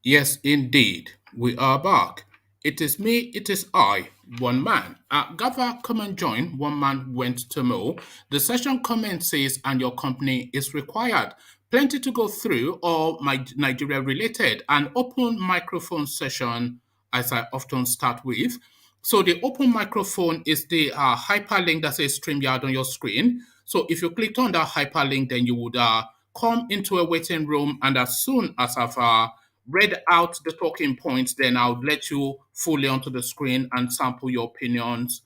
Yes, indeed. We are back. It is me, it is I, one man. Gather, come and join. One man went to mow. The session commences and your company is required. Plenty to go through, all my Nigeria related. An open microphone session, as I often start with. So the open microphone is the hyperlink that says StreamYard on your screen. So if you clicked on that hyperlink, then you would come into a waiting room, and as soon as I've read out the talking points, then I'll let you fully onto the screen and sample your opinions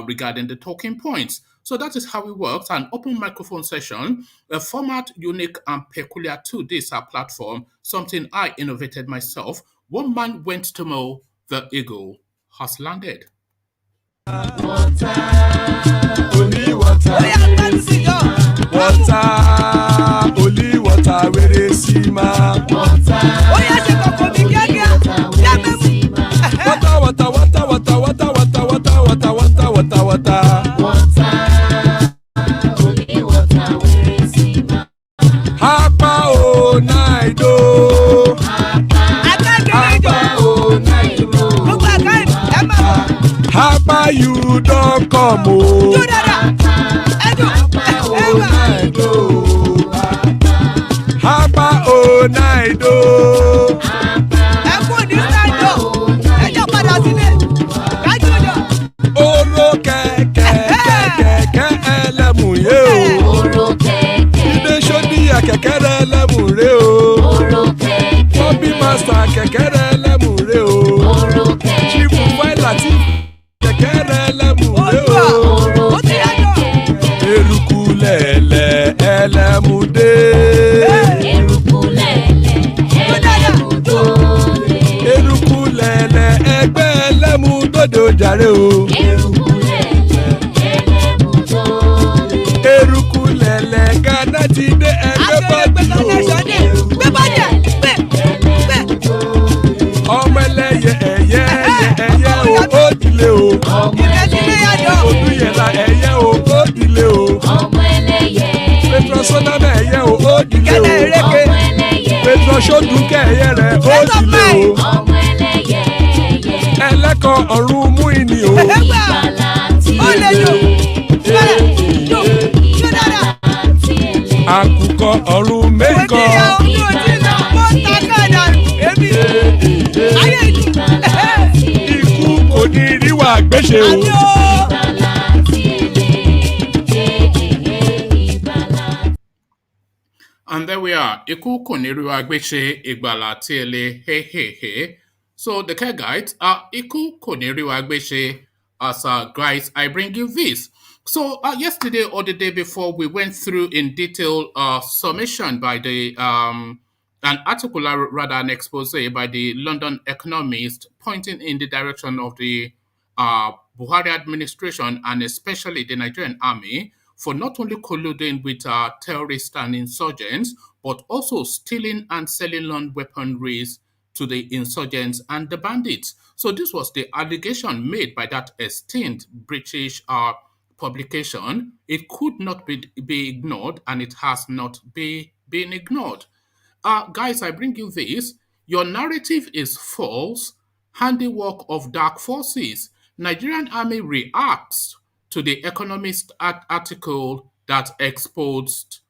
regarding the talking points. So that is how it works. An open microphone session, a format unique and peculiar to this platform, something I innovated myself. One man went to mow, the eagle has landed. Water, only water. Water, only water. Where they see ma. Water, water, water, water, water, water, water, water, water, water, water. Only water. Where they see ma. Hapa o naido. Hapa o naido. Hapa you don't come o. Hapa o naido. Oro kẹ̀kẹ́ ẹlẹ́mù yé o. Ilé sọ́dí kẹ̀kẹ́ ẹlẹ́mù rẹ o. Bobby master kẹ̀kẹ́ ẹlẹ́mù rẹ o. Chief Wáìlà tí kẹ̀kẹ́ ẹlẹ́mù rẹ o. Eruku lẹ̀lẹ̀ ẹlẹ́mù dé. Eruku lẹ̀lẹ̀ ẹgbẹ́ ẹlẹ́mù dòdò jàre o. Eruku lẹ̀lẹ̀ Ghana ti dé ẹgbẹ́ bọ́ọ̀dì o. Ọmọ ẹlẹ́yẹ ẹ̀yẹ o ó dilé o. Odúyẹ̀lá ẹ̀yẹ o ó dilé o. Petro Sọ́nàmẹ̀ ẹ̀yẹ o ó dilé o. Petro Sọ́dúnkẹ́ ẹ̀yẹ rẹ̀ ó dilé o. Ẹlẹ́kọ̀ ọ̀run mú ìní o. Àkùkọ ọ̀run mẹ́kọ̀. Ikú kò ní rí wa gbéṣe o. And there we are. Iku koniru agbeche igbala tiele he he he. So the care guides are Iku koniru agbeche. As guys, I bring you this. So yesterday or the day before, we went through in detail summation by the an article, rather an expose by the London Economist, pointing in the direction of the Buhari administration and especially the Nigerian army for not only colluding with terrorists and insurgents, but also stealing and selling land weaponries to the insurgents and the bandits. So this was the allegation made by that esteemed British publication. It could not be ignored, and it has not been ignored. Guys, I bring you this. Your narrative is false, handiwork of dark forces. Nigerian army reacts to the Economist article that exposed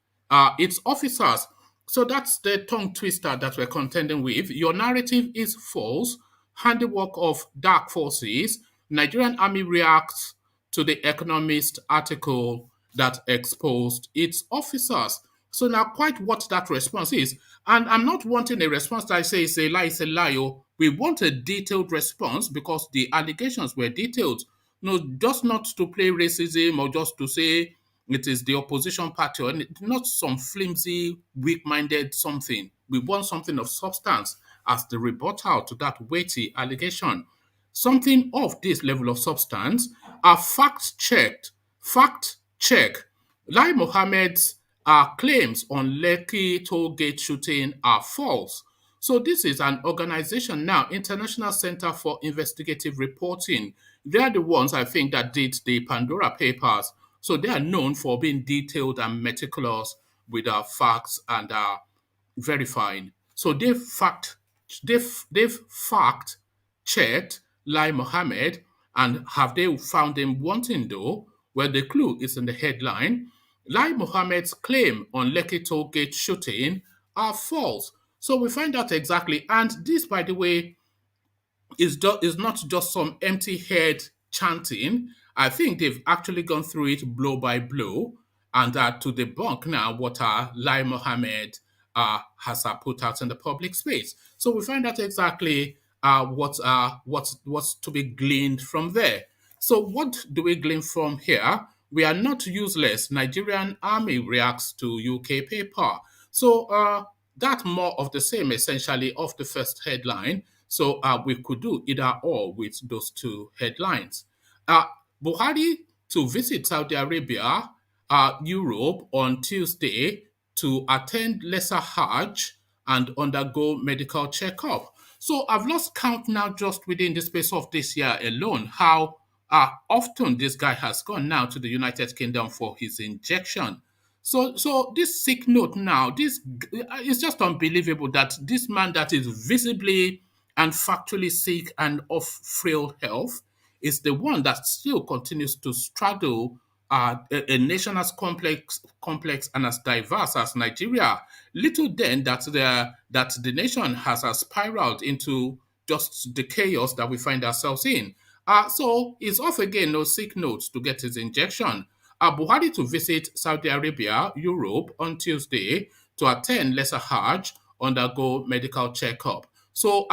its officers. So that's the tongue twister that we're contending with. Your narrative is false, handiwork of dark forces. Nigerian army reacts to the Economist article that exposed its officers. So now quite what that response is. And I'm not wanting a response that I say it's a lie, it's a lie. We want a detailed response because the allegations were detailed. No, just not to play racism or just to say it is the opposition party or not some flimsy, weak-minded something. We want something of substance as the rebuttal to that weighty allegation. Something of this level of substance are fact-checked. Fact check. Lai Mohammed's claims on Lekki Tollgate shooting are false. So this is an organization now, International Center for Investigative Reporting. They are the ones, I think, that did the Pandora Papers. So they are known for being detailed and meticulous with facts and verifying. So they've fact checked Lai Mohammed, and have they found him wanting though? Well, the clue is in the headline. Lai Mohammed's claim on Lekki Tollgate shooting are false. So we find out exactly, and this, by the way, is not just some empty head chanting. I think they've actually gone through it blow by blow, and to debunk now what Lai Mohammed has put out in the public space. So we find out exactly what's to be gleaned from there. So what do we glean from here? We are not useless. Nigerian army reacts to UK paper. So that more of the same, essentially, of the first headline. So we could do either or with those two headlines. Uh, Buhari to visit Saudi Arabia, Europe on Tuesday to attend Lesser Hajj and undergo medical checkup. So I've lost count now, just within the space of this year alone, how often this guy has gone now to the United Kingdom for his injection. So this sick note now, this is just unbelievable that this man that is visibly and factually sick and of frail health is the one that still continues to straddle a nation as complex and as diverse as Nigeria. Little then that the nation has spiraled into just the chaos that we find ourselves in. So he's off again, no sick notes to get his injection. Buhari to visit Saudi Arabia, Europe on Tuesday to attend Lesser Hajj, undergo medical checkup. So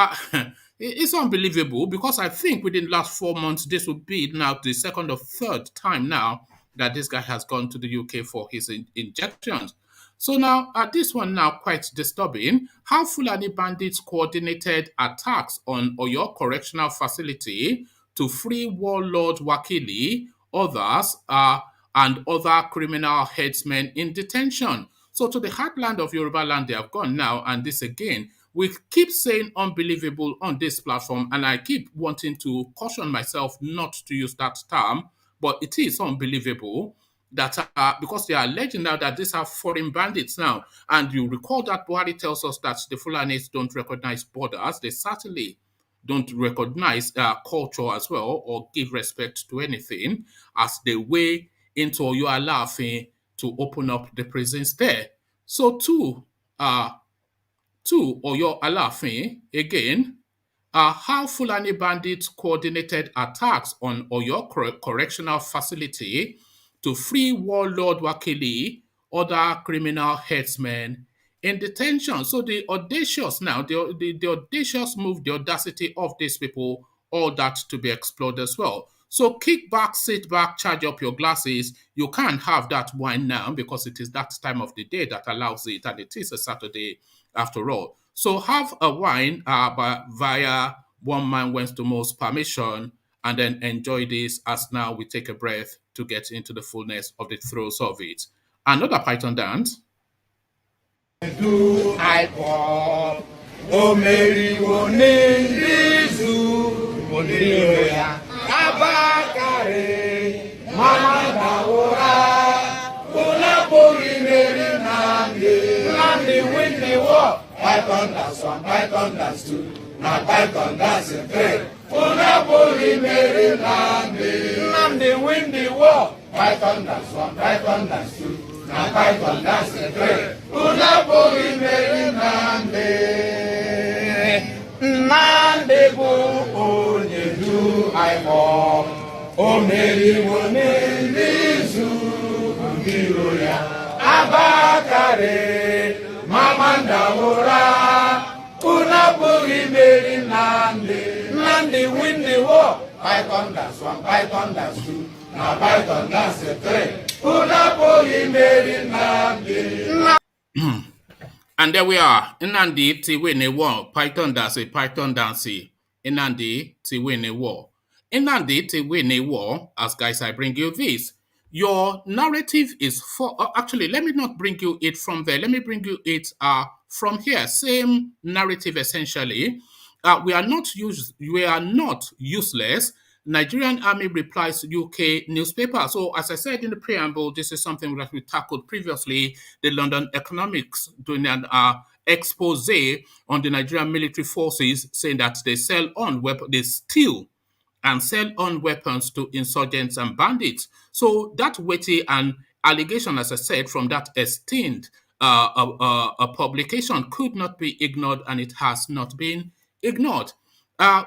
it's unbelievable, because I think within the last 4 months, this would be now the second or third time now that this guy has gone to the UK for his injections. So now, this one now quite disturbing. How Fulani bandits coordinated attacks on Oyo Correctional Facility to free warlord Wakili, others, and other criminal headsmen in detention. So to the heartland of Yoruba land they have gone now, and this again, we keep saying unbelievable on this platform, and I keep wanting to caution myself not to use that term, but it is unbelievable that because they are alleging now that these are foreign bandits now, and you recall that Buhari tells us that the Fulanis don't recognize borders. They certainly don't recognize culture as well, or give respect to anything, as they way into Oyo to open up the prisons there. So to Oyo Alafin, again, how Fulani bandits coordinated attacks on Oyo Correctional Facility to free warlord Wakili, other criminal headsmen in detention. So the audacious now, the audacious move, the audacity of these people, all that to be explored as well. So kick back, sit back, charge up your glasses. You can't have that wine now because it is that time of the day that allows it, and it is a Saturday after all. So have a wine via One Man Wednesday's permission, and then enjoy this as now we take a breath to get into the fullness of the throes of it. Another Python dance. Do I pop? O Mary Wonizu, Woniroya, Abakare, Mama Daora, Unapuri Mary Nandi, win the war. Python dance 1, Python dance 2, now Python dance 3. Unapuri Mary Nandi, win the war. Python dance 1, Python dance 2. Na Python dance 3, Unapuri Mary Nandi bu onyedu aimo, O Mary Wonizu, Biroya, Abakare, Mamanda Ora, Unapuri Mary Nandi win the war. Python dance 1, Python dance 2, now Python dance 3. And there we are. Inandi Tiwene War. Python dance, Python dance. Inandi Tiwene War. Inandi Tiwene War. As guys, I bring you this. Your narrative is for. Actually, let me not bring you it from there. Let me bring you it from here. Same narrative essentially. We are not useless. Nigerian army replies to UK newspaper. So as I said in the preamble, this is something that we tackled previously. The London Economics doing an expose on the Nigerian military forces, saying that they they steal and sell on weapons to insurgents and bandits. So that weighty and allegation, as I said, from that esteemed a publication could not be ignored, and it has not been ignored.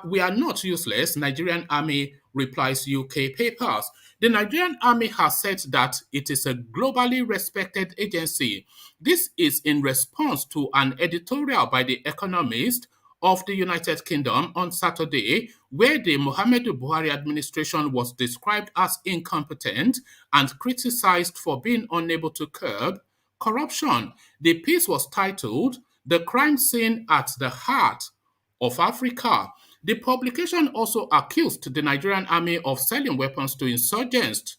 We are not useless, Nigerian Army replies UK papers. The Nigerian Army has said that it is a globally respected agency. This is in response to an editorial by The Economist of the United Kingdom on Saturday, where the Muhammadu Buhari administration was described as incompetent and criticized for being unable to curb corruption. The piece was titled "The Crime Scene at the Heart of Africa." The publication also accused the Nigerian army of selling weapons to insurgents,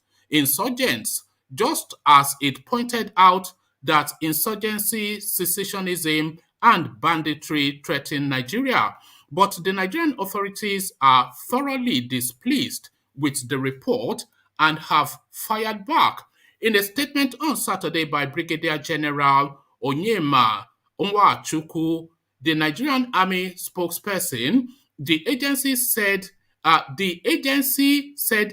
just as it pointed out that insurgency, secessionism, and banditry threaten Nigeria. But the Nigerian authorities are thoroughly displeased with the report and have fired back. In a statement on Saturday by Brigadier General Onyema Onwachukwu, the Nigerian Army spokesperson, the agency said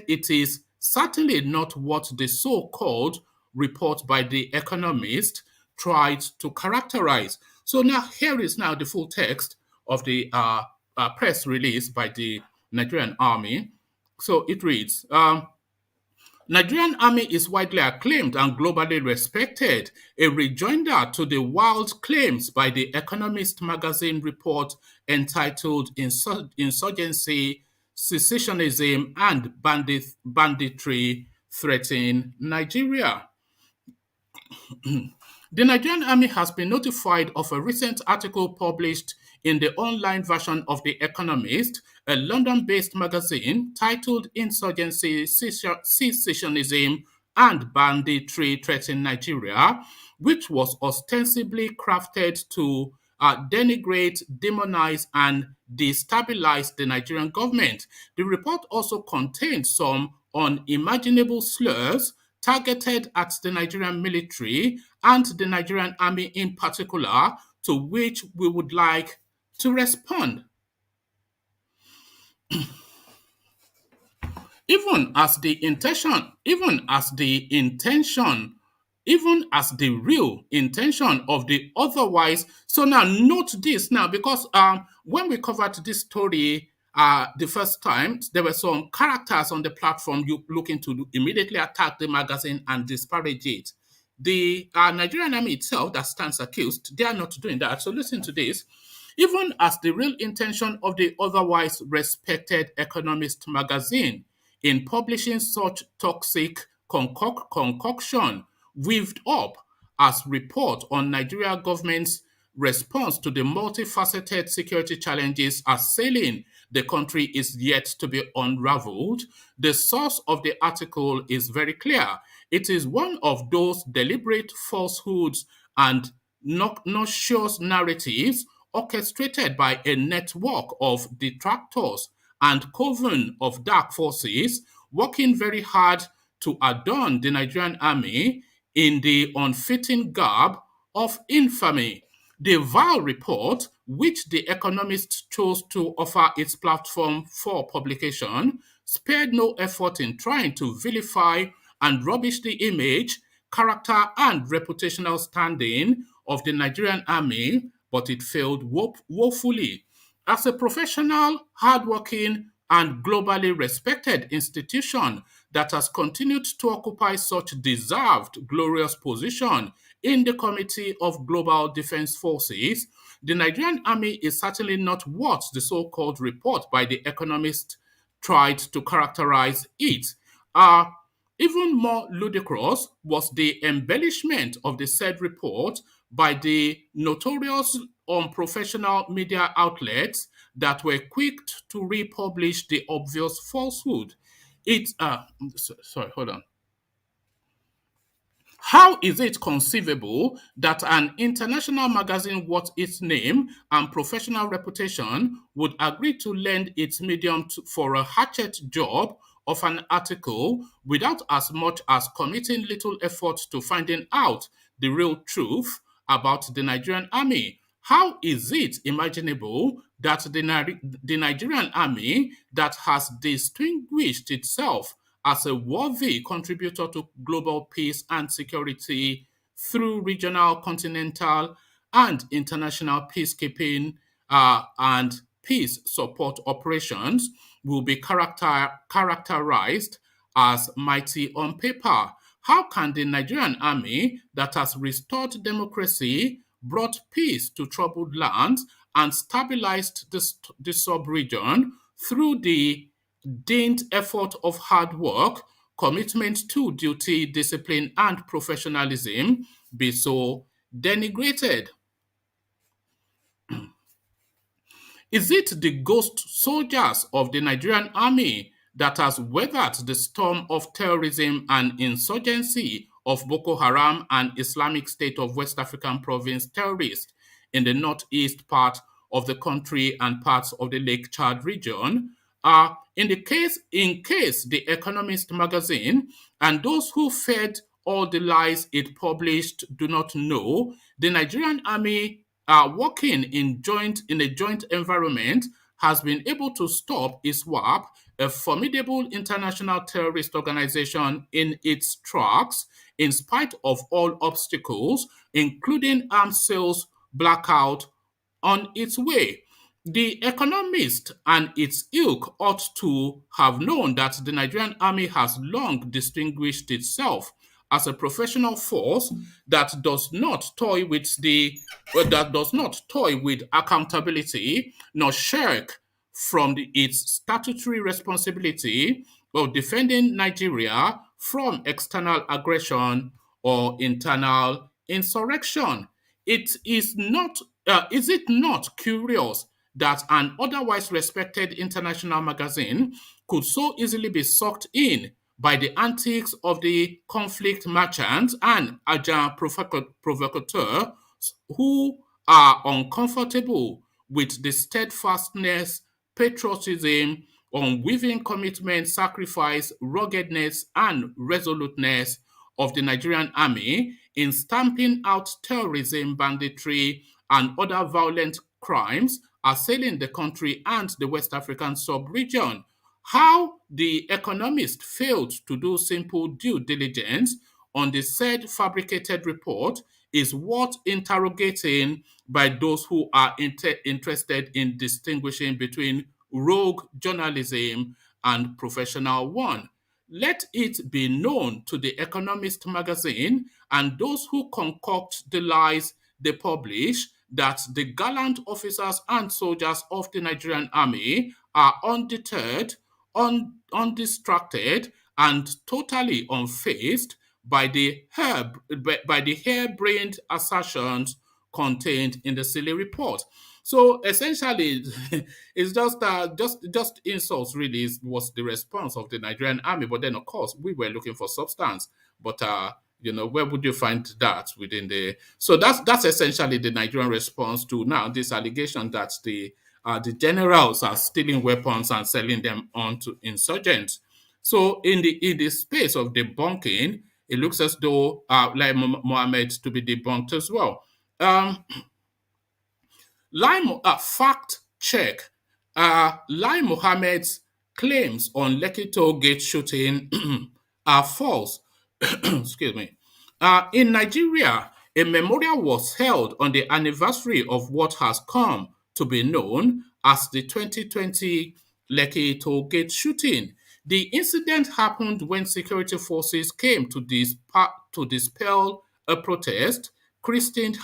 it is certainly not what the so-called report by The Economist tried to characterize. So now here is now the full text of the press release by the Nigerian Army. So it reads, Nigerian Army is widely acclaimed and globally respected, a rejoinder to the wild claims by the Economist magazine report entitled Insurgency, Secessionism, and Banditry Threatening Nigeria. The Nigerian Army has been notified of a recent article published in the online version of The Economist, a London-based magazine, titled Insurgency, Secessionism, and Banditry Threatening Nigeria, which was ostensibly crafted to denigrate, demonize, and destabilize the Nigerian government. The report also contained some unimaginable slurs targeted at the Nigerian military and the Nigerian army in particular, to which we would like to respond. Even as the real intention of the otherwise. So now note this now, because when we covered this story the first time, there were some characters on the platform you looking to immediately attack the magazine and disparage it. The Nigerian army itself that stands accused, they are not doing that. So listen to this. Even as the real intention of the otherwise respected Economist magazine in publishing such toxic concoction weaved up as report on Nigeria government's response to the multifaceted security challenges assailing the country is yet to be unraveled, the source of the article is very clear. It is one of those deliberate falsehoods and noxious narratives orchestrated by a network of detractors and coven of dark forces working very hard to adorn the Nigerian army in the unfitting garb of infamy. The vile report, which The Economist chose to offer its platform for publication, spared no effort in trying to vilify and rubbish the image, character, and reputational standing of the Nigerian army, but it failed woefully. As a professional, hardworking, and globally respected institution that has continued to occupy such deserved, glorious position in the Committee of Global Defense Forces, the Nigerian Army is certainly not what the so-called report by The Economist tried to characterize it. Even more ludicrous was the embellishment of the said report by the notorious unprofessional media outlets that were quick to republish the obvious falsehood. Hold on. How is it conceivable that an international magazine worth its name and professional reputation would agree to lend its medium for a hatchet job of an article without as much as committing little effort to finding out the real truth about the Nigerian army? How is it imaginable that the Nigerian army that has distinguished itself as a worthy contributor to global peace and security through regional, continental, and international peacekeeping and peace support operations will be characterized as mighty on paper? How can the Nigerian army that has restored democracy, brought peace to troubled lands, and stabilized the sub-region through the dint effort of hard work, commitment to duty, discipline, and professionalism be so denigrated? Is it the ghost soldiers of the Nigerian army that has weathered the storm of terrorism and insurgency of Boko Haram and Islamic State of West African Province terrorists in the northeast part of the country and parts of the Lake Chad region? In case the Economist magazine and those who fed all the lies it published do not know, the Nigerian army working in a joint environment has been able to stop ISWAP, a formidable international terrorist organization, in its tracks in spite of all obstacles, including arms sales blackout on its way. The Economist and its ilk ought to have known that the Nigerian army has long distinguished itself as a professional force that does not toy with accountability nor shirk from its statutory responsibility of defending Nigeria from external aggression or internal insurrection. It is not. Is it not curious that an otherwise respected international magazine could so easily be sucked in by the antics of the conflict merchants and agent provocateurs who are uncomfortable with the steadfastness, patriotism, unwavering commitment, sacrifice, ruggedness, and resoluteness of the Nigerian army in stamping out terrorism, banditry, and other violent crimes assailing the country and the West African sub-region? How the Economist failed to do simple due diligence on the said fabricated report is worth interrogating by those who are interested in distinguishing between rogue journalism and professional one. Let it be known to the Economist magazine and those who concoct the lies they publish that the gallant officers and soldiers of the Nigerian army are undeterred, undistracted, and totally unfazed by the harebrained assertions contained in the silly report. So essentially, it's just insults. Really, was the response of the Nigerian army. But then, of course, we were looking for substance. But where would you find that within the? So that's essentially the Nigerian response to now this allegation that the generals are stealing weapons and selling them on to insurgents. So in the space of debunking, it looks as though Lai Mohammed to be debunked as well. Fact check. Lai Mohammed's claims on Lekki Tollgate shooting are false. Excuse me. In Nigeria, a memorial was held on the anniversary of what has come to be known as the 2020 Lekki Tollgate shooting. The incident happened when security forces came to dispel a protest christened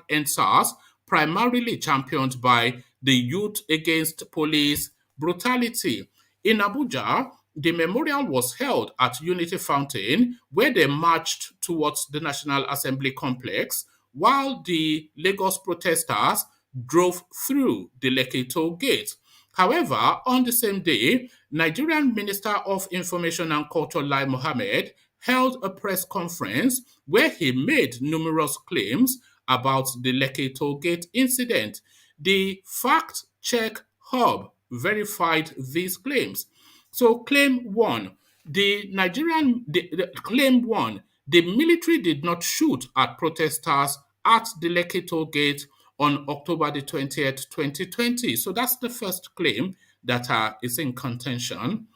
#ENDSARS, primarily championed by the Youth Against Police Brutality. In Abuja, the memorial was held at Unity Fountain, where they marched towards the National Assembly complex, while the Lagos protesters drove through the Lekki toll gate. However, on the same day, Nigerian Minister of Information and Culture Lai Mohammed held a press conference where he made numerous claims about the Lekki Tollgate incident. The Fact Check Hub verified these claims. So, claim one: claim one, the military did not shoot at protesters at the Lekki Tollgate on October the 20th, 2020. So that's the first claim that is in contention.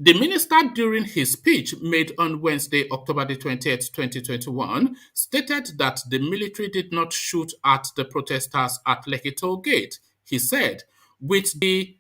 The minister, during his speech made on Wednesday, October the 20th, 2021, stated that the military did not shoot at the protesters at Lekki Tollgate. He said, with the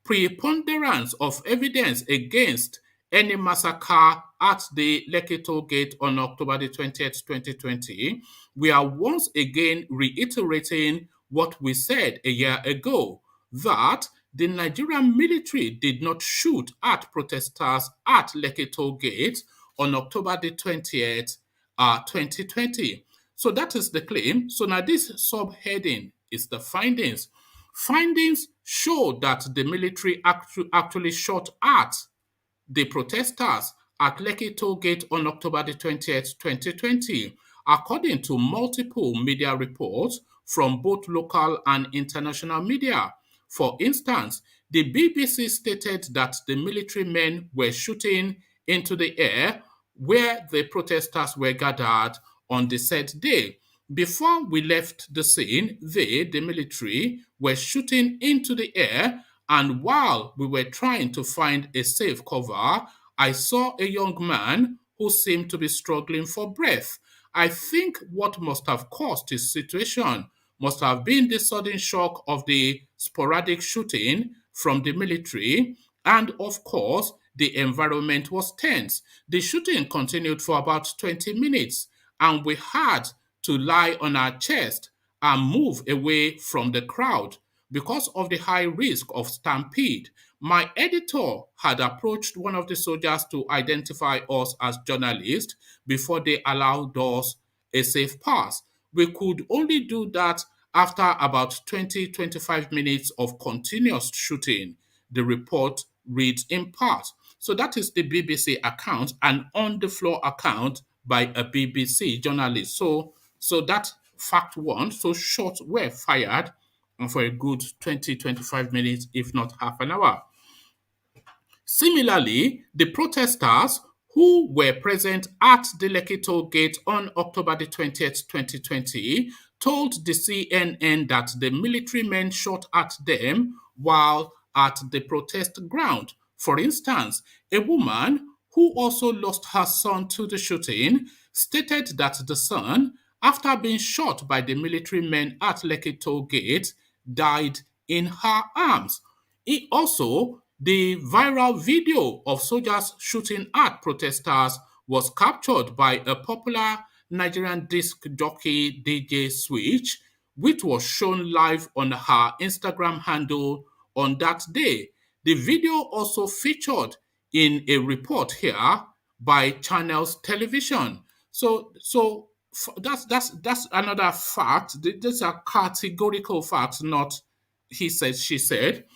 preponderance of evidence against any massacre at the Lekki Tollgate on October the 20th, 2020, we are once again reiterating what we said a year ago, that the Nigerian military did not shoot at protesters at Lekki Tollgate on October the 20th, 2020. So that is the claim. So now this subheading is the findings. Findings show that the military actually shot at the protesters at Lekki Tollgate on October the 20th, 2020, according to multiple media reports from both local and international media. For instance, the BBC stated that the military men were shooting into the air where the protesters were gathered on the said day. Before we left the scene, they, the military, were shooting into the air, and while we were trying to find a safe cover, I saw a young man who seemed to be struggling for breath. I think what must have caused his situation must have been the sudden shock of the sporadic shooting from the military, and of course, the environment was tense. The shooting continued for about 20 minutes, and we had to lie on our chest and move away from the crowd because of the high risk of stampede. My editor had approached one of the soldiers to identify us as journalists before they allowed us a safe pass. We could only do that after about 20-25 minutes of continuous shooting, the report reads in part. So that is the BBC account, an on-the-floor account by a BBC journalist. So that fact one, so shots were fired for a good 20-25 minutes, if not half an hour. Similarly, the protesters who were present at the Lekki Tollgate on October the 20th, 2020, told the CNN that the military men shot at them while at the protest ground. For instance, a woman who also lost her son to the shooting stated that the son, after being shot by the military men at Lekki Tollgate, died in her arms. The viral video of soldiers shooting at protesters was captured by a popular Nigerian disc jockey DJ Switch, which was shown live on her Instagram handle on that day. The video also featured in a report here by Channels Television. That's another fact. These are categorical facts, not he said, she said.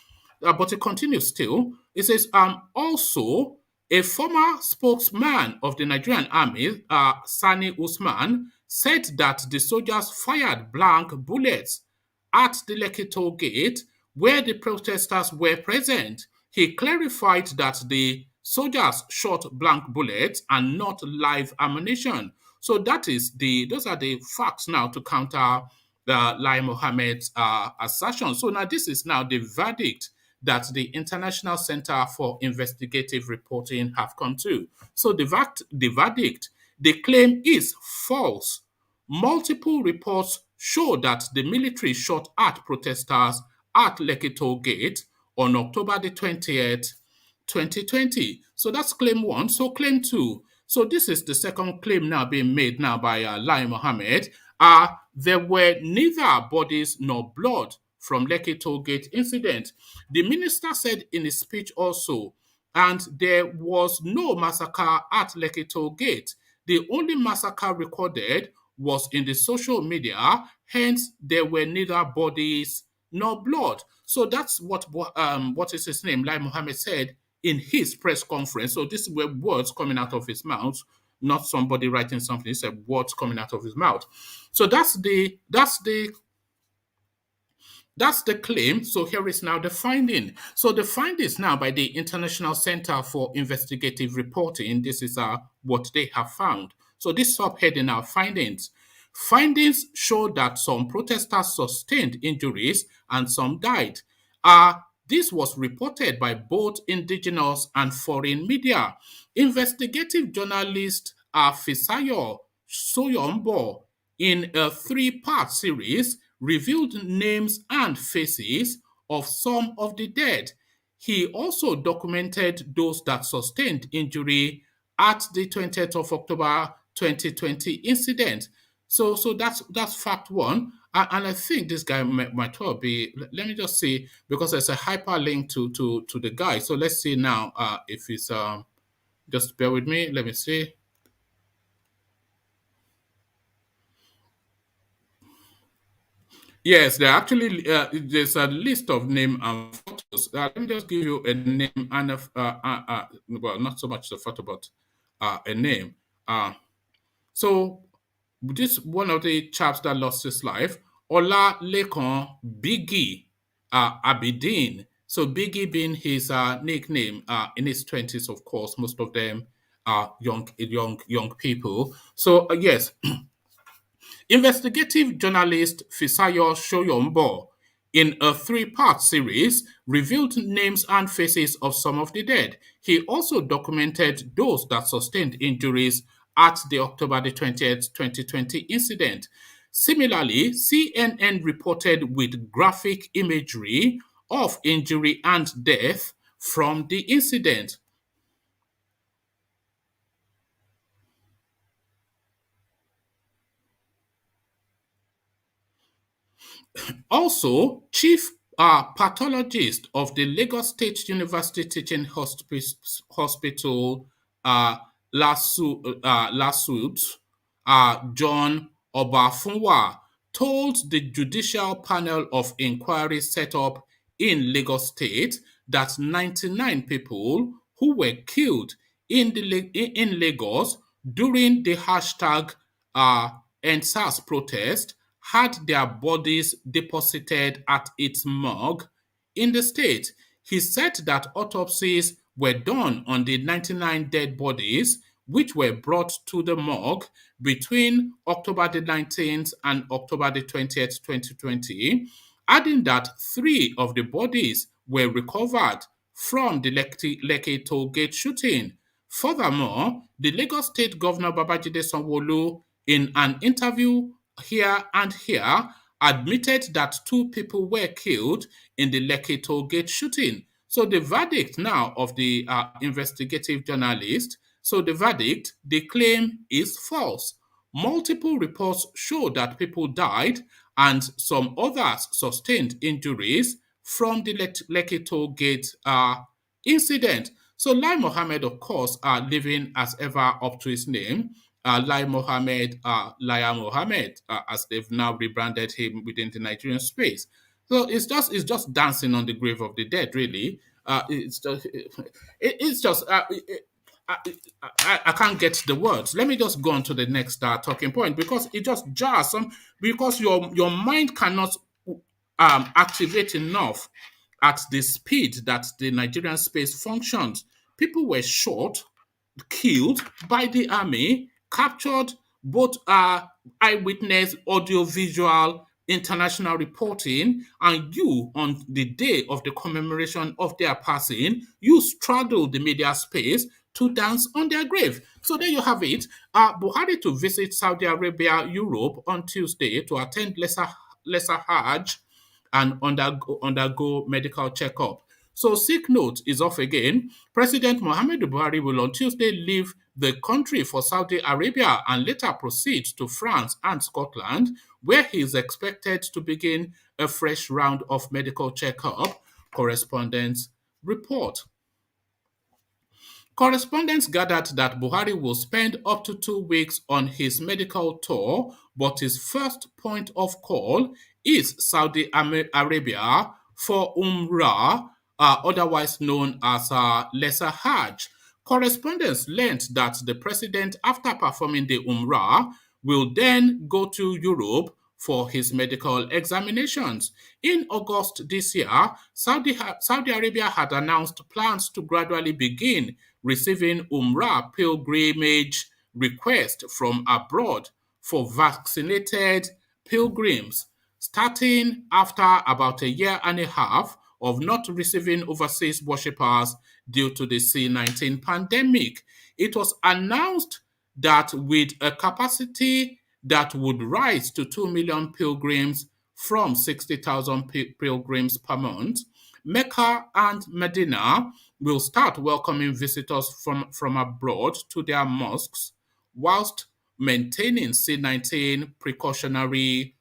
But it continues still. It says, also, a former spokesman of the Nigerian army, Sani Usman, said that the soldiers fired blank bullets at the Lekki Tollgate where the protesters were present. He clarified that the soldiers shot blank bullets and not live ammunition. So those are the facts now to counter Lai Mohammed's assertion. So now this is now the verdict that the International Center for Investigative Reporting have come to. So the verdict, the claim is false. Multiple reports show that the military shot at protesters at Lekki Tollgate on October the 20th, 2020. So that's claim one. So claim two. So this is the second claim now being made now by Lai Mohammed. There were neither bodies nor blood from Lekki Tollgate incident. The minister said in his speech also, and there was no massacre at Lekki Tollgate. The only massacre recorded was in the social media, hence there were neither bodies nor blood. So that's what is his name, Lai Mohammed, said in his press conference. So these were words coming out of his mouth, not somebody writing something. He said words coming out of his mouth. So that's the claim. So here is now the finding. So the findings now by the International Center for Investigative Reporting, this is what they have found. So this subheading are findings. Findings show that some protesters sustained injuries and some died. This was reported by both indigenous and foreign media. Investigative journalist Fisayo Soyombo, in a three-part series, revealed names and faces of some of the dead. He also documented those that sustained injury at the 20th of October 2020 incident. So that's fact one. And I think this guy might well be. Let me just see, because there's a hyperlink to the guy. So let's see now if it's just bear with me. Let me see. Yes, there actually there's a list of name and photos. Let me just give you a name and well, not so much the photo, but a name. So this one of the chaps that lost his life, Ola Lekon Biggie Abidin. So Biggie being his nickname, in his 20s, of course, most of them are young people. So yes, investigative journalist Fisayo Shoyombo, in a three-part series, revealed names and faces of some of the dead. He also documented those that sustained injuries at the October the 20th, 2020 incident. Similarly, CNN reported with graphic imagery of injury and death from the incident. Also, chief pathologist of the Lagos State University Teaching Hospital, LASUT, John Obafunwa, told the judicial panel of inquiry set up in Lagos State that 99 people who were killed in Lagos during the hashtag ENDSARS protest had their bodies deposited at its morgue in the state. He said that autopsies were done on the 99 dead bodies, which were brought to the morgue between October the 19th and October the 20th, 2020, adding that 3 of the bodies were recovered from the Lekki Tollgate shooting. Furthermore, the Lagos State Governor Babajide Sanwo-Olu, in an interview here and here, admitted that 2 people were killed in the Lekki Tollgate shooting. So the verdict now of the investigative journalist, so the verdict, the claim is false. Multiple reports show that people died and some others sustained injuries from the Lekki Tollgate incident. So Lai Mohammed, of course, are living as ever up to his name. Lai Mohammed, Lai Mohammed, as they've now rebranded him within the Nigerian space. So it's just dancing on the grave of the dead, really. It's just I can't get the words. Let me just go on to the next talking point, because it just jars some, because your mind cannot activate enough at the speed that the Nigerian space functions. People were shot, killed by the army, captured, both eyewitness, audio-visual, international reporting, and you, on the day of the commemoration of their passing, you straddle the media space to dance on their grave. So there you have it. Buhari to visit Saudi Arabia, Europe on Tuesday to attend lesser Hajj and undergo medical checkup. So sick note is off again. President Muhammadu Buhari will on Tuesday leave the country for Saudi Arabia and later proceed to France and Scotland, where he is expected to begin a fresh round of medical checkup, correspondents report. Correspondents gathered that Buhari will spend up to 2 weeks on his medical tour, but his first point of call is Saudi Arabia for Umrah, otherwise known as Lesser Hajj. Correspondents learned that the president, after performing the Umrah, will then go to Europe for his medical examinations. In August this year, Saudi Arabia had announced plans to gradually begin receiving Umrah pilgrimage requests from abroad. for vaccinated pilgrims, starting after about a year and a half of not receiving overseas worshippers due to the C-19 pandemic. It was announced that with a capacity that would rise to 2 million pilgrims from 60,000 pilgrims per month, Mecca and Medina will start welcoming visitors from abroad to their mosques whilst maintaining C-19 precautionary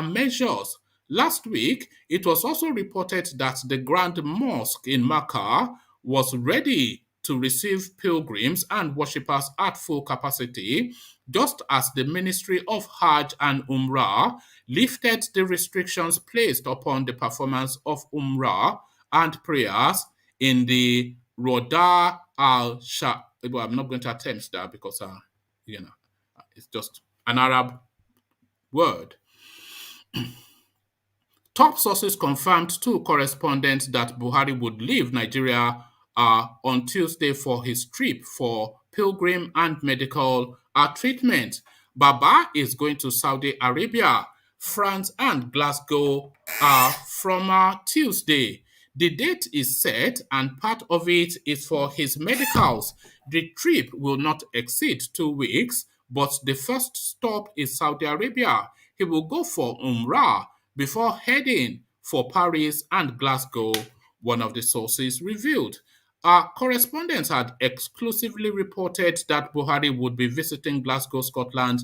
measures. Last week, it was also reported that the Grand Mosque in Mecca was ready to receive pilgrims and worshippers at full capacity, just as the Ministry of Hajj and Umrah lifted the restrictions placed upon the performance of Umrah and prayers in the Roda al-Shah. Well, I'm not going to attempt that because, it's just an Arab word. Top sources confirmed to correspondents that Buhari would leave Nigeria on Tuesday for his trip for pilgrim and medical treatment. Baba is going to Saudi Arabia, France, and Glasgow from Tuesday. The date is set, and part of it is for his medicals. The trip will not exceed 2 weeks, but the first stop is Saudi Arabia. He will go for Umrah before heading for Paris and Glasgow, one of the sources revealed. Our correspondents had exclusively reported that Buhari would be visiting Glasgow, Scotland,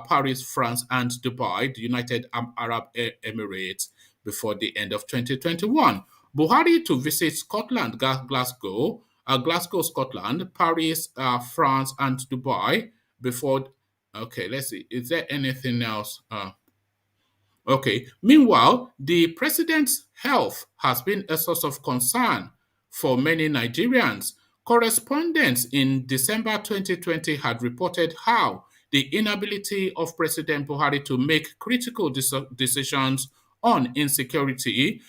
Paris, France, and Dubai, the United Arab Emirates, before the end of 2021. Buhari to visit Scotland, Glasgow, Scotland, Paris, France, and Dubai before. Okay, let's see. Is there anything else? Okay. Meanwhile, the president's health has been a source of concern for many Nigerians. Correspondents in December 2020 had reported how the inability of President Buhari to make critical decisions on insecurity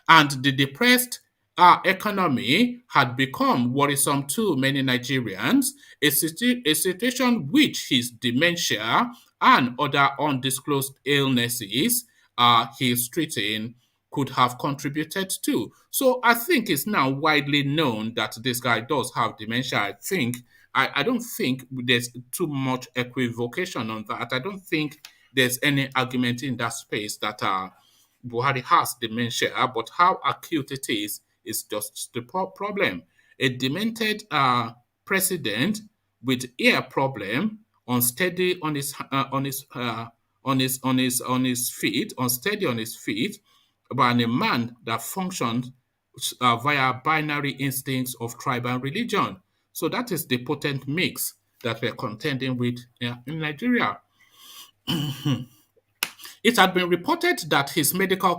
and the depressed economy had become worrisome to many Nigerians, a situation which his dementia and other undisclosed illnesses he is treating could have contributed to. So I think it's now widely known that this guy does have dementia. I don't think there's too much equivocation on that. I don't think there's any argument in that space that Buhari has dementia, but how acute it is just the problem. A demented president with ear problem, unsteady on his feet, but a man that functions via binary instincts of tribe and religion. So that is the potent mix that we're contending with in Nigeria. It had been reported that his medical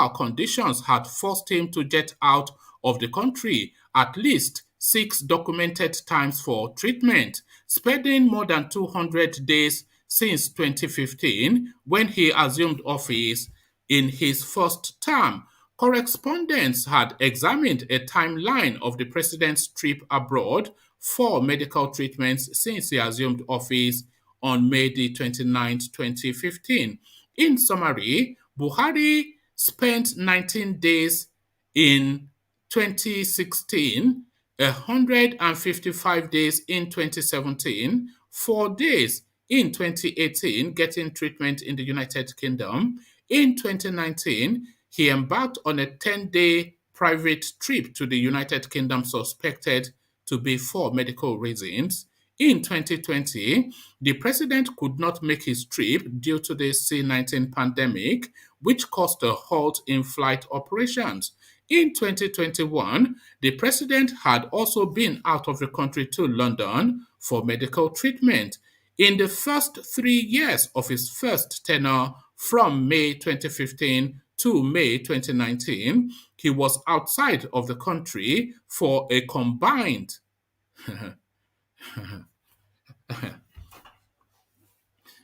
conditions had forced him to jet out of the country at least 6 documented times for treatment, spending more than 200 days since 2015 when he assumed office in his first term. Correspondents had examined a timeline of the president's trip abroad for medical treatments since he assumed office on May the 29th, 2015. In summary, Buhari spent 19 days in 2016, 155 days in 2017, 4 days in 2018 getting treatment in the United Kingdom. In 2019, he embarked on a 10-day private trip to the United Kingdom suspected to be for medical reasons. In 2020, the president could not make his trip due to the C-19 pandemic, which caused a halt in flight operations. In 2021, the president had also been out of the country to London for medical treatment. In the first 3 years of his first tenure, from May 2015 to May 2019, he was outside of the country for a combined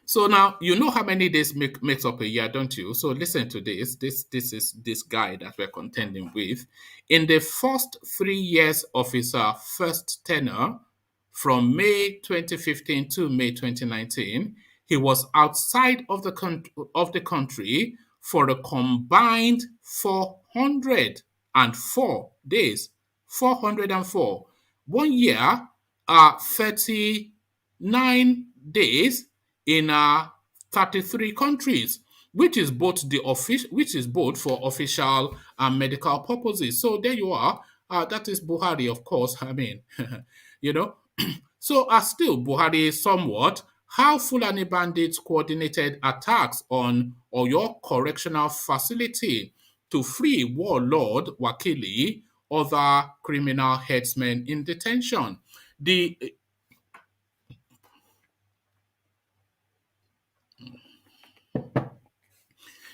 So now you know how many days makes up a year, don't you? So listen to this. This is this guy that we're contending with. In the first 3 years of his first tenure, From May 2015 to May 2019, he was outside of the country for a combined 404 days. 404. 1 year, 39 days in 33 countries, which is both for official and medical purposes. So there you are. That is Buhari, of course. I mean, you know. So still Buhari somewhat how Fulani bandits coordinated attacks on Oyo Correctional Facility to free warlord Wakili, other criminal headsmen in detention. The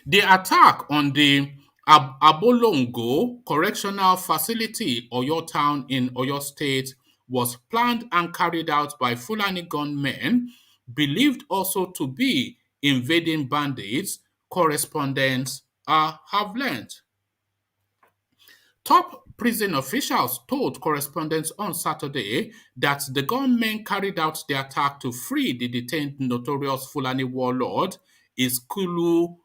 The attack on the Abolongo Correctional Facility, Oyo Town in Oyo State, was planned and carried out by Fulani gunmen, believed also to be invading bandits, correspondents have learned. Top prison officials told correspondents on Saturday that the gunmen carried out the attack to free the detained notorious Fulani warlord Kilu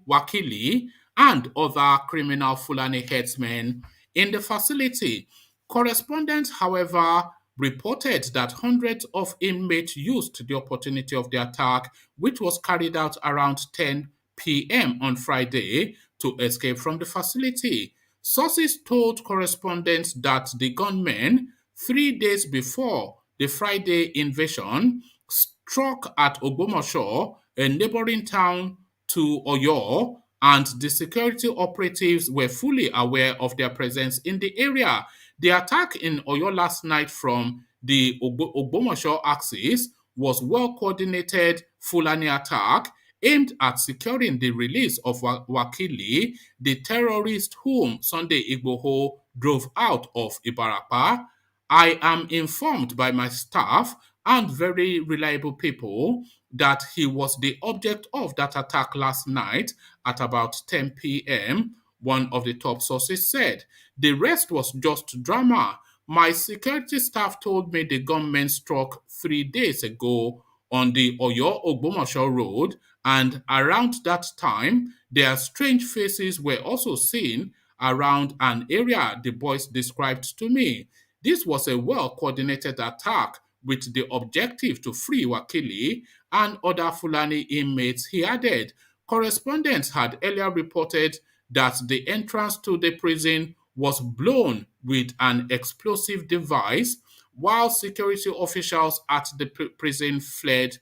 Wakili and other criminal Fulani headsmen in the facility. Correspondents, however, reported that hundreds of inmates used the opportunity of the attack, which was carried out around 10 p.m. on Friday, to escape from the facility. Sources told correspondents that the gunmen, 3 days before the Friday invasion, struck at Ogbomoso, a neighboring town to Oyo, and the security operatives were fully aware of their presence in the area. The attack in Oyo last night from the Ogbomoso axis was well-coordinated Fulani attack aimed at securing the release of Wakili, the terrorist whom Sunday Igboho drove out of Ibarapa. I am informed by my staff and very reliable people that he was the object of that attack last night at about 10 p.m., one of the top sources said. The rest was just drama. My security staff told me the gunmen struck 3 days ago on the Oyo-Ogbomoso road, and around that time, their strange faces were also seen around an area the boys described to me. This was a well-coordinated attack with the objective to free Wakili and other Fulani inmates, he added. Correspondents had earlier reported that the entrance to the prison was blown with an explosive device while security officials at the prison fled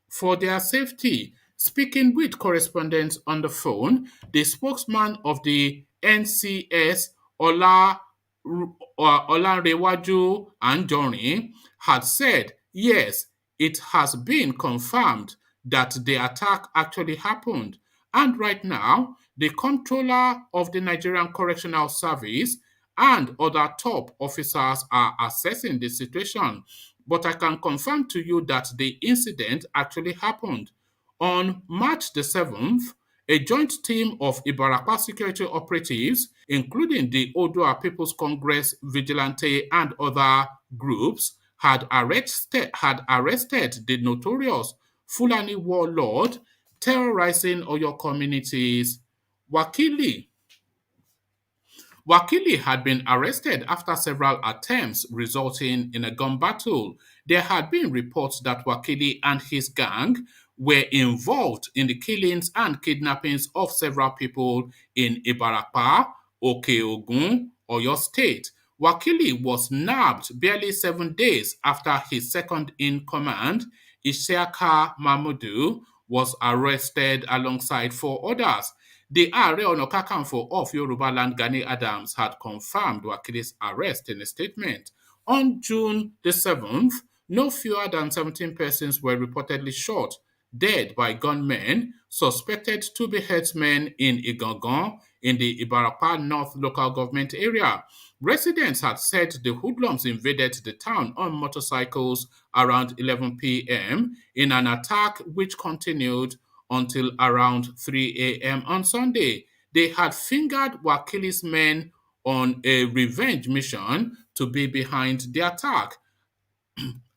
for their safety. Speaking with correspondents on the phone, the spokesman of the NCS, Olanrewaju Anjorin, had said, yes, it has been confirmed that the attack actually happened. And right now, the controller of the Nigerian Correctional Service and other top officers are assessing the situation. But I can confirm to you that the incident actually happened. On March the 7th, a joint team of Ibarapa security operatives, including the Odua People's Congress Vigilante and other groups, had arrested the notorious Fulani warlord terrorizing Oyo communities. Wakili had been arrested after several attempts resulting in a gun battle. There had been reports that Wakili and his gang were involved in the killings and kidnappings of several people in Ibarapa, Okeogun, Oyo State. Wakili was nabbed barely 7 days after his second in command, Isiaka Mahmudu, was arrested alongside 4 others. The Ààrẹ Ọ̀nà Kakanfò of Yorubaland, Gani Adams, had confirmed Wakili's arrest in a statement. On June the 7th, no fewer than 17 persons were reportedly shot dead by gunmen suspected to be headsmen in Igangan in the Ibarapa North local government area. Residents had said the hoodlums invaded the town on motorcycles around 11 p.m. in an attack which continued until around 3 a.m. on Sunday. They had fingered Wakili's men on a revenge mission to be behind the attack.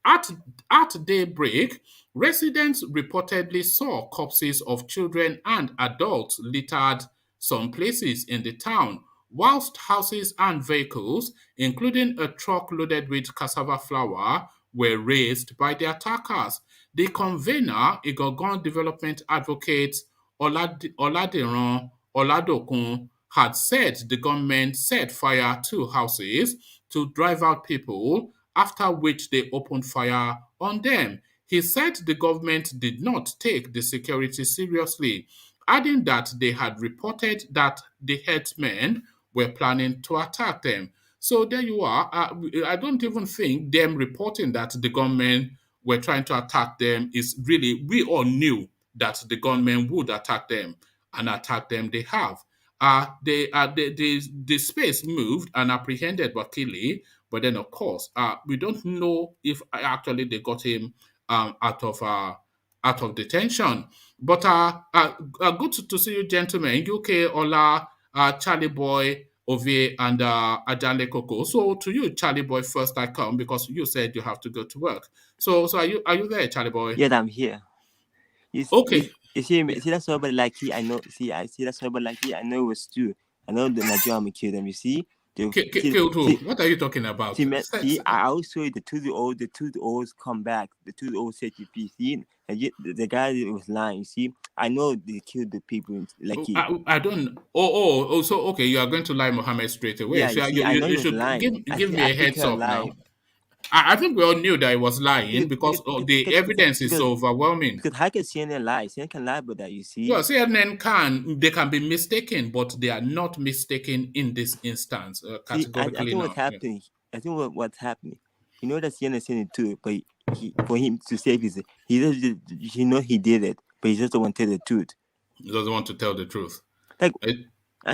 At daybreak, residents reportedly saw corpses of children and adults littered some places in the town, whilst houses and vehicles, including a truck loaded with cassava flour, were razed by the attackers. The convener, Igogon Development Advocate Oladiran Oladokun, had said the government set fire to houses to drive out people, after which they opened fire on them. He said the government did not take the security seriously, adding that they had reported that the headsmen were planning to attack them. So there you are. I don't even think them reporting that the government were trying to attack them is really, we all knew that the government would attack them, and attack them they have. The space moved and apprehended Wakili, but then of course we don't know if actually they got him out of detention. But good to see you, gentlemen. UK Ola, Charlie Boy, Ovie, and Ajale Coco. So to you, Charlie Boy, first I come because you said you have to go to work. So are you there, Charlie Boy? Yeah, I'm here. Okay. You see, that's somebody like he. I know. I see that's somebody like he. I know it was true. I know the Nigerian will kill them. You see. Killed who? What are you talking about? See, I always show you the two olds come back. The two olds set you free. See, and the guy that was lying. You see, I know they killed the people in Lekki. I don't. So okay, you are going to Lai Mohammed straight away. Yeah, so I know you he was should lying. give me a heads up now. Lying. I think we all knew that he was lying because the evidence is so overwhelming. Because how can CNN lie? CNN can lie about that, you see. Well, CNN can be mistaken, but they are not mistaken in this instance. Categorically, I think what's happening. I think what's happening. You know that CNN saying it too, but for him to save his, he know he did it, but he just don't want to tell the truth. He doesn't want to tell the truth. Like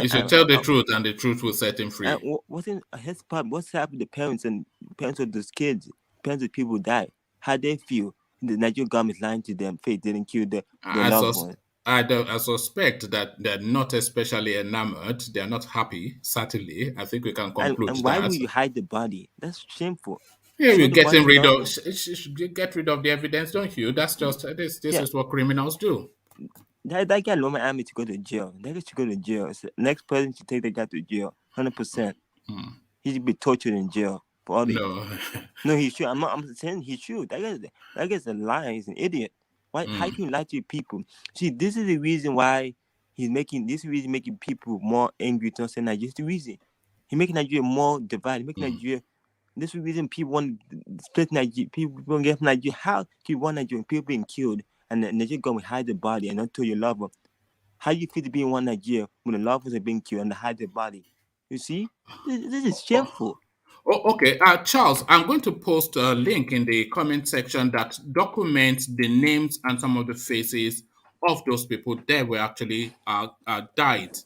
he should tell the truth, and the truth will set him free. What's happened to parents of those kids? Parents of people who die. How they feel? The Nigerian government lying to them. Faith didn't kill their loved one. I suspect that they're not especially enamored. They're not happy. Certainly, I think we can conclude and why would you hide the body? That's shameful. Yeah, we're getting rid of. Get rid of the evidence, don't you? That's just this is what criminals do. That guy Loma Army to go to jail. That guy should go to jail. So next person should take that guy to jail. 100%. He should be tortured in jail. No, he should. I'm saying he should. That guy's a liar. He's an idiot. Why? How can you lie to people? See, this is the reason why he's making people more angry. To say Nigeria. This is the reason. He's making Nigeria more divided. Making Nigeria. This is the reason people want to split Nigeria. People want to get Nigeria. How do you want Nigeria? People being killed. And the Nigerian government hide the body and not tell your loved one. How you feel to be in one Nigeria when the loved ones are being killed and they hide their body? You see? This is shameful. Okay. Charles, I'm going to post a link in the comment section that documents the names and some of the faces of those people that were actually died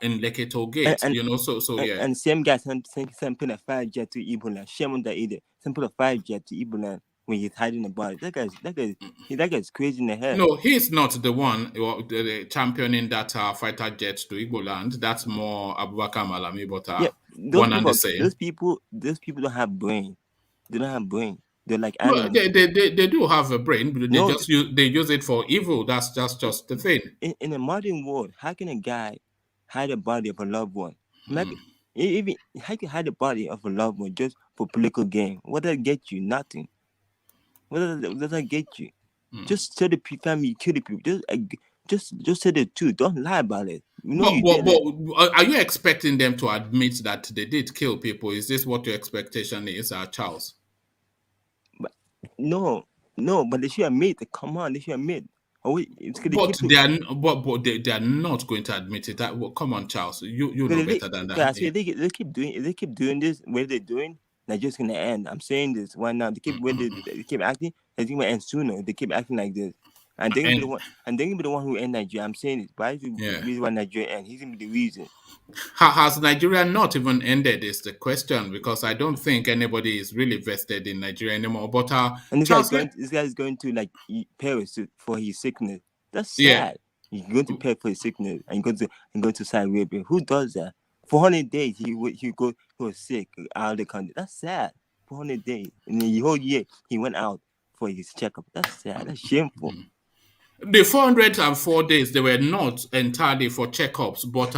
in Lekki Tollgate. Yeah. And same guy sent a fire jet to Ebola. Shame on that idiot. Sent a fire jet to Ebola. When he's hiding the body, that guy's crazy in the head. No, he's not the one championing that fighter jet to Igbo land. That's more Abubakar Malami, but one and the same. Those people don't have brain. They don't have brain. They're like animals. Well, they do have a brain, but they use it for evil. That's just the thing. In a modern world, how can a guy hide the body of a loved one? Even how can you hide the body of a loved one just for political gain? What does that get you? Nothing. What does that get you? Just tell the family you kill the people. Just say the truth. Don't lie about it. Are you expecting them to admit that they did kill people? Is this what your expectation is, Charles? No, but they should admit. Come on, they should admit. They are not going to admit it. Come on, Charles. You know better than that. If they keep doing this, what they're doing, Nigeria's gonna end. I'm saying this right now. They keep acting. I think we'll end sooner. They keep acting like this, and they're gonna be the one who end Nigeria. I'm saying this. Why is the reason why Nigeria end? He's gonna be the reason. Has Nigeria not even ended? Is the question, because I don't think anybody is really vested in Nigeria anymore. But and this guy is going to like Paris for his sickness. That's sad. He's going to pay for his sickness and go to Saudi Arabia. Who does that? For 100 days, he was sick out of the country. That's sad. For 100 days, and the whole year he went out for his checkup. That's sad. That's shameful. The 404 days, they were not entirely for checkups, but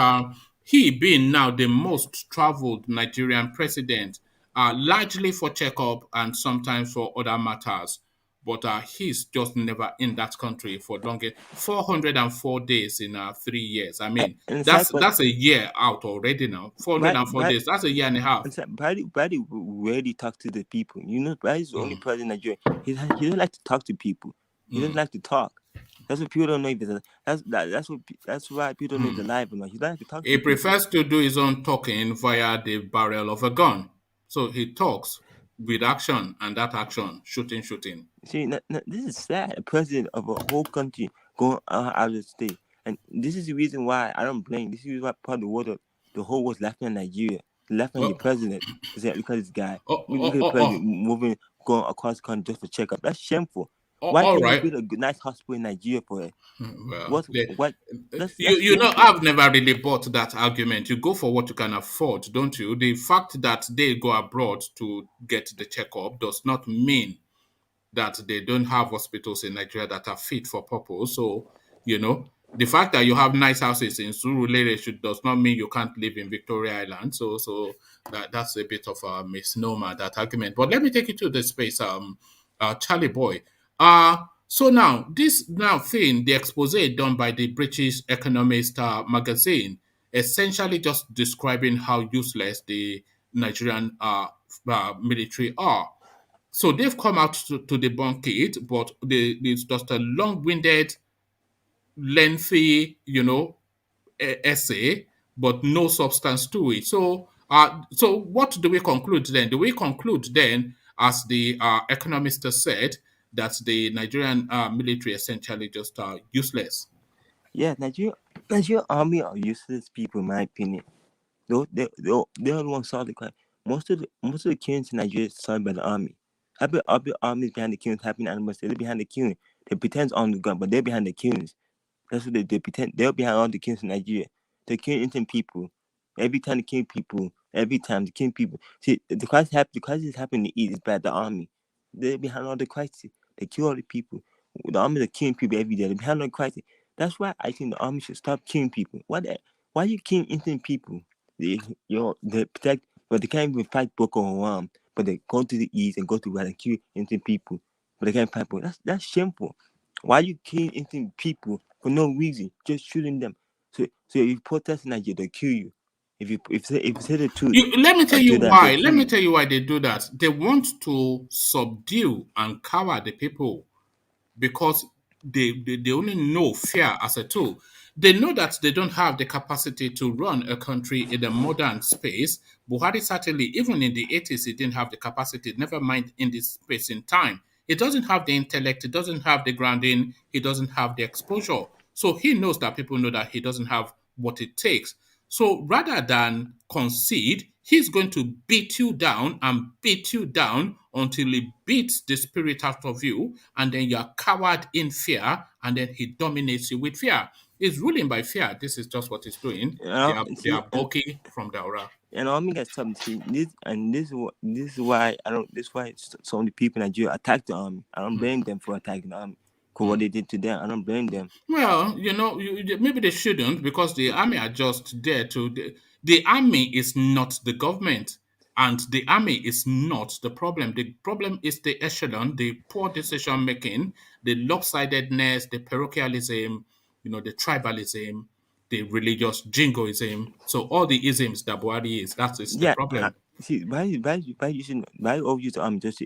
he being now the most traveled Nigerian president, largely for checkup and sometimes for other matters. But he's just never in that country for longer. 404 days in 3 years. I mean, And that's a year out already now. 404 days. That's a year and a half. Buhari rarely talks to the people. You know, Buhari's the only president in Nigeria. He doesn't like to talk to people. He doesn't like to talk. That's what people don't know. That's why people don't know he's alive or not. He doesn't like to talk. He prefers to do his own talking via the barrel of a gun. So he talks with action, and that action, shooting. See, this is sad. A president of a whole country going out of the state, and this is the reason why I don't blame. This is why part of the world, the whole world's laughing at Nigeria, laughing at the president. Look at this guy. Look at the president moving, going across the country just for checkup. That's shameful. Why can't you build a nice hospital in Nigeria for it? Well, I've never really bought that argument. You go for what you can afford, don't you? The fact that they go abroad to get the checkup does not mean that they don't have hospitals in Nigeria that are fit for purpose. So, the fact that you have nice houses in Surulere does not mean you can't live in Victoria Island. So that's a bit of a misnomer, that argument. But let me take you to the space, Charlie Boy. So now, this thing, the expose done by the British Economist magazine, essentially just describing how useless the Nigerian military are. So they've come out to debunk it, but it's just a long-winded, lengthy, essay, but no substance to it. So what do we conclude then? Do we conclude then, as the Economist said, that the Nigerian military essentially just useless? Yeah, Nigerian army are useless people, in my opinion. They're the ones solve the crime. Most of the killings in Nigeria is solved by the army. Other armies behind the killings happen animals. They're behind the killing. They pretend on the gun, but they're behind the killings. That's what they pretend. They're behind all the killings in Nigeria. They're killing innocent people. Every time they kill people, See, the crisis happening in the East is by the army. They're behind all the crisis. They kill all the people. The army are killing people every day. They're behind all the crisis. That's why I think the army should stop killing people. Why are you killing innocent people? They protect, but they can't even fight Boko Haram. But they go to the East and go to where and kill innocent people. But they can't fight people. That's shameful. Why are you killing innocent people for no reason? Just shooting them. So if you protest in Nigeria, they'll kill you. If you say the truth. Let me tell you why. Let me tell you why they do that. They want to subdue and cower the people because they only know fear as a tool. They know that they don't have the capacity to run a country in a modern space. Buhari certainly, even in the 80s, he didn't have the capacity, never mind in this space in time. He doesn't have the intellect, he doesn't have the grounding, he doesn't have the exposure. So he knows that people know that he doesn't have what it takes. So rather than concede, he's going to beat you down until he beats the spirit out of you, and then you're cowered in fear, and then he dominates you with fear. He's ruling by fear. This is just what he's doing. They are bulky from Daura. And all me got something. This is why some of the people in Nigeria attack the army. I don't blame them for attacking the army. Because what they did to them, I don't blame them. Well, maybe they shouldn't, because the army are just there to. The army is not the government, and the army is not the problem. The problem is the echelon, the poor decision making, the lopsidedness, the parochialism, the tribalism, the religious jingoism. So all the isms that Buhari is, that is the problem. See, why always use the army just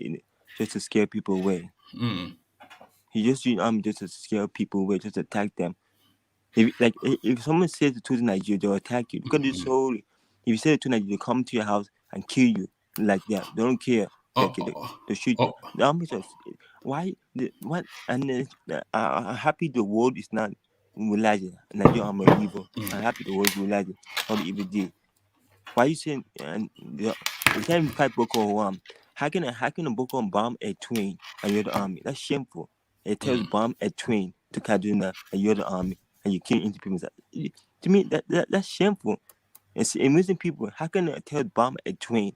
to scare people away? He just used army just to scare people away, just to attack them. If someone says the truth in Nigeria, they'll attack you. Look at this whole. If you say the truth in Nigeria, they'll come to your house and kill you like that. They don't care. They shoot you. The army just I'm happy the world is not realizing Nigerian army are evil. I'm happy the world is realizing all the evil did. Why are you saying they can't even fight Boko Haram? How can a Boko Haram bomb a train and you're the army? That's shameful. It tells bomb a train to Kaduna and you're the army and you kill innocent people. To me, that's shameful. It's amusing people. How can a terrorist bomb a train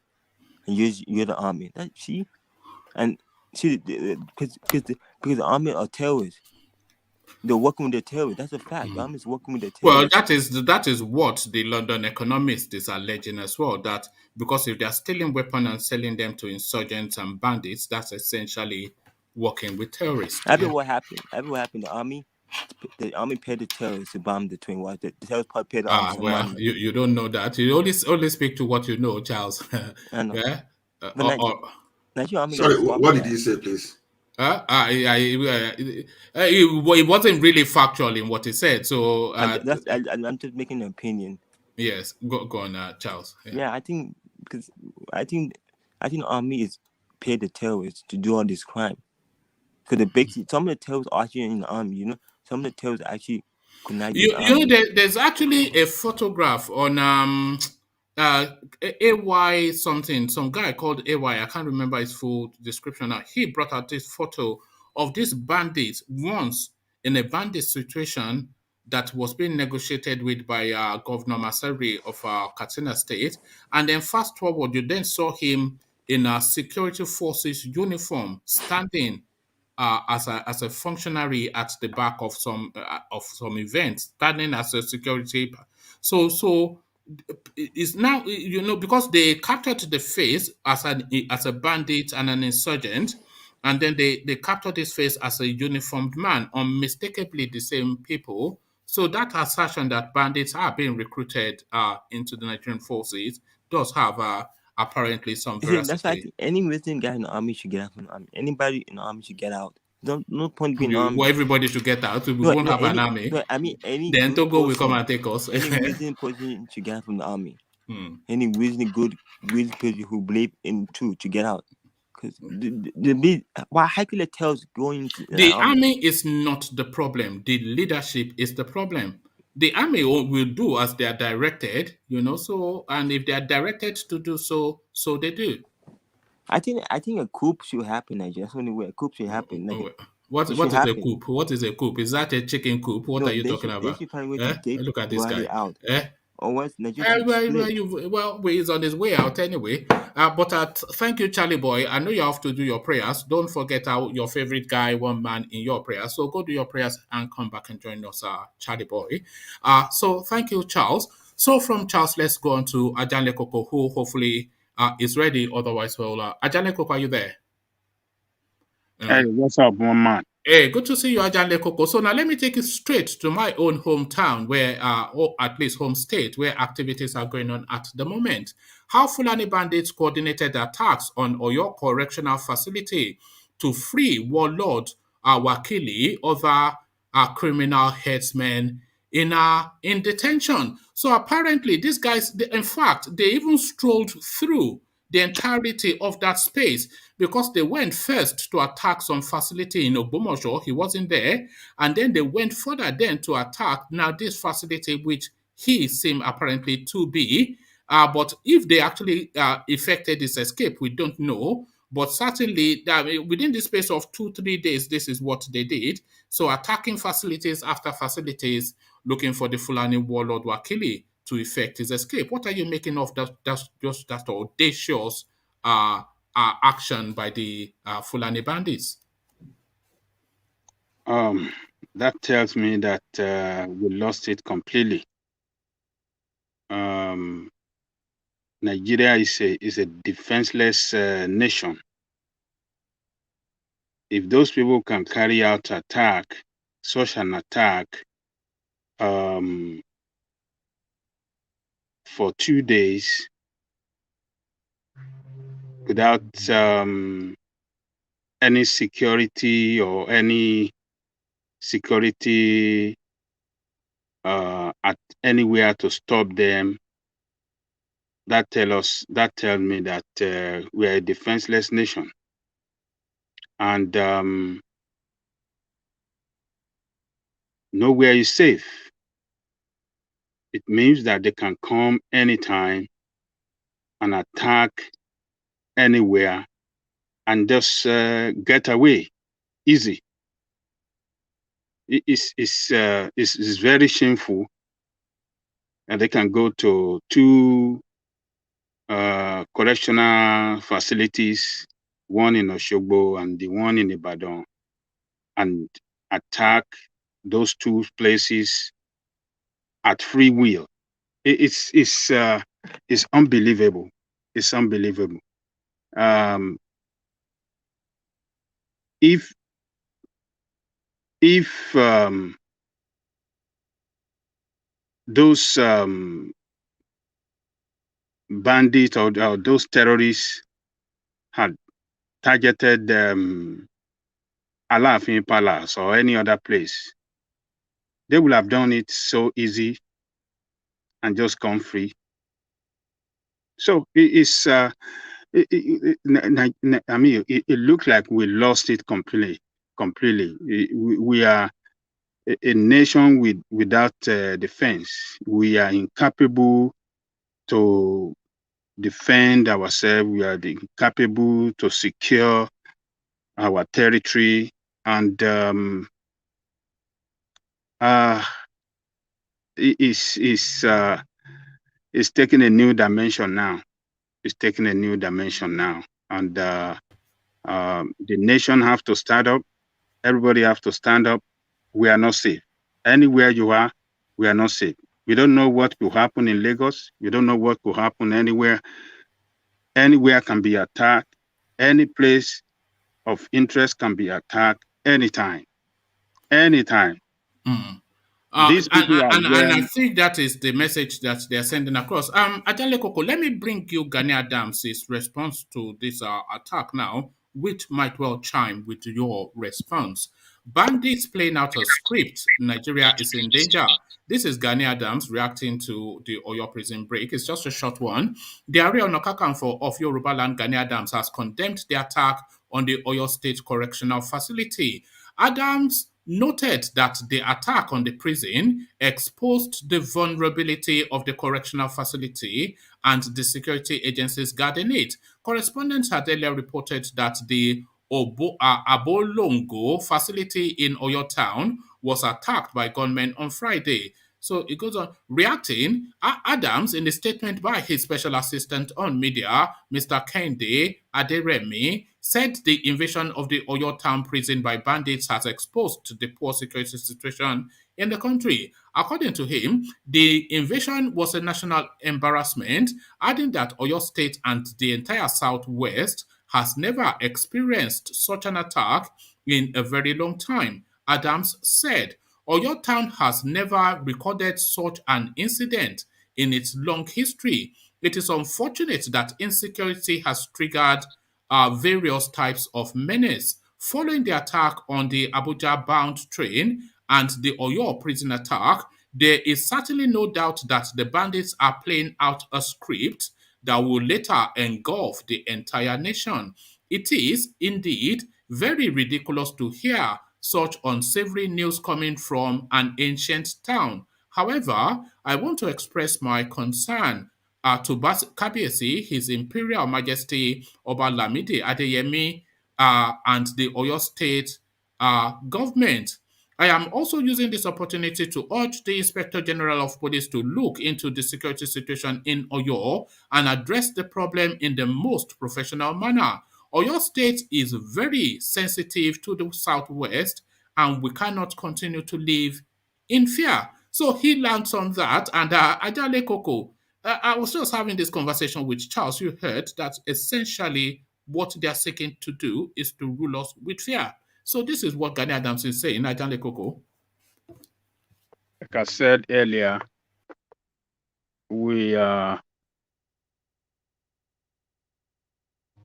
and you're the army? That see, and see, because the army are terrorists. They're working with the terrorists. That's a fact. The army is working with the terrorists. Well, that is what the London Economist is alleging as well. That because if they are stealing weapons and selling them to insurgents and bandits, that's essentially working with terrorists. What happened? What happened? The army paid the terrorists to bomb the train. What the terrorists probably paid the army some money. You don't know that. You only speak to what you know, Charles. I know. Yeah. Sorry, what did you say, please? It wasn't really factual in what he said. So I'm just making an opinion. Yes, go on, Charles. Yeah, I think the army is paid the terrorists to do all this crime. Because some of the terrorists are actually in the army. You know, some of the terrorists actually could not be. There's actually a photograph on AY something, some guy called AY. I can't remember his full description now. He brought out this photo of this bandit once in a bandit situation that was being negotiated with by Governor Masari of Katsina State. And then fast forward, you then saw him in a security forces uniform standing as a functionary at the back of some events, standing as a security. So it's now, because they captured the face as a bandit and an insurgent, and then they captured his face as a uniformed man, unmistakably the same people. So that assertion that bandits are being recruited into the Nigerian forces does have apparently some veracity. That's why I think any resident guy in the army should get out from the army. Anybody in the army should get out. No point being in the army. Well, everybody should get out. We won't have an army. No, I mean, then Togo will come and take us. Any resident person should get out from the army. Any resident person who believe in truth to get out. Because how could it tell us going to the army is not the problem. The leadership is the problem. The army will do as they are directed, so, and if they are directed to do so they do. I think a coup should happen, Nigeria. That's the only way a coup should happen. What is a coup? What is a coup? Is that a chicken coup? What are you talking about? They should find a way to take Look at this guy. Out. Or once he's on his way out anyway. But thank you, Charlie boy. I know you have to do your prayers. Don't forget your favorite guy, one man in your prayers. So go do your prayers and come back and join us, Charlie boy. So thank you, Charles. So from Charles, let's go on to Ajanle Koko, who hopefully is ready. Otherwise, Ajanle Koko, are you there? Hey, what's up, one man? Hey, good to see you, Ajanle Koko. So now let me take you straight to my own hometown, where, or at least home state, where activities are going on at the moment. How Fulani bandits coordinated attacks on Oyo Correctional Facility to free warlord Wakili, other criminal headsmen in detention. So apparently, these guys, in fact, they even strolled through the entirety of that space, because they went first to attack some facility in Ogbomoso. He wasn't there. And then they went further then to attack now this facility, which he seemed apparently to be. But if they actually effected this escape, we don't know. But certainly, within the space of 2-3 days, this is what they did. So attacking facilities after facilities, looking for the Fulani warlord Wakili to effect his escape. What are you making of that audacious action by the Fulani bandits? That tells me that we lost it completely. Nigeria is a defenseless nation. If those people can carry out such an attack, for 2 days without any security or any security at anywhere to stop them, that tells me that we are a defenseless nation, and nowhere is safe. It means that they can come anytime and attack anywhere and just get away easy. It's very shameful and they can go to 2 correctional facilities, one in Oshogbo and the one in Ibadan, and attack those 2 places at free will. It's unbelievable. It's unbelievable. If those bandits or those terrorists had targeted Alafin Palace or any other place, they would have done it so easy and just gone free. So it's I mean, it looks like we lost it completely. We are a nation without defense. We are incapable to defend ourselves. We are incapable to secure our territory, and it's taking a new dimension now. It's taking a new dimension now, and the nation have to stand up. Everybody have to stand up. We are not safe. Anywhere you are, we are not safe. We don't know what could happen in Lagos. We don't know what could happen anywhere. Anywhere can be attacked. Any place of interest can be attacked anytime. Anytime. These people and I think that is the message that they are sending across. Ajale Koko, let me bring you Gani Adams' response to this attack now, which might well chime with your response. Bandits playing out a script. Nigeria is in danger. This is Gani Adams reacting to the Oyo prison break. It's just a short one. The Ààrẹ Ọ̀nà Kakanfò of Yoruba land, Gani Adams, has condemned the attack on the Oyo State Correctional Facility. Adams noted that the attack on the prison exposed the vulnerability of the correctional facility and the security agencies guarding it. Correspondents had earlier reported that the Abolongo facility in Oyo town was attacked by gunmen on Friday. So it goes on. Reacting, Adams, in a statement by his special assistant on media, Mr. Kende Aderemi, said the invasion of the Oyo town prison by bandits has exposed the poor security situation in the country. According to him, the invasion was a national embarrassment, adding that Oyo State and the entire Southwest has never experienced such an attack in a very long time. Adams said, Oyo town has never recorded such an incident in its long history. It is unfortunate that insecurity has triggered various types of menace. Following the attack on the Abuja-bound train and the Oyo prison attack, there is certainly no doubt that the bandits are playing out a script that will later engulf the entire nation. It is, indeed, very ridiculous to hear such unsavory news coming from an ancient town. However, I want to express my concern to Kabiyesi, His Imperial Majesty Oba Lamidi Adeyemi, and the Oyo State government. I am also using this opportunity to urge the Inspector General of Police to look into the security situation in Oyo and address the problem in the most professional manner. Oyo State is very sensitive to the Southwest, and we cannot continue to live in fear. So he learned on that, and Ajale Koko, I was just having this conversation with Charles. You heard that essentially what they are seeking to do is to rule us with fear. So this is what Gani Adams is saying, Ajale Koko. Like I said earlier, we are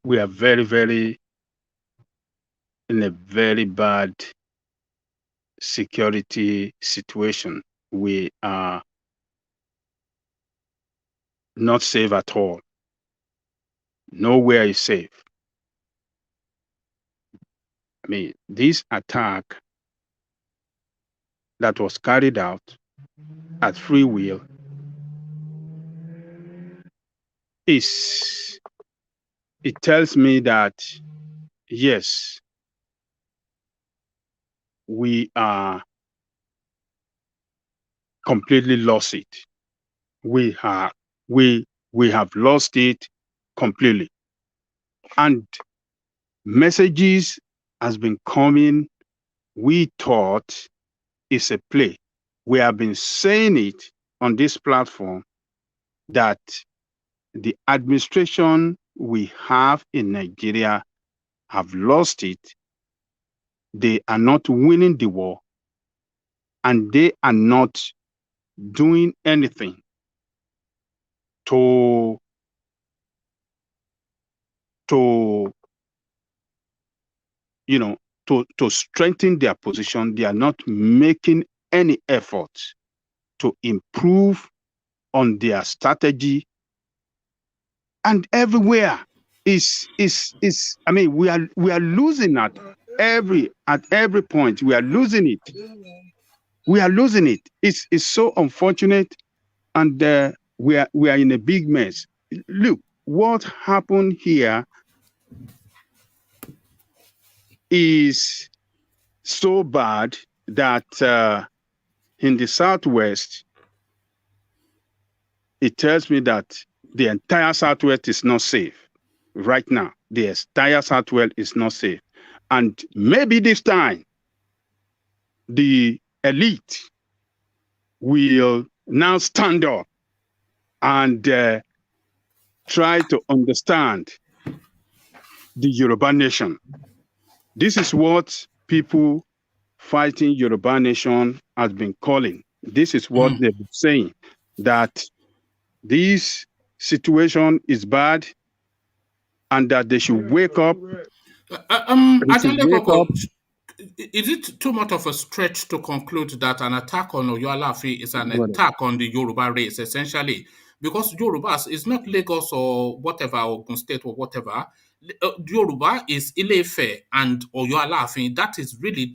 very, very in a very bad security situation. We are not safe at all. Nowhere is safe. I mean, this attack that was carried out at free will it tells me that, yes, we are completely lost it. we have lost it completely. And messages has been coming. We thought it's a play. We have been saying it on this platform that the administration we have in Nigeria have lost it. They are not winning the war, and they are not doing anything to strengthen their position. They are not making any efforts to improve on their strategy. And everywhere is I mean, we are losing at every point. We are losing it. We are losing it. It's so unfortunate, and we are in a big mess. Look, what happened here is so bad that in the Southwest, it tells me that the entire Southwest is not safe right now. The entire Southwest is not safe. And maybe this time, the elite will now stand up and try to understand the Yoruba nation. This is what people fighting Yoruba nation has been calling. This is what they've been saying, that this situation is bad and that they should wake up. Is it too much of a stretch to conclude that an attack on Oyo-Alaafin is an attack on the Yoruba race, essentially? Because Yorubas is not Lagos or whatever, Ogun State or whatever. Yoruba is Ile-Ife and Oyo-Alaafin. That is really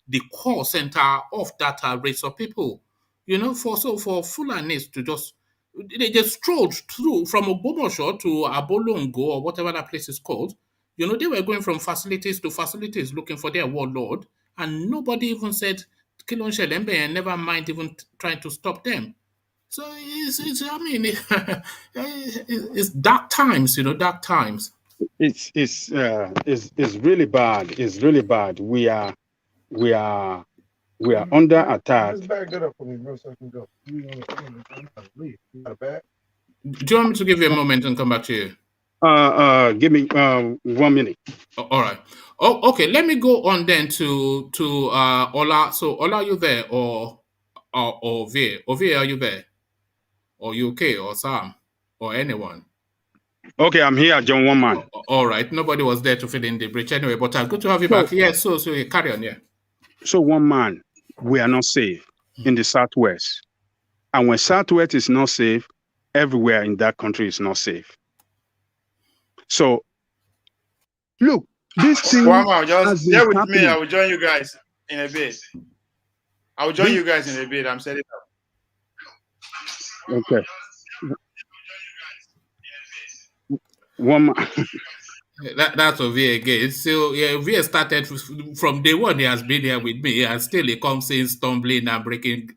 the core center of that race of people. You know, for Fulanis to they just strolled through from Ogbomoso to Abolongo or whatever that place is called. You know, they were going from facilities to facilities looking for their warlord, and nobody even said Kilon Shelembe, and never mind even trying to stop them. So I mean, it's dark times, you know, dark times. It's really bad. It's really bad. We are under attack. Do you want me to give you a moment and come back to you? Give me 1 minute. All right. Oh, okay. Let me go on then to Ola. So Ola, are you there or Ovie? Ovie, are you there? Or UK or Sam or anyone? Okay, I'm here, John One Man. All right. Nobody was there to fill in the breach anyway, but good to have you back. Yes, so you carry on, yeah. So One Man, we are not safe in the Southwest. And when Southwest is not safe, everywhere in that country is not safe. So, look, this thing. Wow, just stay with me. I will join you guys in a bit. I will join you guys in a bit. I'm setting up. Okay. One man. That's Ovie again. So yeah, Ovie started from day one. He has been here with me, and still he comes in stumbling and breaking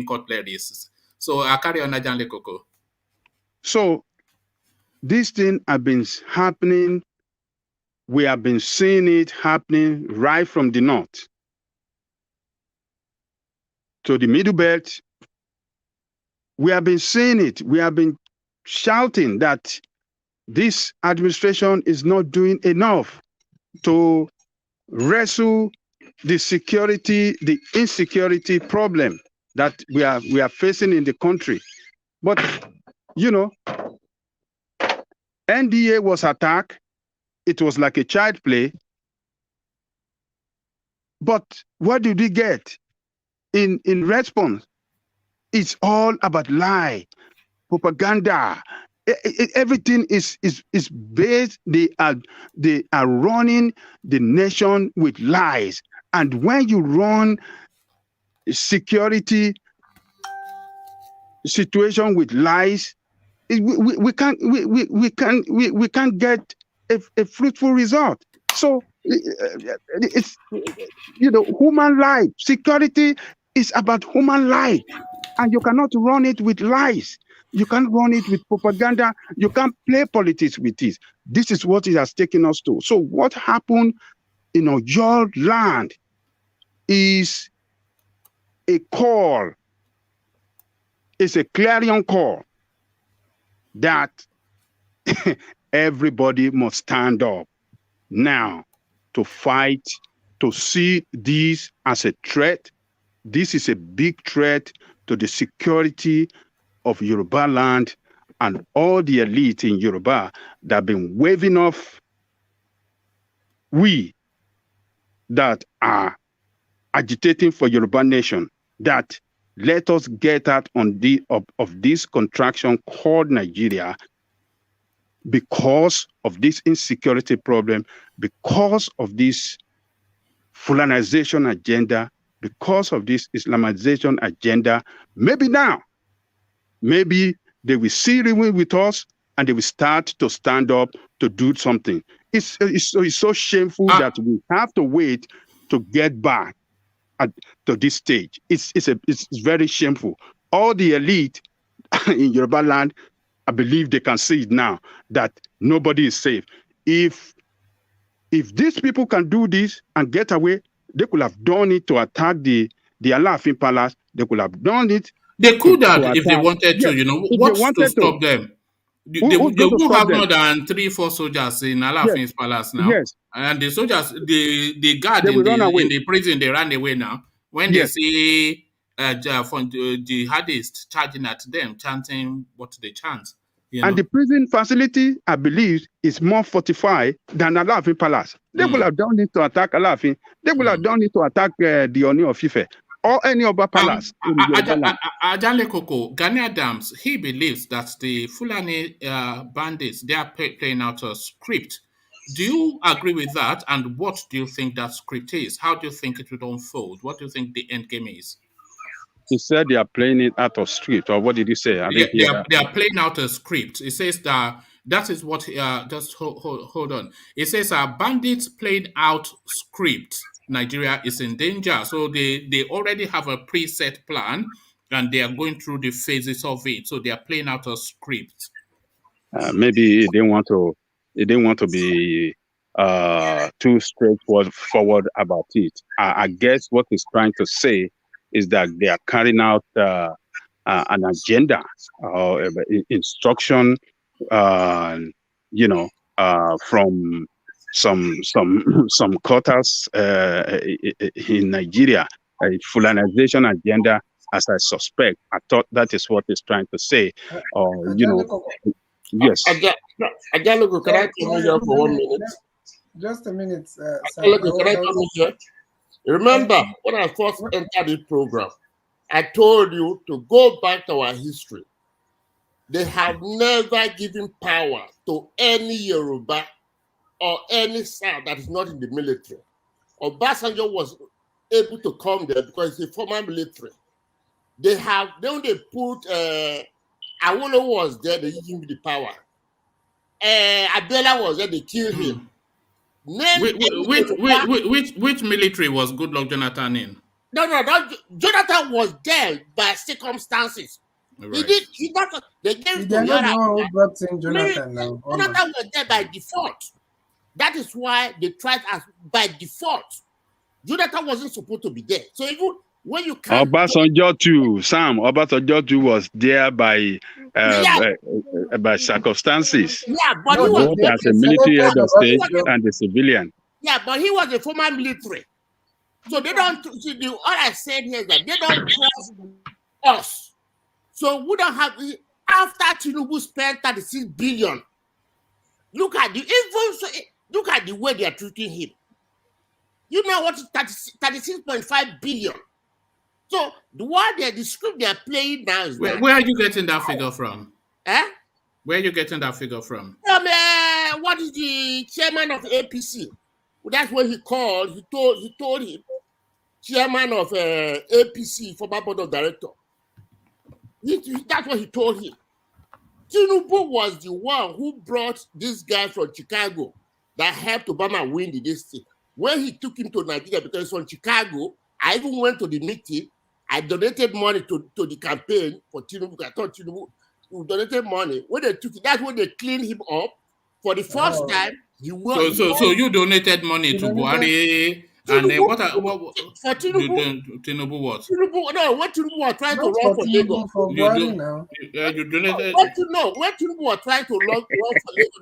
cutleries. So I carry on, Ajanle Koko. So this thing have been happening. We have been seeing it happening right from the north to the Middle Belt. We have been seeing it. We have been shouting that this administration is not doing enough to wrestle the insecurity problem that we are facing in the country. But you know, NDA was attacked. It was like a child play. But what did we get in response? It's all about lie, propaganda. Everything is based. They are running the nation with lies. And when you run security situation with lies, we can't get a fruitful result. So it's human life. Security is about human life. And you cannot run it with lies. You can't run it with propaganda. You can't play politics with it. This is what it has taken us to. So what happened in your land is a call. It's a clarion call that everybody must stand up now to fight, to see this as a threat. This is a big threat to the security of Yoruba land, and all the elite in Yoruba that have been waving off we that are agitating for Yoruba nation, that let us get out on of this contraction called Nigeria because of this insecurity problem, because of this Fulanization agenda, because of this Islamization agenda. Maybe now, maybe they will see real with us and they will start to stand up to do something. It's so shameful that we have to wait to get back to this stage. It's very shameful. All the elite in Yoruba land, I believe they can see it now that nobody is safe. If these people can do this and get away, they could have done it to attack the Alaafin Palace. They could have done it. They could have if they wanted to, you know. What's to stop them? They will have more than 3-4 soldiers in Alaafin's palace now. Yes. And the soldiers, the guard in the prison, they ran away now. When they see from the jihadists charging at them, chanting what they chant. And the prison facility, I believe, is more fortified than Alaafin Palace. They will have done it to attack Alaafin. They will have done it to attack the Oni of Ife or any other palace. Ajale Koko, Gani Adams, he believes that the Fulani bandits, they are playing out a script. Do you agree with that? And what do you think that script is? How do you think it would unfold? What do you think the end game is? He said they are playing it out of script, or what did he say? They are playing out a script. It says that is what. Just hold on. It says bandits playing out script. Nigeria is in danger. So they already have a preset plan, and they are going through the phases of it. So they are playing out a script. Maybe they want to be too straightforward about it. I guess what he's trying to say is that they are carrying out an agenda or instruction, from some quarters in Nigeria, a Fulanization agenda, as I suspect. I thought that is what he's trying to say. Yes. Ajalogo, can I come here for 1 minute? Just a minute. Ajalogo, can I come here? Remember, when I first entered the program, I told you to go back to our history. They have never given power to any Yoruba or any South that is not in the military. Obasanjo was able to come there because he's a former military. They put Awolowo was there, they gave him the power. Abela was there, they killed him. Which military was Goodluck Jonathan in? No. Jonathan was there by circumstances. Right. They gave to Jonathan. Jonathan was there by default. That is why they tried as by default. Jonathan wasn't supposed to be there. So even when you can't Obasanjo too was there by circumstances. Yeah, but he was both as a military head of state and a civilian. Yeah, but he was a former military. So they don't see all I said here is that they don't trust us. So we don't have after Tinubu spent 36 billion. Look at the way they are treating him. You know what is 36.5 billion. So the script they are playing now is where are you getting that figure from? Where are you getting that figure from? What is the chairman of APC? That's what he called. He told him, chairman of APC, former board of director. That's what he told him. Tinubu was the one who brought this guy from Chicago that helped Obama win the district. When he took him to Nigeria because he's from Chicago, I even went to the meeting. I donated money to the campaign for Tinubu. I thought Tinubu donated money. When they took it, that's when they cleaned him up. For the first time, so you donated money to Buhari, and then what for Tinubu? Tinubu what? Tinubu, no, what Tinubu was trying to run for Lagos. For Buhari now. You donated. What Tinubu was trying to run for Lagos,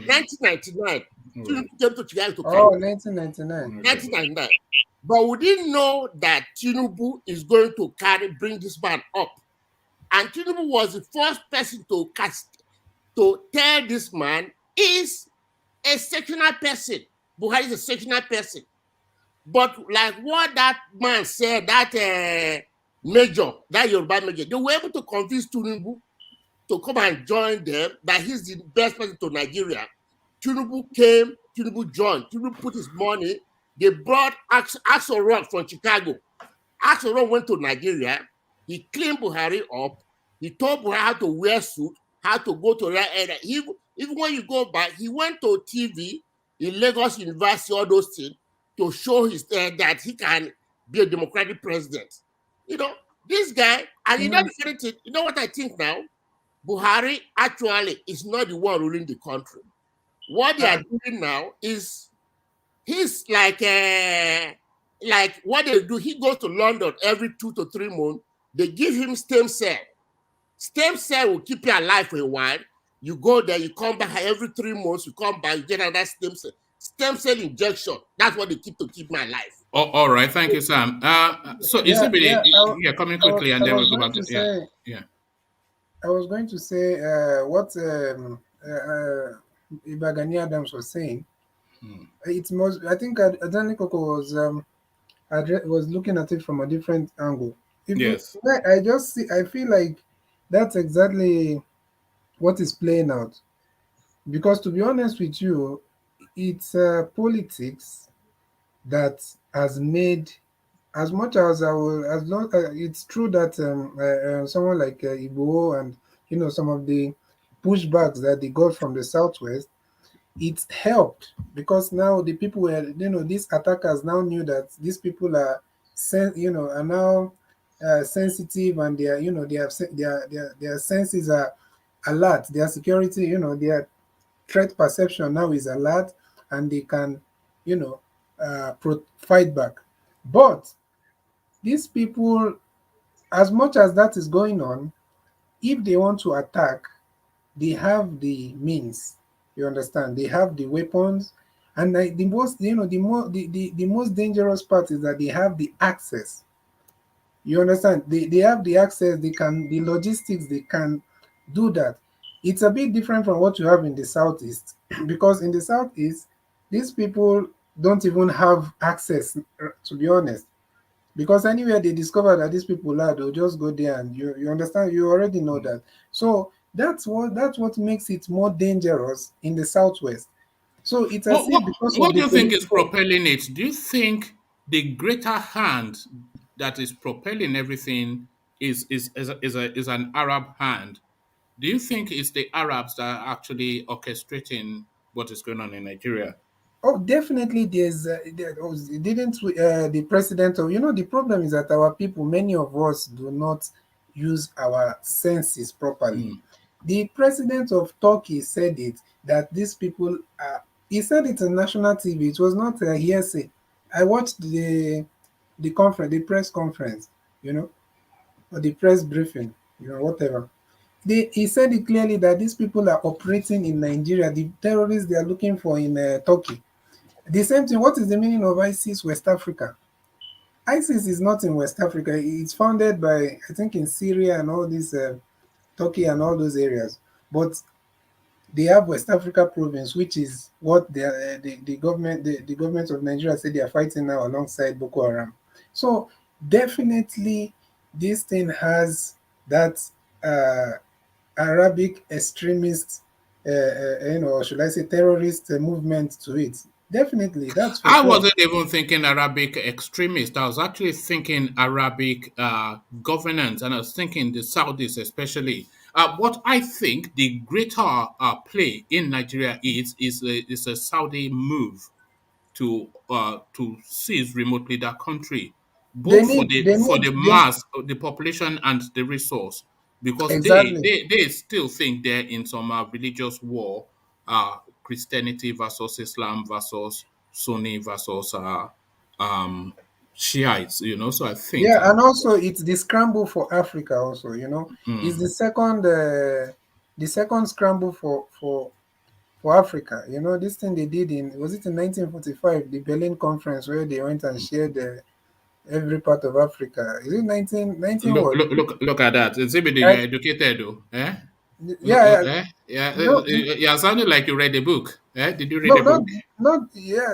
1999. Tinubu came to Chicago to campaign. 1999. 1999. But we didn't know that Tinubu is going to bring this man up. And Tinubu was the first person to tell this man is a sectional person. Buhari is a sectional person. But like what that man said, that major, that Yoruba major, they were able to convince Tinubu to come and join them, that he's the best person to Nigeria. Tinubu came, Tinubu joined, Tinubu put his money. They brought Axel Rock from Chicago. Axel Rock went to Nigeria. He cleaned Buhari up. He told Buhari how to wear suit, how to go to that area. Even when you go back, he went to TV in Lagos University, all those things, to show that he can be a democratic president. You know, this guy, and you know the funny thing, you know what I think now? Buhari actually is not the one ruling the country. What they are doing now is he's like what they do. He goes to London every 2 to 3 months. They give him stem cell. Stem cell will keep you alive for a while. You go there, you come back every 3 months. You come back, you get another stem cell. Stem cell injection. That's what they keep me alive. Oh, all right, thank you, Sam. So coming quickly, and then we'll go back to I was going to say what Ibagani Adams was saying. It most, I think Adani Koko was looking at it from a different angle. I feel like that's exactly what is playing out. Because to be honest with you, it's politics that has made, as much as it's true that someone like Igboho and some of the pushbacks that they got from the Southwest, it's helped because now the people were, these attackers now knew that these people are now sensitive, and their senses are alert. Their security, their threat perception now is alert, and they can, fight back. But these people, as much as that is going on, if they want to attack, they have the means. You understand? They have the weapons, and the most dangerous part is that they have the access. You understand? They have the access. The logistics. They can do that. It's a bit different from what you have in the Southeast, because in the Southeast, these people don't even have access, to be honest. Because anywhere they discover that these people are, they'll just go there, and you understand. You already know that. So that's what makes it more dangerous in the Southwest. So it's what do you think is propelling it? Do you think the greater hand that is propelling everything is an Arab hand? Do you think it's the Arabs that are actually orchestrating what is going on in Nigeria? Oh, definitely. The president of, the problem is that our people, many of us, do not use our senses properly. The president of Turkey said it, that these people he said it on national TV. It was not a hearsay. I watched the press conference, or the press briefing, whatever. He said it clearly that these people are operating in Nigeria. The terrorists they are looking for in Turkey. The same thing. What is the meaning of ISIS West Africa? ISIS is not in West Africa. It's founded by, I think, in Syria and all these, Turkey and all those areas. But they have West Africa province, which is what the government of Nigeria said they are fighting now alongside Boko Haram. So definitely, this thing has that Arabic extremist, should I say terrorist movement to it. Definitely, that's for I sure. wasn't even thinking Arabic extremist. I was actually thinking Arabic governance, and I was thinking the Saudis especially. What I think the greater play in Nigeria is a Saudi move to seize remotely that country. both for the mass, the population, and the resource, because they still think they're in some religious war, Christianity versus Islam versus Sunni versus Shiites, you know. So I think and also it's the scramble for Africa also, you know. It's the second scramble for Africa. You know, this thing they did in 1945, the Berlin Conference, where they went and shared every part of Africa. Is it 1919? Look at that. It's even you're educated though. Eh? Yeah, sounding like you read the book. Did you read the book?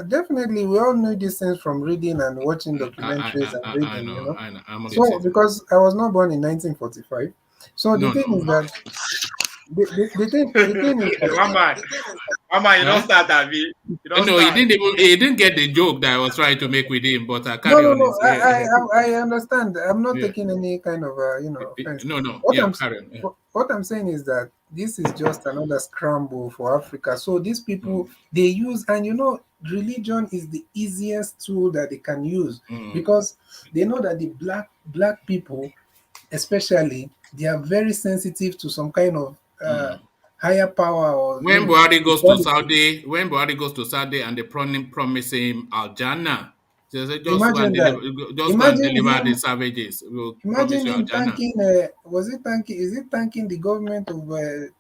Definitely. We all knew these things from reading and watching documentaries and reading. I know, you know. So because I was not born in 1945, so the thing is that the thing is that, Mama, you don't start that, me. No, he didn't get the joke that I was trying to make with him, but carry on. No. I understand. I'm not taking any kind of offense. No. What I'm saying is that this is just another scramble for Africa. So these people they use, and you know, religion is the easiest tool that they can use because they know that the black people, especially, they are very sensitive to some kind of higher power. Or when Buhari goes to Saudi, and they promise him Al Jannah, just go and deliver the savages. Imagine him thanking. Is it thanking the government of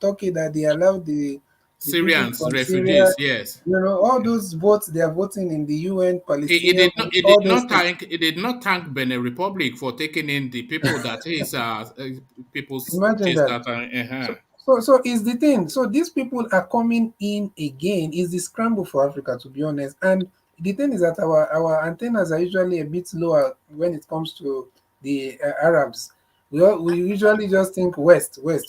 Turkey that they allowed the Syrians, refugees? Yes. You know, all those votes they are voting in the UN, Palestinian. He did not thank Benin Republic for taking in the people that his people's. Imagine that. So is the thing. So these people are coming in again. Is the scramble for Africa, to be honest. And the thing is that our antennas are usually a bit lower when it comes to the Arabs. We usually just think west. One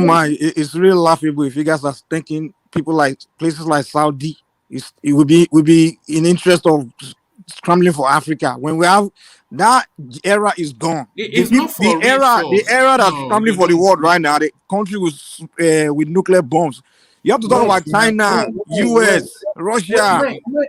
man, it's really laughable if you guys are thinking people like places like Saudi. It would be in interest of scrambling for Africa when we have that era is gone. The era that's scrambling for the world right now. The country with nuclear bombs. You have to talk about China, US, Russia,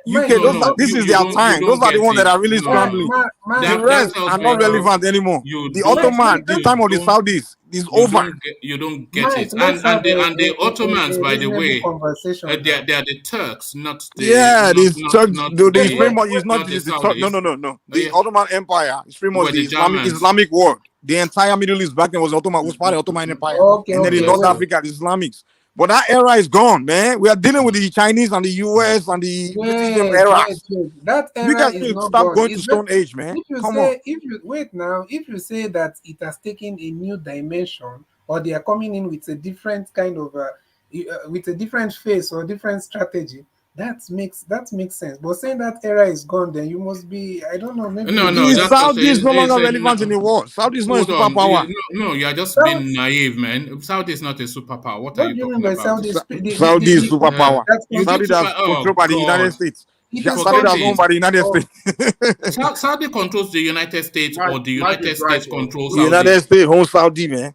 UK. This is their time. Those are the ones that are really scrambling. The rest are not relevant anymore. The Ottoman, the time of the Saudis is over. You don't get it. And the Ottomans, by the way, they are the Turks, not the... Yeah, these Turks, it's pretty much, it's not just the Turks. No. The Ottoman Empire is pretty much the Islamic world. The entire Middle East back then was Ottoman, was part of the Ottoman Empire. And then in North Africa, the Islamics. But that era is gone, man. We are dealing with the Chinese and the US and the British era. That era we can is not stop gone. going to Stone Age, man. If you say that it has taken a new dimension, or they are coming in with a different kind of with a different face or different strategy, that makes sense. But saying that era is gone, then you must be, I don't know, maybe Saudi is no longer relevant in the world. Saudi is not a superpower. No, you are just being naive, man. Saudi is not a superpower. What are you talking about? Saudi is superpower. Saudi that's controlled by the United States. Saudi that's owned by the United States. Saudi controls the United States, or the United States controls Saudi? The United States owns Saudi, man.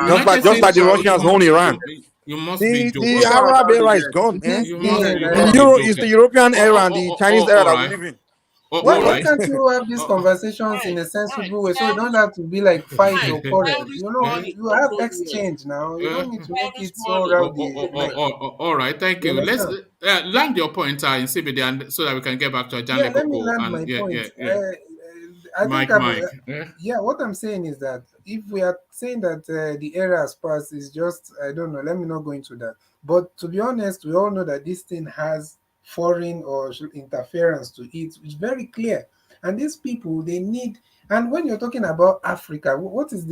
Just like the Russians own Iran. You must be joking. The Arab era is gone, man. It's the European era and the Chinese era that we live in. Why can't you have these conversations in a sensible way, so you don't have to be like fight or quarrel? You know, you have exchange now. You don't need to make it so rowdy. All right, thank you. Let's land your point in CBD, and so that we can get back to Ajahn Let me land my point. What I'm saying is that if we are saying that the era has passed, is just, I don't know, let me not go into that. But to be honest, we all know that this thing has foreign or interference to it. It's very clear. And these people, they need, and when you're talking about Africa, what is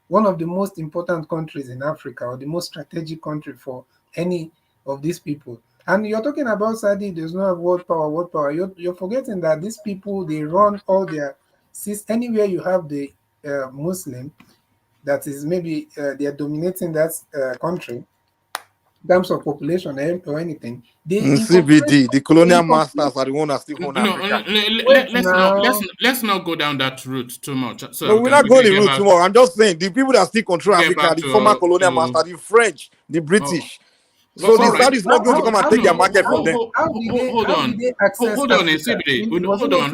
one of the most important countries in Africa, or the most strategic country for any of these people? And you're talking about Saudi, there's no world power. You're forgetting that these people, they run all their, anywhere you have the Muslim, that is maybe they are dominating that country in terms of population or anything. CBD, the colonial masters are the ones that still own Africa. Let's not go down that route too much. So we're not going the route too much. I'm just saying the people that still control Africa, the former colonial masters, the French, the British. So the South is not going to come and take their market from them. Hold on. Did they access Hold on, Africa? Insibidi. Hold on,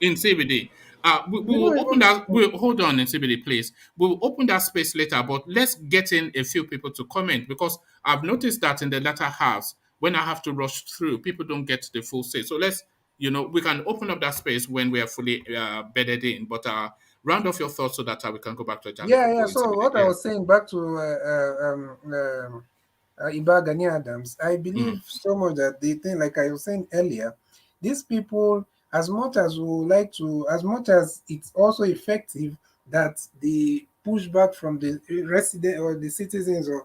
Insibidi. Hold on, Insibidi, please. We'll open that space later, but let's get in a few people to comment, because I've noticed that in the latter halves, when I have to rush through, people don't get the full say. So let's, we can open up that space when we are fully bedded in, but round off your thoughts so that we can go back to Janet. Yeah. So what I was saying, back to Iba Gani Adams, I believe so much that they think, like I was saying earlier, these people, as much as it's also effective that the pushback from the resident or the citizens of,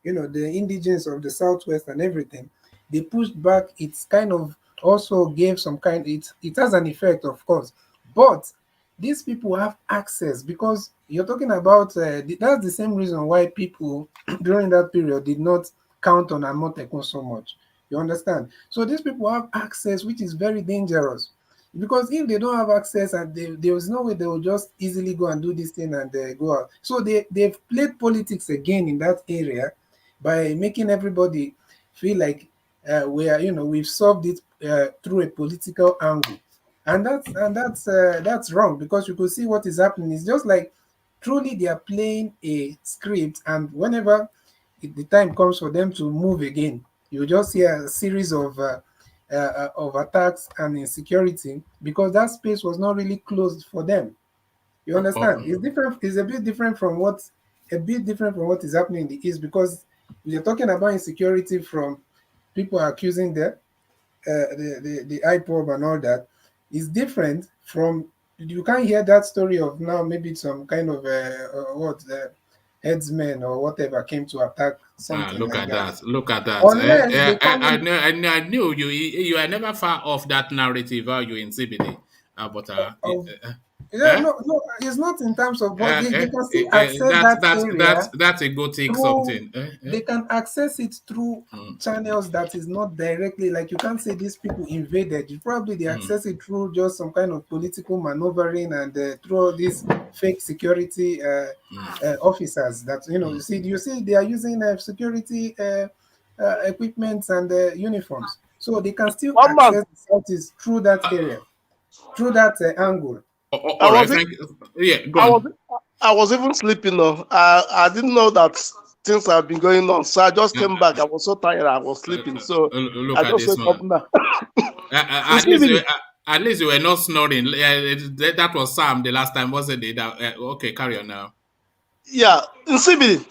the indigenous of the Southwest and everything, they pushed back, it's kind of also gave some kind, it has an effect, of course, but these people have access, because you're talking about, that's the same reason why people during that period did not count on Amotekun so much. You understand? So these people have access, which is very dangerous. Because if they don't have access, and there is no way they will just easily go and do this thing and go out. So they've played politics again in that area by making everybody feel like we've solved it through a political angle. And that's wrong, because you could see what is happening. It's just like truly they are playing a script, and whenever the time comes for them to move again, you just see a series of attacks and insecurity, because that space was not really closed for them. You understand? It's different. It's a bit different from what is happening in the East, because we're talking about insecurity from people accusing them, the IPOB and all that. Is different from, you can't hear that story of now maybe some kind of headsmen or whatever came to attack something. Look like at that. I knew you are never far off that narrative, are you, in CBD? No, it's not in terms of, but they can still access that's a gothic something. They can access it through channels that is not directly, like you can't say these people invaded. Probably they access it through just some kind of political maneuvering and through all these fake security officers that you see they are using security equipment and uniforms, so they can still access the Southeast through that area, through that angle. I was even sleeping though. I didn't know that things have been going on, so I just came back. I was so tired, I was sleeping. So I just woke up now. At least you were not snoring. That was Sam the last time, wasn't it? Okay, carry on now. Yeah, in CBD,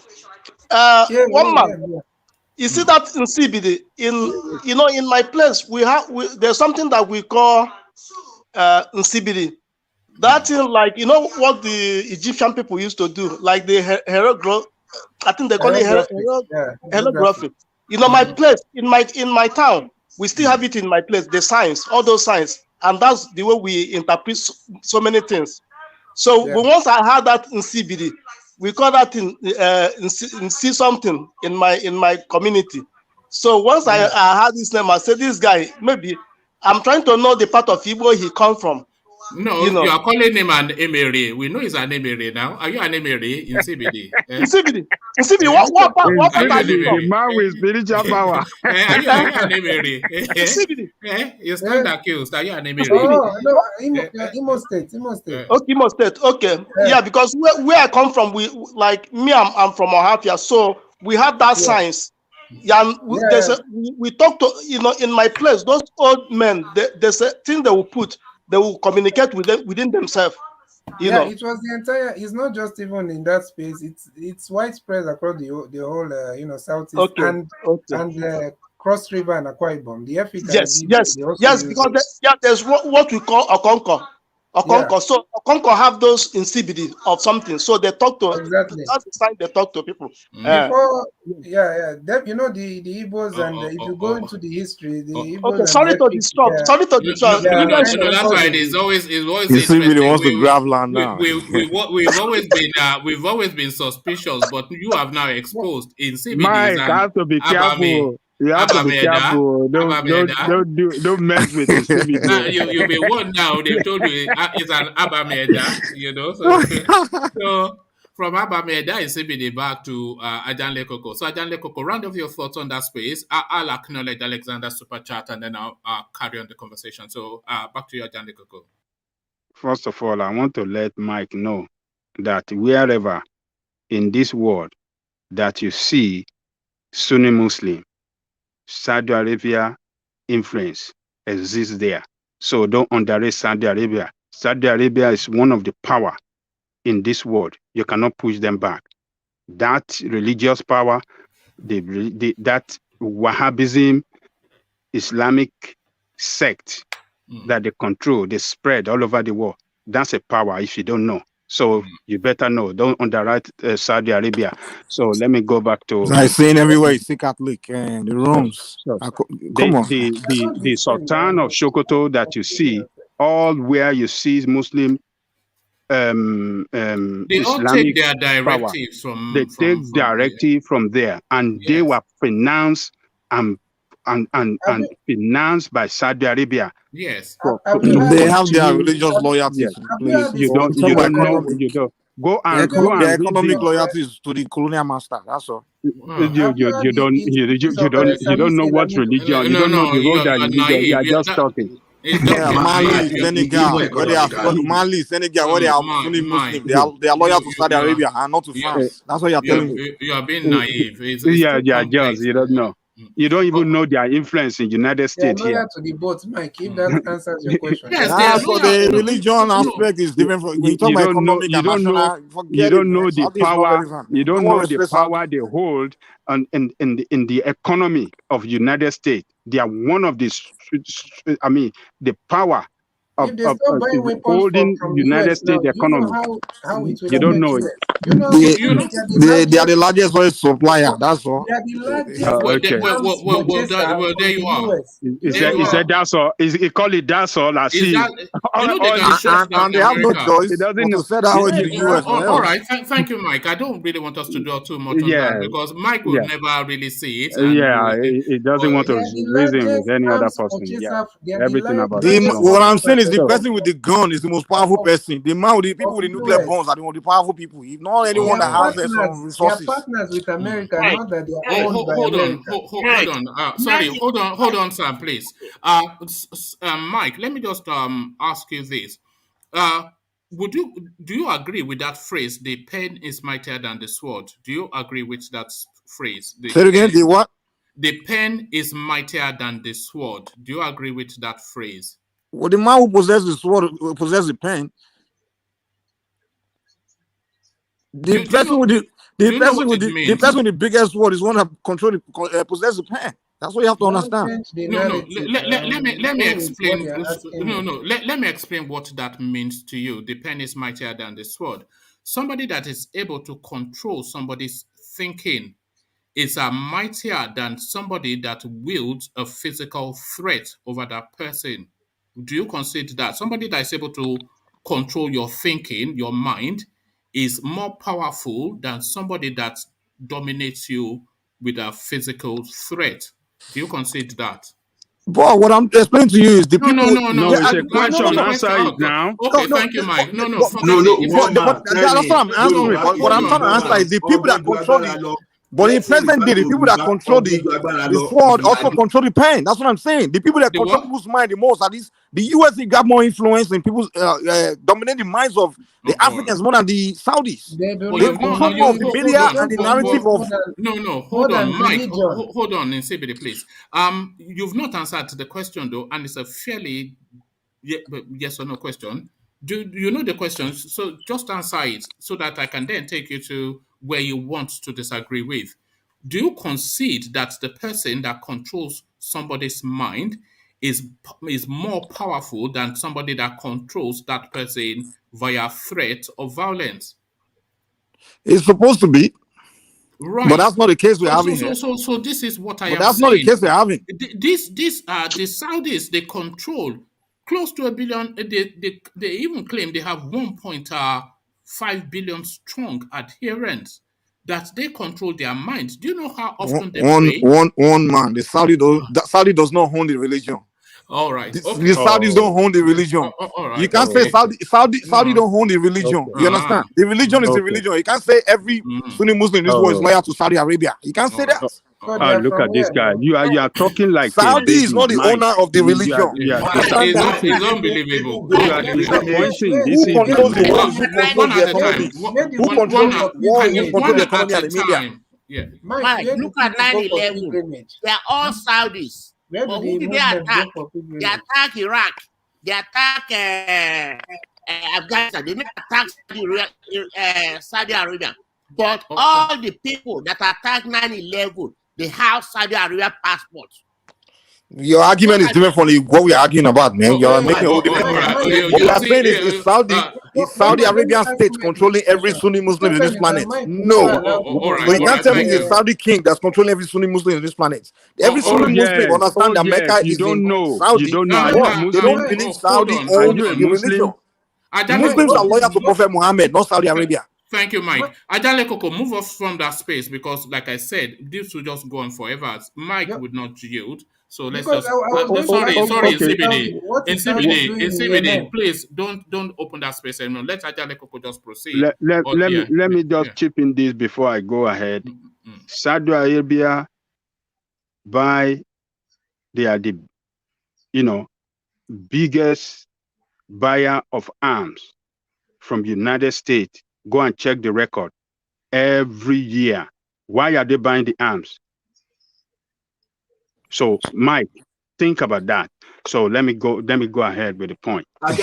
you see that in CBD, in my place, there's something that we call in CBD. That thing, like, what the Egyptian people used to do, like the hieroglyph, I think they call it hieroglyphic. My place, in my town, we still have it in my place, the signs, all those signs, and that's the way we interpret so many things. So once I had that in CBD, we call that in see something in my community. So once I had this name, I said, this guy, maybe I'm trying to know the part of Igbo he come from. No, you are calling him an Emery. We know he's an Emery now. Are you an Emery in CBD? In CBD? In CBD? What part are you from? The man with spiritual power. Are you an Emery? In CBD? You're still accused. Are you an Emery? Oh, no, Imo State. Okay, Imo State. Okay. Yeah, because where I come from, I'm from Ohafia, so we have that science. We talk to, in my place, those old men, there's a thing they will put. They will communicate with them within themselves. It was the entire. It's not just even in that space. It's widespread across the whole Southeast and Cross River and Akwa Ibom. The Africa. Yes. Because there's what we call Okonko. So Okonko have those in CBD of something. So they talk to that's the sign they talk to people. Before, the Igbos and if you go into the history, the Igbos. Okay, sorry to disturb. That's why it's always CBD wants to grab land now. We've always been suspicious, but you have now exposed in CBD. Mike, I have to be careful. You have to be careful. Don't mess with the CBD. You'll be one now. They told you it's an Abameda, from Abame, that is CBD back to Ajanle Koko. So Ajanle Koko, round of your thoughts on that space. I'll acknowledge Alexander's super chat and then I'll carry on the conversation. So back to you, Ajanle Koko. First of all, I want to let Mike know that wherever in this world that you see Sunni Muslim, Saudi Arabia influence exists there. So don't underrate Saudi Arabia. Saudi Arabia is one of the power in this world. You cannot push them back. That religious power, that Wahhabism, Islamic sect that they control, they spread all over the world. That's a power if you don't know. So you better know. Don't underrate Saudi Arabia. So let me go back to. I saying everywhere it's Catholic and the Rome's. Come on. The Sultan of Sokoto that you see, all where you see Muslim they Islamic all take their directives from. They take directive from there, and yes, they were financed and financed by Saudi Arabia. Yes, they have their religious loyalties. Yes. You don't know. You don't go and their economic loyalties to the colonial master. That's all. You don't know what religion. You don't know the road that religion. You are just talking. Mali, Senegal, where they are Sunni Muslim, they are loyal to Saudi Arabia and not to France. That's what you are telling me. You are being naive. You don't know. You don't even know their influence in the United States here. To the boat, Mike, if that answers your question. Yes, so the religion aspect is different. When you talk about economic and national, you don't know the power. You don't know the power they hold in the economy of United States. They are one of the, the power of holding United States economy. You don't know it. They are the largest oil supplier. That's all. They are the largest. Well, there you are. He said that's all. He call it that's all. I see. And they have no choice. It doesn't say that way to the US. All right. Thank you, Mike. I don't really want us to dwell too much on that because Mike will never really see it. He doesn't want to reason with any other person. Everything about what I'm saying is the person with the gun is the most powerful person. The man with the people with the nuclear bombs are the most powerful people. If not anyone that has some resources. They are partners with America, not that they are owned by America. Hold on, Sam, please. Mike, let me just ask you this. Do you agree with that phrase, the pen is mightier than the sword? Do you agree with that phrase? Say it again, the what? The pen is mightier than the sword. Do you agree with that phrase? Well, the man who possesses the sword possesses the pen. The person with the biggest sword is one that possesses the pen. That's what you have to understand. Let me explain. Let me explain what that means to you. The pen is mightier than the sword. Somebody that is able to control somebody's thinking is mightier than somebody that wields a physical threat over that person. Do you consider that? Somebody that is able to control your thinking, your mind, is more powerful than somebody that dominates you with a physical threat. Do you consider that? But what I'm explaining to you is the people. No, it's a question. Answer it now. Okay, thank you, Mike. No. That's what I'm answering. What I'm trying to answer is the people that control the. But in present day, the people that control the sword also control the pen. That's what I'm saying. The people that control people's mind the most, at least the US got more influence in people's dominate the minds of the Africans more than the Saudis. They control more of the media and the narrative of. Hold on, Mike. Hold on, Insecurity, please. You've not answered the question though, and it's a fairly yes or no question. Do you know the questions? So just answer it so that I can then take you to where you want to disagree with. Do you concede that the person that controls somebody's mind is more powerful than somebody that controls that person via threat or violence? It's supposed to be. Right. But that's not the case we're having here. So this is what I am saying. That's not the case we're having. The Saudis, they control close to 1 billion. They even claim they have 1.5 billion strong adherents that they control their minds. Do you know how often they pray? One man. The Saudi does not own the religion. All right. The Okay. Saudis don't own the religion. All right. You can't say Saudi don't own the religion. You understand? The religion is the religion. You can't say every Sunni Muslim in this world is loyal to Saudi Arabia. You can't say that. Look at this guy. You are talking like Saudi is not the owner of the religion. It's unbelievable. You are disappointing. This Who controls the world? Who controls the economy? Who controls the world? Who controls the economy and the media? Yeah. Mike, look at 9/11. They are all Saudis. But who did they attack? They attack Iraq. They attack Afghanistan. They didn't attack Saudi Arabia. But all the people that attacked 9/11, they have Saudi Arabia passports. Your argument is different from what we are arguing about, man. You are making a whole different point. What we are saying is Saudi Arabian state controlling every Sunni Muslim in this planet. No. So you can't tell me the Saudi king that's controlling every Sunni Muslim in this planet. Every Sunni Muslim understand that Mecca is in Saudi. You don't know. They don't believe Saudi owns the religion. Muslims are loyal to Prophet Muhammad, not Saudi Arabia. Thank you, Mike. Ajale Koko, move us from that space because, like I said, this will just go on forever. Mike would not yield. So let's just. Sorry, CBD, please don't open that space anymore. Let Ajale Koko just proceed. Let me just chip in this before I go ahead. Saudi Arabia, they are the biggest buyer of arms from United States. Go and check the record every year. Why are they buying the arms? So, Mike, think about that. So let me go ahead with the point. So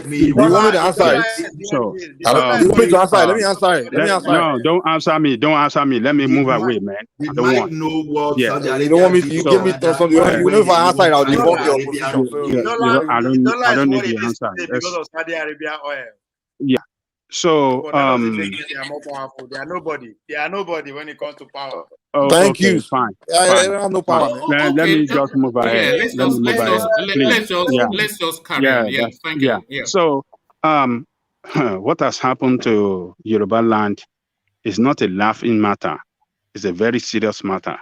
you want me to answer it? So you want me to answer it? Let me answer it. No, don't answer me. Don't answer me. Let me move away, man. I don't want. Know what You don't want me to give me something. You know, if I answer it, I'll debunk your position. I don't need the answer. Because of Saudi Arabia oil. Yeah. So they are more powerful. They are nobody. They are nobody when it comes to power. Thank you. Fine. I have no power. Let me just move ahead. Let's just carry on. Yeah, thank you. Yeah. So what has happened to Yoruba land is not a laughing matter. It's a very serious matter.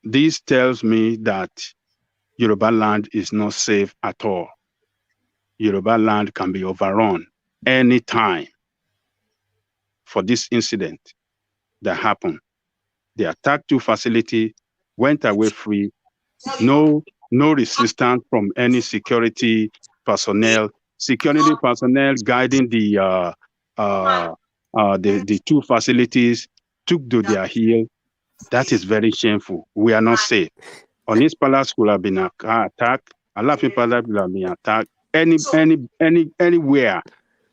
This tells me that Yoruba land is not safe at all. Yoruba land can be overrun anytime for this incident that happened. They attacked 2 facilities, went away free, no resistance from any security personnel guiding the 2 facilities took to their heel. That is very shameful. We are not safe. Onis Palace will have been attacked. Alafin Palace will have been attacked. Anywhere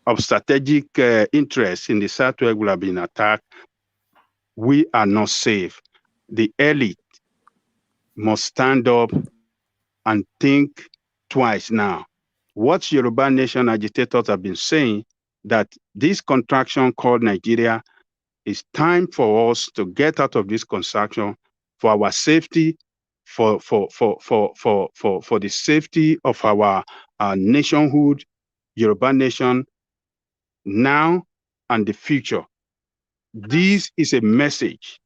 of strategic interest in the Southwest will have been attacked. We are not safe. The elite must stand up and think twice now. What Yoruba Nation agitators have been saying, that this contraction called Nigeria, is time for us to get out of this contraction for our safety, for the safety of our nationhood, Yoruba Nation, now and the future. This is a message.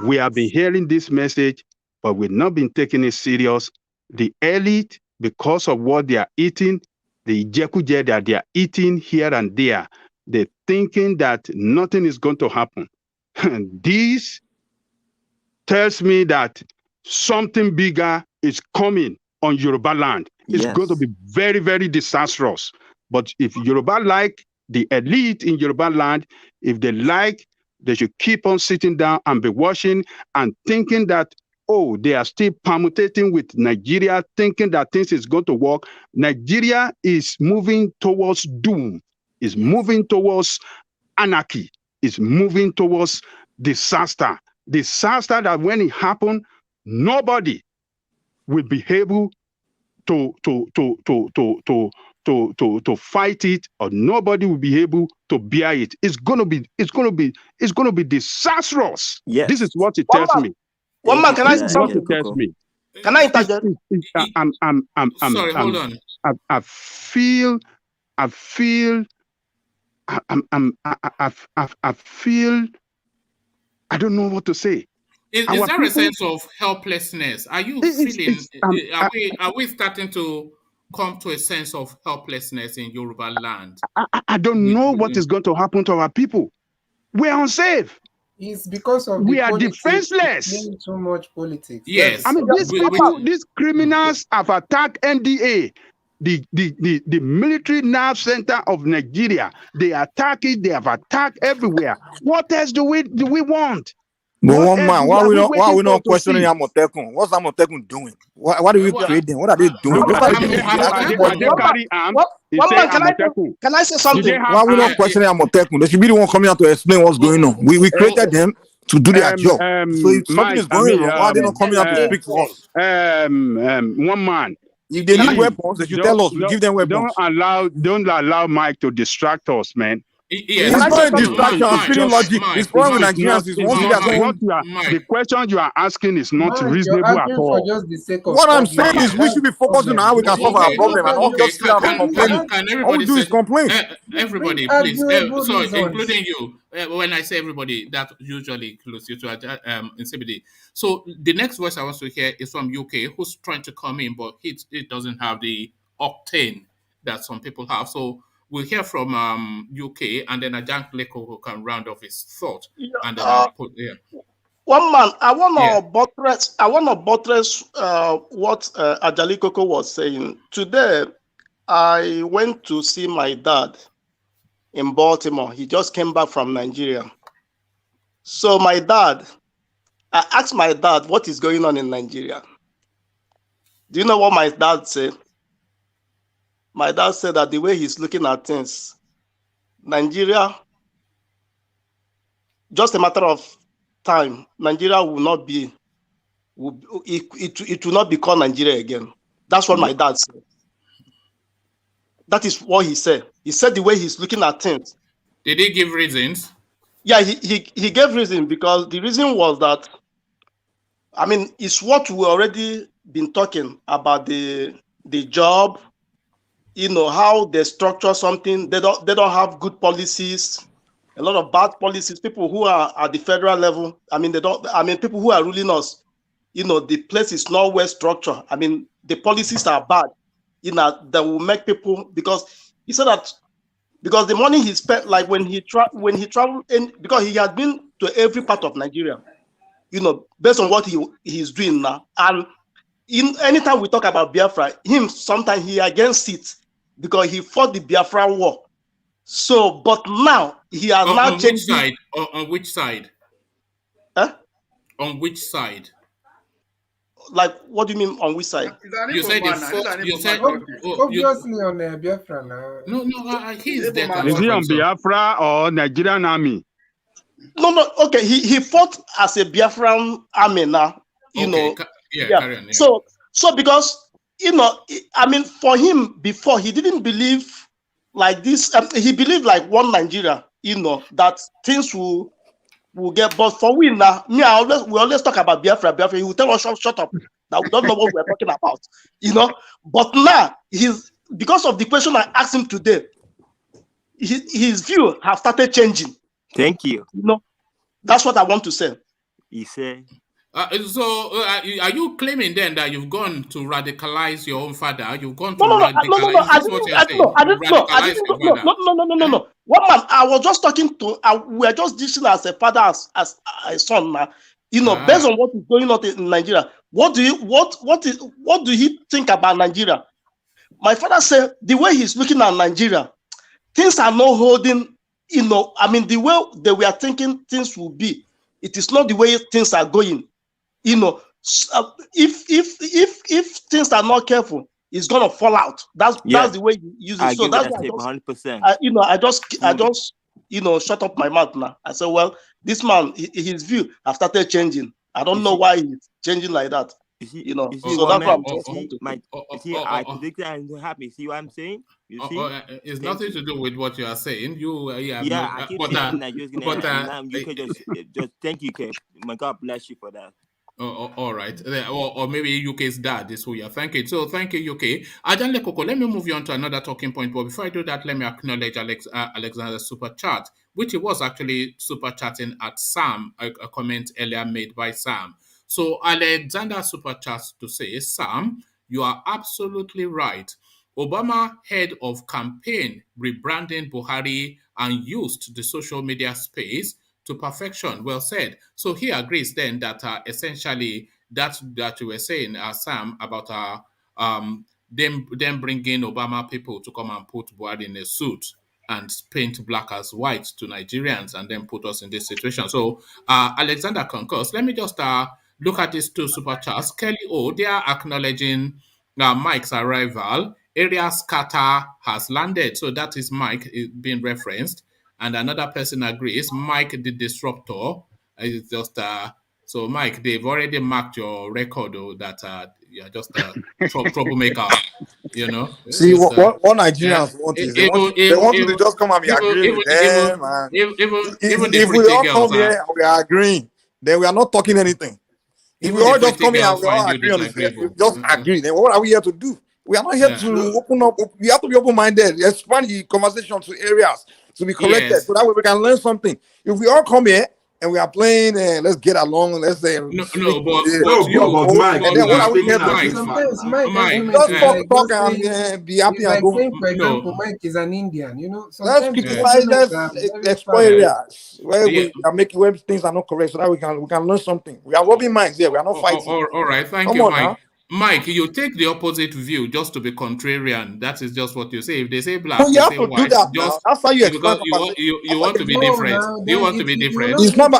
We have been hearing this message, but we've not been taking it serious. The elite, because of what they are eating, the jekuje that they are eating here and there, they're thinking that nothing is going to happen. This tells me that something bigger is coming on Yoruba land. It's going to be very, very disastrous. But if Yoruba like the elite in Yoruba land, if they like, they should keep on sitting down and be watching and thinking that, oh, they are still permutating with Nigeria, thinking that things is going to work. Nigeria is moving towards doom, is moving towards anarchy, is moving towards disaster. Disaster that when it happens, nobody will be able to fight it, or nobody will be able to bear it. It's gonna be disastrous. Yes. This is what it tells me. One man, can I say something? It tells me. Can I interject? Sorry, hold on. I feel I don't know what to say. Is there a sense of helplessness? Are you feeling? Are we starting to come to a sense of helplessness in Yoruba land? I don't know what is going to happen to our people. We're unsafe. It's because of we are defenseless. Too much politics. Yes. I mean, these criminals have attacked NDA, the military nerve center of Nigeria. They attack it. They have attacked everywhere. What else do we want? But one man, why are we not questioning Amotekun? What's Amotekun doing? Why do we create them? What are they doing? Can I say something? Why are we not questioning Amotekun? They should be the one coming out to explain what's going on. We created them to do their job. So if something is going wrong, why are they not coming out to speak for us? One man. If they need weapons, they should tell us. We give them weapons. Don't allow Mike to distract us, man. Yes. It's not a distraction. I'm feeling logic. It's wrong with Nigerians. The question you are asking is not reasonable at all. What I'm saying is we should be focused on how we can solve our problem and not just sit down and complain. All we do is complain. Everybody, please. Sorry, including you. When I say everybody, that usually includes you to Insecurity. So the next voice I want to hear is from UK, who's trying to come in, but it doesn't have the octane that some people have. So we'll hear from UK, and then Ajank Leko who can round off his thought. And then I'll put One man, I want to buttress what Ajali Koko was saying. Today, I went to see my dad in Baltimore. He just came back from Nigeria. So I asked my dad what is going on in Nigeria. Do you know what my dad said? My dad said that the way he's looking at things, Nigeria, just a matter of time, Nigeria will not be, it will not be called Nigeria again. That's what my dad said. That is what he said. He said the way he's looking at things. Did he give reasons? Yeah, he gave reason, because the reason was that, I mean, it's what we already been talking about, the job, you know, how they structure something. They don't have good policies, a lot of bad policies. People who are at the federal level, I mean, people who are ruling us, you know, the place is not well structured. I mean, the policies are bad, you know, that will make people, because he said that, because the money he spent, like when he traveled in, because he had been to every part of Nigeria, you know, based on what he's doing now. And anytime we talk about Biafra, sometimes he against it, because he fought the Biafra war. So, but now he has now changed. On which side? Huh? On which side? Like, what do you mean on which side? You said obviously on Biafra now. No, he's there. Is he on Biafra or Nigerian army? No. Okay, he fought as a Biafran army now. You know. Yeah. Carry on, yeah. So because, you know, I mean, for him before, he didn't believe like this. He believed like one Nigeria, you know, that things will get. But for we now, we always talk about Biafra. He will tell us, shut up, that we don't know what we're talking about, you know. But now, because of the question I asked him today, his view have started changing. Thank you. You know, that's what I want to say. He said. Are you claiming then that you've gone to radicalize your own father? You've gone to No. I didn't. One man, I was just talking to. We are just dishing as a father, as a son now. You know, based on what is going on in Nigeria, what do you think about Nigeria? My father said the way he's looking at Nigeria, things are not holding. You know, I mean, the way they were thinking things will be, it is not the way things are going. You know, if things are not careful, it's gonna fall out. That's the way you use it. So that's why 100%. I just you know, shut up my mouth now. I said, well, this man, his view have started changing. I don't know why he's changing like that. You know, so that's what I predicted and it happened. See what I'm saying? You see? It's nothing to do with what you are saying. I keep saying that you can just thank you, Kev. My God bless you for that. All right. Or maybe UK's dad is who you're thanking. So thank you, UK. Ajanle Koko, let me move you on to another talking point. But before I do that, let me acknowledge Alexander's super chat, which he was actually super chatting at Sam, a comment earlier made by Sam. So Alexander super chats to say, Sam, you are absolutely right. Obama head of campaign rebranding Buhari and used the social media space to perfection. Well said. So he agrees then that essentially that you were saying, Sam, about them bringing Obama people to come and put Buhari in a suit and paint black as white to Nigerians and then put us in this situation. So Alexander concurs. Let me just look at these two super chats. Kelly O, they are acknowledging Mike's arrival. Area scatter has landed. So that is Mike being referenced. And another person agrees, Mike the disruptor. It's just so Mike, they've already marked your record that you're just a troublemaker. You know. See what Nigerians want is they want you to just come and be agreeing with them. And if we all come here and we are agreeing, then we are not talking anything. If we all just come here and we all agree on this, just agree, then what are we here to do? We are not here to open up. We have to be open-minded, expand the conversation to areas to be corrected, so that way we can learn something. If we all come here and we are playing, let's get along, let's say, but Mike, and then what are we here to do? Sometimes Mike just talk and be happy and go. For example, Mike is an Indian, you know. Let's criticize, let's explore areas where we are making where things are not correct, so that we can learn something. We are rubbing minds here. We are not fighting. All right, thank you, Mike. Now. Mike, you take the opposite view just to be contrarian. That is just what you say. If they say black, you have say to white. Do that just that's how you expand. You want to be different. You want to be different. It's not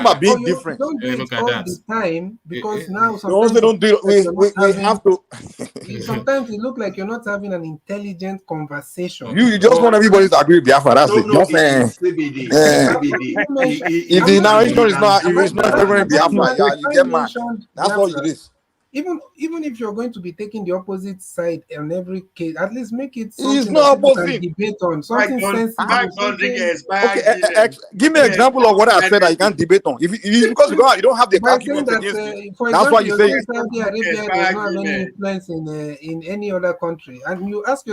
about being different. Don't do it all the time because now sometimes don't do it. We have to. Sometimes it looks like you're not having an intelligent conversation. You just want everybody to agree with Biafra. That's it. Just if the narration is not, if it's not favoring Biafra, you get mad. That's all it is. Even if you're going to be taking the opposite side on every case, at least make it something that people can debate on, something sensitive. Okay, give me an example of what I said that you can't debate on. If because you don't have the argument against it. That's why you say Saudi Arabia does not have any influence in any other country. And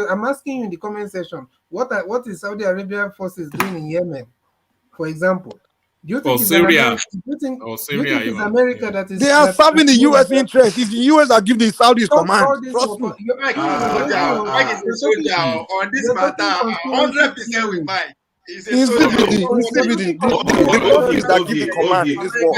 I'm asking you in the comment section, what is Saudi Arabia forces doing in Yemen, for example? Do you think Syria? Syria it's America that is? They are serving the U.S. interest. It's the U.S. that give the Saudis command. Trust me. On this matter, 100% with Mike. Instability. The that give the command in this war.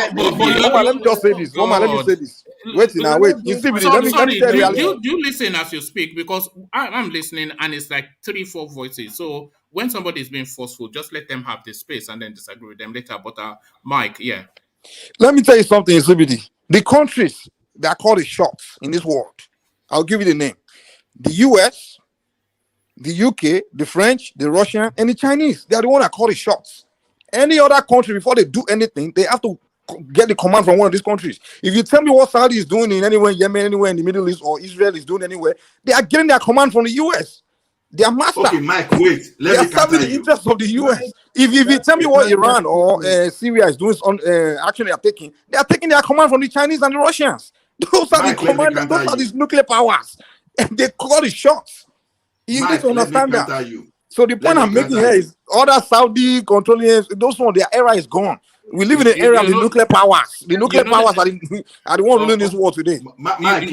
Let me just say this. Let me say this. Wait. Instability. Let me tell you. Do you listen as you speak? Because I'm listening and it's like 3-4 voices. So when somebody is being forceful, just let them have the space and then disagree with them later. But Mike, yeah. Let me tell you something, Instability. The countries that call the shots in this world, I'll give you the name. The US, the UK, the French, the Russian, and the Chinese. They are the one that call the shots. Any other country, before they do anything, they have to get the command from one of these countries. If you tell me what Saudi is doing in anywhere in Yemen, anywhere in the Middle East, or Israel is doing anywhere, they are getting their command from the US. They are master. Okay, Mike, wait. Let me serving the interests of the US. If you tell me what Iran or Syria is doing, actually are taking, they are taking their command from the Chinese and the Russians. Those are the commanders. Those are these nuclear powers, and they call the shots. You need to understand that. So the point I'm making here is other Saudi controlling those ones. Their era is gone. We live in an era of the nuclear powers. The nuclear powers are the one ruling this world today. Mike, Mike,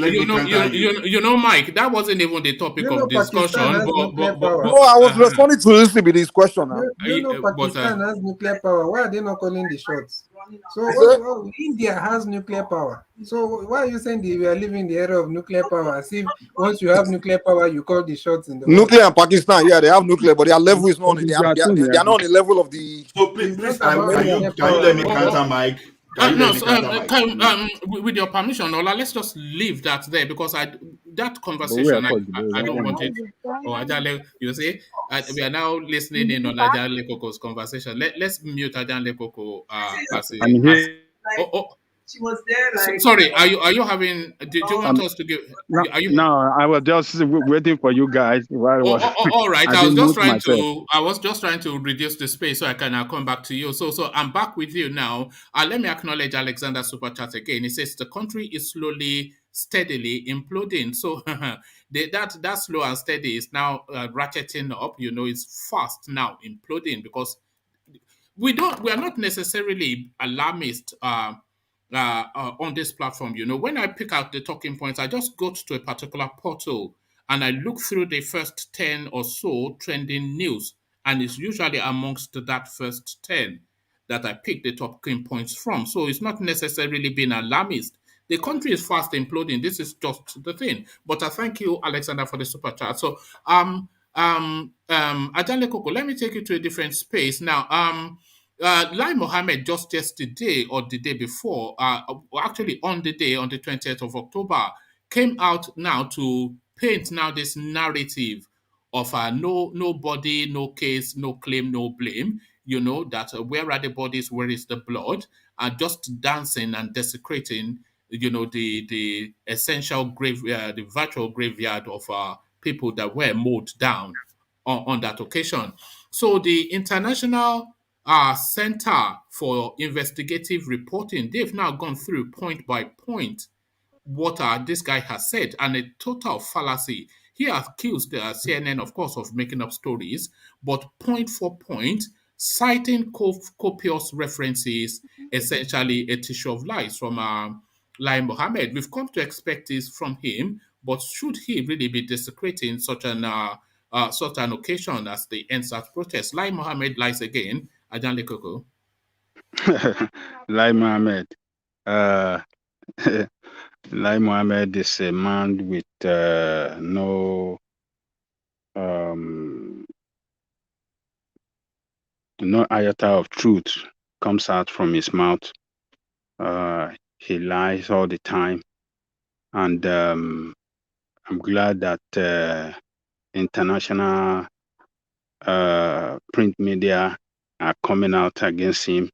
that wasn't even the topic of discussion. I was responding to this question. Pakistan has nuclear power. Why are they not calling the shots? So India has nuclear power. So why are you saying we are living in the era of nuclear power? As if once you have nuclear power, you call the shots in the world. Nuclear in Pakistan, yeah, they have nuclear, but their level is not. They are not on the level of the. So please, can you let me counter Mike? With your permission, Ola, let's just leave that there because that conversation I don't want it. Ajale, you see, we are now listening in on Ajale Koko's conversation. Let's mute Ajale Koko. She was there like. Sorry, are you having? Did you want us to give? Are you? No, I was just waiting for you guys. All right. I I was didn't just mute trying myself. to reduce the space so I can come back to you. So I'm back with you now. Let me acknowledge Alexander Super Chat again. He says the country is slowly, steadily imploding. So that slow and steady is now ratcheting up. It's fast now imploding because we are not necessarily alarmist on this platform. When I pick out the talking points, I just go to a particular portal and I look through the first 10 or so trending news, and it's usually amongst that first 10 that I pick the talking points from. So it's not necessarily being alarmist. The country is fast imploding. This is just the thing. But I thank you, Alexander, for the super chat. So Ajale Koko, let me take you to a different space now. Lai Mohammed just yesterday or the day before, actually on the 20th of October, came out now to paint now this narrative of no body, no case, no claim, no blame. That where are the bodies, where is the blood, just dancing and desecrating, the essential grave, the virtual graveyard of people that were mowed down on that occasion. So the International Center for Investigative Reporting, they've now gone through point by point what this guy has said, and a total fallacy. He accused CNN, of course, of making up stories, but point for point, citing copious references, essentially a tissue of lies from Lai Mohammed. We've come to expect this from him, but should he really be desecrating such an occasion as the NSAS protest? Lai Mohammed lies again. Ajan Lekoko. Lai Mohammed. Lai Mohammed is a man with no iota of truth comes out from his mouth. He lies all the time, and I'm glad that international print media are coming out against him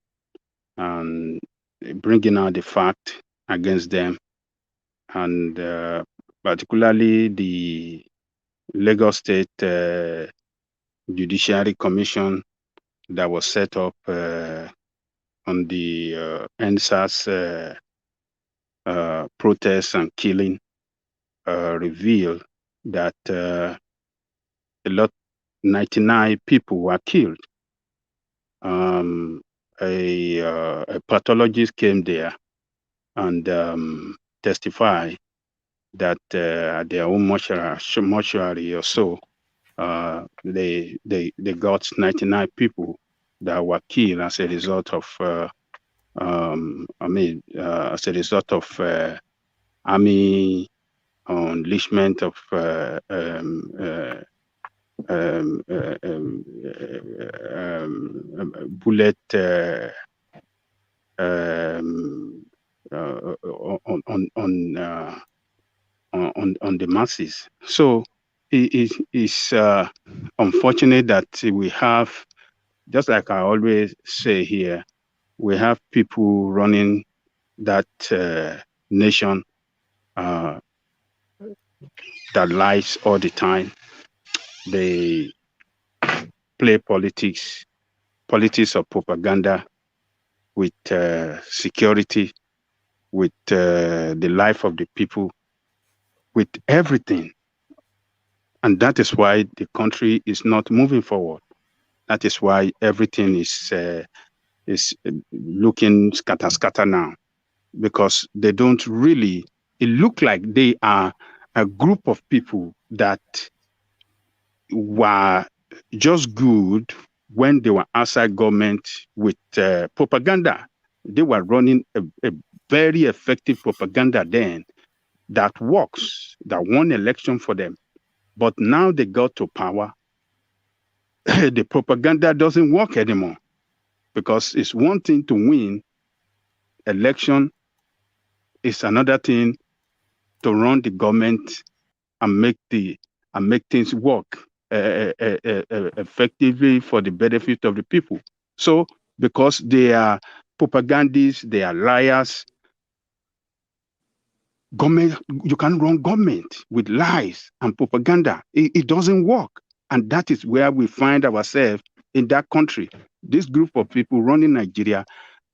and bringing out the fact against them, and particularly the Lagos State Judiciary Commission that was set up on the NSAS protests and killing revealed that 99 people were killed. A pathologist came there and testified that at their own mortuary or so, they got 99 people that were killed as a result of as a result of army unleashment of bullet on the masses. So it's unfortunate that we have, just like I always say here, we have people running that nation that lies all the time. They play politics of propaganda with security, with the life of the people, with everything. And that is why the country is not moving forward. That is why everything is looking scatter now, because they don't really, it look like they are a group of people that were just good when they were outside government with propaganda. They were running a very effective propaganda then that works, that won election for them. But now they got to power, the propaganda doesn't work anymore, because it's one thing to win election, it's another thing to run the government and make things work effectively for the benefit of the people. So because they are propagandists, they are liars, government, you can run government with lies and propaganda. It doesn't work. And that is where we find ourselves in that country. This group of people running Nigeria,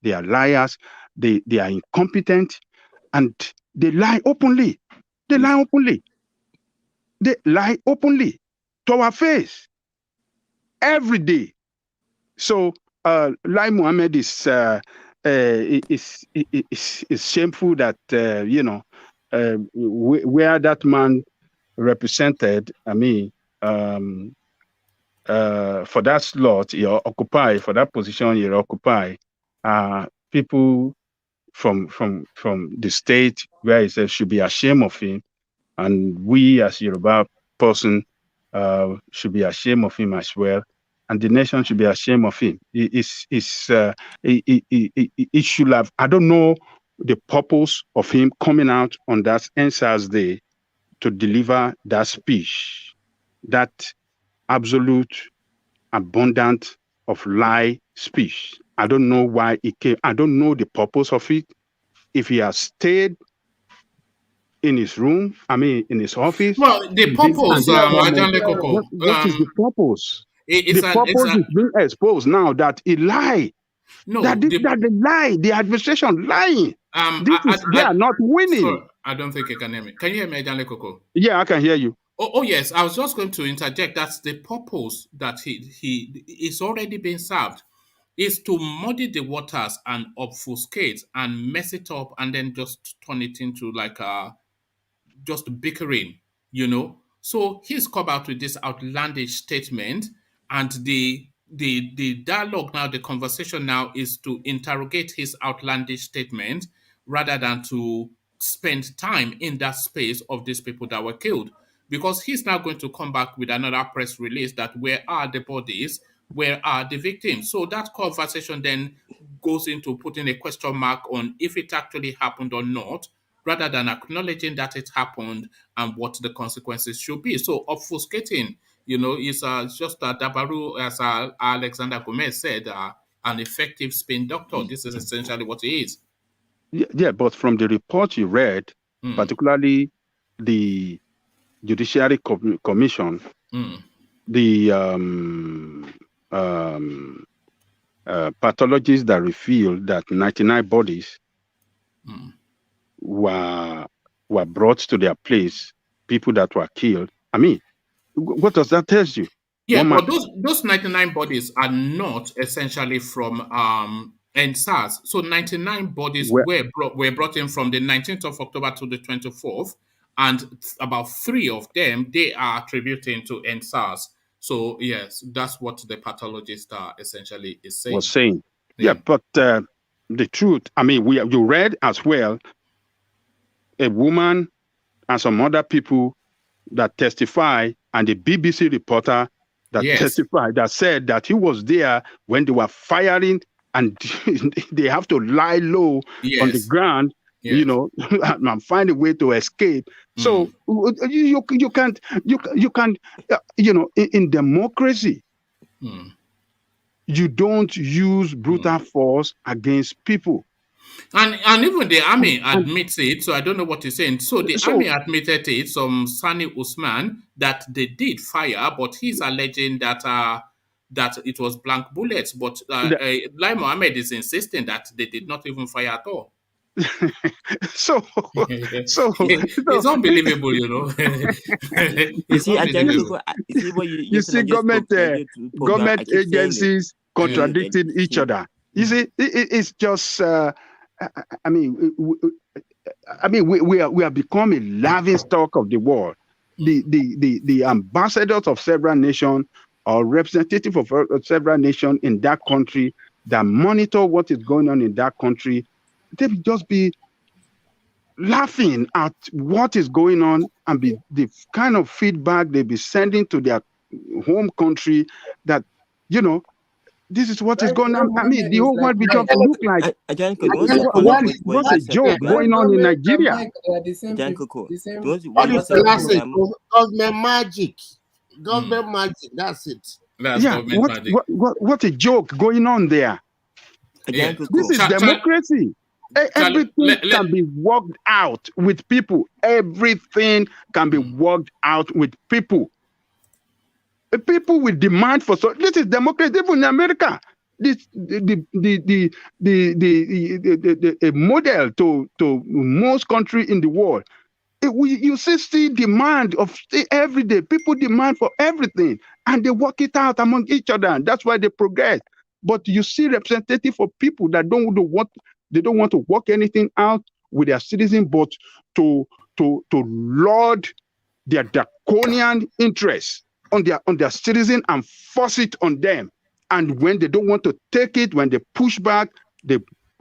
they are liars, they are incompetent, and they lie openly. They lie openly. They lie openly to our face every day. So Lai Mohammed is shameful that where that man represented. I mean, for that slot you occupy, for that position you occupy, people from the state where he says should be ashamed of him, and we as Yoruba person should be ashamed of him as well, and the nation should be ashamed of him. It should have, I don't know the purpose of him coming out on that NSAS day to deliver that speech, that absolute abundant of lie speech. I don't know why it came. I don't know the purpose of it. If he has stayed in his room, I mean, in his office. Well, the purpose, what is the purpose? The purpose is being exposed now that he lied. No, that they lie. The administration lying. They are not winning. Sorry, I don't think you can hear me. Can you hear me, Ajanle Koko? Yeah, I can hear you. Oh yes, I was just going to interject. That's the purpose that he is already being served, is to muddy the waters and obfuscate and mess it up and then just turn it into like just bickering, So he's come out with this outlandish statement, and the dialogue now, the conversation now is to interrogate his outlandish statement rather than to spend time in that space of these people that were killed. Because he's now going to come back with another press release that where are the bodies, where are the victims? So that conversation then goes into putting a question mark on if it actually happened or not, rather than acknowledging that it happened and what the consequences should be. So obfuscating, is just a Dabaru, as Alexander Gomez said, an effective spin doctor. This is essentially what he is. Yeah, but from the report you read, particularly the Judiciary Commission, the pathologists that revealed that 99 bodies were brought to their place, people that were killed. I mean, what does that tell you? Yeah, but those 99 bodies are not essentially from ENDSARS. So 99 bodies were brought in from the 19th of October to the 24th, and about 3 of them, they are attributing to ENDSARS. So yes, that's what the pathologist essentially is saying. Was saying. Yeah, but the truth, I mean, you read as well, a woman and some other people that testify, and the BBC reporter that testified, that said that he was there when they were firing, and they have to lie low on the ground, and find a way to escape. So you can't, in democracy, you don't use brutal force against people. And even the army admits it, so I don't know what you're saying. So the army admitted it, some Sani Usman, that they did fire, but he's alleging that that it was blank bullets. But Lai Mohammed is insisting that they did not even fire at all. so it's unbelievable, You see, government agencies contradicting each other. You see, it's just. I mean, we have become a laughing stock of the world. The ambassadors of several nations or representatives of several nations in that country that monitor what is going on in that country, they will just be laughing at what is going on and be the kind of feedback they be sending to their home country that, this is what is going on. I mean, the whole world becomes to look like what's a joke going on in Nigeria. Government magic. Government magic. That's it. What a joke going on there. This is democracy. Everything can be worked out with people. Everything can be worked out with people. People will demand for so. This is democracy. Even in America, this the model to most countries in the world. You see demand of every day. People demand for everything, and they work it out among each other. And that's why they progress. But you see representative for people that don't want to work anything out with their citizens, but to lord their draconian interests on their citizens and force it on them. And when they don't want to take it, when they push back,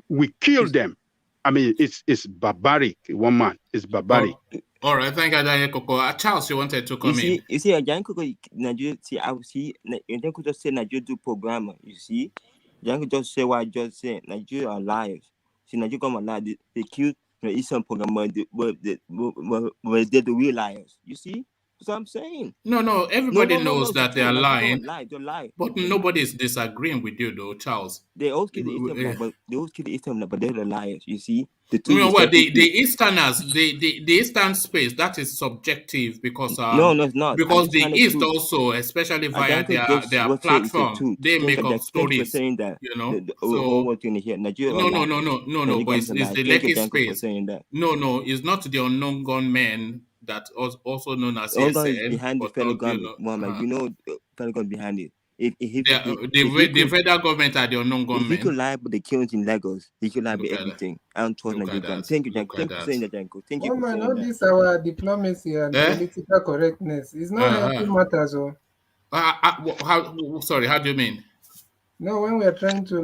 we kill them. I mean, it's barbaric. One man, it's barbaric. All right, thank you, Daniel Koko. Charles, you wanted to come in. You see, Daniel Koko, Nigeria. See, I see. Daniel Koko just say Nigeria do programmer. You see, Daniel just say what I just said. Nigeria are liars. See, Nigeria come a lie. They killed the Eastern programmer. They the real liars. You see. That's what I'm saying. No, everybody knows that they are lying. They lie. But nobody is disagreeing with you, though, Charles. They all kill the Eastern, but they all kill the Eastern, but they're the liars. You see, the Easterners, the Eastern space, that is subjective because no, it's not. Because the East also, especially via their platform, they make up stories. Saying that, you know. So what you hear, Nigeria. No. But it's the Lekki space. No, it's not the unknown gunmen. That also known as SN, behind the federal government, Mohammed. You know, federal government behind it. The federal government are the unknown government. If he could lie about the killings in Lagos, he could lie about everything. I don't trust Nigeria. Thank you, Janko. Thank you for saying that, Janko. Thank you. Man, all this our diplomacy and political correctness is not helping matters. How do you mean? No, when we are trying to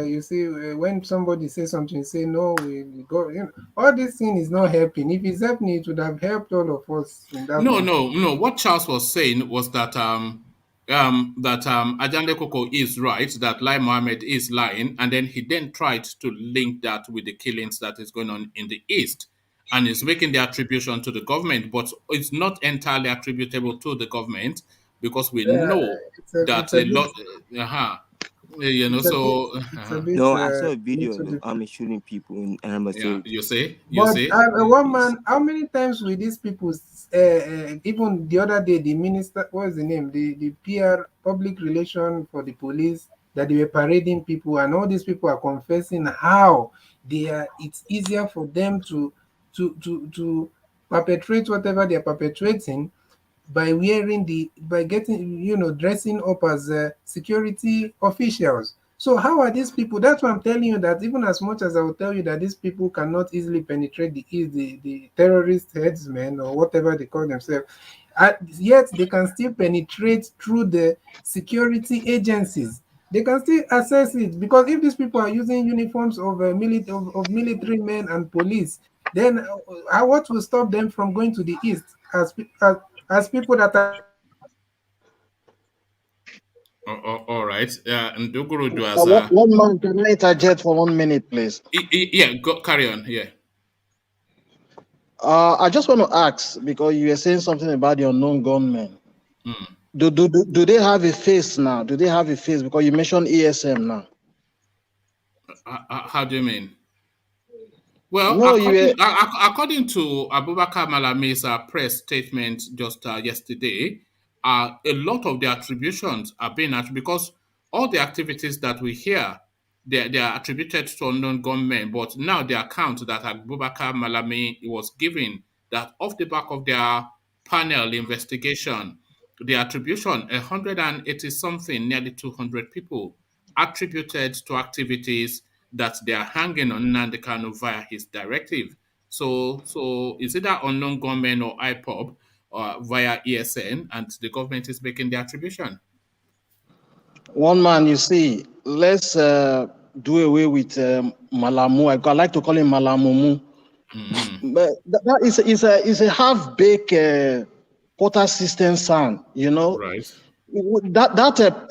you see, when somebody says something, say no, we go. You know, all this thing is not helping. If it's helping, it would have helped all of us. In that no. What Charles was saying was that Ajande Koko is right, that Lai Mohammed is lying, and then he then tried to link that with the killings that is going on in the East, and is making the attribution to the government, but it's not entirely attributable to the government because we know that a lot. You know, no, I saw a video of shooting people in Amazon. You say? One man, how many times will these people, even the other day, the minister, what is the name? The PR, public relation for the police, that they were parading people, and all these people are confessing how it's easier for them to perpetrate whatever they're perpetrating by getting, dressing up as security officials. So how are these people? That's why I'm telling you that even as much as I will tell you that these people cannot easily penetrate the terrorist headsmen or whatever they call themselves, yet they can still penetrate through the security agencies. They can still access it, because if these people are using uniforms of military men and police, then what will stop them from going to the East as people that are... All right. And Duguru do as one man, can I interject for 1 minute, please? Yeah, carry on. Yeah. I just want to ask, because you were saying something about the unknown gunmen. Do they have a face now? Do they have a face? Because you mentioned ESM now. How do you mean? Well, no, according to Abubakar Malami's press statement just yesterday, a lot of the attributions are being attributed, because all the activities that we hear, they are attributed to unknown gunmen. But now the account that Abubakar Malami was giving, that off the back of their panel investigation, the attribution, 180 something, nearly 200 people attributed to activities that they are hanging on Nnamdi Kanu via his directive. So is it that unknown gunmen or IPOB via ESN, and the government is making the attribution? One man, you see, let's do away with Malamu. I like to call him Malamumu. But that is a half-baked quarter system sound, Right. That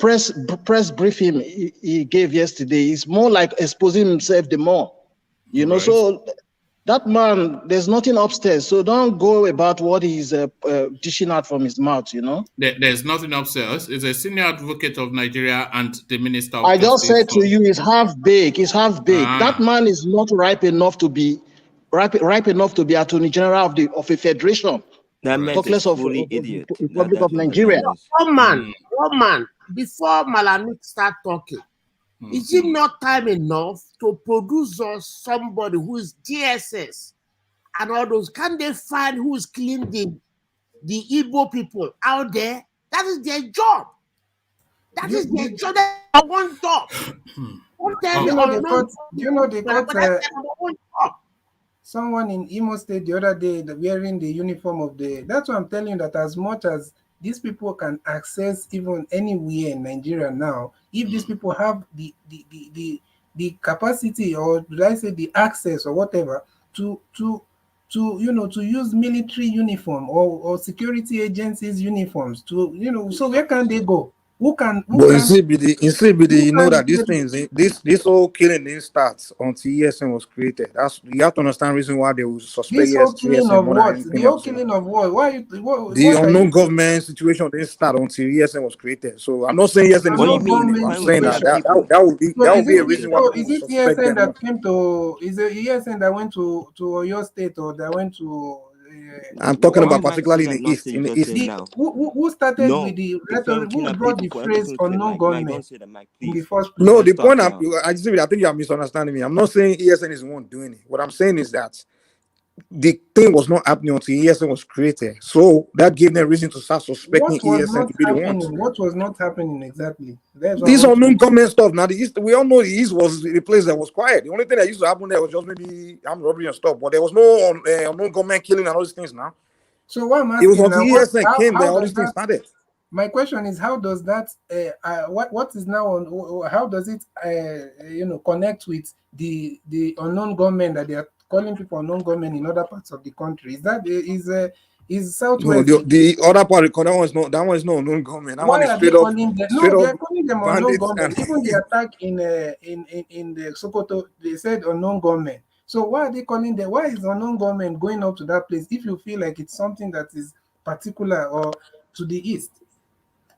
press briefing he gave yesterday is more like exposing himself the more, Right. So That man, there's nothing upstairs, so don't go about what he's dishing out from his mouth, you know? There's nothing upstairs. He's a senior advocate of Nigeria and the Minister of I Justice. just said to you, he's half-baked, he's half-baked. That man is not ripe enough to be Attorney General of a federation. That man is fully idiot. Republic of Nigeria. One man, before Malamik start talking, is it not time enough to produce us somebody who is DSS and all those? Can they find who is killing the Igbo people out there? That is their job. That is their job. That's one job. Someone in Imo State the other day wearing the uniform of the. That's what I'm telling you, that as much as these people can access even anywhere in Nigeria now, if these people have the capacity, or did I say the access or whatever, to use military uniform or security agencies uniforms, so where can they go? Who can? But in CBD, you know that these things, this whole killing didn't start until ESN was created. You have to understand the reason why they will suspect this whole killing ESN of more what? than The whole killing of what? Why? The unknown government situation didn't start until ESN was created. So I'm not saying ESN is not doing it. I'm saying that would be a reason why. Is it ESN that came to? Is it ESN that went to your state, or that went to? I'm talking about particularly in the east. Who started with the rhetoric? Who brought the phrase unknown gunmen in the first place? No, the point I think you are misunderstanding me. I'm not saying ESN is the one doing it. What I'm saying is that the thing was not happening until ESN was created. So that gave them reason to start suspecting ESN to be the one. What was not happening exactly? These unknown government stuff. Now, the East, we all know the East was the place that was quiet. The only thing that used to happen there was just maybe armed robbery and stuff. But there was no unknown government killing and all these things now. So what I'm asking, it was until ESN came there, all these things started. My question is, how does that what is now on? How does it connect with the unknown government that they are calling people unknown government in other parts of the country? Is Southwest? No, the other part of that one is no unknown government. That one is straight up. They are calling them unknown government. Even the attack in the Sokoto, they said unknown government. So why are they calling them? Why is unknown government going up to that place if you feel like it's something that is particular or to the east?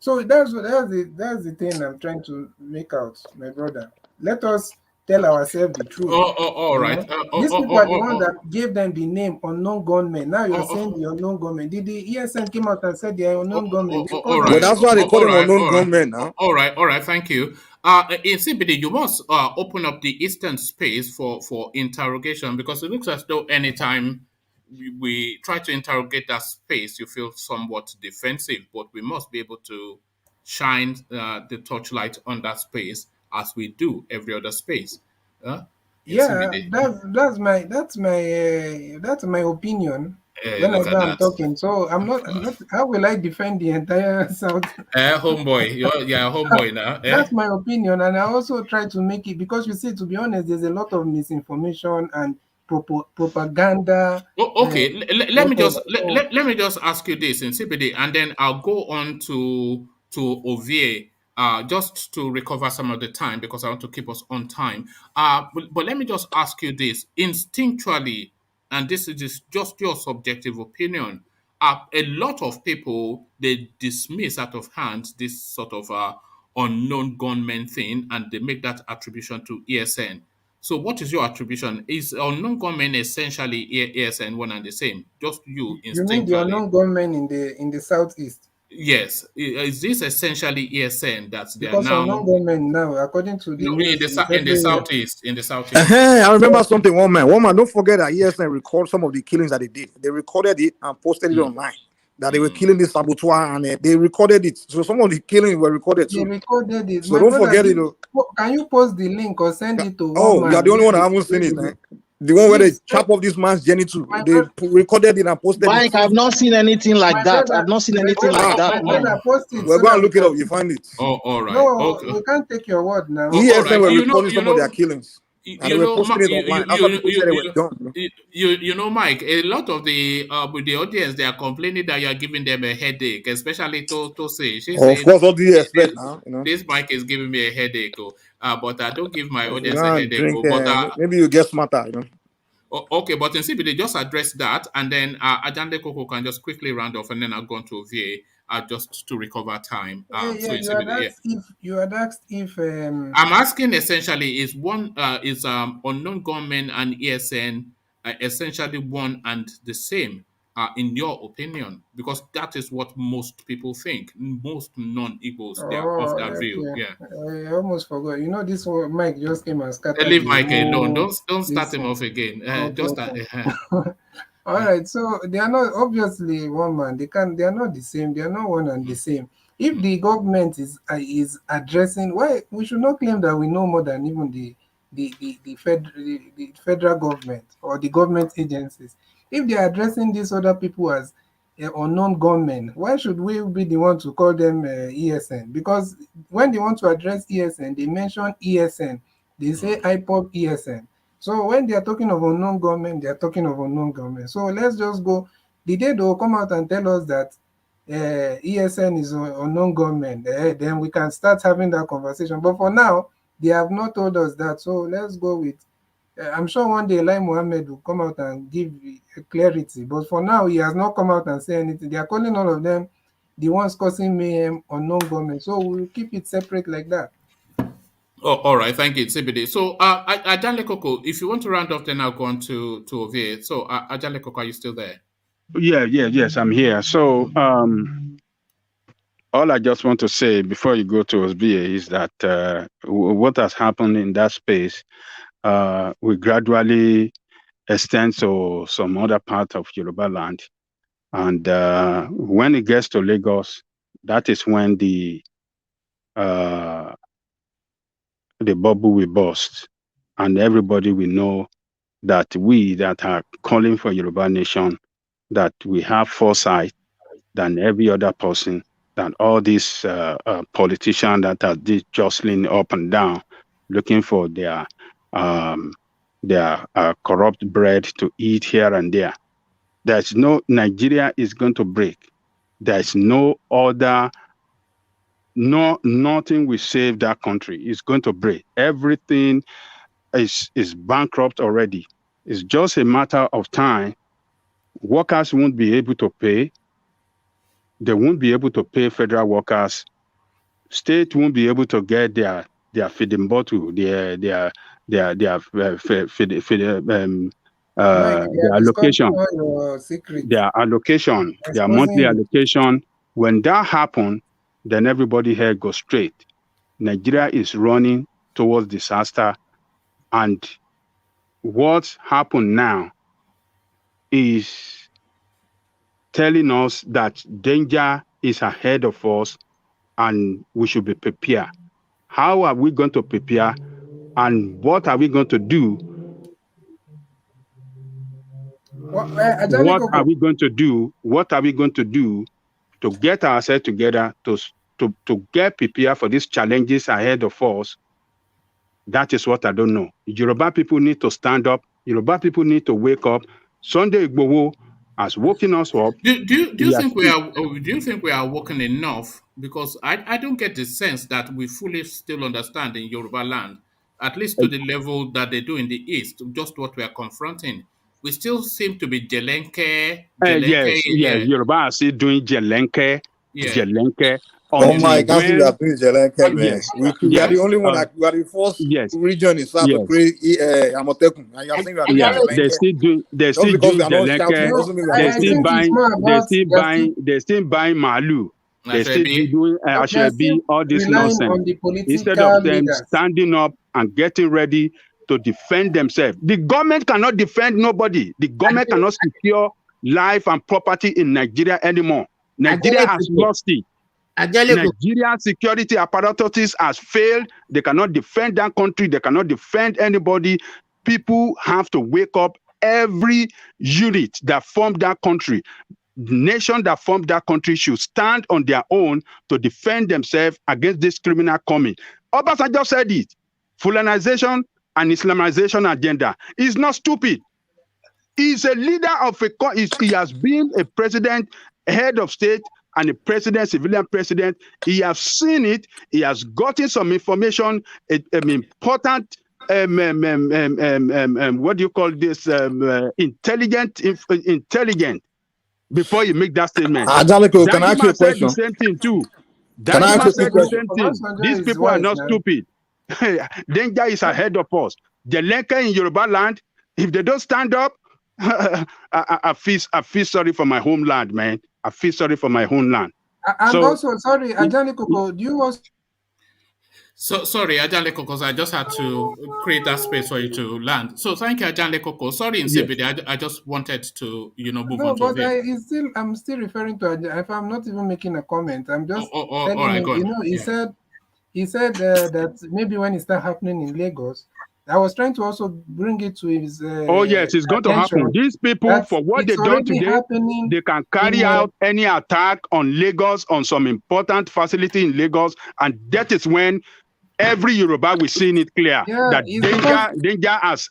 So that's the thing I'm trying to make out, my brother. Let us tell ourselves the truth. All right. These people are the ones that gave them the name unknown gunmen. Now you're saying the unknown gunmen. Did the ESN came out and said they are unknown gunmen? Well, that's why they call them unknown gunmen now. All right. Thank you. In CBD, you must open up the eastern space for interrogation, because it looks as though anytime we try to interrogate that space, you feel somewhat defensive. But we must be able to shine the torchlight on that space, as we do every other space. Yeah, that's my opinion. When I'm talking, so I'm not. How will I defend the entire South? Homeboy, you're a homeboy now. That's my opinion, and I also try to make it, because you see, to be honest, there's a lot of misinformation and propaganda. Okay, let me just ask you this in CPD, and then I'll go on to OVA. Just to recover some of the time, because I want to keep us on time. But let me just ask you this instinctually, and this is just your subjective opinion. A lot of people, they dismiss out of hand this sort of unknown gunmen thing, and they make that attribution to ESN. So what is your attribution? Is unknown gunmen essentially ESN one and the same? Just you instinctually. You mean the unknown gunmen in the southeast? Yes, is this essentially ESN that they because are now? Unknown government now, according to the in the southeast. I remember something. One man. Don't forget that ESN recorded some of the killings that they did. They recorded it and posted it online. That they were killing this saboteur, and they recorded it. So some of the killings were recorded too. They recorded it. So don't forget it. Can you post the link or send it to? You're the only one that haven't seen it, man. The one where they chop off this man's journey too. They recorded it and posted it. I've not seen anything like that. I've not seen anything like that. We're going to look it up. You find it. Oh, all right. No, we can't take your word now. ESN were recording some of their killings. And they were posting it online. That's what people said they were done. You know, Mike, a lot of the with the audience, they are complaining that you are giving them a headache, especially to say. Of course, what do you expect now? This Mike is giving me a headache. But I don't give my audience a headache. Maybe you get smarter, Okay, but in CBD, just address that, and then Ajande Koko can just quickly round off, and then I'll go on to VA just to recover time. So in CBD, you had asked if I'm asking essentially is unknown gunmen and ESN essentially one and the same in your opinion? Because that is what most people think. Most non-Igbos, they are of that view. Yeah. I almost forgot. You know, this one, Mike just came and scattered. Leave Mike alone. Don't start him off again. All right. So they are not obviously one man. They are not the same. They are not one and the same. If the government is addressing, why we should not claim that we know more than even the federal government or the government agencies. If they are addressing these other people as unknown gunmen, why should we be the one to call them ESN? Because when they want to address ESN, they mention ESN. They say IPOB ESN. So when they are talking of unknown gunmen, they are talking of unknown gunmen. So let's just go. The day they will come out and tell us that ESN is unknown gunmen, then we can start having that conversation. But for now, they have not told us that. So let's go with I'm sure one day Lai Mohammed will come out and give clarity, but for now he has not come out and say anything. They are calling all of them the ones causing mayhem, unknown government. So we'll keep it separate like that. Oh, all right, thank you, CBD. So, Ajale Koko, if you want to round off, then I'll go on to Ovie. So, Ajale Koko, are you still there? Yes, I'm here. So, all I just want to say before you go to Osbie is that what has happened in that space we gradually extend to some other part of Yoruba land. And when it gets to Lagos, that is when the bubble will burst. And everybody will know that we that are calling for Yoruba nation, that we have foresight than every other person, than all these politicians that are jostling up and down, looking for their corrupt bread to eat here and there. There's no Nigeria is going to break. There's no other, nothing will save that country. It's going to break. Everything is bankrupt already. It's just a matter of time. Workers won't be able to pay. They won't be able to pay federal workers. State won't be able to get their feeding bottle, their allocation, their monthly allocation. When that happens, then everybody here goes straight. Nigeria is running towards disaster, and what's happened now is telling us that danger is ahead of us and we should be prepared. How are we going to prepare, and what are we going to do? What are we going to do? What are we going to do to get ourselves together to get prepared for these challenges ahead of us? That is what I don't know. Yoruba people need to stand up. Yoruba people need to wake up. Sunday Igboho has woken us up. Do you think we are working enough? Because I don't get the sense that we fully still understand in Yoruba land, at least to the level that they do in the East, just what we are confronting. We still seem to be jelenke. Yes, Yoruba are still doing jelenke. Oh my God, we are doing jelenke, man. We are the only one. We are the first region in South to create Amotekun. They're still doing jelenke. They're still buying Malu. They still doing Ashebi, all this nonsense. Instead of them standing up and getting ready to defend themselves. The government cannot defend nobody. The government cannot secure life and property in Nigeria anymore. Nigeria has lost it. Nigerian security apparatus has failed. They cannot defend that country. They cannot defend anybody. People have to wake up. Every unit that formed that country, nation that formed that country, should stand on their own to defend themselves against this criminal coming. Obasanjo said it. Fulanization and Islamization agenda is not stupid. He's a leader of he has been a president, head of state, and a president, civilian president. He has seen it. He has gotten some information, important what do you call this? Intelligent before you make that statement. Angelico, can I ask you a Danjuma said question? the same thing too. Can I ask Danjuma you a said the question? same thing. These people are not stupid. Danger is ahead of us. The Lekki in Yoruba land, if they don't stand up, I feel sorry for my homeland, man. I feel sorry for my homeland. And also, sorry, Angelico, do you also... So sorry, Ajanle Koko, I just had to create that space for you to land. So thank you, Ajanle Koko. Sorry, Insebide, I just wanted to, move on to but I'm still referring to, if I'm not even making a comment, I'm just telling all right, him, go on. He said that maybe when it started happening in Lagos, I was trying to also bring it to his oh yes, it's going to happen. These people, for what they've done today, they can carry out any attack on Lagos, on some important facility in Lagos, and that is when every Yoruba will see it clear that danger has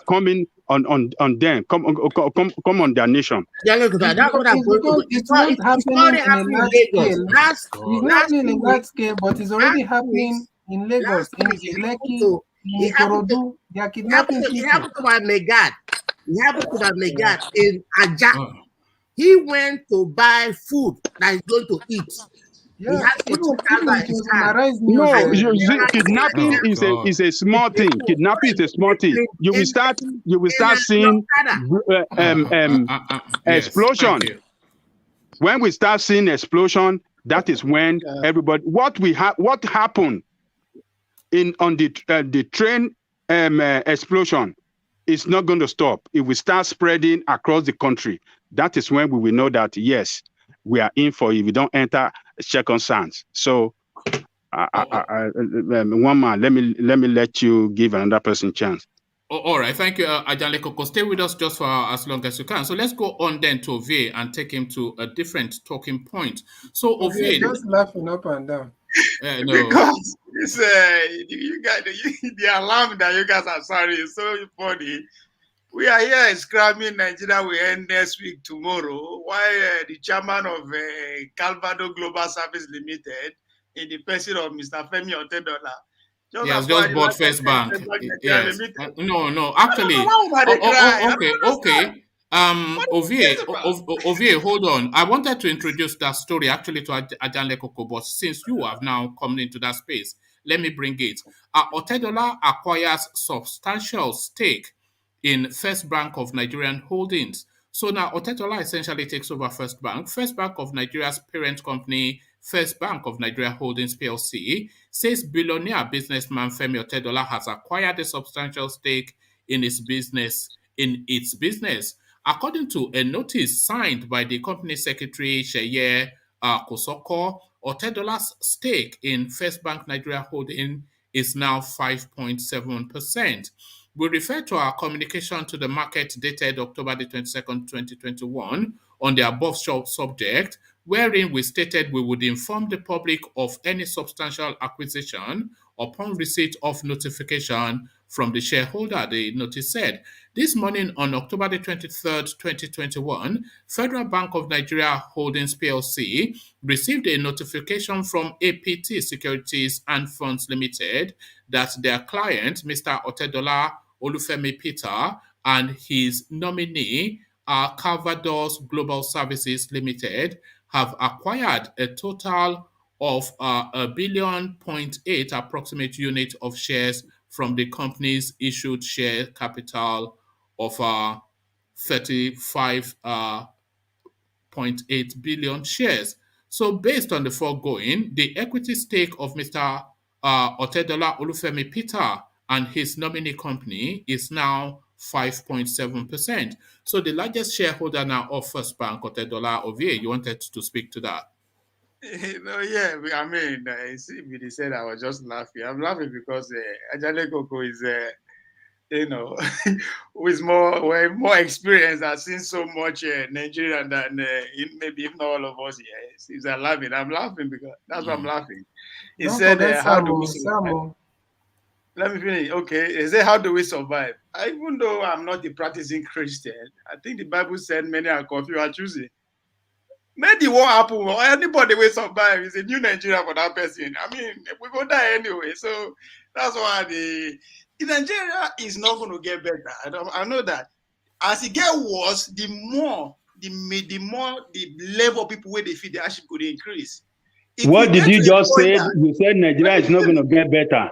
coming on them, come on their nation. Yeah, look at that. That's what I'm going to. It's not happening in a large scale. It's not happening in large scale, but it's already happening in Lagos, in Lekki, in Ikorodu. They are kidnapping people. It happened to my Megad. It happened to my Megad in Aja. He went to buy food that he's going to eat. Yeah, kidnapping is a small thing. Kidnapping is a small thing. You will start seeing explosion. When we start seeing explosion, that is when everybody. What happened on the train explosion is not going to stop. It will start spreading across the country. That is when we will know that yes, we are in for it. If we don't enter second chance. So, one man, let me let you give another person chance. All right, thank you, Ajanle Koko. Stay with us just for as long as you can. So let's go on then to Ovie and take him to a different talking point. So Ovie, just laughing up and down. No. Because it's you guys, the alarm that you guys are sorry is so funny. We are here scramming Nigeria will end next week tomorrow. Why the chairman of Calvado Global Service Limited, in the person of Mr. Femi Otedola, just bought First Bank. Yes. No. Actually, okay. Ovie, hold on. I wanted to introduce that story actually to Ajanle Koko, but since you have now come into that space, let me bring it. Otedola acquires substantial stake in First Bank of Nigerian Holdings. So now Otedola essentially takes over First Bank. First Bank of Nigeria's parent company, First Bank of Nigeria Holdings PLC, says billionaire businessman Femi Otedola has acquired a substantial stake in its business. According to a notice signed by the company secretary Sheye Kosoko, Otedola's stake in First Bank Nigeria Holdings is now 5.7%. We refer to our communication to the market dated October the 22nd, 2021 on the above subject, wherein we stated we would inform the public of any substantial acquisition upon receipt of notification from the shareholder, the notice said. This morning on October the 23rd, 2021, Federal Bank of Nigeria Holdings PLC received a notification from APT Securities and Funds Limited that their client, Mr. Otedola Olufemi Peter, and his nominee, Calvados Global Services Limited, have acquired a total of 1.8 billion approximate unit of shares from the company's issued share capital of 35.8 billion shares. So based on the foregoing, the equity stake of Mr. Otedola Olufemi Peter and his nominee company is now 5.7%. So the largest shareholder now of First Bank, Otedola Ovie, you wanted to speak to that? I mean, they said I was just laughing. I'm laughing because Ajanle Koko is, who is more experienced, has seen so much Nigerian than maybe if not all of us here. He's laughing. I'm laughing because that's why I'm laughing. He said, "How do we survive?" Let me finish. Okay, he said, "How do we survive?" Even though I'm not a practicing Christian, I think the Bible said many are confused are choosing. Make the war happen, or anybody will survive. It's a new Nigeria for that person. I mean, we go die anyway. So that's why Nigeria is not going to get better. I know that. As it get worse, the more the level of people where they feed the hardship could increase. What did you just say? You said Nigeria is not going to get better.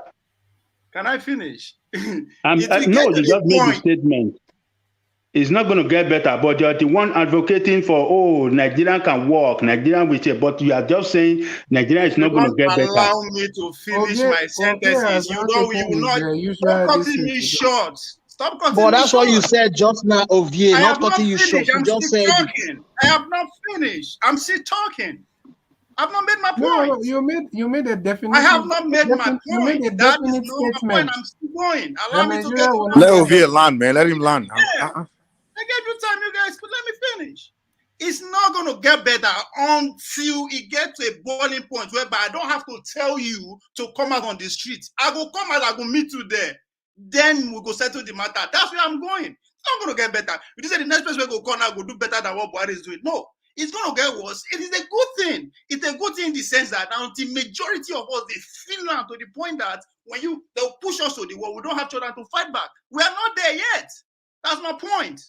Can I finish? No, you just made the statement. It's not going to get better, but you're the one advocating for, oh, Nigeria can work, Nigeria will change, but you are just saying Nigeria is not going to get better. Allow me to finish my sentences. You will not stop cutting me short. Stop cutting me short. But that's what you said just now, Ovie, not cutting you short. I'm still talking. I have not finished. I'm still talking. I've not made my point. No, you made a definite. I have not made my point. You made a definite statement. I'm still going. Allow me to get. Let Ovie land, man. Let him land. Yeah. I gave you time, you guys, but let me finish. It's not going to get better until it gets to a boiling point whereby I don't have to tell you to come out on the streets. I go come out, I go meet you there. Then we go settle the matter. That's where I'm going. It's not going to get better. You say the next place we go come out go do better than what Buhari is doing. No, it's going to get worse. It is a good thing. It's a good thing in the sense that now the majority of us, they feel now to the point that when they'll push us to the wall, we don't have children to fight back. We are not there yet. That's my point.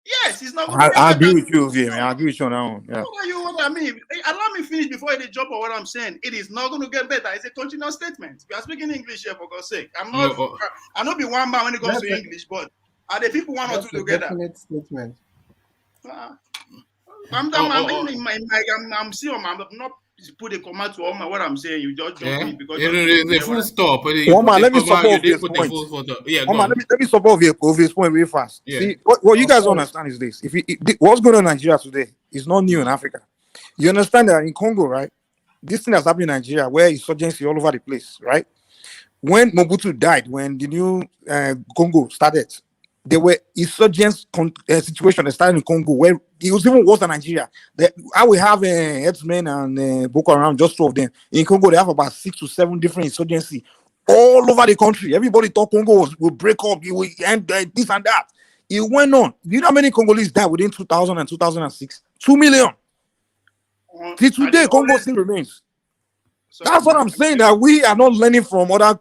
Yes, it's not. I agree with you, Ovie, man. I agree with you on that one. Yeah. What I mean? Allow me finish before I jump on what I'm saying. It is not going to get better. It's a continuous statement. We are speaking English here, for God's sake. I'm not be one man when it comes to English, but are the people one or two together? Definite statement. I'm still. I'm not put a comment to all my what I'm saying. You just jump in because the full stop. One man, let me support this point. Let me support Ovie's point very fast. Yeah. See, what you guys understand is this: what's going on in Nigeria today is not new in Africa. You understand that in Congo, right? This thing has happened in Nigeria, where insurgency all over the place, right? When Mobutu died, when the new Congo started, there were insurgents situation that started in Congo where it was even worse than Nigeria. I will have Herdsmen and Boko Haram, just two of them. In Congo, they have about 6 to 7 different insurgency all over the country. Everybody thought Congo will break up, it will end this and that. It went on. Do you know how many Congolese died within 2000 and 2006? 2 million. Till today, Congo still remains. That's what I'm saying, that we are not learning from other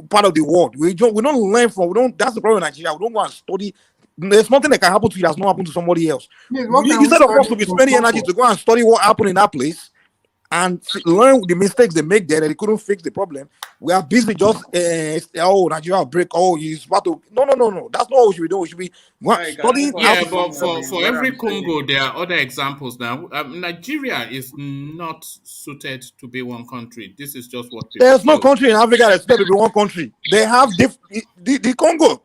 part of the world. We don't learn from. That's the problem in Nigeria. We don't go and study. There's nothing that can happen to you that's not happened to somebody else. Yes, instead of us to be spending energy to go and study what happened in that place and learn the mistakes they make there that they couldn't fix the problem, we are busy just Nigeria will break. Oh, he's about to. No. That's not what we should be doing. We should be studying. Yeah, but for every Congo, there are other examples now. Nigeria is not suited to be one country. This is just what there's no country in Africa that's suited to be one country. They have the Congo.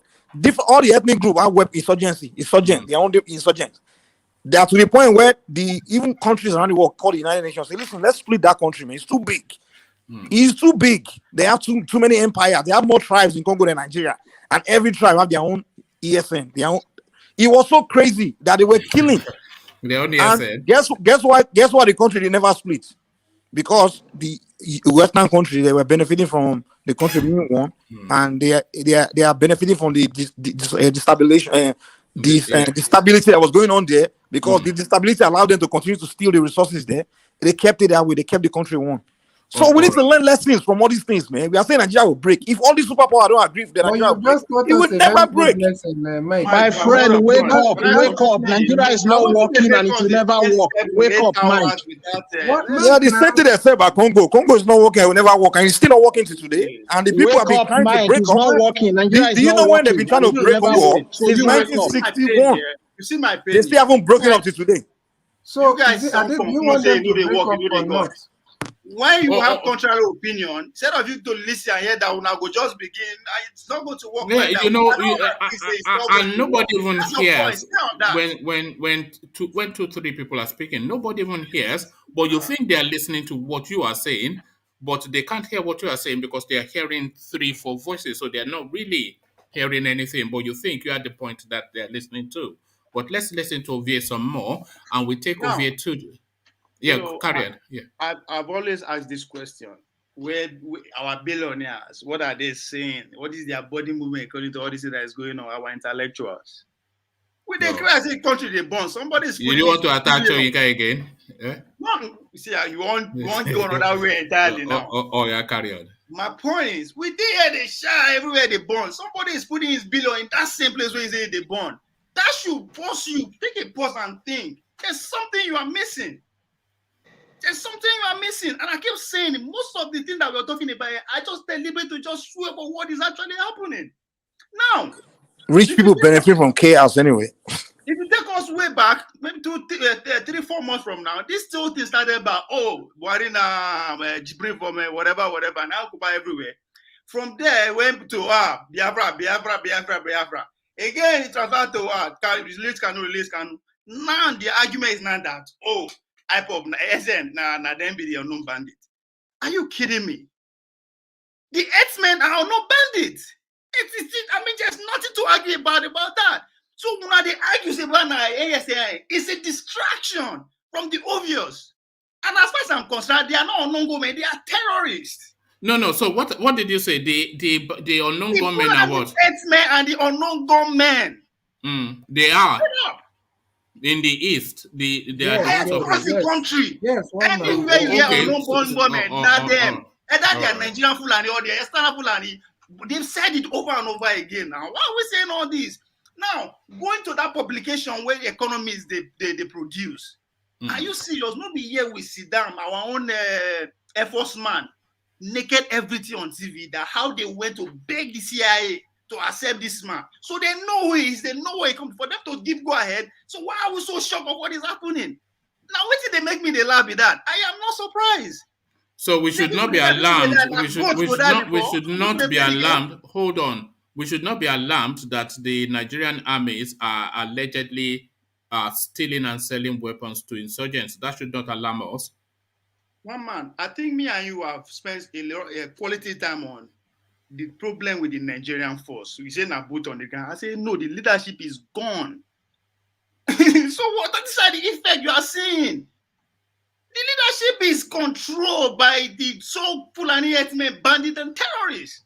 All the ethnic group are web insurgency. They are only insurgents. They are to the point where even countries around the world call the United Nations say, listen, let's split that country, man. It's too big. It's too big. They have too many empires. They have more tribes in Congo than Nigeria. And every tribe have their own ESN. It was so crazy that they were killing. Their own ESN. Guess why the country they never split? Because the Western countries, they were benefiting from the country being one, and they are benefiting from the destabilization, the stability that was going on there, because the stability allowed them to continue to steal the resources there. They kept it that way. They kept the country one. So we need to learn lessons from all these things, man. We are saying Nigeria will break. If all these superpowers don't agree with the Nigeria will break, it will never break. My friend, wake up. Nigeria is not working and it will never work. Wake up, Mike. Yeah, the same thing they said about Congo. Congo is not working, it will never work, and it's still not working to today. And the people have been trying to break up. Do you know when they've been trying to break Congo? Since 1961. You see my they still haven't broken up to today. So you guys you want them to break up or not? When you have contrary opinion, instead of you to listen and hear that will now go just begin, it's not going to work. Yeah, like and nobody even hears when 2-3 people are speaking. Nobody even hears, but you think they are listening to what you are saying, but they can't hear what you are saying because they are hearing 3-4 voices, so they are not really hearing anything. But you think you are the point that they are listening to. But let's listen to Ovie some more, and we take Ovie to. Yeah, carry on. Yeah, I've always asked this question: where our billionaires, what are they saying? What is their body movement according to all this that is going on? Our intellectuals, We declare as a country they burn. Somebody's. You don't want to attack Choyinka again? Yeah? No, see, you want go another way entirely now. Yeah, carry on. My point is, we did hear they share everywhere they burn. Somebody is putting his bill in that same place where he say they burn. That should force you take a pause and think. There's something you are missing. There's something you are missing. And I keep saying most of the things that we're talking about, I just deliberate to just swear about what is actually happening. Now, rich people benefit from chaos anyway. If you take us way back, maybe 3-4 months from now, this whole thing started about, Buhari Jibril from whatever, now Kuba everywhere. From there, it went to Biafra. Again, it transferred to release Kanu. Now the argument is not that, IPOB, SN, them be the unknown bandit. Are you kidding me? The X-Men are unknown bandits. There's nothing to argue about that. So when they argue about ASA, it's a distraction from the obvious. And as far as I'm concerned, they are not unknown government, they are terrorists. No. So what did you say? The unknown gunmen are what? The X-Men and the unknown gunmen. They are. In the east, they are across the country. Yes, anywhere you hear unknown gunmen, not them. Either they are Nigerian Fulani or they are external Fulani. They've said it over and over again now. Why are we saying all this? Now, going to that publication where the Economist they produce. Are you serious? Not be here we sit down, our own Air Force man, naked everything on TV, that how they went to beg the CIA to accept this man. So they know who he is, they know where he comes for them to give go ahead. So why are we so shocked of what is happening? Now, wait till they make me laugh with that. I am not surprised. So we should not be alarmed. We should not be alarmed. Hold on. We should not be alarmed that the Nigerian armies are allegedly stealing and selling weapons to insurgents. That should not alarm us. One man, I think me and you have spent a quality time on the problem with the Nigerian force. We say na boot on the ground. I say no, the leadership is gone. So what are the effect you are seeing? The leadership is controlled by the Fulani herdsmen, bandits, and terrorists.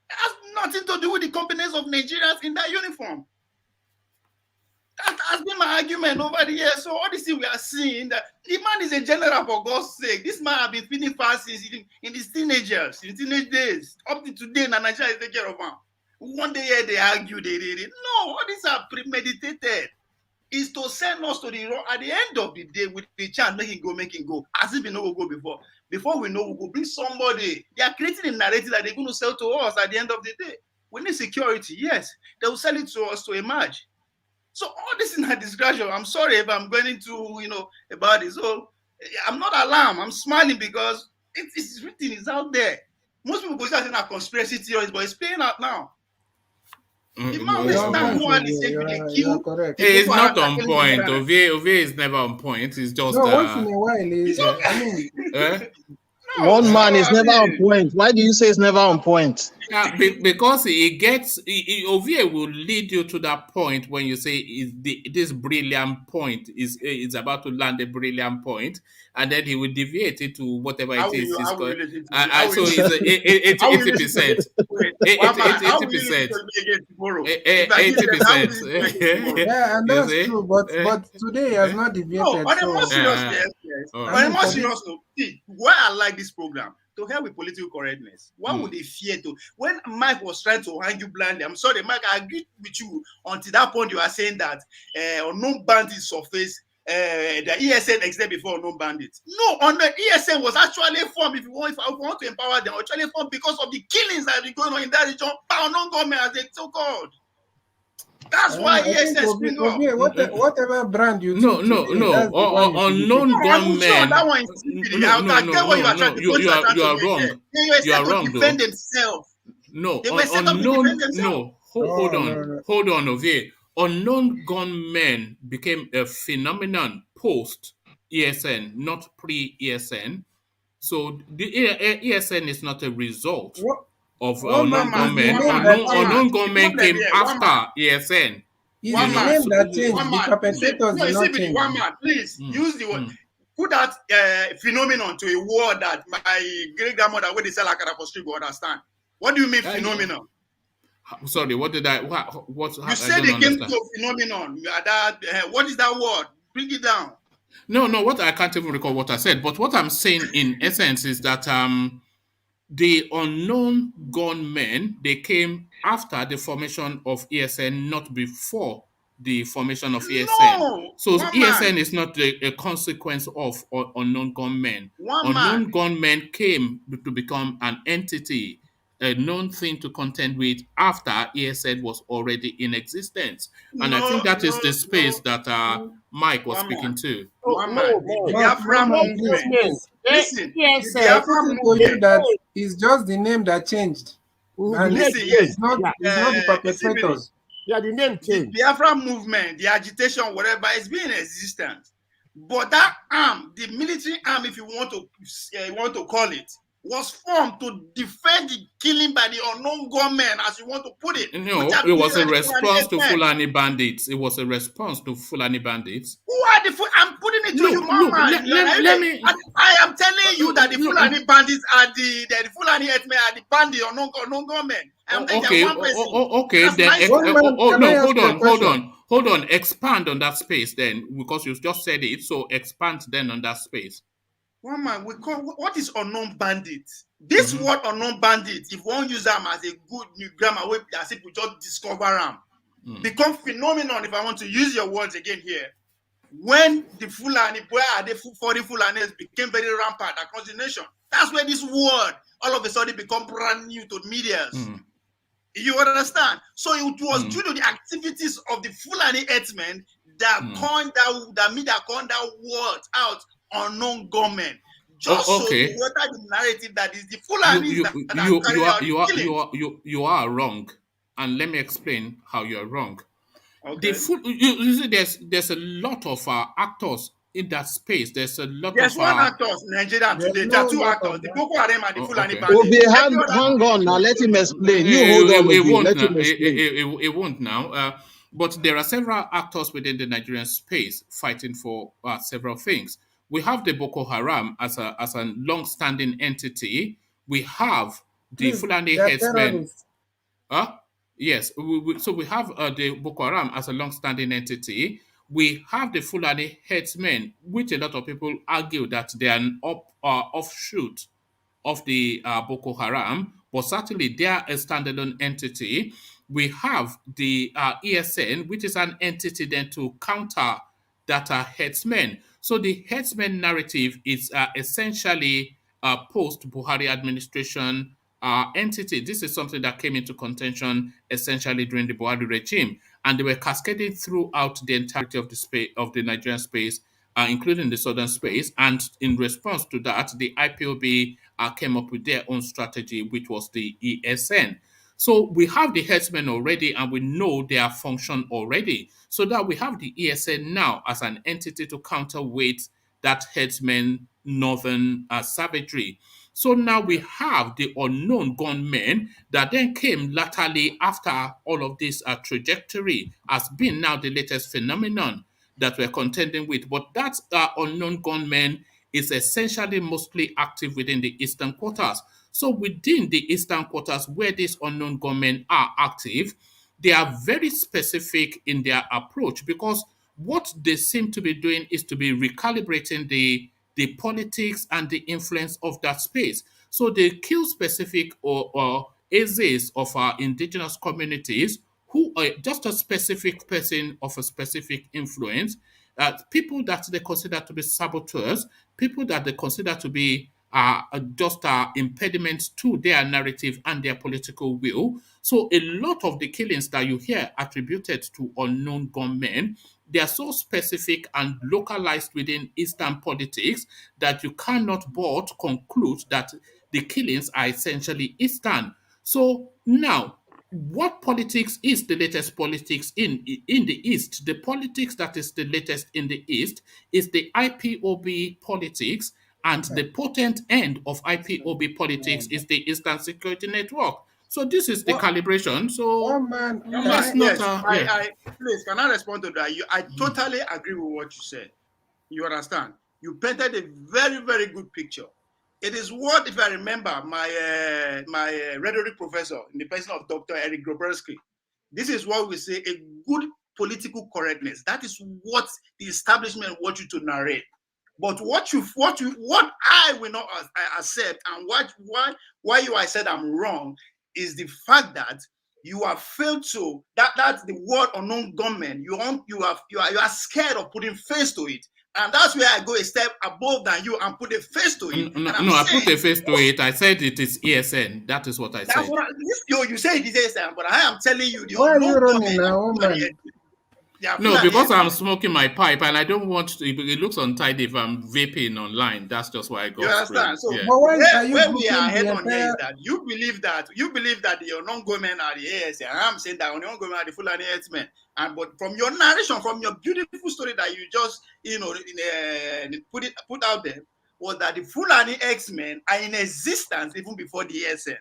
It has nothing to do with the competence of Nigerians in that uniform. That has been my argument over the years. So all this thing we are seeing, that the man is a general for God's sake. This man has been feeding fast in his teenage days. Up to today, Nigeria is taking care of him. One day they argue, no, all these are premeditated. Is to send us to the wrong at the end of the day with the chance, make it go, as if we know we'll go before. Before we know, we'll bring somebody. They are creating a narrative that they're going to sell to us at the end of the day. We need security, yes. They will sell it to us to emerge. So all this is a discussion. I'm sorry if I'm going into, about it. So I'm not alarmed. I'm smiling because it's written, it's out there. Most people consider it a conspiracy theories, but it's playing out now. The man will stand one and say, it's not on point. Ovie is never on point. It's just once in a while. One man is never on point. Why do you say it's never on point? Because Ovie will lead you to that point when you say this brilliant point is about to land a brilliant point, and then he will deviate it to whatever it is. So it's 80%. 80%. Yeah, and that's true. But today he has not deviated. No, on a more serious note, see, why I like this program, to help with political correctness. Why would they fear to? When Mike was trying to hang you blindly, I'm sorry, Mike, I agree with you until that point you are saying that unknown bandits surface, the ESN existed before unknown bandits. No, on the ESN was actually formed, if you want to empower them, actually formed because of the killings that are going on in that region by unknown government, as they so-called. That's why ESN spring up. Whatever brand you no. Unknown gunmen. You are wrong. You are wrong. Defend themselves. No, unknown. No, hold on, Ovie. Unknown gunmen became a phenomenon post ESN, not pre ESN. So the ESN is not a result of unknown gunmen. Unknown gunmen came after ESN. It's the name that changed. The perpetrators did not change. One man, please use the word. Put that phenomenon to a word that my great grandmother, when they sell akara for street, will understand. What do you mean phenomenon? Sorry, what did I? What? You said it came to a phenomenon. What is that word? Bring it down. No, what I can't even recall what I said. But what I'm saying in essence is that the unknown gunmen, they came after the formation of ESN, not before the formation of ESN. No, so ESN is not a consequence of unknown gunmen. Unknown gunmen came to become an entity, a known thing to contend with after ESN was already in existence. And I think that is the space that Mike was speaking to. The Biafra movement. Listen, the Biafra movement. That is just the name that changed. And listen, yes, it's not the perpetrators. Yeah, the name changed. The Biafra movement, the agitation, whatever, is being in existence. But that arm, the military arm, if you want to call it, was formed to defend the killing by the unknown gunmen, as you want to put it. No, it was a response to Fulani bandits. It was a response to Fulani bandits. Who are the I'm putting it to you, Mama. Let me. I am telling you that the Fulani bandits are the Fulani herdsmen are the bandits or unknown gunmen. Okay. Then hold on. Expand on that space then, because you just said it. So expand then on that space. One man, we call what is unknown bandit? This word unknown bandit, if one use them as a good new grammar, as if we just discover them, become phenomenon. If I want to use your words again here, when the Fulani, where are the 40 Fulanis became very rampant across the nation, that's where this word all of a sudden become brand new to media. You understand? So it was due to the activities of the Fulani herdsmen that coined that word out. Unknown government, just so to water the narrative that is the Fulani you are wrong, and let me explain how you are wrong. Okay. You see, there's a lot of actors in that space. There's a lot There's of one actors in Nigeria today. There are two actors. The Boko Haram and the Fulani bandits. Obi, hang on now. Let him explain. You hold on. It won't now. But there are several actors within the Nigerian space fighting for several things. We have the Boko Haram as a long-standing entity. We have the Fulani herdsmen. Yes. So we have the Boko Haram as a long-standing entity. We have the Fulani herdsmen, which a lot of people argue that they are an offshoot of the Boko Haram, but certainly they are a standalone entity. We have the ESN, which is an entity then to counter that herdsmen. So the herdsmen narrative is essentially a post-Buhari administration entity. This is something that came into contention essentially during the Buhari regime, and they were cascading throughout the entirety of the space of the Nigerian space, including the southern space. And in response to that, the IPOB came up with their own strategy, which was the ESN. So we have the herdsmen already, and we know their function already. So that we have the ESN now as an entity to counterweight that herdsmen northern savagery. So now we have the unknown gunmen that then came latterly after all of this trajectory has been now the latest phenomenon that we're contending with. But that unknown gunmen is essentially mostly active within the eastern quarters. So within the eastern quarters where these unknown gunmen are active, they are very specific in their approach, because what they seem to be doing is to be recalibrating the politics and the influence of that space. So they kill specific or Ezes of our indigenous communities who are just a specific person of a specific influence, people that they consider to be saboteurs, people that they consider to be just impediments to their narrative and their political will. So a lot of the killings that you hear attributed to unknown gunmen, they are so specific and localized within Eastern politics that you cannot but conclude that the killings are essentially Eastern. So now, what politics is the latest politics in the East? The politics that is the latest in the East is the IPOB politics, and the potent end of IPOB politics is the Eastern Security Network. So this is the calibration. So please, can I respond to that? I totally agree with what you said. You understand? You painted a very, very good picture. It is what, if I remember, my rhetoric professor in the person of Dr. Eric Groberski, this is what we say, a good political correctness. That is what the establishment wants you to narrate. But what I will not accept, and why I said I'm wrong, is the fact that you have failed to that's the word unknown gunmen. You are scared of putting face to it. And that's where I go a step above than you and put a face to it. I put a face to it. I said it is ESN. That is what I said. You say it is ESN, but I am telling you. Why are you running now, man? No, because I'm smoking my pipe and I don't want to. It looks untidy if I'm vaping online. That's just why I go. You understand? So yeah. where we are head on here is that you believe that the unknown government are the ASN. I'm saying that unknown government are the Fulani herdsmen. And but from your narration, from your beautiful story that you just put out there, was that the Fulani herdsmen are in existence even before the ASN.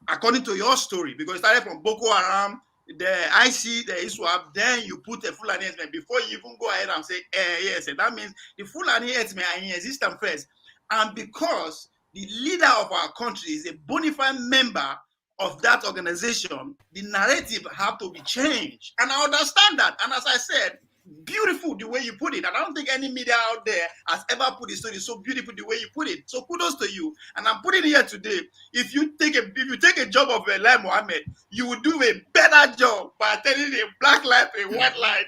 According to your story, because it started from Boko Haram, the IC, the ISWAP, then you put a Fulani herdsmen before you even go ahead and say yes. That means the Fulani herdsmen are in existence first. And because the leader of our country is a bona fide member of that organization, the narrative have to be changed. And I understand that. And as I said, beautiful the way you put it. And I don't think any media out there has ever put the story so beautiful the way you put it. So kudos to you. And I'm putting it here today. If you take a job of Lai Mohammed, you will do a better job by telling a black lie to a white lie.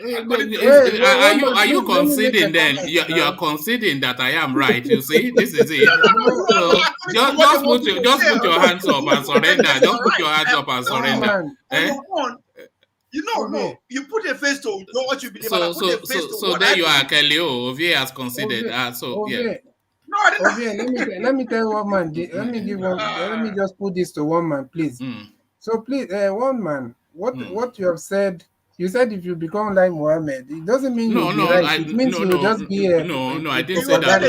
Are you conceding then? You are conceding that I am right. You see, this is it. Just put your hands up and surrender. Just put your hands up and surrender. You put a face to what you believe. So there you are, Kelly. Ovie has considered. Yeah. No, let me tell you one man. Let me just put this to one man, please. So please, one man, what you have said. You said if you become like Mohammed, it doesn't mean you'll be right. It means you will just be a... No, I didn't say that.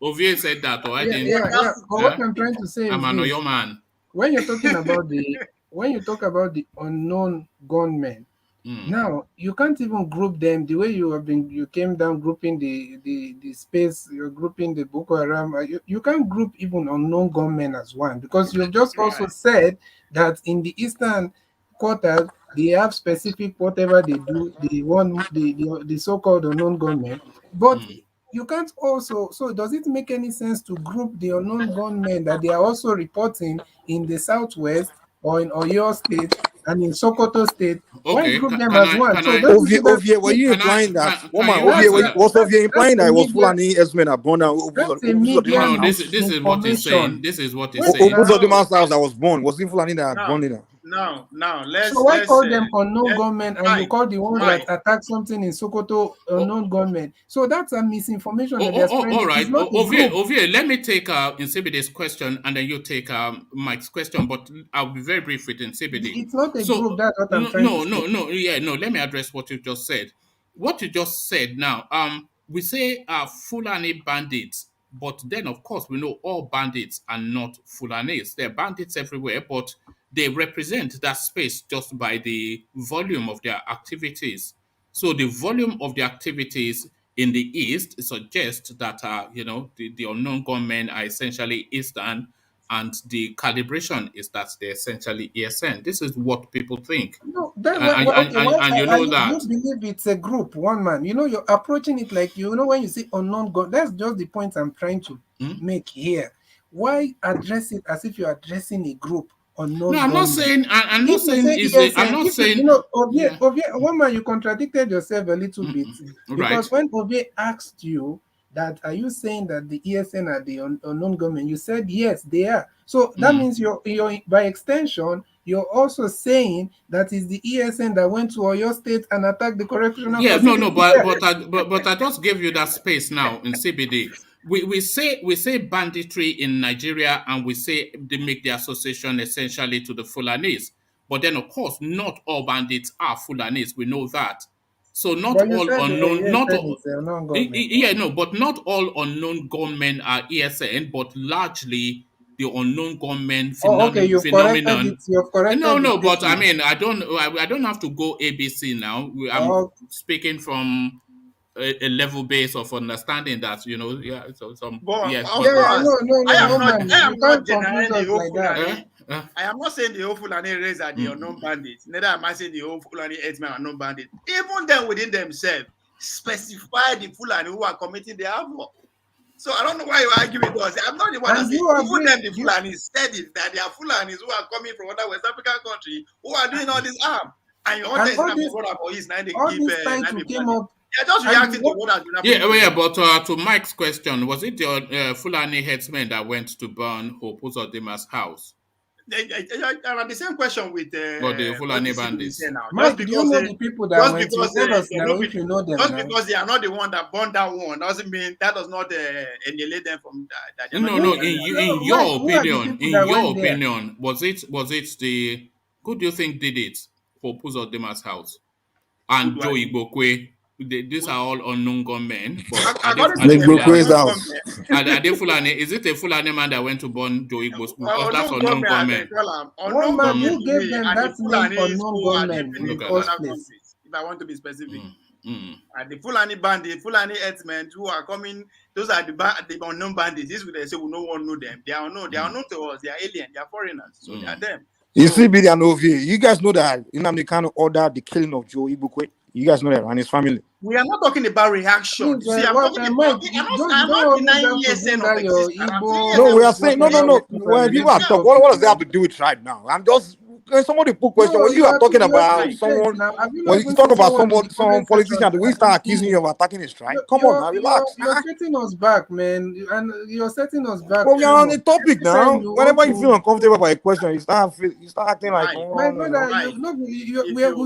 Ovie said that, or I didn't. Yeah. But what I'm trying to say I'm an Oyo man. When you're talking about when you talk about the unknown gunmen, now you can't even group them the way you came down grouping the space, you're grouping the Boko Haram. You can't group even unknown gunmen as one, because you've just also said that in the eastern quarters they have specific whatever they do, the so-called unknown gunmen, but you can't also. So does it make any sense to group the unknown gunmen that they are also reporting in the southwest or in Oyo State and in Sokoto State? Why group them as one? So Ovie, were you implying that? Was Ovie implying that it was Fulani herdsmen are born now? No, this is what he's saying. This is what he's saying. Obuzodima's house that was born, was it Fulani that had born it? No, let's. So why call them unknown gunmen and you call the ones that attack something in Sokoto unknown gunmen? So that's a misinformation that they're spreading. All right, Ovie, let me take Insibide's question and then you take Mike's question, but I'll be very brief with Insibide. It's not a group, that's what I'm trying to say. Let me address what you just said. What you just said now, we say Fulani bandits, but then of course we know all bandits are not Fulanis. There are bandits everywhere, but they represent that space just by the volume of their activities. So the volume of the activities in the East suggests that, the unknown gunmen are essentially Eastern, and the calibration is that they're essentially ESN. This is what people think. No, and you know that. You believe it's a group, one man. You're approaching it like, when you say unknown gun, that's just the point I'm trying to make here. Why address it as if you're addressing a group? No, I'm not saying. I'm not saying. One man, you contradicted yourself a little bit, because when Ovie asked you that, are you saying that the ESN are the unknown government? You said yes, they are. So that means you're by extension, you're also saying that is the ESN that went to Oyo State and attacked the correctional. Yeah, but I just gave you that space now in CBD. We say banditry in Nigeria, and we say they make the association essentially to the Fulanis. But then, of course, not all bandits are Fulanis. We know that. So not all unknown, but not all unknown gunmen are ESN, but largely the unknown gunmen phenomenon. But I mean, I don't have to go ABC now. I'm speaking from a level base of understanding that, you know, yeah, so some, But yes. of But, course, I am man, not denying the whole like that. Fulani. I am not saying the whole Fulani race are the unknown bandits. Neither am I saying the whole Fulani headsmen are unknown bandits. Even them within themselves specify the Fulani who are committing the havoc. So I don't know why you argue with us. I'm not the one that says, even them, the Fulani said it, that there are Fulanis who are coming from other West African countries who are doing all this harm. And you want to say, all this time to came up. They're just reacting to what has been happening. But to Mike's question, was it your Fulani headsmen that went to burn Hope Uzodinma's house? I had the same question with the Fulani bandits. Mike, do you know the people that went to tell us now if you know them? Just because they are not the one that burned that one doesn't mean that does not annihilate them from that. No. In your opinion, was it the who do you think did it for Uzodinma's house? And Joe Igbokwe. These are all unknown gunmen. But are they Fulani? Is it a Fulani man that went to burn Joe Igbo's? Because that's unknown gunmen. Unknown man who gave them that name unknown gunmen in the first place. If I want to be specific. And the Fulani bandits, Fulani headsmen who are coming, those are the unknown bandits. This is what they say, we no one know them. They are unknown. They are unknown to us. They are alien. They are foreigners. So they are them. You see, BD and OV, you guys know that Nnamdi Kanu ordered the killing of Joe Igbokwe. You guys know that, and his family. We are not talking about reaction. See, I'm not denying ESN of existence. No, we are saying no. When people are talking, what does that have to do with right now? I'm just somebody put question. When you are talking about someone, when you talk about some politician, we start accusing you of attacking his tribe. Come on, now, relax. You're setting us back, man, and you're setting us back. But we are on the topic now. Whenever you feel uncomfortable by a question, you start acting like. My brother,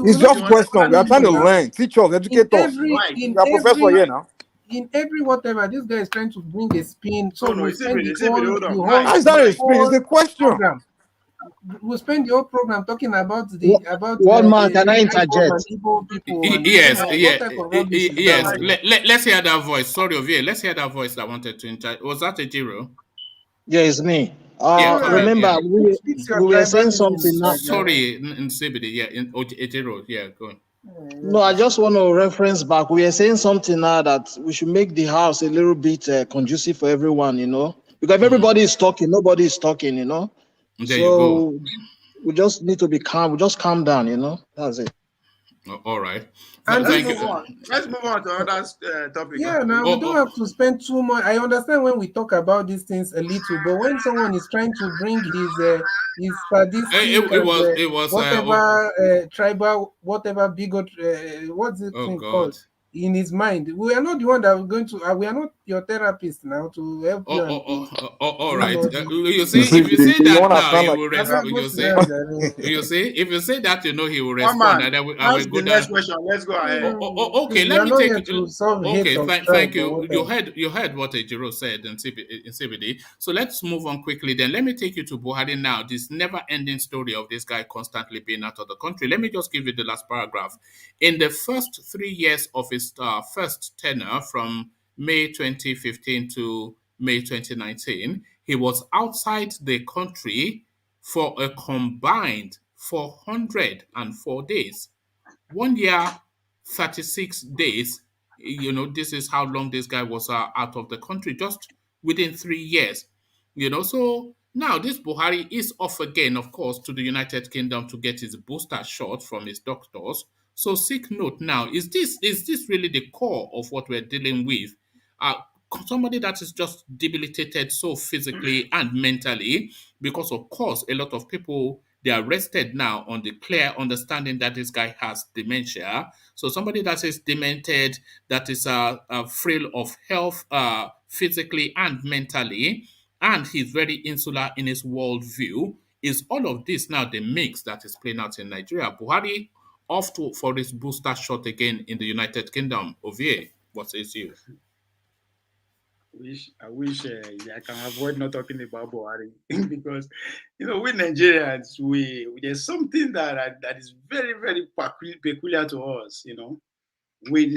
it's just question. We are trying to learn, teach us, educate us. You are professor here now. In every whatever, this guy is trying to bring a spin. So how is that a spin? It's a question. We'll spend the whole program talking about one man. Can I interject? Yes. Let's hear that voice. Sorry, Ovie. Let's hear that voice that wanted to interject. Was that Ejiro? Yeah, it's me. Remember, we were saying something now. Sorry, in CBD. Yeah, in Ejiro. Yeah, go on. No, I just want to reference back. We are saying something now that we should make the house a little bit conducive for everyone, you know, because if everybody is talking, nobody is talking, you know. There you go. We just need to be calm. We just calm down, you know. That's it. All right. And let's move on to another topic. Yeah, now we don't have to spend too much. I understand when we talk about these things a little, but when someone is trying to bring his sadistic, whatever tribal, whatever bigot, what's it called? In his mind, we are not the one that are going to. We are not your therapist now to help you. All right. You see, if you say that now, he will respond. You see, if you say that, you know he will respond. And I will go down. Next question. Let's go ahead. Okay, let me take it. Okay, thank you. You heard what Ejiro said in CBD. So let's move on quickly. Then let me take you to Buhari now. This never-ending story of this guy constantly being out of the country. Let me just give you the last paragraph. In the first 3 years of his first tenure, from May 2015 to May 2019, he was outside the country for a combined 404 days. 1 year, 36 days. You know, this is how long this guy was out of the country, just within 3 years. You know, so now this Buhari is off again, of course, to the United Kingdom to get his booster shot from his doctors. So sick note now, is this really the core of what we're dealing with? Somebody that is just debilitated so physically and mentally, because of course a lot of people, they are rested now on the clear understanding that this guy has dementia. So somebody that is demented, that is frail of health physically and mentally, and he's very insular in his worldview. Is all of this now the mix that is playing out in Nigeria? Buhari off for his booster shot again in the United Kingdom. Ovie, what says you? I wish I can avoid not talking about Buhari because, you know, we Nigerians, there's something that is very, very peculiar to us. You know, we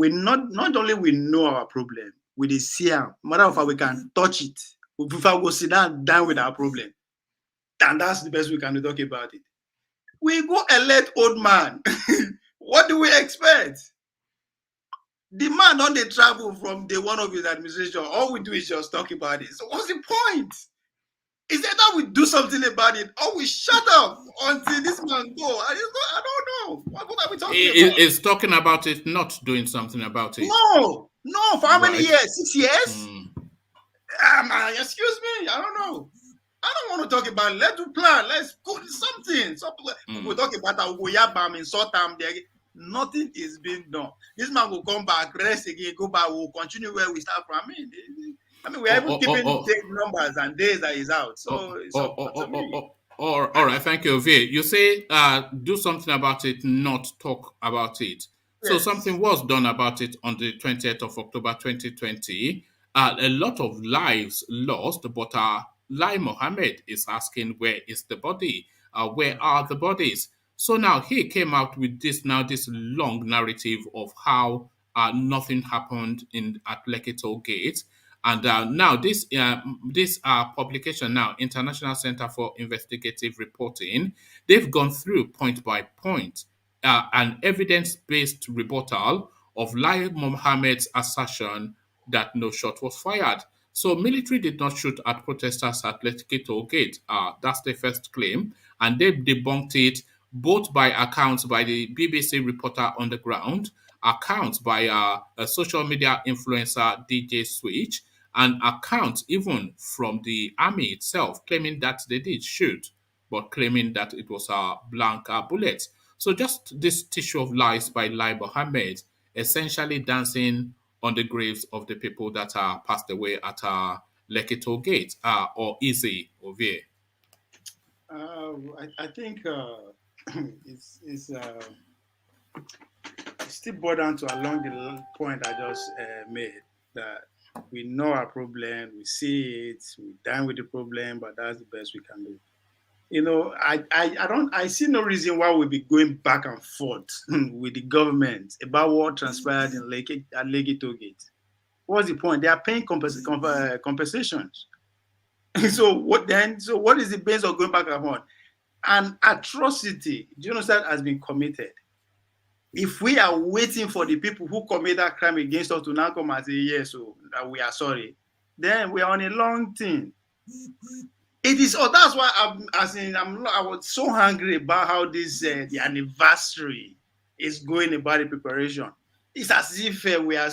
not only we know our problem, we see them. Matter of fact, we can touch it. We prefer go sit down with our problem, and that's the best we can do talk about it. We go elect old man. What do we expect? The man don't they travel from day one of his administration. All we do is just talk about it. So what's the point? Is that we do something about it, or we shut up until this man go? I don't know. What are we talking about? It's talking about it, not doing something about it. No. For how many years? 6 years? Excuse me. I don't know. I don't want to talk about it. Let's do plan. Let's go do something. We'll talk about Yabam in Sotam. Nothing is being done. This man will come back, rest again, go back. We'll continue where we start from. I mean, we're even keeping numbers and days that he's out. So all right, thank you, Ovie. You say do something about it, not talk about it. Yes. So something was done about it on the 20th of October 2020. A lot of lives lost, but Lai Mohammed is asking, where is the body? Where are the bodies? So now he came out with this long narrative of how nothing happened at Lekki Tollgate. And now this publication now, International Center for Investigative Reporting, they've gone through point by point an evidence-based rebuttal of Lai Mohammed's assertion that no shot was fired. So military did not shoot at protesters at Lekki Tollgate. That's the first claim. And they've debunked it both by accounts by the BBC reporter on the ground, accounts by a social media influencer, DJ Switch, and accounts even from the army itself, claiming that they did shoot, but claiming that it was a blank bullet. So just this tissue of lies by Lai Mohammed, essentially dancing on the graves of the people that are passed away at Lekki Tollgate, or Easy Ovie. I think it's still boiled down to along the point I just made, that we know our problem, we see it, we dine with the problem, but that's the best we can do. You know, I see no reason why we'll be going back and forth with the government about what transpired in Lekki at Lekki Tollgate. What's the point? They are paying compensations. So what then? So what is the base of going back and forth? An atrocity, genocide has been committed. If we are waiting for the people who commit that crime against us to now come and say, yes, so we are sorry, then we are on a long thing. It is, that's why I was so hungry about how this the anniversary is going about the preparation. It's as if we have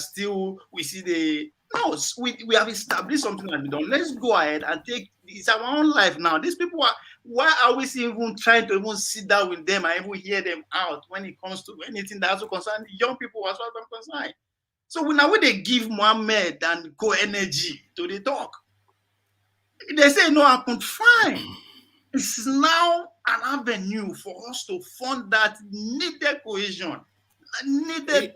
established something that we done. Let's go ahead and it's our own life now. These people why are we even trying to even sit down with them and even hear them out when it comes to anything that also concerns the young people as far as I'm concerned? So when they give Mohammed and Go energy to the talk, they say no happened, fine. It's now an avenue for us to fund that needed cohesion.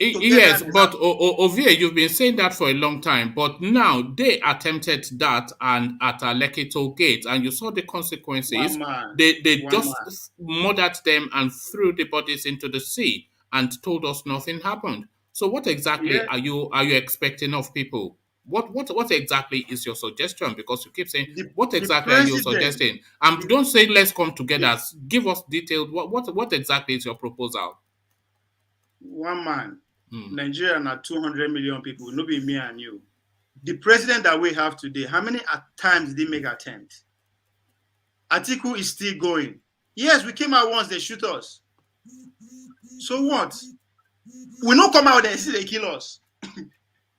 Yes, but Ovie, you've been saying that for a long time, but now they attempted that and at Lekki Tollgate, and you saw the consequences. They just murdered them and threw the bodies into the sea and told us nothing happened. So what exactly are you expecting of people? What exactly is your suggestion? Because you keep saying what exactly are you suggesting? Don't say let's come together. Give us detailed. What exactly is your proposal? One man, Nigeria are 200 million people, no be me and you. The president that we have today, how many times did he make attempt? Atiku is still going. Yes, we came out once, they shoot us. So what? We don't come out there and see they kill us.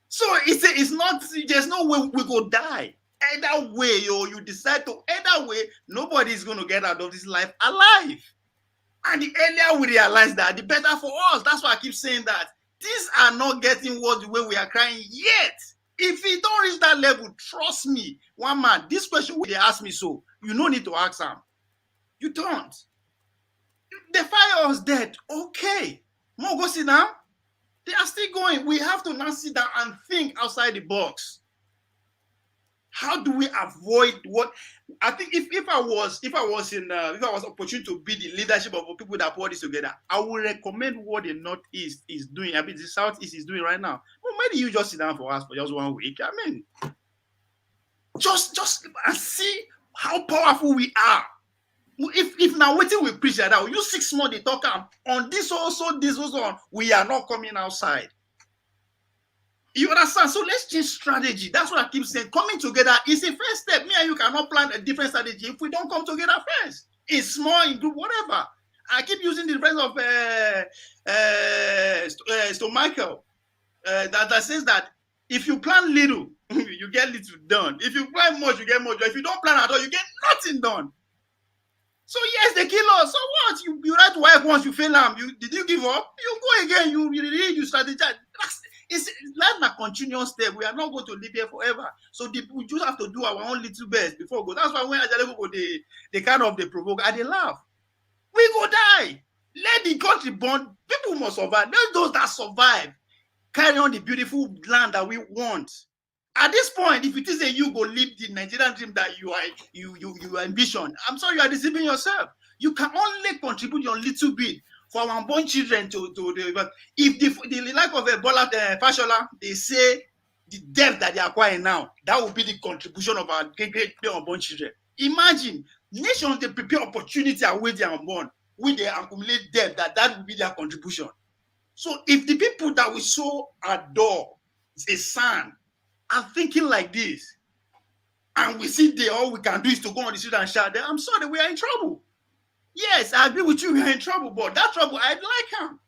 So it's not, there's no way we go die. Either way, you decide to, either way, nobody is going to get out of this life alive. And the earlier we realize that, the better for us. That's why I keep saying that. These are not getting worse the way we are crying yet. If it don't reach that level, trust me, one man, this question they ask me so, you no need to ask them. You don't. They fire us dead. Okay. More go sit down. They are still going. We have to now sit down and think outside the box. How do we avoid what I think? If I was opportune to be the leadership of people that put this together, I would recommend what the Northeast is doing. I mean, the Southeast is doing right now. Well, maybe you just sit down for us for just 1 week. I mean, just and see how powerful we are. If now waiting we preach like that, you 6 months they talk on this also, we are not coming outside. You understand? So let's change strategy. That's what I keep saying. Coming together is a first step. Me and you cannot plan a different strategy if we don't come together first. In small, in group, whatever. I keep using the reference of Michael that says that if you plan little, you get little done. If you plan much, you get much. If you don't plan at all, you get nothing done. So yes, they kill us. So what? You write work once, you fail them. Did you give up? You go again. You read, you strategize. It's like a continuous step. We are not going to live here forever. So we just have to do our own little best before we go. That's why when Ajale go, they kind of they provoke and they laugh. We go die. Let the country burn. People must survive. Let those that survive carry on the beautiful land that we want. At this point, if it is a you go live the Nigerian dream that you envision, I'm sorry, you are deceiving yourself. You can only contribute your little bit for our unborn children to the. If the like of a Bola Fashola, they say the debt that they acquire now, that will be the contribution of our great unborn children. Imagine nations they prepare opportunity and with their unborn, with their accumulate debt, that will be their contribution. So if the people that we so adore, a son, are thinking like this, and we see all we can do is to go on the street and shout, I'm sorry, we are in trouble. Yes, I agree with you, we are in trouble, but that trouble, I like him.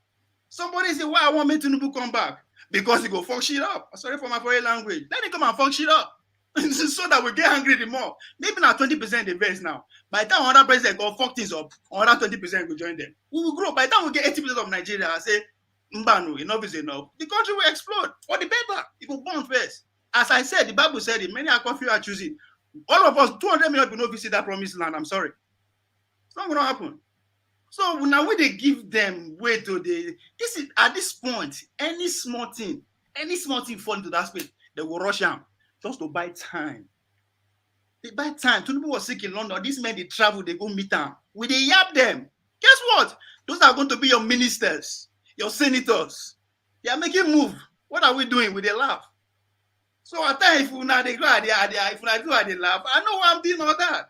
Somebody say, why I want me to come back? Because he go fuck shit up. Sorry for my foreign language. Let me come and fuck shit up. So that we get angry the more. Maybe now 20% the best now. By the time 100% go fuck things up, 120% will join them. We will grow. By the time we get 80% of Nigeria, I say, Mbanu, enough is enough. The country will explode. For the better. It will burn first. As I said, the Bible said it. Many are confused are choosing. All of us, 200 million people, no visit that promised land. I'm sorry. It's not going to happen. So now when they give them way to this is at this point, any small thing fall into that space, they will rush them just to buy time. They buy time. Two people were sick in London. These men, they travel, they go meet them. Will they yap them? Guess what? Those are going to be your ministers, your senators. They are making move. What are we doing? Will they laugh? So at times, if we not they laugh, I know why I'm doing all that.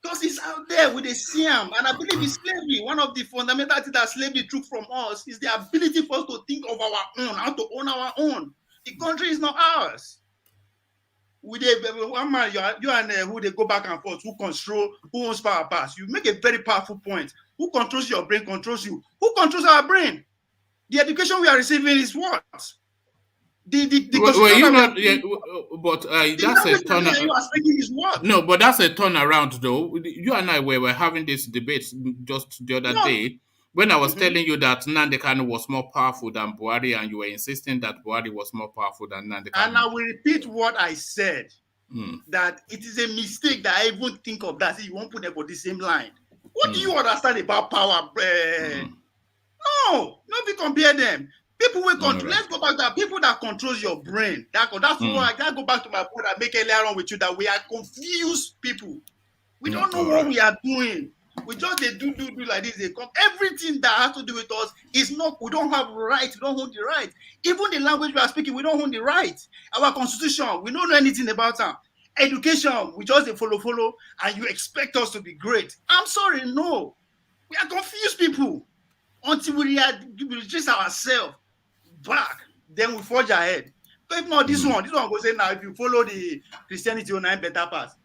Because it's out there with the Siam. And I believe it's slavery. One of the fundamental things that slavery took from us is the ability for us to think of our own, how to own our own. The country is not ours. One man, you and who they go back and forth, who owns power pass. You make a very powerful point. Who controls your brain controls you. Who controls our brain? The education we are receiving is what? That's a turnaround. No, but that's a turnaround, though. You and I were having this debate just the other day when I was telling you that Nnamdi Kanu was more powerful than Buhari, and you were insisting that Buhari was more powerful than Nnamdi Kanu. And I will repeat what I said, that it is a mistake that I even think of that. You won't put them on the same line. What do you understand about power? No, we compare them. People will control. Let's go back to people that controls your brain. That's why I gotta go back to my point I make earlier on with you, that we are confused people. We don't know what we are doing. We just they do like this. They come. Everything that has to do with us is not. We don't have right. We don't own the right. Even the language we are speaking, we don't own the right. Our constitution, we don't know anything about it. Education, we just follow, and you expect us to be great. I'm sorry, no. We are confused people until we retrace ourselves back, then we forge ahead. So if not this one goes say now, if you follow the Christianity on 9 better pass,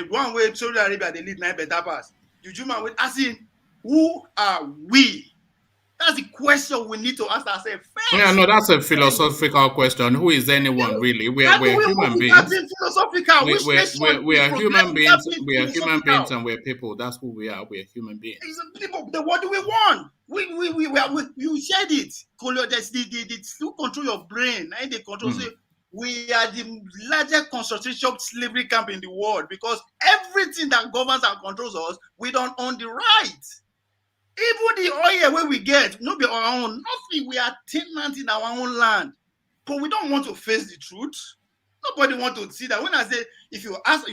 one way Saudi Arabia they lead 9 better pass. Jujuma with asking, who are we? That's the question we need to ask ourselves first. Yeah, no, that's a philosophical question. Who is anyone really? We are human beings. We are human beings. We are human beings, and we're people. That's who we are. We are human beings. What do we want? You said it. They still control your brain. And they control. We are the largest concentration slavery camp in the world, because everything that governs and controls us, we don't own the right. Even the oil where we get, not be our own. Nothing. We are tenants in our own land, but we don't want to face the truth. Nobody want to see that. When I say, if you ask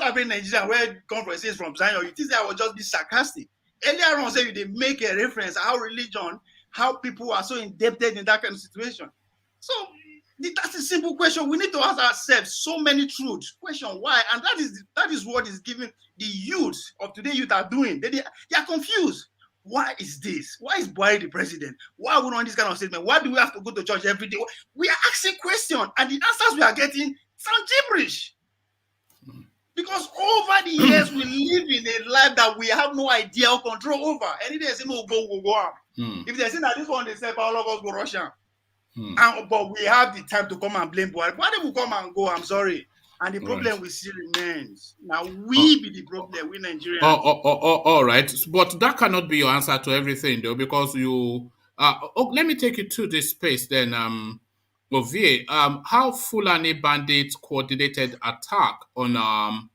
every Nigerian where it comes from, it says from Zion, you think that I will just be sarcastic. Earlier on, say they make a reference how religion, how people are so indebted in that kind of situation. So that's a simple question. We need to ask ourselves so many truths. Question why, and that is what is giving the youth of today. Youth are doing. They are confused. Why is this? Why is Buhari the president? Why are we on this kind of statement? Why do we have to go to church every day? We are asking questions, and the answers we are getting sound gibberish. Because over the years, we live in a life that we have no idea or control over. Any day, they say, no, go. If they say that this one, they say, all of us go Russia. But we have the time to come and blame Buhari. Why don't we come and go? I'm sorry. And the problem we see remains. Now, we be the problem, we Nigerians. All right. But that cannot be your answer to everything, though, because you... let me take you to this space then, Ovie. How Fulani bandits coordinated attack on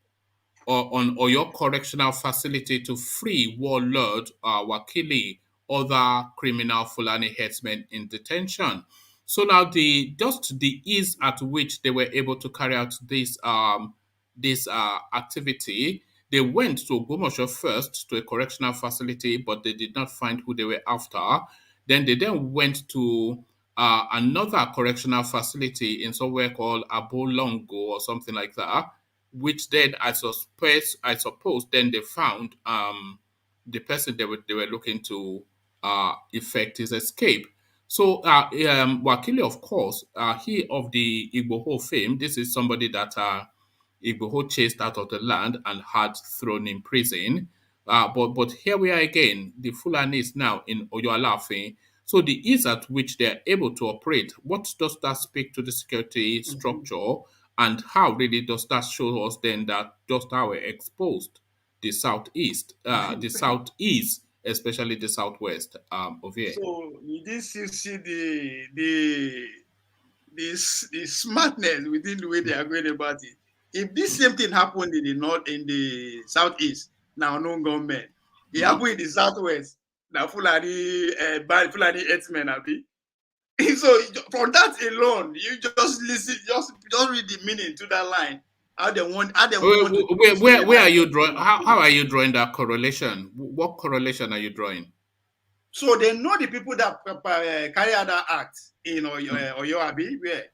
your correctional facility to free warlord Wakili, other criminal Fulani headsmen in detention. So now the ease at which they were able to carry out this activity, they went to Ogbomoso first to a correctional facility, but they did not find who they were after. Then they went to another correctional facility in somewhere called Abolongo or something like that, which then I suppose then they found the person they were looking to effect his escape. So Wakili, of course, he of the Igboho fame, this is somebody that Igboho chased out of the land and had thrown in prison. But here we are again, the Fulani is now in Oyo-Alaafin. So the ease at which they're able to operate, what does that speak to the security structure? And how really does that show us then that just how we're exposed the southeast, the southeast, especially the southwest of here? So this you see the smartness within the way they are going about it. If this same thing happened in the north, in the southeast, now no government. It happened in the southwest. Now Fulani herdsmen have been. So from that alone, you just listen, just read the meaning to that line. Where are you drawing? How are you drawing that correlation? What correlation are you drawing? So they know the people that carry out that act in Oyo Abi, where?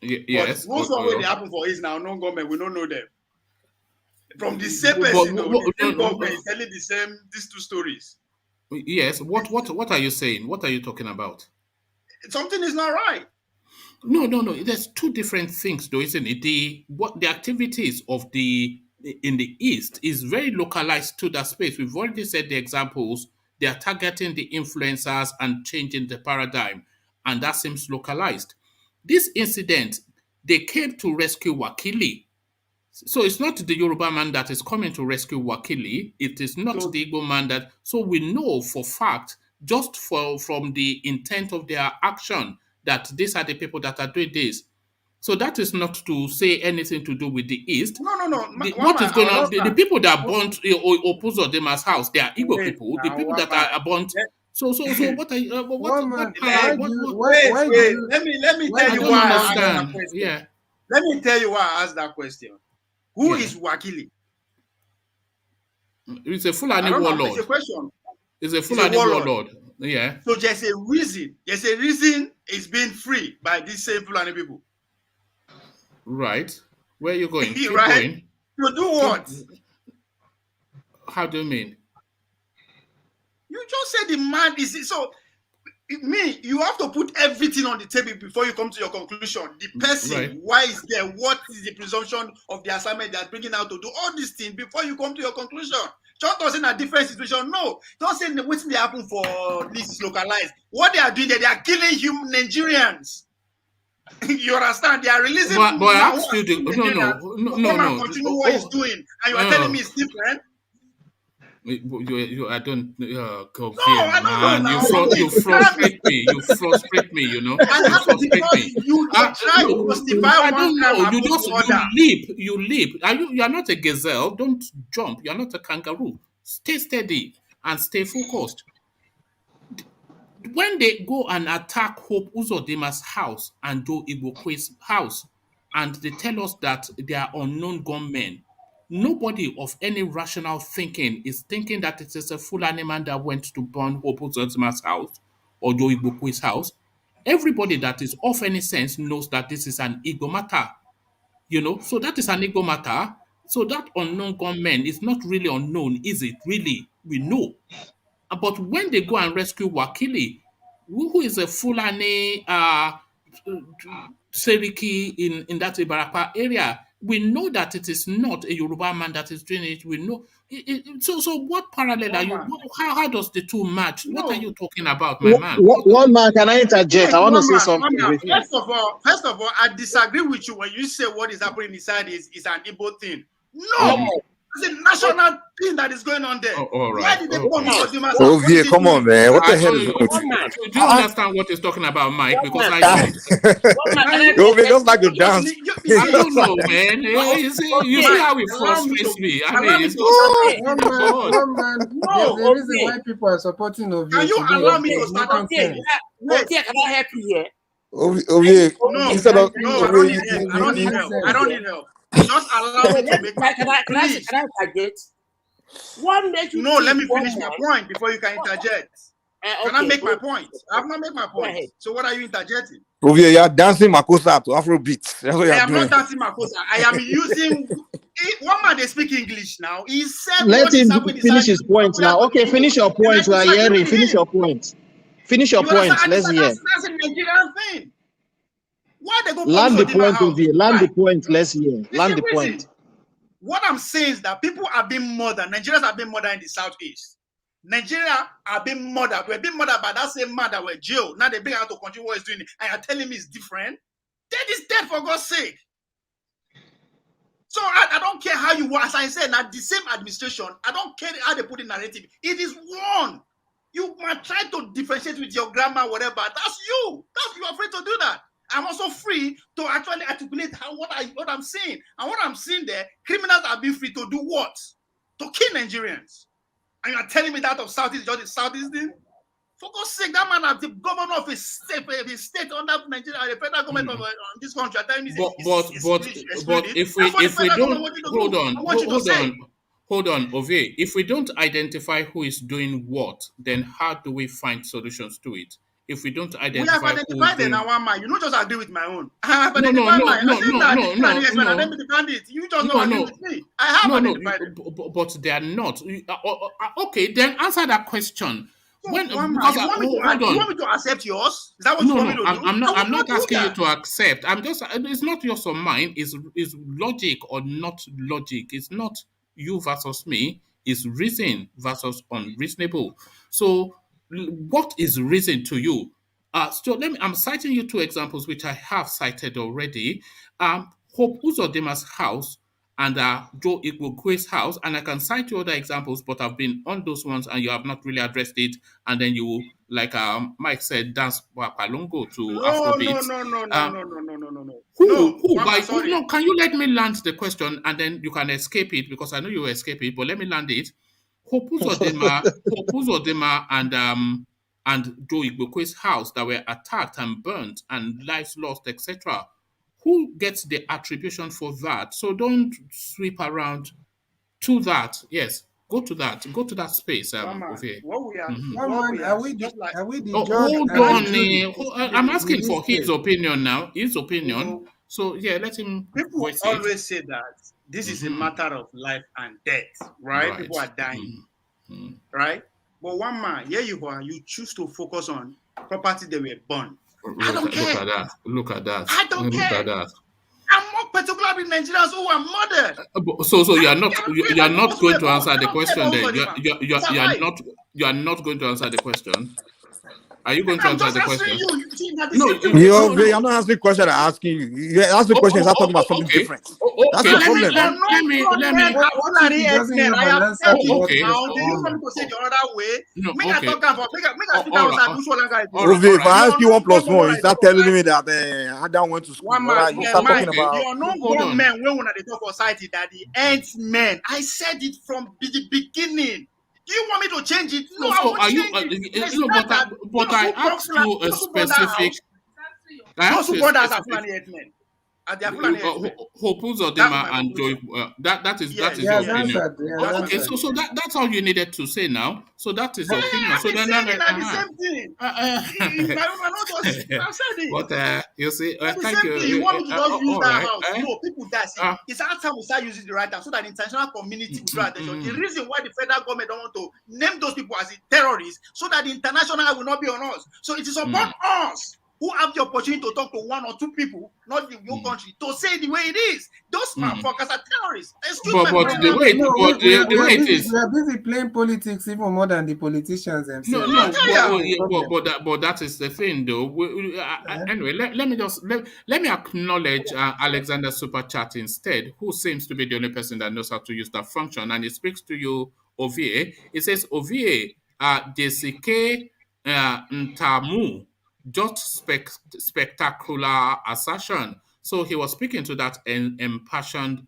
Yes. But most of what they happen for is now non-government. We don't know them. From the same person, the same government is telling the same these two stories. Yes. What are you saying? What are you talking about? Something is not right. No. There's two different things, though, isn't it? The activities of in the east is very localized to that space. We've already said the examples. They are targeting the influencers and changing the paradigm, and that seems localized. This incident, they came to rescue Wakili. So it's not the Yoruba man that is coming to rescue Wakili. It is not the Igbo man that... So we know for fact, just from the intent of their action, that these are the people that are doing this. So that is not to say anything to do with the East. No. What is going on? The people that burnt Opuzodema's house, they are Igbo people. The people that are burnt... So what are you... Wait. Let me tell you why I asked that question. Yeah. Let me tell you why I asked that question. Who is Wakili? It's a Fulani warlord. It's a question. It's a Fulani warlord. Yeah. So there's a reason. There's a reason it's being free by these same Fulani people. Right. Where are you going? Keep right? going. To do what? How do you mean? You just said the man is... So, you have to put everything on the table before you come to your conclusion. The person, right. Why is there? What is the presumption of the assignment they're bringing out to do all these things before you come to your conclusion? Just not in a different situation. No, don't say what's they happen for this is localized. What they are doing, they are killing Nigerians. You understand? They are releasing. But I asked you to no. Continue what he's doing, and you are telling me it's different. I don't go man. You frustrate me. You frustrate me. You know. You frustrate me. You try to justify. I don't know. You leap. You are not a gazelle. Don't jump. You are not a kangaroo. Stay steady and stay focused. When they go and attack Hope Uzodinma's house and Joe Igbokwe's house, and they tell us that they are unknown gunmen, nobody of any rational thinking is thinking that it is a Fulani man that went to burn Hope Uzodinma's house or Joe Igbokwe's house. Everybody that is of any sense knows that this is an Igbo matter. You know, so that is an Igbo matter. So that unknown gunman is not really unknown, is it? Really, we know. But when they go and rescue Wakili, who is a Fulani Seriki in that Ibarapa area, we know that it is not a Yoruba man that is doing it. We know. So what parallel are you? How does the two match? No. What are you talking about, my man? One man, can I interject? I want to say something. First of all, I disagree with you when you say what is happening inside is an Igbo thing. No, it's a national thing that is going on there. All right. Why did they come Ovie, come on, man. What the hell is going on? Do you understand what he's talking about, Mike? Because I don't. Ovie, just like to dance. I don't know, man. You see how it frustrates me. I mean, it's one man. There's a reason why people are supporting Ovie. Can you allow me to start? Okay, can I help you here? Ovie, instead of I don't need help. Just allow me to make my point. Can I interject? What makes you let me finish my point before you can interject. Can I make my point? I have not made my point. So what are you interjecting? Ovie, you are dancing Makosa to Afrobeat. That's what you are doing. I am not dancing Makosa. I am using one man. They speak English now. He said, let him finish his point now. Okay, finish your point. We are hearing. Finish your point. Finish your point. Let's hear. That's a Nigerian thing. Why they go land the point, Ovie? Land the point. Let's hear. Land the point. What I'm saying is that people are being murdered. Nigerians are being murdered in the southeast. Nigeria are being murdered. We're being murdered by that same man that were jailed. Now they bring out to continue what he's doing. And you're telling me it's different? Dead is dead, for God's sake. So I don't care how you want. As I said, now the same administration, I don't care how they put in narrative. It is one. You might try to differentiate with your grammar, whatever. That's you. You're afraid to do that. I'm also free to actually articulate what I'm saying. And what I'm seeing there, criminals are being free to do what? To kill Nigerians. And you're telling me that of Southeast, just the Southeast thing? For God's sake, that man, the governor of his state under Nigeria, the federal government of this country, are telling me but if we don't, hold on, Ovie. If we don't identify who is doing what, then how do we find solutions to it? If we don't identify, we have identified it now, one man. You don't just agree with my own. I have identified mine. You just don't agree with me. I have identified it. But they are not. Okay, then answer that question. So you want me to accept yours? Is that what you want me to do? I'm not asking you to accept. I'm just. It's not yours or mine. It's logic or not logic. It's not you versus me. It's reason versus unreasonable. So, what is reason to you? So I'm citing you two examples which I have cited already. Hope Uzodinma's house and Joe Igboho's house, and I can cite you other examples, but I've been on those ones and you have not really addressed it. And then you, like Mike said, dance Palongo to Afrobeats. No. Can you let me land the question and then you can escape it, because I know you will escape it, but let me land it. Hope Uzodinma and Joe Igboho's house that were attacked and burnt and lives lost, etc. Who gets the attribution for that? So don't sweep around to that. Yes, go to that space. Are we hold on. I'm asking for his opinion now. His opinion. So yeah, let him. People always say that this is a matter of life and death, right? People are dying, right? But one man, here you are, you choose to focus on property they were burned. I don't care. Look at that. I don't care. I'm more particular with Nigerians who are murdered. So you are not going to answer the question then. You are not going to answer the question. Are you going to answer the question? I'm not asking the question. I'm asking you. You ask the question. Start talking about something different. That's the problem. Let me. I have said it now. Do you want me to say the other way? If I ask you 1 + 1, you start telling me that I don't want to school. You start talking about. You are not one man when we are the top society that the ends men. I said it from the beginning. Do you want me to change it? No, so I asked you a specific. Those who brought us are FULANI men. Hope Uzodinma and Joy. That is your opinion. Okay, so that's all you needed to say now. So that is your opinion. So then the same thing. But you see, thank you. You want me to just use that house? No, people die. It's our time we start using the right time so that the international community will draw attention. The reason why the federal government don't want to name those people as terrorists so that the international eye will not be on us. So it is upon us who have the opportunity to talk to one or two people, not the whole country, to say the way it is. Those motherfuckers are terrorists. Excuse me. But the way it is. We are busy playing politics even more than the politicians themselves. But that is the thing, though. Anyway, let me acknowledge Alexander Super Chat instead, who seems to be the only person that knows how to use that function, and it speaks to you, Ovie. It says, Ovie, Desike Ntamu. Just spectacular assertion. So he was speaking to that impassioned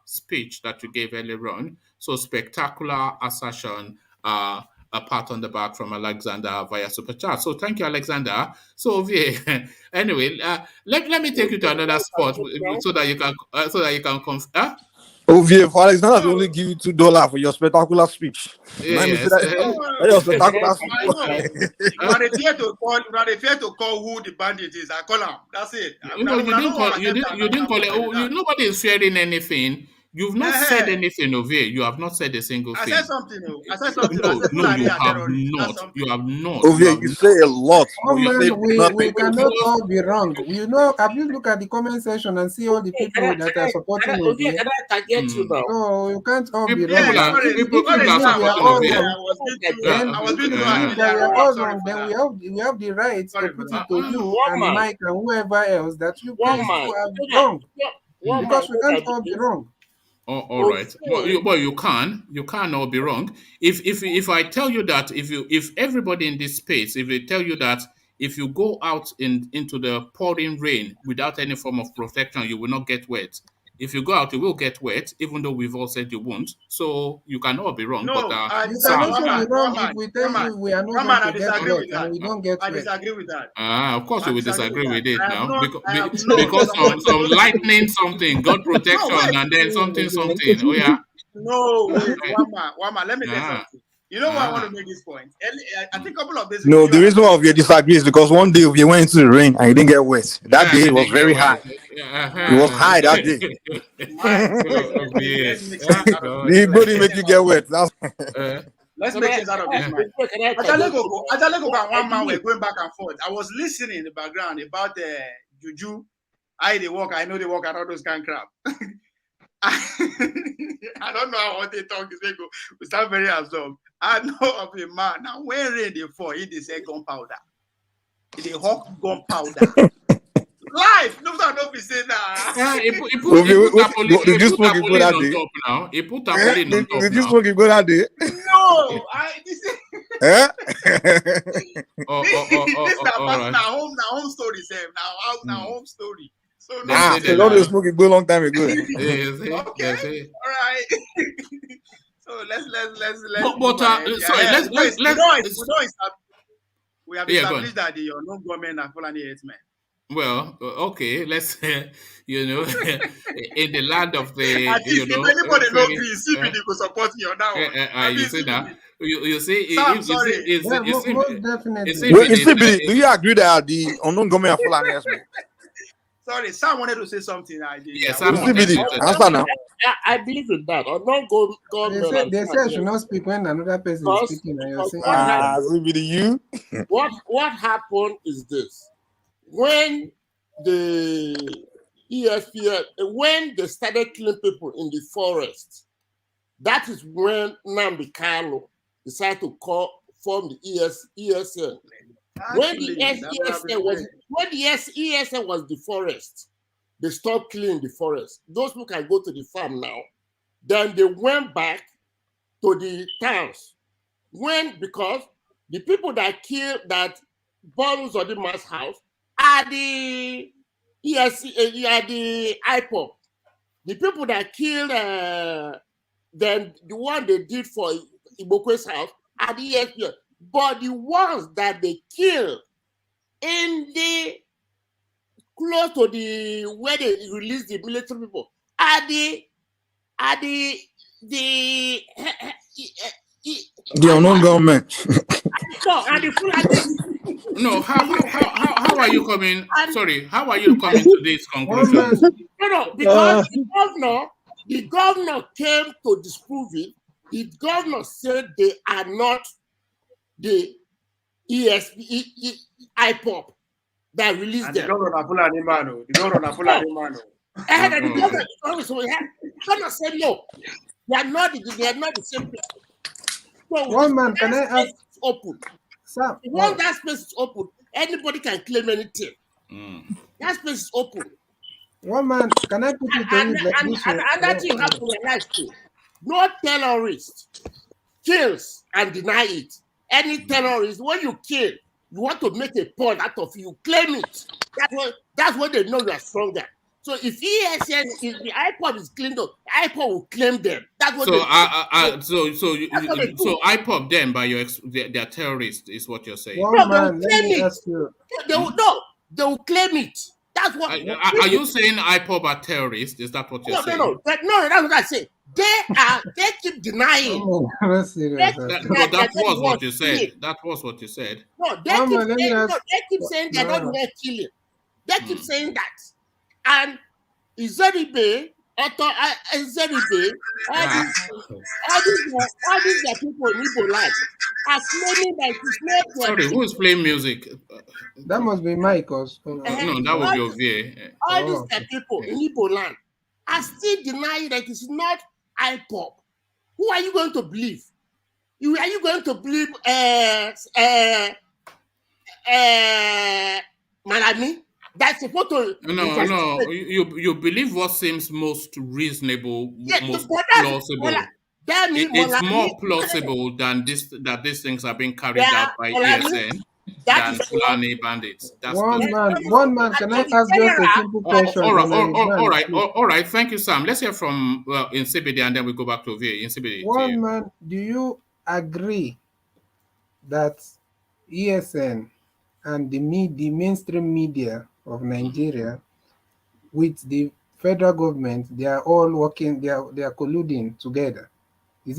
speech that you gave earlier on. So spectacular assertion, a pat on the back from Alexander via Super Chat. So thank you, Alexander. So anyway, let me take you to another spot so that you can come. Ovie, for Alexander, they only give you $2 for your spectacular speech. Yes. Your spectacular speech. You are afraid to call who the bandit is. I call him. That's it. You didn't call it. Nobody is fearing anything. You've not said anything, Ovie. You have not said a single thing. I said something. No, you have not. You have not. Ovie, you say a lot. We cannot all be wrong. You know, have you look at the comment section and see all the people that are supporting Ovie? No, you can't all be wrong. Then we have the right to put it to you and Mike and whoever else that you guys are wrong. Because we can't all be wrong. All right. Well, you can't all be wrong. If I tell you that if everybody in this space, if they tell you that if you go out into the pouring rain without any form of protection, you will not get wet. If you go out, you will get wet, even though we've all said you won't. So you cannot be wrong. No, but you can also be wrong if we tell you we are not going to get wet and we don't get wet. I disagree with that. Of course, you will disagree with it now because some lightning something, God protection, and then something. Oh yeah. No, Wama, let me say something. You know why I want to make this point? I think a couple of days ago. No, the reason why we disagree is because one day we went into the rain and it didn't get wet. That day it was very high. It was high that day. The body make you get wet. Let's make sense out of this, man. Ajalego and one man were going back and forth. I was listening in the background about Juju. They walk. I know they walk and all those kind of crap. I don't know how they talk. We start very absorbed. I know of a man now when rain they fall, he dey say gunpowder. He hawk gunpowder. Life, no, don't be saying that. He put tarpaulin on top now. He put tarpaulin on top. Did you smoke go that day? No, this is. This na home story, Sam. Now home story. So don't smoke it go long time ago. Okay, all right. So let's. We have established that the unknown government are FULANI herdsmen. Well, okay, let's in the land of the if anybody know please CPD could support me on that one. You see that. You see, do you agree that the unknown government are FULANI herdsmen? Sorry, Sam wanted to say something. Yes, answer now. I believe in that. Or not government. They say I should not speak when another person is speaking. And you're saying, what happened is this: when the EFPN, when they started killing people in the forest, that is when Nnamdi Kanu decided to form the ESN. When the ESN was the forest, they stopped killing the forest. Those who can go to the farm now, then they went back to the towns. Because the people that killed that burned Zodima's house are the the IPOP. The people that killed then the one they did for Igboho's house are the ESPN. But the ones that they killed in the close to the where they release the military people are the unknown government. No, and the FULANI. No, how are you coming? Sorry, how are you coming to this conclusion? No, because the governor came to disprove it. The governor said they are not the IPOP that released them. The governor Fulani man. The governor Fulani man. The governor said no. They are not the same people. So one man, can I ask? Open. Sir, once that space is open, anybody can claim anything. That space is open. One man, can I put it to you like this? And that you have to realize too. No terrorist kills and deny it. Any terrorist, when you kill, you want to make a point out of it, you claim it. That's what they know you are stronger. So if ESN, if the IPOP is cleaned up, IPOP will claim them. That's what so IPOP them by they're terrorists is what you're saying. One man, let me ask you. They will claim it. That's what. Are you saying IPOP are terrorists? Is that what you're saying? No, that's what I say. They keep denying. That was what you said. That was what you said. No, they keep saying they're not near killing. They keep saying that. And Izeribe, all these people in Igbo land are claiming that it's not. Sorry, who is playing music? That must be Michael's. No, that would be Ovie. All these people in Igbo land are still denying that it's not IPOP. Who are you going to believe? Are you going to believe Malami? That's supposed to. No. You believe what seems most reasonable, most plausible. It's more plausible than that these things are being carried out by ESN than Fulani bandits. One man. Can I ask just a simple question? All right. Thank you, Sam. Let's hear from Insecurity, and then we go back to Ovie. Insecurity. One man. Do you agree that ESN and the mainstream media of Nigeria with the federal government, they are all working, they are colluding together? Do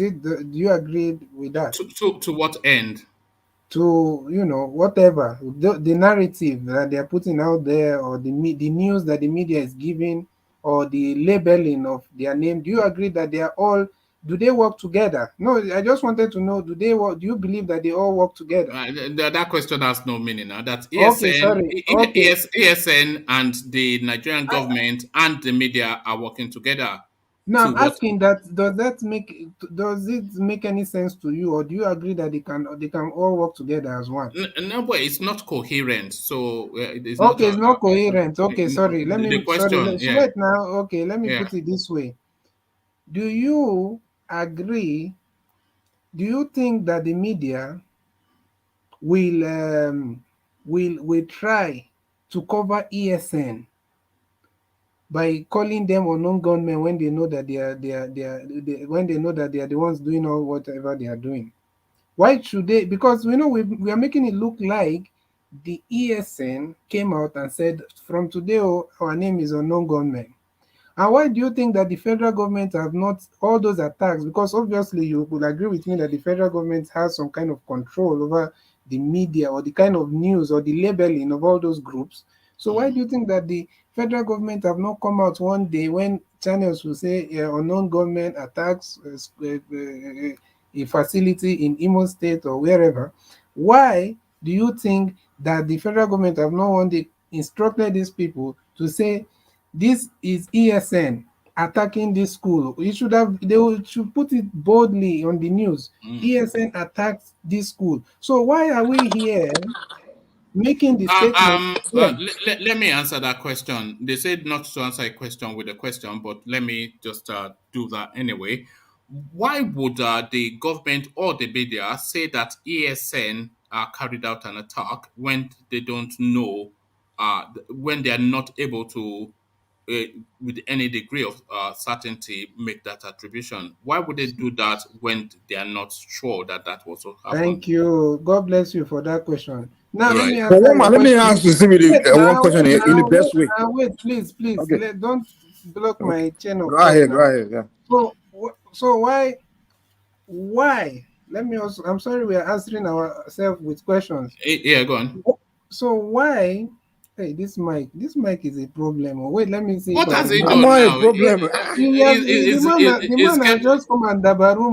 you agree with that? To what end? To, whatever, the narrative that they are putting out there, or the news that the media is giving, or the labeling of their name. Do you agree that they are all, do they work together? No, I just wanted to know, do you believe that they all work together? That question has no meaning now. That's ESN, ESN and the Nigerian government and the media are working together. No, I'm asking that, does it make any sense to you, or do you agree that they can all work together as one? No, but it's not coherent. So it's not coherent. Okay, sorry. Wait now. Okay, let me put it this way. Do you agree? Do you think that the media will try to cover ESN by calling them unknown gunmen when they know that they are the ones doing all whatever they are doing? Why should they? Because we are making it look like the ESN came out and said, from today our name is unknown gunmen. And why do you think that the federal government have not all those attacks? Because obviously you would agree with me that the federal government has some kind of control over the media or the kind of news or the labeling of all those groups. So why do you think that the federal government have not come out one day when channels will say unknown government attacks a facility in Imo State or wherever? Why do you think that the federal government have not one day instructed these people to say, this is ESN attacking this school? They should put it boldly on the news. ESN attacked this school. So why are we here making the statement? Let me answer that question. They said not to answer a question with a question, but let me just do that anyway. Why would the government or the media say that ESN carried out an attack when they don't know, when they are not able to, with any degree of certainty, make that attribution? Why would they do that when they are not sure that was what happened? Thank you. God bless you for that question. Now let me answer let me ask you one question in the best way. Wait, please. Okay. Don't block my chain of Go thought ahead. now. Go ahead. Yeah. So why? Let me also. I'm sorry, we are answering ourselves with questions. Yeah, go on. So why? Hey, this mic is a problem. Oh, wait, let me see. What has he Am done I now? a problem? The man has just come and dabaru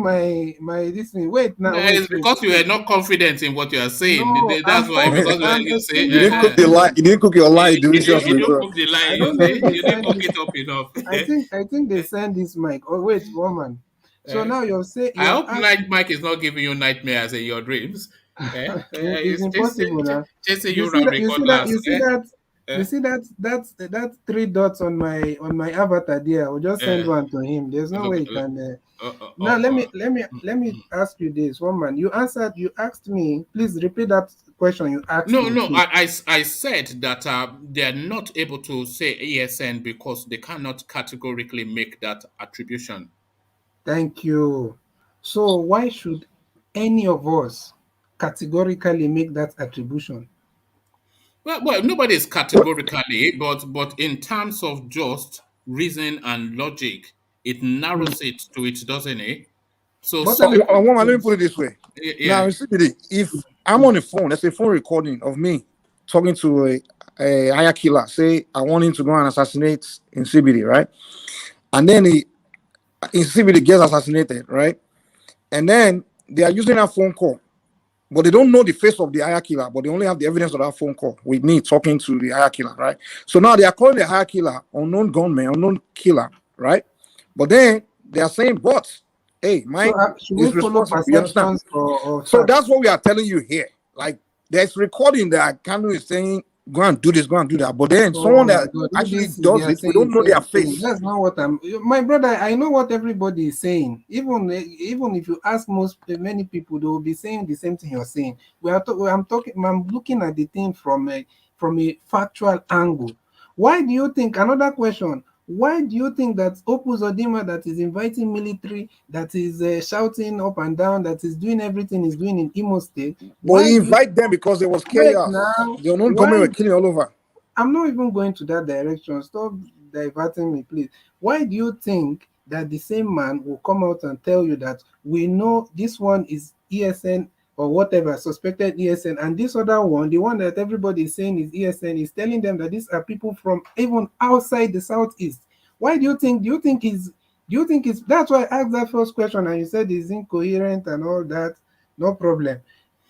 my this thing. Wait now, It's because you are not confident in what you are saying. No, That's why. Because you say You didn't cook the lie. You didn't cook your lie deliciously. You didn't cook the lie. I don't know if they You didn't signed cook this. it up enough. I think they sent this mic. Oh wait, woman. So now you're saying I hope Mike is not giving you nightmares in your dreams. It's impossible now. Chasing you around the cutlass. You see that 3 dots on my avatar there. I'll just send one to him. There's no way he can. Now let me ask you this, woman. You asked me. Please repeat that question you asked me. No. I said that they are not able to say ESN because they cannot categorically make that attribution. Thank you. So why should any of us categorically make that attribution? Well, nobody is categorically, but in terms of just reason and logic, it narrows it to it, doesn't it? Let me put it this way. Yeah. Now, if I'm on the phone, there's a phone recording of me talking to a Ayakila, say I want him to go and assassinate in CBD, right? And then in CBD gets assassinated, right? And then they are using that phone call, but they don't know the face of the Ayakila, but they only have the evidence of that phone call with me talking to the Ayakila, right? So now they are calling the Ayakila unknown gunman, unknown killer, right? But then they are saying, but hey, Mike is responsible. You understand? So that's what we are telling you here. Like there's recording that Kanu is saying, go and do this, go and do that. But then someone that actually does it, we don't know their face. That's not what my brother. I know what everybody is saying. Even if you ask many people, they will be saying the same thing you're saying. I'm looking at the thing from a factual angle. Why do you think? Another question. Why do you think that Opus Odima, that is inviting military, that is shouting up and down, that is doing everything he's doing in Imo State? Well, he invite them because there was chaos. The unknown government were killing all over. I'm not even going to that direction. Stop diverting me, please. Why do you think that the same man will come out and tell you that we know this one is ESN or whatever, suspected ESN, and this other one, the one that everybody is saying is ESN, is telling them that these are people from even outside the Southeast? Why do you think? Do you think it's that's why I asked that first question and you said it's incoherent and all that? No problem.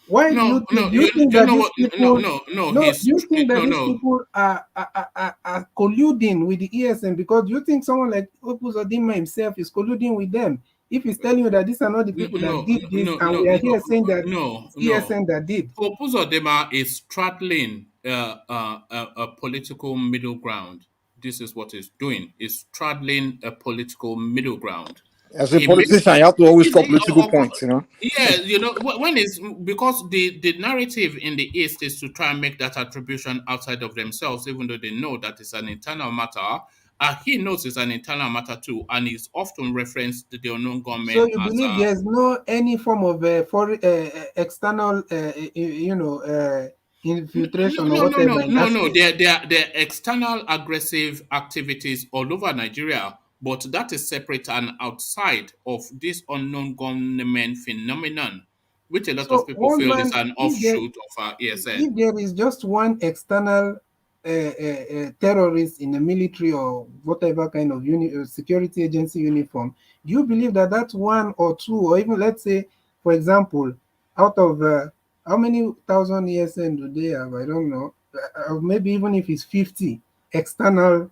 Why do you think? Do you think that these people? Do you think that these people are colluding with the ESN? Because do you think someone like Opus Odima himself is colluding with them? If he's telling you that these are not the people that did this, and we are here saying that ESN that did. Opus Odima is straddling a political middle ground. This is what he's doing. He's straddling a political middle ground. As a politician, you have to always score political points, you know. Yeah, when it's because the narrative in the East is to try and make that attribution outside of themselves, even though they know that it's an internal matter. He knows it's an internal matter too, and he's often referenced the unknown government. So you believe there's no any form of foreign external, infiltration or whatever? No. There are external aggressive activities all over Nigeria. But that is separate and outside of this unknown government phenomenon, which a lot of people feel is an offshoot of ESN. If there is just one external terrorist in the military or whatever kind of security agency uniform, do you believe that that's one or two, or even let's say, for example, out of how many thousand ESN do they have? I don't know. Maybe even if it's 50 external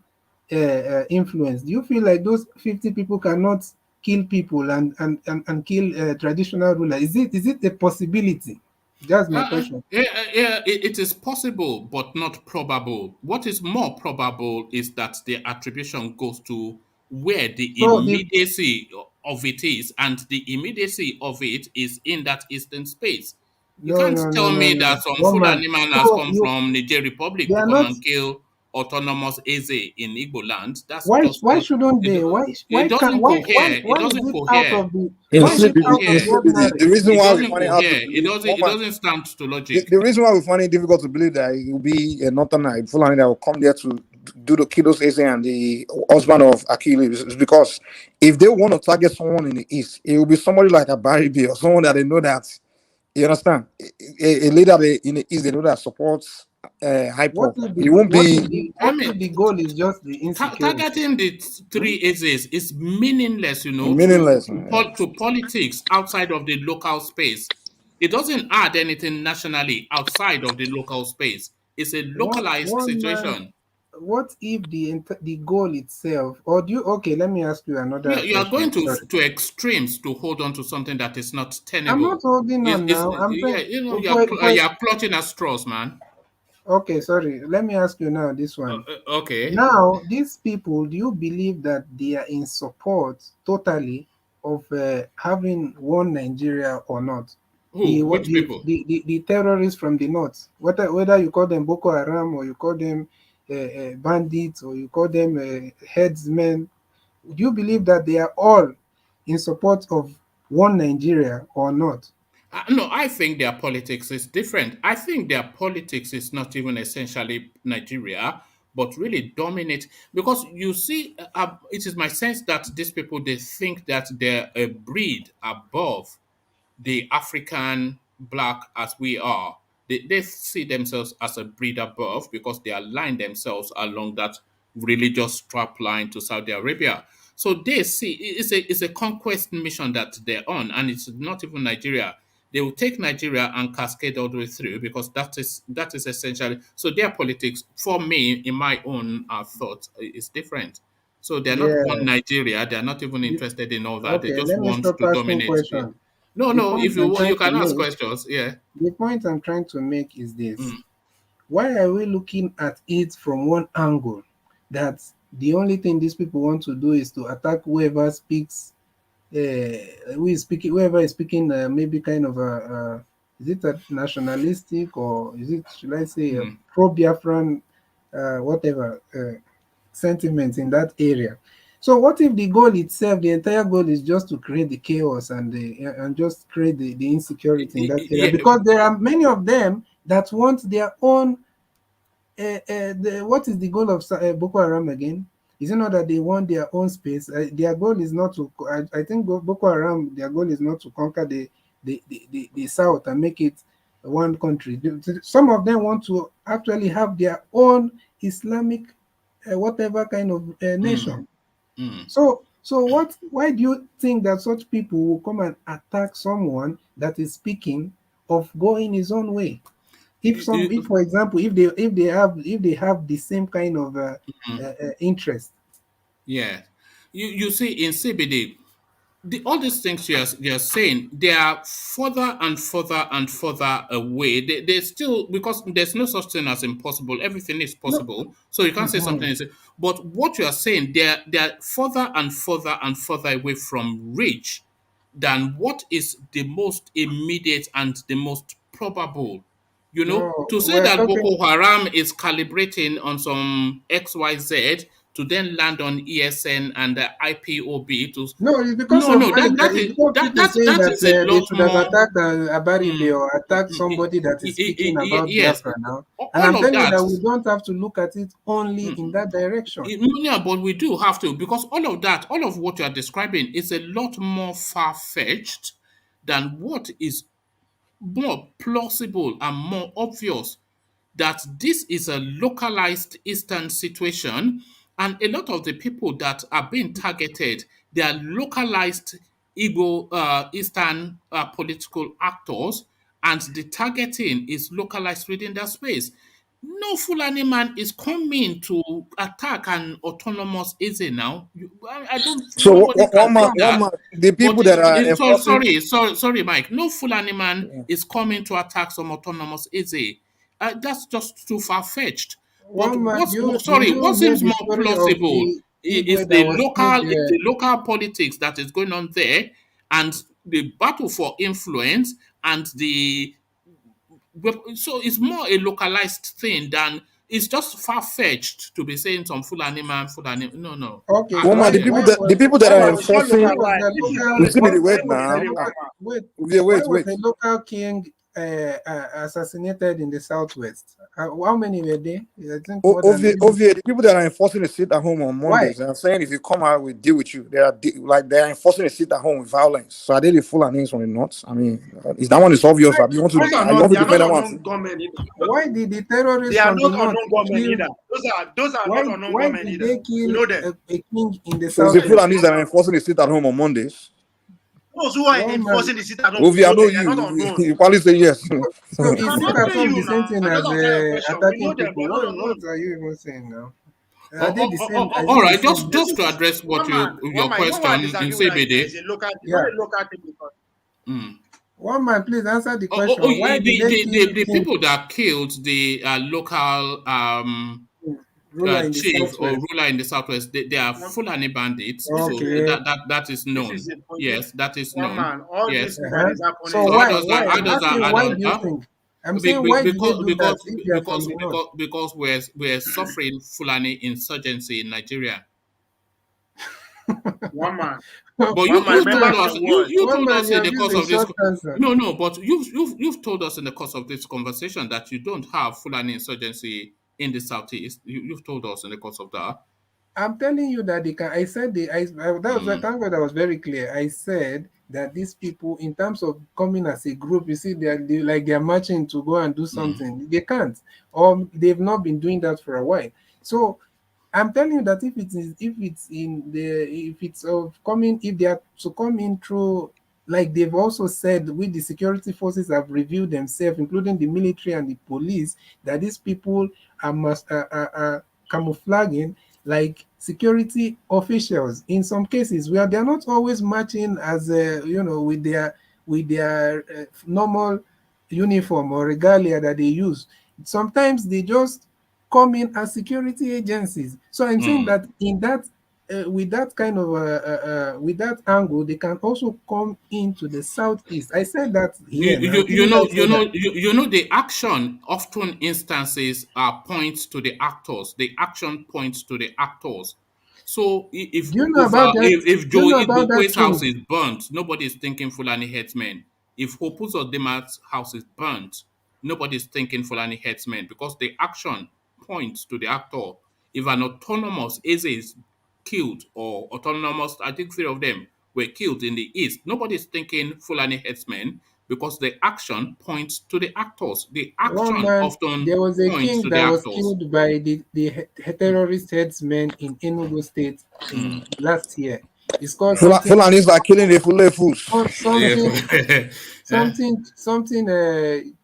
influence, do you feel like those 50 people cannot kill people and kill traditional rulers? Is it a possibility? That's my question. It is possible, but not probable. What is more probable is that the attribution goes to where the immediacy of it is, and the immediacy of it is in that eastern space. You can't tell me that some Fulani man has come from Niger Republic to come and kill autonomous Eze in Igbo land. That's Why just shouldn't they? It doesn't cohere. It Why is doesn't it out cohere. of the In why is it out CBD, of in the CBD, the ordinary? reason It why we doesn't find it hard to cohere. believe, It doesn't stand to logic. the reason why we find it difficult to believe that it will be a northern Fulani that will come there to do the Kidos Eze and the husband of Akili is because if they want to target someone in the east, it will be somebody like a Barry B or someone that they know that, you understand, a leader in the east they know that supports hype What up. if It won't be. the goal is just the insecurity? Targeting the three A's is meaningless, Meaningless. to politics outside of the local space. It doesn't add anything nationally outside of the local space. It's a localized situation. What if the goal itself, or do you? Okay, let me ask you another You are going question. to extremes to hold on to something that is not tenable. I'm not holding on now. I'm saying, you're clutching at straws, man. Okay, sorry. Let me ask you now this one. Okay. Now, these people, do you believe that they are in support totally of having one Nigeria or not? Which people? The terrorists from the north, whether you call them Boko Haram or you call them bandits or you call them headsmen, do you believe that they are all in support of one Nigeria or not? No, I think their politics is different. I think their politics is not even essentially Nigeria, but really dominate. Because you see, it is my sense that these people, they think that they're a breed above the African black as we are. They see themselves as a breed above because they align themselves along that religious strap line to Saudi Arabia. So they see it's a conquest mission that they're on, and it's not even Nigeria. They will take Nigeria and cascade all the way through because that is essentially so their politics. For me, in my own thought, is different. So they're not one Yeah. Nigeria. They're not even interested in all that. They Okay, just let me want stop to asking dominate. questions. No. If you want, you can ask make, questions. Yeah. the point I'm trying to make is this: why are we looking at it from one angle? That the only thing these people want to do is to attack whoever speaks, whoever is speaking, maybe kind of is it a nationalistic or is it, should I say, a pro-Biafran, whatever sentiment in that area. So what if the goal itself, the entire goal is just to create the chaos and just create the insecurity in that area? Because there are many of them that want their own. What is the goal of Boko Haram again? Is it not that they want their own space? Their goal is not to. I think Boko Haram. Their goal is not to conquer the south and make it one country. Some of them want to actually have their own Islamic, whatever kind of nation. So what? Why do you think that such people will come and attack someone that is speaking of going his own way? If for example, if they have the same kind of interest. Yeah, you see in CBD, all these things you're saying, they are further and further and further away. They still, because there's no such thing as impossible. Everything is possible. So you can't say something is. But what you are saying, they're further and further and further away from reach than what is the most immediate and the most probable. To say we're that talking. Boko Haram is calibrating on some XYZ to then land on ESN and the IPOB to No, it's because of money. It's because people saying that is a they lot should have more. attacked Abaribe or attacked somebody that is speaking about Yes, Biafra now. all And I'm of telling you that. that we don't have to look at it only in that direction. Yeah, but we do have to, because all of that, all of what you are describing is a lot more far-fetched than what is more plausible and more obvious, that this is a localized Eastern situation, and a lot of the people that are being targeted, they are localized Igbo Eastern political actors, and the targeting is localized within that space. No Fulani man is coming to attack an autonomous Eze now. I don't. So Nobody can say that. the people that are enforcing. Sorry, Mike. No Fulani man is coming to attack some autonomous Eze. That's just too far fetched. But Did you what hear seems the more story of plausible the is Igwe that was killed the local politics that is going on there, and the battle for influence, and the so it's more a localized thing than it's just far-fetched to be saying some Fulani man, Fulani. No. Okay, I so Woman, don't the think. people that are It's not enforcing, local why was lie. the This is local you see me the why wait was the now. local wait Yeah, why wait, was wait. the local king assassinated in the southwest? How many were there? I think more than Ovia, the people that are enforcing a sit at home on why? Mondays, I'm saying if you come out, we deal with you. They are enforcing a sit at home with violence. So are they the full names from the north? I mean, is that one is obvious? Why, You want to Those are you want not. to They are defend not that one? unknown gunmen either. why did the They terrorists are from the not north unknown gunmen kill? either. Those are not unknown Why gunmen did either. they We kill know them. a king in the So it's the full southwest? names that are enforcing a sit at home on Mondays. Those who are One man. enforcing the sit at home, we Ovia, I know know them. They are not you. unknown. You probably say yes. So is I'm it at answering home you the same now. thing I as just answer your question. We attacking know them. They people? are not unknown. What are you even saying now? Are they the same? Is All it the right, same? just to address what your One man, you know why I question in disagree with that is CBD. a local, Yeah. not a local thing because One man, please answer the question. Why did they kill The king people that killed the local ruler in the chief or southwest? ruler in the southwest, they are Fulani bandits. this So is Okay. that is this is known. a point. Yes, that is One known. man, all Yes. this thing that is happening So is So why? because Why? I'm asking how why does do you think? I'm saying why did they do that if they are from the north? because we're suffering Fulani insurgency in Nigeria. one man. But One man, you've remember told my us word. you One told man, us you in have the used course a of this short answer. no, but you've told us in the course of this conversation that you don't have Fulani insurgency in the southeast. You've told us in the course of that. I'm telling you that they can. I said that was thank God I was very clear. I said that these people, in terms of coming as a group, you see, they're marching to go and do something. They can't, or they've not been doing that for a while. So I'm telling you that if it's of coming, if they are to come in through, like they've also said, with the security forces have reviewed themselves, including the military and the police, that these people are camouflaging like security officials in some cases where they're not always marching as with their normal uniform or regalia that they use. Sometimes they just come in as security agencies. So I'm saying that in that with that kind of with that angle, they can also come into the southeast. I said that here now. Didn't I say that? You know the action often instances points to the actors. The action points to the actors. So Do you know about that? if Do you Joe know about that Igbo's house king? is burnt, nobody is thinking Fulani headsmen. If Hopuzo Dimat's house is burnt, nobody is thinking Fulani headsmen because the action points to the actor. If an autonomous Eze is killed or autonomous, I think three of them were killed in the east, nobody is thinking Fulani headsmen because the action points to the actors. The One action man, often there was a points king to the that was actors. killed by the terrorist headsmen in Enugu State in last year. It's called something, Fulanis are killing the Fulefus. something, Yeah. something.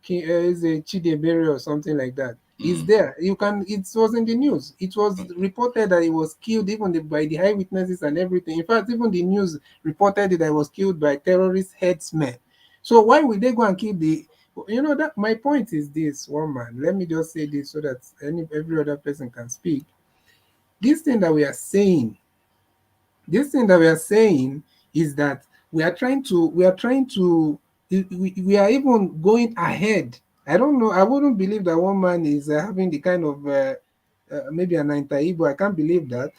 Is a Chidebere or something like that. Is there? You can. It was in the news. It was reported that he was killed even by the eyewitnesses and everything. In fact, even the news reported that he was killed by terrorist headsmen. So why would they go and kill the? You know that my point is this, one man. Let me just say this so that every other person can speak. This thing that we are saying, this thing that we are saying is that we are even going ahead. I don't know. I wouldn't believe that one man is having the kind of maybe an Igbo. I can't believe that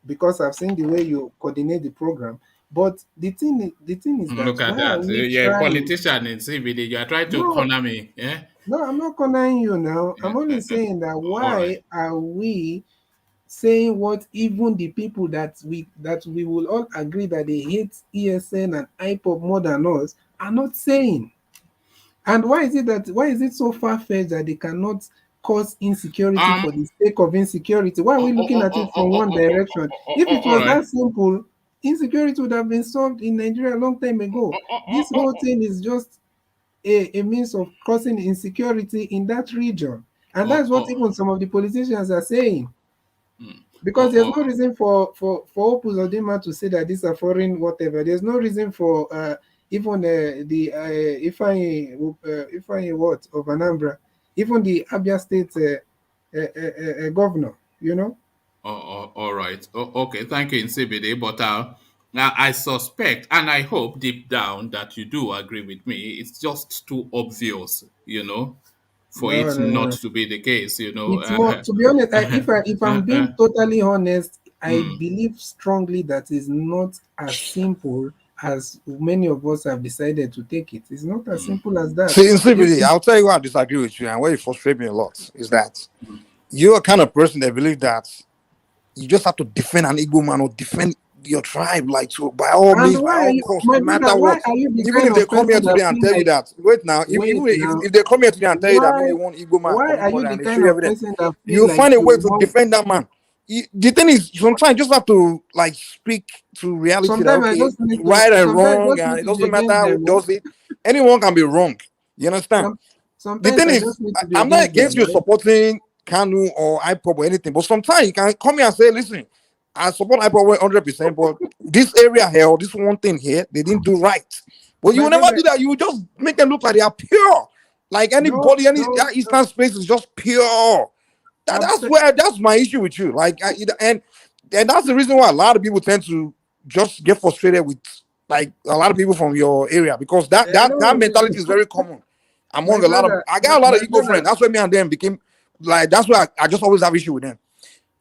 because I've seen the way you coordinate the program. But the thing is that Look at why are that. we You're a trying? politician in CBD. You are trying to No, corner me. Yeah? no, I'm not cornering you now. I'm only saying that All right. why are we saying what even the people that we will all agree that they hate ESN and IPOP more than us are not saying? And why is it so far-fetched that they cannot cause insecurity Um. for the sake of insecurity? Why are we looking at it from one direction? If it All was right. that simple, insecurity would have been solved in Nigeria a long time ago. This whole thing is just a means of causing insecurity in that region. And that's what even some of the politicians are saying. Because there's no reason for Opus Odima to say that these are foreign whatever. There's no reason for even the Ifeanyi what of Anambra, even the Abia State governor, you know. All right. Okay. Thank you, in CBD. But now I suspect and I hope deep down that you do agree with me. It's just too obvious, you know. for it not to be the case, you know. It's more, to be honest, if I'm being totally honest, I believe strongly that it's not as simple as many of us have decided to take it. It's not as simple as that. See, in CBD, I'll tell you why I disagree with you and where you frustrate me a lot is that you're a kind of person that believes that you just have to defend an Igbo man or defend your tribe, like, so by all means, by all costs, no matter what. Even if they come here today and tell you that, wait now, if they come here today and tell you that maybe one Igbo man, why are you the kind of person that you find a way to defend that man? The thing is, sometimes you just have to like speak to reality. That, okay, right and wrong, and it doesn't matter who does it. Anyone can be wrong. You understand? The thing is, I'm not against you supporting Kanu or IPOB or anything, but sometimes you can come here and say, listen, I support IPOB 100%, but this area here or this one thing here, they didn't do right. But you will never do that. You will just make them look like they are pure. Like anybody, that Eastern space is just pure. That's my issue with you. Like, and that's the reason why a lot of people tend to just get frustrated with like a lot of people from your area, because that mentality is very common among a lot of. I got a lot of Igbo friends. That's why me and them became like. That's why I just always have issue with them.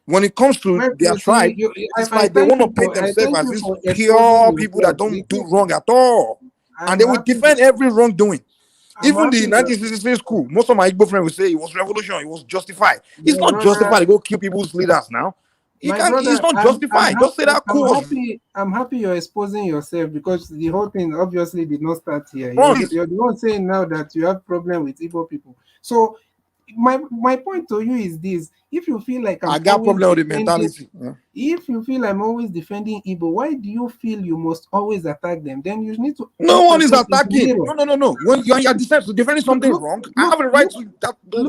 When it comes to their tribe, it's like they want to paint themselves as these pure people that don't do wrong at all, and they will defend every wrongdoing. Even the 1966 coup, most of my Igbo friends will say it was revolution, it was justified. It's not justified to go kill people's leaders now. It's not justified. Just say that coup. I'm happy you're exposing yourself, because the whole thing obviously did not start here. You're the one saying now that you have problem with Igbo people. So my point to you is this: if you feel like I got problem with the mentality, if you feel I'm always defending Igbo, why do you feel you must always attack them? Then you need to. No one is attacking. No. When you're defending something wrong, I have a right to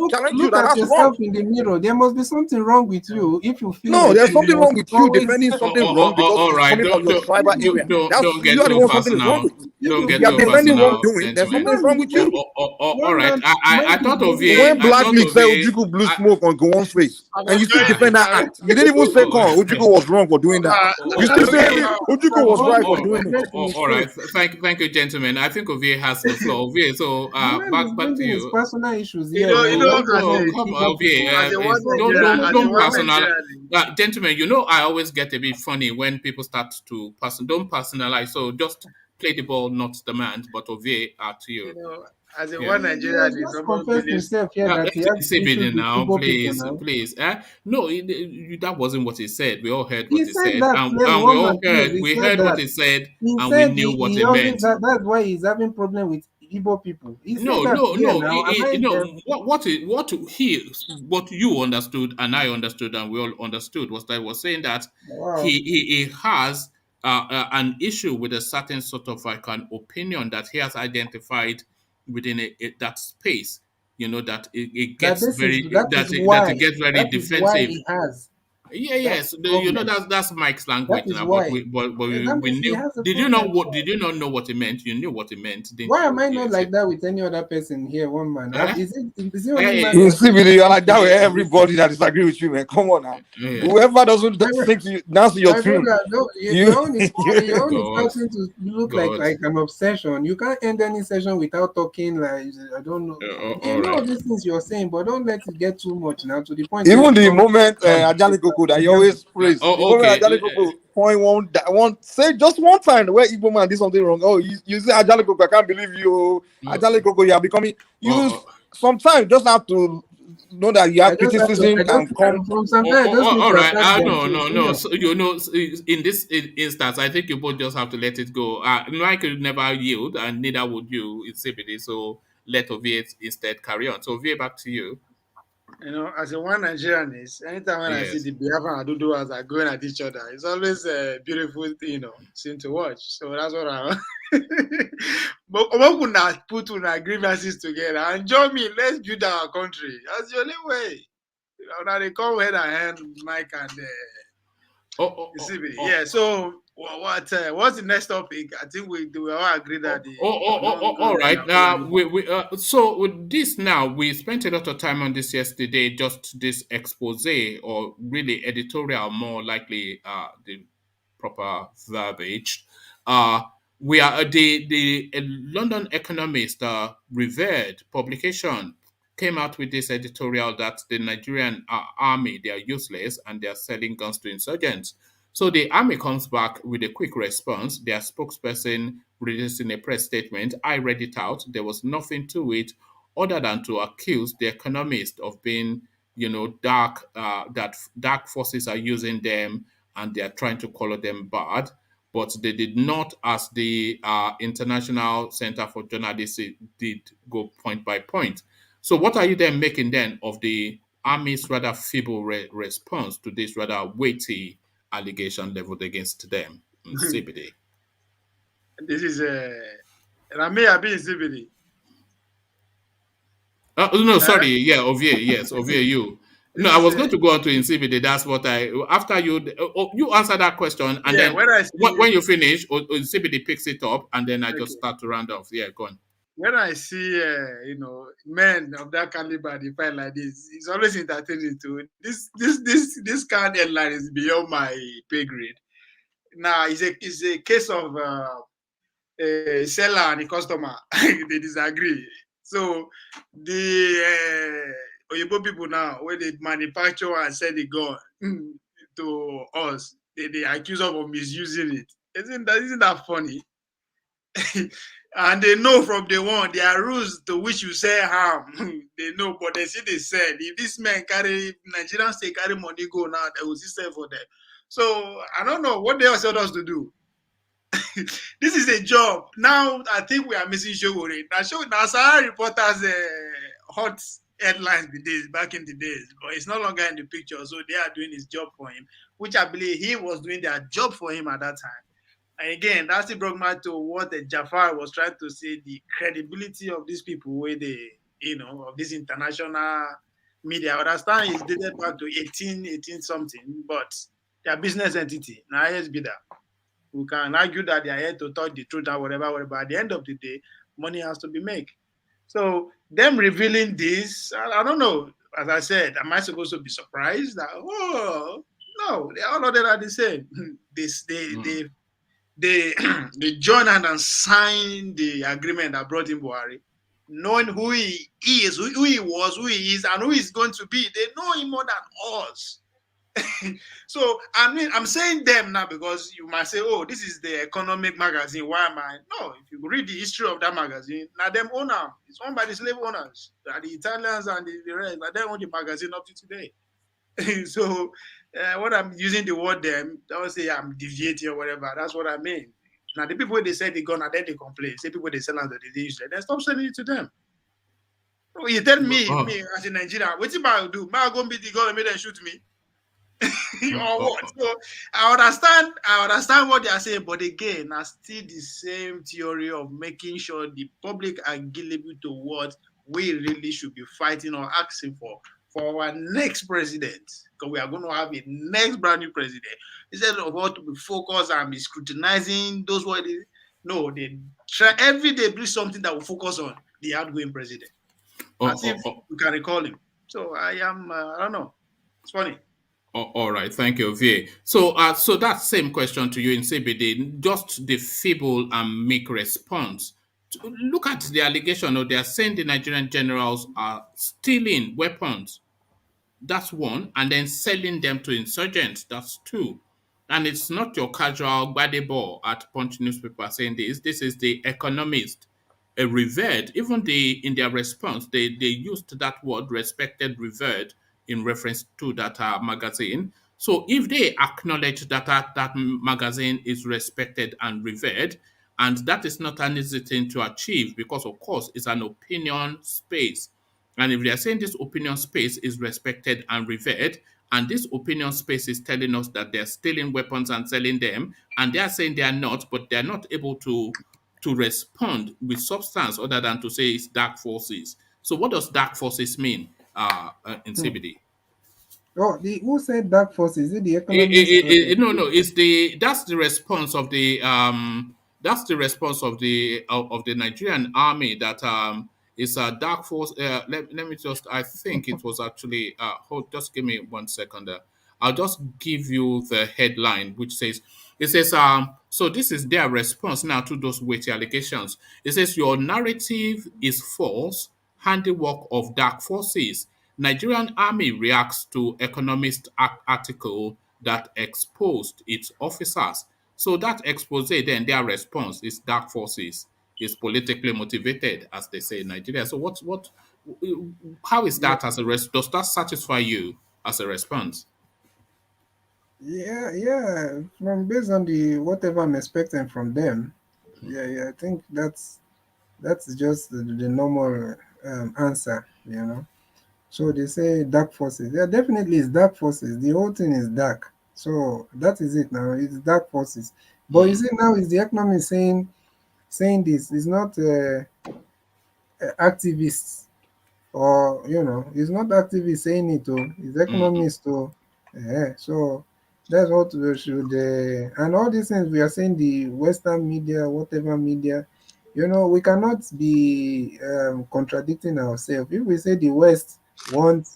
challenge you. Look at yourself in the mirror. There must be something wrong with you if you feel. No, there's something wrong with you defending something wrong because it's coming from your tribal area. Don't get too personal. Don't get too personal. There's something wrong with you. All right. I thought of it. When Black League said Ojukwu blew smoke on Gowon's face, and you still defend that act. You didn't even say, Ojukwu was wrong for doing that. You still say Ojukwu was right for doing it. All right. Thank you, gentlemen. I think Ovie has the floor. Ovie, so back to you. Personal issues. Come on, Ovie. Don't personal. Gentlemen, I always get a bit funny when people start to don't personalize. So just play the ball, not the man. But Ovie, to you. As a one Nigerian, now, please. No, that wasn't what he said. We all heard what he said, and we heard what he said, and we knew what he meant. That's why he's having problem with Igbo people. No. What you understood and I understood and we all understood was that he was saying that he has an issue with a certain sort of like an opinion that he has identified within that space, that it gets it gets very defensive. Yes, that's Mike's language now. But we knew. Did you not know what he meant? You knew what he meant. Why am I not like that with any other person here? One man. Is it only man? You see, you're like that with everybody that disagree with you, man. Come on now. Whoever doesn't think to dance to your tune. Your own is starting to look like an obsession. You can't end any session without talking like I don't know. You know these things you're saying, but don't let it get too much now to the point. Even the moment Ajali Koko that you always praise. Ajali Koko point say just one time where Igbo man did something wrong. Oh, you say Ajali Koko, I can't believe you. Ajali Koko, you are becoming. Sometimes just have to know that you have criticism and come from sometimes. All right. No. So, in this instance, I think you both just have to let it go. I could never yield, and neither would you in CBD. So let Ovie instead carry on. So Ovie, back to you. As a one Nigerian anytime when I see the Biafran and Aduduwas are going at each other, it's always a beautiful scene to watch. So that's what I want. But one could not put our grievances together and join me. Let's build our country. That's the only way. Now they come head and hand, Mike and CB. Yeah. So what's the next topic? I think we all agree that. All right. So with this now, we spent a lot of time on this yesterday. Just this expose, or really editorial, more likely the proper verbiage. We are the London Economist revered publication came out with this editorial that the Nigerian army, they are useless and they are selling guns to insurgents. So the army comes back with a quick response. Their spokesperson releasing a press statement. I read it out. There was nothing to it other than to accuse the Economist of being, dark, that dark forces are using them and they are trying to color them bad. But they did not, as the International Center for Journalists did, go point by point. So what are you then making then of the Army's rather feeble response to this rather weighty allegation leveled against them in CBD? This is Rami Abi CBD. No, sorry. Yeah, Ovie. Yes, Ovie, you. No, I was going to go on to CBD. That's what after you answer that question, and then when you finish, CBD picks it up, and then I just start to round off. Yeah, go on. When I see, men of that caliber, they fight like this, it's always entertaining too. This kind of headline is beyond my pay grade. Now, it's a case of a seller and a customer. They disagree. So the Oyibo people now, when they manufacture and sell the gun to us, they accuse us of misusing it. Isn't that funny? And they know from day one there are rules to which you say harm. They know, but they see they said if this man Nigerians they carry money go now, they will still sell for them. So I don't know what they also us to do. This is a job. Now I think we are missing Shogore. Now Sahara reporters hot headlines back in the days, but it's no longer in the picture. So they are doing his job for him, which I believe he was doing their job for him at that time. And again, that's the brought me to what Jafar was trying to say, the credibility of these people where they, of this international media. I understand it's dated back to 18 something, but they're business entity. Now, yes, be that. We can argue that they are here to talk the truth or whatever. At the end of the day, money has to be made. So them revealing this, I don't know. As I said, am I supposed to be surprised that, oh, no, they all know that are the same. They joined hand and signed the agreement that brought in Buhari, knowing who he is, who he was, who he is, and who he's going to be. They know him more than us. So, I mean, I'm saying them now because you might say, oh, this is the economic magazine. Why am I? No, if you read the history of that magazine, now them own them. It's owned by the slave owners, the Italians and the rest. But they own the magazine up to today. So, when I'm using the word them, don't say I'm deviating or whatever. That's what I mean. Now, the people they say they gone and then they complain. Say people they sell out the disease, then stop selling it to them. So you tell me as a Nigerian, what if I do? Am I going to be the gun and make them shoot me? Or what? So I understand what they are saying, but again, I still the same theory of making sure the public are gullible to what we really should be fighting or asking for our next president, because we are going to have a next brand new president. Instead of what to be focused and be scrutinizing those what they no, they try every day do something that will focus on the outgoing president. As if you can recall him. So I don't know. It's funny. All right, thank you, VA. So, so that same question to you in CBD, just the feeble and meek response. Look at the allegation, or they are saying the Nigerian generals are stealing weapons. That's one, and then selling them to insurgents. That's two. And it's not your casual Gbadebo at Punch newspaper saying this. This is the Economist, a revered. Even in their response, they used that word, respected, revered, in reference to that magazine. So if they acknowledge that that magazine is respected and revered, and that is not an easy thing to achieve because, of course, it's an opinion space. And if they are saying this opinion space is respected and revered, and this opinion space is telling us that they're stealing weapons and selling them, and they are saying they are not, but they're not able to respond with substance other than to say it's dark forces. So what does dark forces mean in CBD? Oh, who said dark forces? Is it the Economist? No. That's the response of the Nigerian army that it's a dark force. Let me just. I think it was actually. Just give me 1 second. I'll just give you the headline, which says. It says, so this is their response now to those weighty allegations. It says, your narrative is false handiwork of dark forces. Nigerian army reacts to Economist article that exposed its officers. So that expose, then their response is dark forces, is politically motivated, as they say in Nigeria. So how is that as a does that satisfy you as a response? Yeah. From based on the whatever I'm expecting from them, yeah. I think that's just the normal answer, you know. So they say dark forces. Yeah, definitely it's dark forces. The whole thing is dark. So that is it now. It's dark forces. But you see now is the economy saying this. It's not activists, or it's not activists saying it. It's economists. Yeah. So that's what we should. And all these things we are saying, the Western media, whatever media, we cannot be contradicting ourselves. If we say the West wants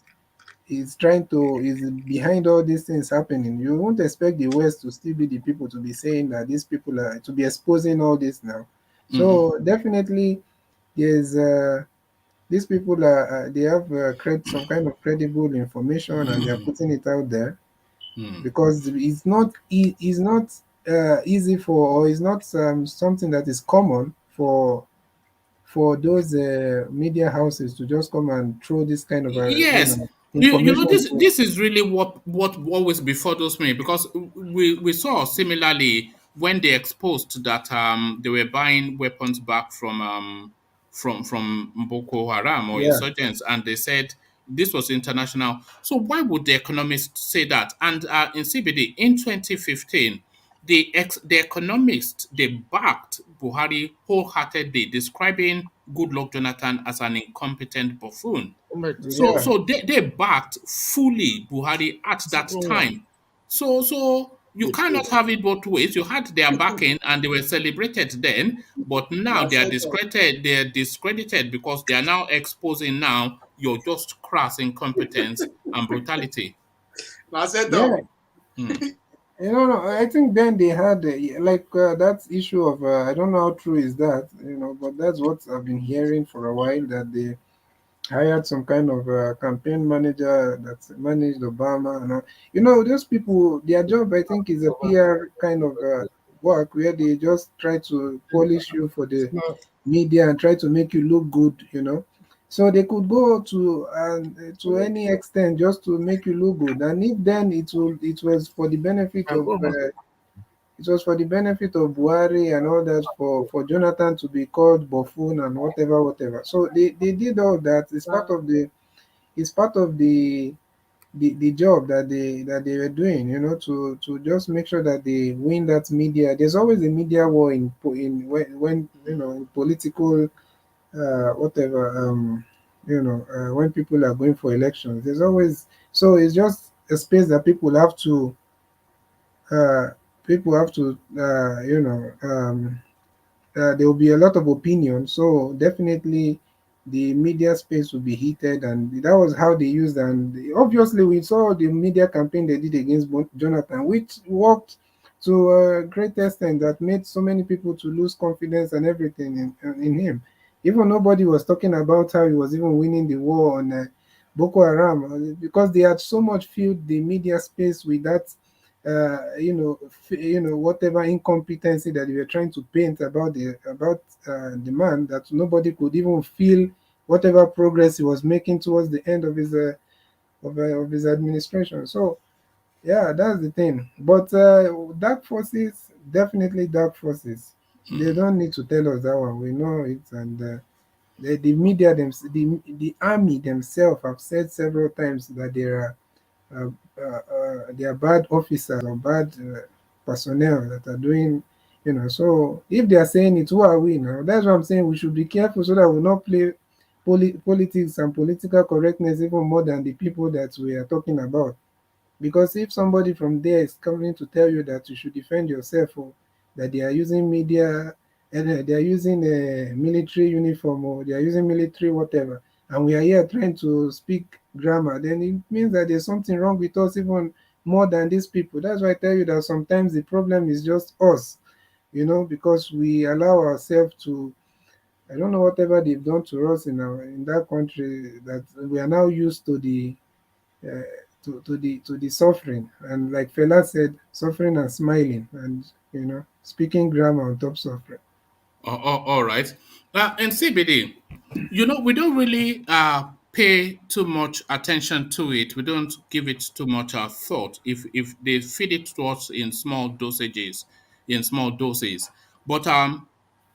is behind all these things happening, you won't expect the West to still be the people to be saying that these people are to be exposing all this now. So definitely there's these people are they have some kind of credible information, and they are putting it out there because it's not easy for, or it's not something that is common for those media houses to just come and throw this kind of Yes. information. This is really what always befuddles me, because we saw similarly when they exposed that they were buying weapons back from Boko Haram or Yeah. insurgents, and they said this was international. So why would the Economist say that? And in CBD in 2015, the Economist, they backed Buhari wholeheartedly, describing Goodluck Jonathan as an incompetent buffoon. So they backed fully Buhari at that time. So you cannot have it both ways. You had their backing and they were celebrated then, but now they are discredited. They are discredited because they are now exposing now your just crass incompetence and brutality. Yeah. No, I think then they had that issue of I don't know how true is that, but that's what I've been hearing for a while, that they hired some kind of campaign manager that managed Obama, and those people, their job I think is a PR kind of work, where they just try to polish you for the media and try to make you look good. So they could go to any extent just to make you look good, and if then it was for the benefit of Buhari and all that, for Jonathan to be called buffoon and whatever. So they did all that. It's part of the job that they were doing, to just make sure that they win that media. There's always a media war in when in political whatever when people are going for elections. There's always, so it's just a space that uh, people have to there will be a lot of opinion. So definitely the media space will be heated, and that was how they used. And obviously we saw the media campaign they did against Jonathan, which worked to a great extent, that made so many people to lose confidence and everything in him. Even nobody was talking about how he was even winning the war on Boko Haram, because they had so much filled the media space with that whatever incompetency that they were trying to paint about the man, that nobody could even feel whatever progress he was making towards the end of his administration. So yeah, that's the thing. But dark forces, definitely dark forces. They don't need to tell us that one. We know it, and the media the army themselves have said several times that they are bad officers or bad personnel that are doing, So if they are saying it, who are we now? That's what I'm saying. We should be careful so that we not play politics and political correctness even more than the people that we are talking about. Because if somebody from there is coming to tell you that you should defend yourself, or that they are using media, and they are using a military uniform, or they are using military whatever, and we are here trying to speak grammar, then it means that there's something wrong with us even more than these people. That's why I tell you that sometimes the problem is just us, because we allow ourselves to I don't know whatever they've done to us in that country that we are now used to the to the suffering, and like Fela said, suffering and smiling, and speaking grammar on top suffering. All right. And CBD, we don't really pay too much attention to it. We don't give it too much thought if they feed it to us in small dosages, in small doses. But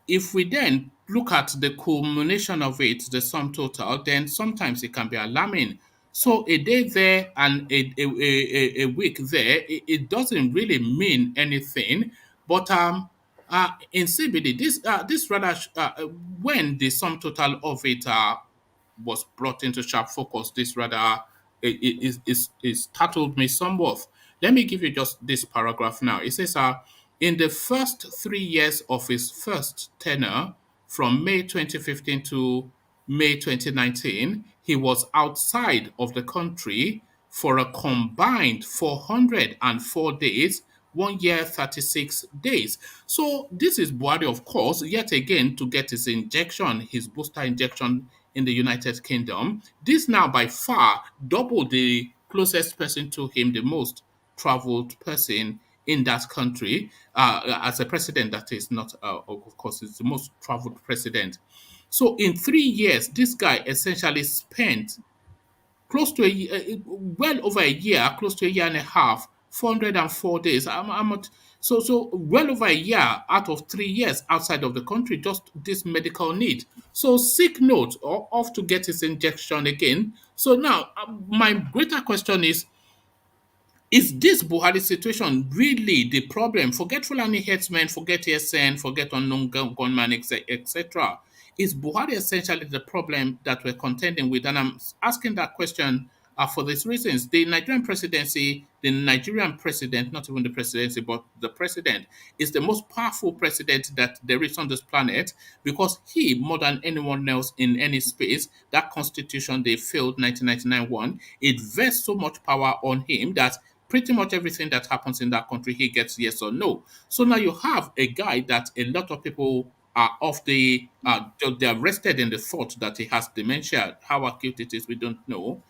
if we then look at the culmination of it, the sum total, then sometimes it can be alarming. So a day there and a week there, it doesn't really mean anything. But in CBD, this rather when the sum total of it was brought into sharp focus, this rather is startled me somewhat. Let me give you just this paragraph now. It says, in the first 3 years of his first tenure, from May 2015 to May 2019, he was outside of the country for a combined 404 days, 1 year, 36 days. So this is Buhari, of course, yet again to get his injection, his booster injection in the United Kingdom. This now by far double the closest person to him, the most traveled person in that country, as a president that is not, of course, is the most traveled president. So in 3 years, this guy essentially spent close to well over a year, close to a year and a half, 404 days. So well over a year out of 3 years outside of the country, just this medical need. So sick note, or off to get his injection again. So now, my greater question is this Buhari situation really the problem? Forget Fulani headsmen, forget SN, forget unknown gunman, etc. Is Buhari essentially the problem that we're contending with? And I'm asking that question for these reasons. The Nigerian presidency, the Nigerian president, not even the presidency, but the president, is the most powerful president that there is on this planet because he, more than anyone else in any space, that constitution they failed 1999 one, it vests so much power on him that pretty much everything that happens in that country, he gets yes or no. So now you have a guy that a lot of people are they're rested in the thought that he has dementia. How acute it is, we don't know.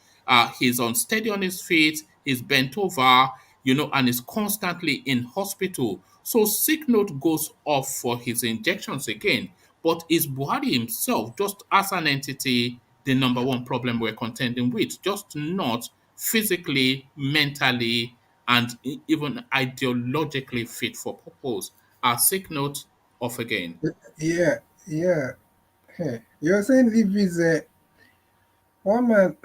He's unsteady on his feet, he's bent over, and is constantly in hospital. So sick note goes off for his injections again. But is Buhari himself, just as an entity, the number one problem we're contending with? Just not physically, mentally, and even ideologically fit for purpose. A sick note off again. Yeah. Hey, you're saying if it's a one man,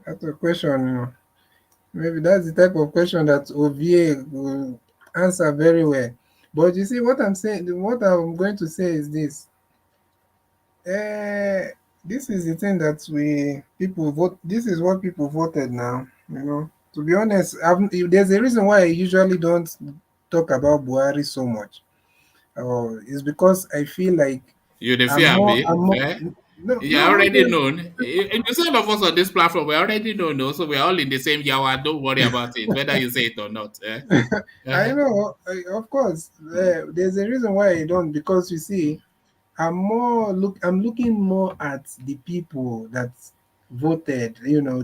that's a question, Maybe that's the type of question that OVA will answer very well. But you see, what I'm saying, what I'm going to say is this. This is the thing that people vote. This is what people voted now. To be honest, there's a reason why I usually don't talk about Buhari so much. It's because I feel like you the fear me. You're already no. known. Some of us on this platform, we're already known, so we're all in the same yawa. Don't worry about it, whether you say it or not. I know, of course. There's a reason why I don't, because you see, I'm looking more at the people that voted,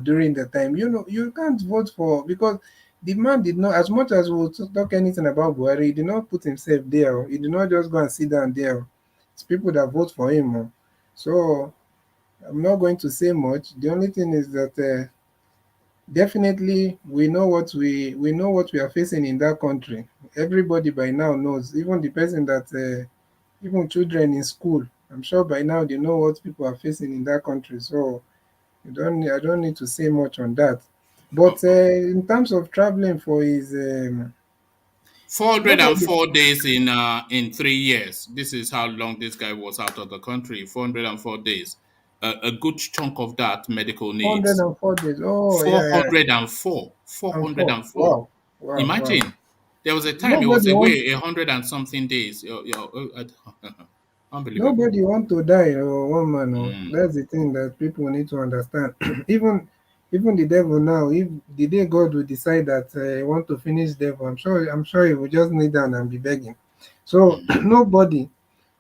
during the time. You can't vote for, because the man did not, as much as we'll talk anything about Buhari, he did not put himself there. He did not just go and sit down there. It's people that vote for him. So I'm not going to say much. The only thing is that definitely we know what we are facing in that country. Everybody by now knows, even the person that even children in school, I'm sure by now they know what people are facing in that country. So I don't need to say much on that. But in terms of traveling for his 404 days in 3 years. This is how long this guy was out of the country. 404 days. A good chunk of that medical needs. 404 days. Oh, 404. Yeah. 404. Wow. Imagine. Wow. There was a time he was away 100 and something days. Unbelievable. Nobody want to die, one man. That's the thing that people need to understand. Even the devil now, if the day God will decide that he want to finish devil, I'm sure he will just kneel down and be begging. So nobody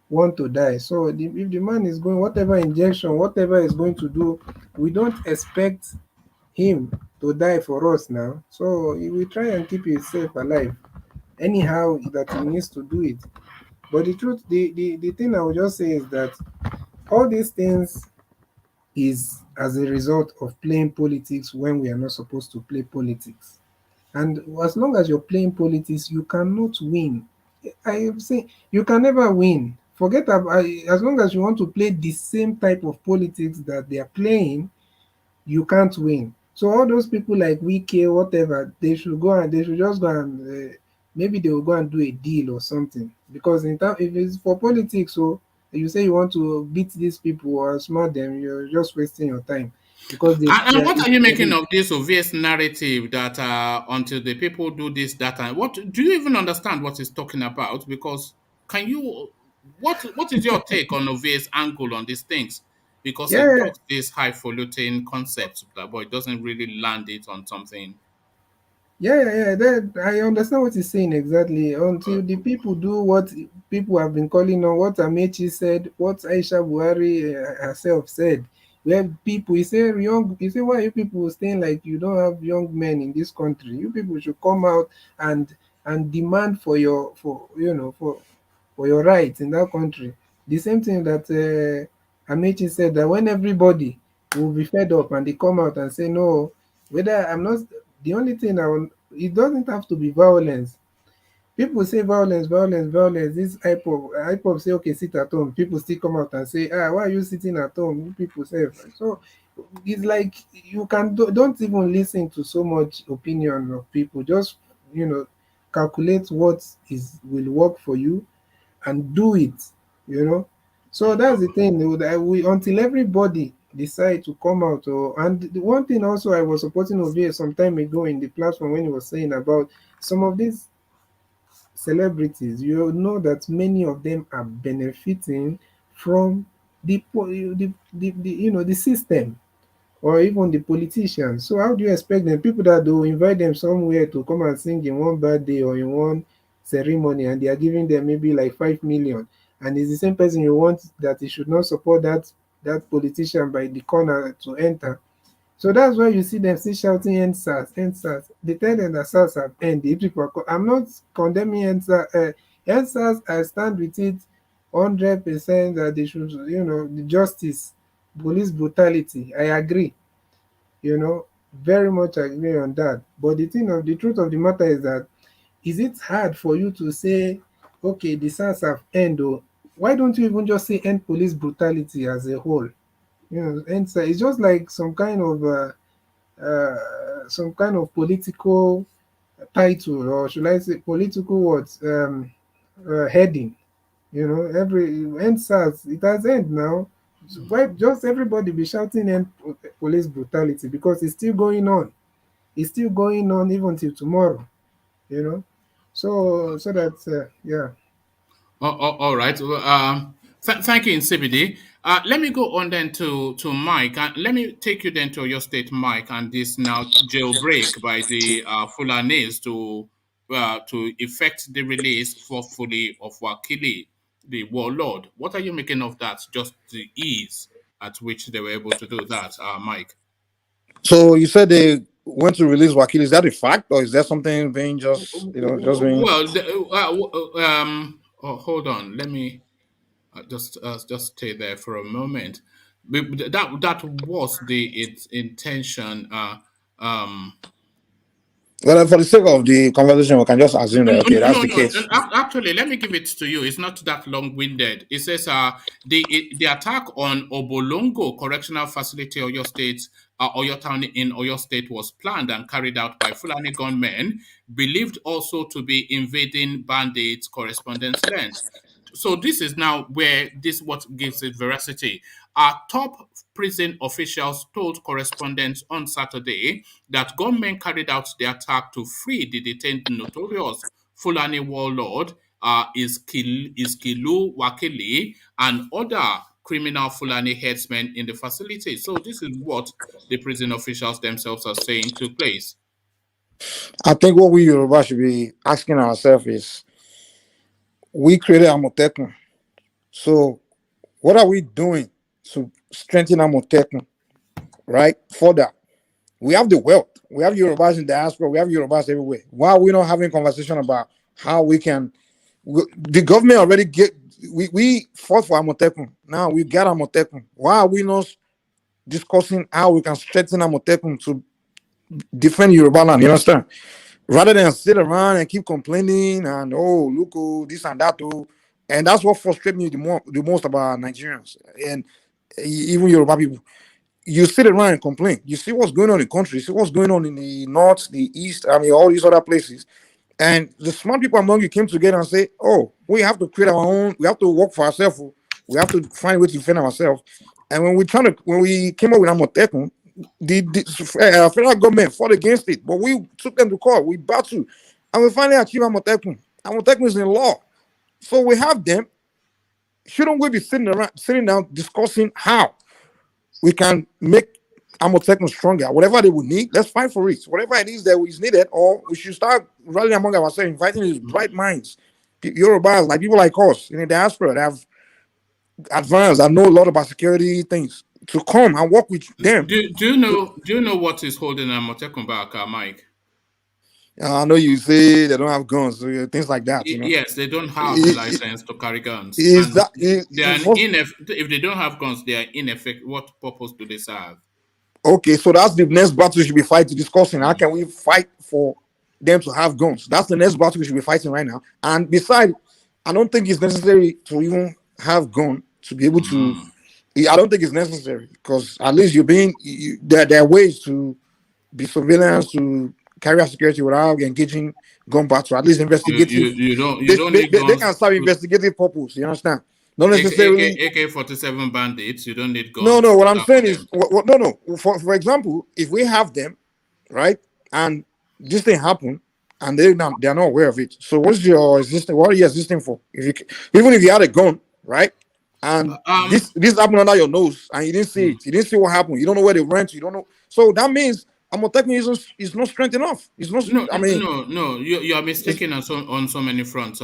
want to die. So if the man is going, whatever injection, whatever is going to do, we don't expect him to die for us now. So we try and keep himself alive anyhow that he needs to do it. But the truth, the thing I would just say is that all these things is as a result of playing politics when we are not supposed to play politics. And as long as you're playing politics, you cannot win. I am saying you can never win. Forget about as long as you want to play the same type of politics that they are playing, you can't win. So all those people like Wike, whatever, they should go and they should just go and maybe they will go and do a deal or something. Because in time, if it's for politics, so you say you want to beat these people or smart them, you're just wasting your time. Because and what are you making of this obvious narrative that until the people do this, that, and what do you even understand what he's talking about? Because can you what is your take on obvious angle on these things? Because he yeah, talks this highfalutin concept, but it doesn't really land it on something. yeah. That I understand what he's saying exactly. Until the people do what people have been calling on, what Amechi said, what Aisha Buhari herself said, where people, he say, why you people staying like you don't have young men in this country? You people should come out and demand for your for your rights in that country. The same thing that Amechi said, that when everybody will be fed up and they come out and say no, whether I'm not the only thing it doesn't have to be violence. People say violence, violence, violence. This IPOP say okay, sit at home. People still come out and say, why are you sitting at home? People say so. It's like you don't even listen to so much opinion of people. Just calculate what will work for you and do it. So that's the thing. That we until everybody decide to come out. And the one thing also I was supporting Ovie some time ago in the platform when he was saying about some of these celebrities, you know that many of them are benefiting from the system or even the politicians. So how do you expect them, people that do invite them somewhere to come and sing in one birthday or in one ceremony, and they are giving them maybe like 5 million, and it's the same person you want that he should not support that politician by the corner to enter. So that's why you see them still shouting "NSAS, NSAS." They tell them that SARS have ended. I'm not condemning NSAS. NSAS, I stand with it 100% that they should, the justice, police brutality. I agree. Very much agree on that. But the truth of the matter is that is it hard for you to say, okay, the SARS have ended? Why don't you even just say end police brutality as a whole? NSAS, it's just like some kind of political title, or should I say political words, heading. Every NSAS, it has end now. Why just everybody be shouting end police brutality? Because it's still going on. It's still going on even till tomorrow. So that's yeah. All right. Thank you, CBD. Let me go on then to Mike, and let me take you then to your state, Mike, and this now jailbreak by the Fulanis to effect the release forcefully of Wakili, the warlord. What are you making of that? Just the ease at which they were able to do that, Mike. So you said they went to release Wakili. Is that a fact, or is that something being just being? Well, hold on. Let me just stay there for a moment. That was its intention. Well, for the sake of the conversation, we can just assume that okay, that's No. the case. Actually, let me give it to you. It's not that long-winded. It says the attack on Obolongo Correctional Facility, Oyo State, Oyo Town in Oyo State was planned and carried out by Fulani gunmen, believed also to be invading bandits' correspondence land. So this is now where what gives it veracity. Our top prison officials told correspondents on Saturday that gunmen carried out the attack to free the detained notorious Fulani warlord Iskilu Wakili and other criminal Fulani headsmen in the facility. So this is what the prison officials themselves are saying took place. I think what we Yoruba should be asking ourselves is, we created Amotekun. So what are we doing to strengthen Amotekun, right? Further, we have the wealth. We have Yorubas in diaspora. We have Yorubas everywhere. Why are we not having a conversation about how we can? The government already we fought for Amotekun. Now we got Amotekun. Why are we not discussing how we can strengthen Amotekun to defend Yoruba land? You understand? Rather than sit around and keep complaining and look, this and that, and that's what frustrates me the most about Nigerians and even Yoruba people. You sit around and complain. You see what's going on in the country. You see what's going on in the north, the east. I mean, all these other places. And the smart people among you came together and say, "Oh, we have to create our own. We have to work for ourselves. We have to find a way to defend ourselves." And when we came up with Amotekun, the federal government fought against it, but we took them to court. We battled, and we finally achieved Amotekun. Amotekun is in law, so we have them. Shouldn't we be sitting down discussing how we can make Amotekun stronger? Whatever they would need, let's fight for it. Whatever it is that is needed, or we should start rallying among ourselves, inviting these bright minds, Yorubas, like people like us in the diaspora that have advanced, that know a lot about security things, to come and work with them. Do you know what is holding Amotekun back, Mike? I know you say they don't have guns, so things like that. You know? Yes, they don't have the license to carry guns. If they don't have guns, they are ineffective. What purpose do they serve? Okay, so that's the next battle we should be fighting, discussing. How can we fight for them to have guns? That's the next battle we should be fighting right now. And besides, I don't think it's necessary to even have guns to be able to. I don't think it's necessary, because at least there are ways to be surveillance, to carry out security without engaging gun battle. At least investigative. They can serve investigative purpose. You understand? Not necessarily AK-47 bandits. You don't need guns. No. What I'm saying is, no. For example, if we have them, right, and this thing happen, and they're not aware of it. So what are you existing for? Even if you had a gun, right, and this happened under your nose, and you didn't see it, you didn't see what happened, you don't know where they went, you don't know. So that means Amotekun is not strength enough. It's not. No. You are mistaken on so many fronts,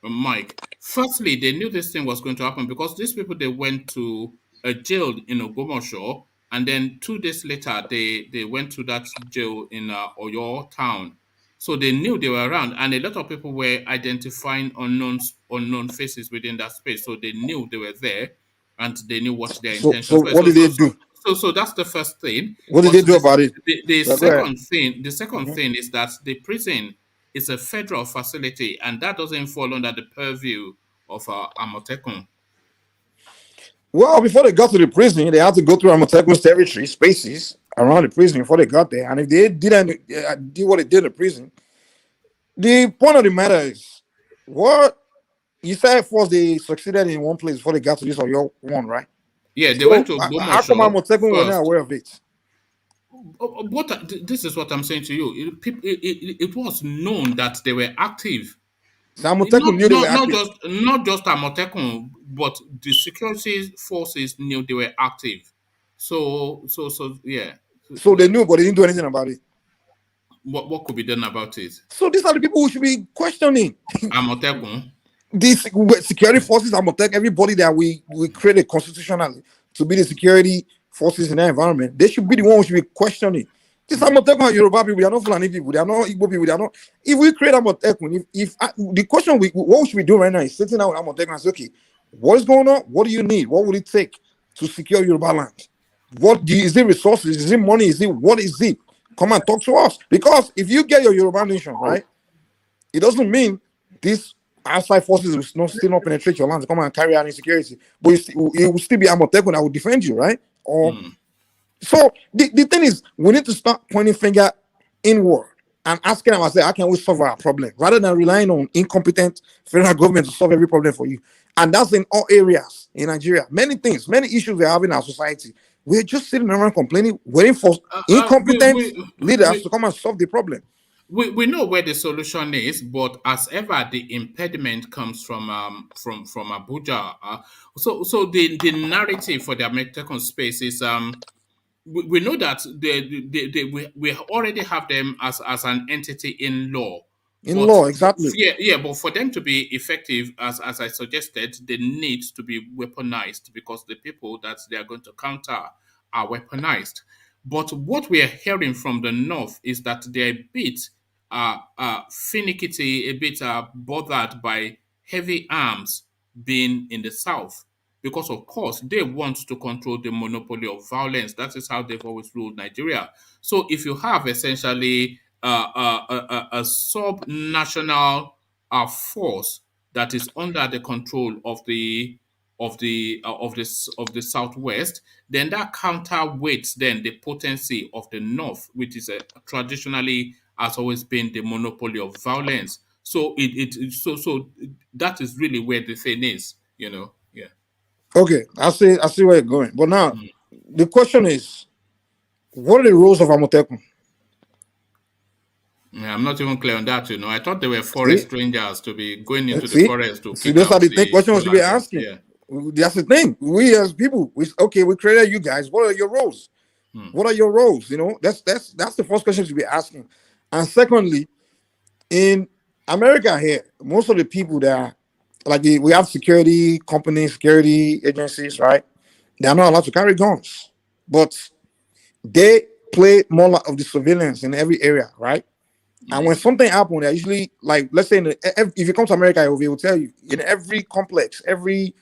Mike. Firstly, they knew this thing was going to happen because these people, they went to a jail in Ogbomoso, and then 2 days later they went to that jail in Oyo town. So they knew they were around, and a lot of people were identifying unknown faces within that space. So they knew they were there, and they knew what their intentions were. So what did they do? So that's the first thing. What did they do about it? The second thing is that the prison is a federal facility, and that doesn't fall under the purview of Amotekun. Well, before they got to the prison, they had to go through Amotekun's territory, spaces around the prison before they got there. And if they didn't do what they did in the prison, the point of the matter is, what you said first they succeeded in one place before they got to this or your one, right? Yeah, they went to Ogbomoso. How come Amotekun were not aware of it? This is what I'm saying to you. It was known that they were active. So Amotekun knew they were active. Not just Amotekun, but the security forces knew they were active. So yeah. So they knew, but they didn't do anything about it. What could be done about it? So these are the people who should be questioning. Amotekun. These security forces, Amotekun, everybody that we created constitutionally to be the security forces in that environment, they should be the one who should be questioning. This Amotekun are Yoruba people, they are not Fulani people, they are not Igbo people, they are not. If we create Amotekun, the question what we should be doing right now is sitting down with Amotekun and say, okay, what is going on? What do you need? What would it take to secure Yoruba land? Is it resources? Is it money? What is it? Come and talk to us. Because if you get your Yoruba nation, right, it doesn't mean this outside forces will still not penetrate your land to come and carry out insecurity. But it will still be Amotekun that will defend you, right? So the thing is, we need to start pointing finger inward and asking ourselves, how can we solve our problem? Rather than relying on incompetent federal government to solve every problem for you. And that's in all areas in Nigeria. Many things, many issues we have in our society. We're just sitting around complaining, waiting for incompetent leaders to come and solve the problem. We know where the solution is, but as ever, the impediment comes from Abuja. So the narrative for the Amotekun space is we know that we already have them as an entity in law. in law, exactly. Yeah, but for them to be effective, as I suggested, they need to be weaponized because the people that they are going to counter are weaponized. But what we are hearing from the north is that they're a bit finicky, a bit bothered by heavy arms being in the south. Because, of course, they want to control the monopoly of violence. That is how they've always ruled Nigeria. So if you have essentially a sub-national force that is under the control of the southwest, then that counterweights then the potency of the north, which is traditionally has always been the monopoly of violence. So so that is really where the thing is, Yeah. Okay, I see where you're going. But now the question is, what are the rules of Amotekun? Yeah, I'm not even clear on that, I thought they were forest rangers to be going into the forest to see, pick those out are the questions we should be Fulani. asking. Yeah. That's the thing. We as people, we created you guys. What are your roles? What are your roles? That's the first question you should be asking. And secondly, in America here, most of the people that are, like we have security companies, security agencies, right? They are not allowed to carry guns, but they play more of the surveillance in every area, right? And when something happens, they usually, like, let's say, if you come to America, they will tell you in every complex, every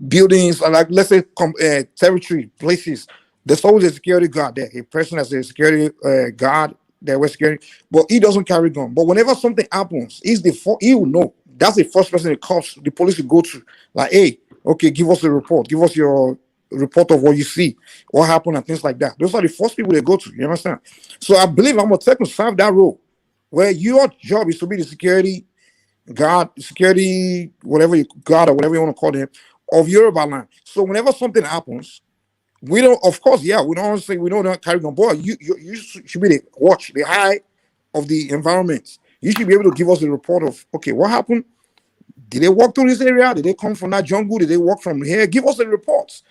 buildings, like let's say territory places, there's always a security guard there, a person that's a security guard there with security, but he doesn't carry gun. But whenever something happens, he will know. That's the first person the police will go to. Like, hey, okay, give us a report, give us your report of what you see, what happened, and things like that. Those are the first people they go to. You understand? So I believe I'm gonna serve that role, where your job is to be the security guard, security, whatever you guard or whatever you want to call them, of Yoruba land. So whenever something happens, we don't, of course, yeah, we don't say we don't carry gun, boy. You should be the watch, the eye of the environment. You should be able to give us a report of, okay, what happened? Did they walk through this area? Did they come from that jungle? Did they walk from here? Give us the reports.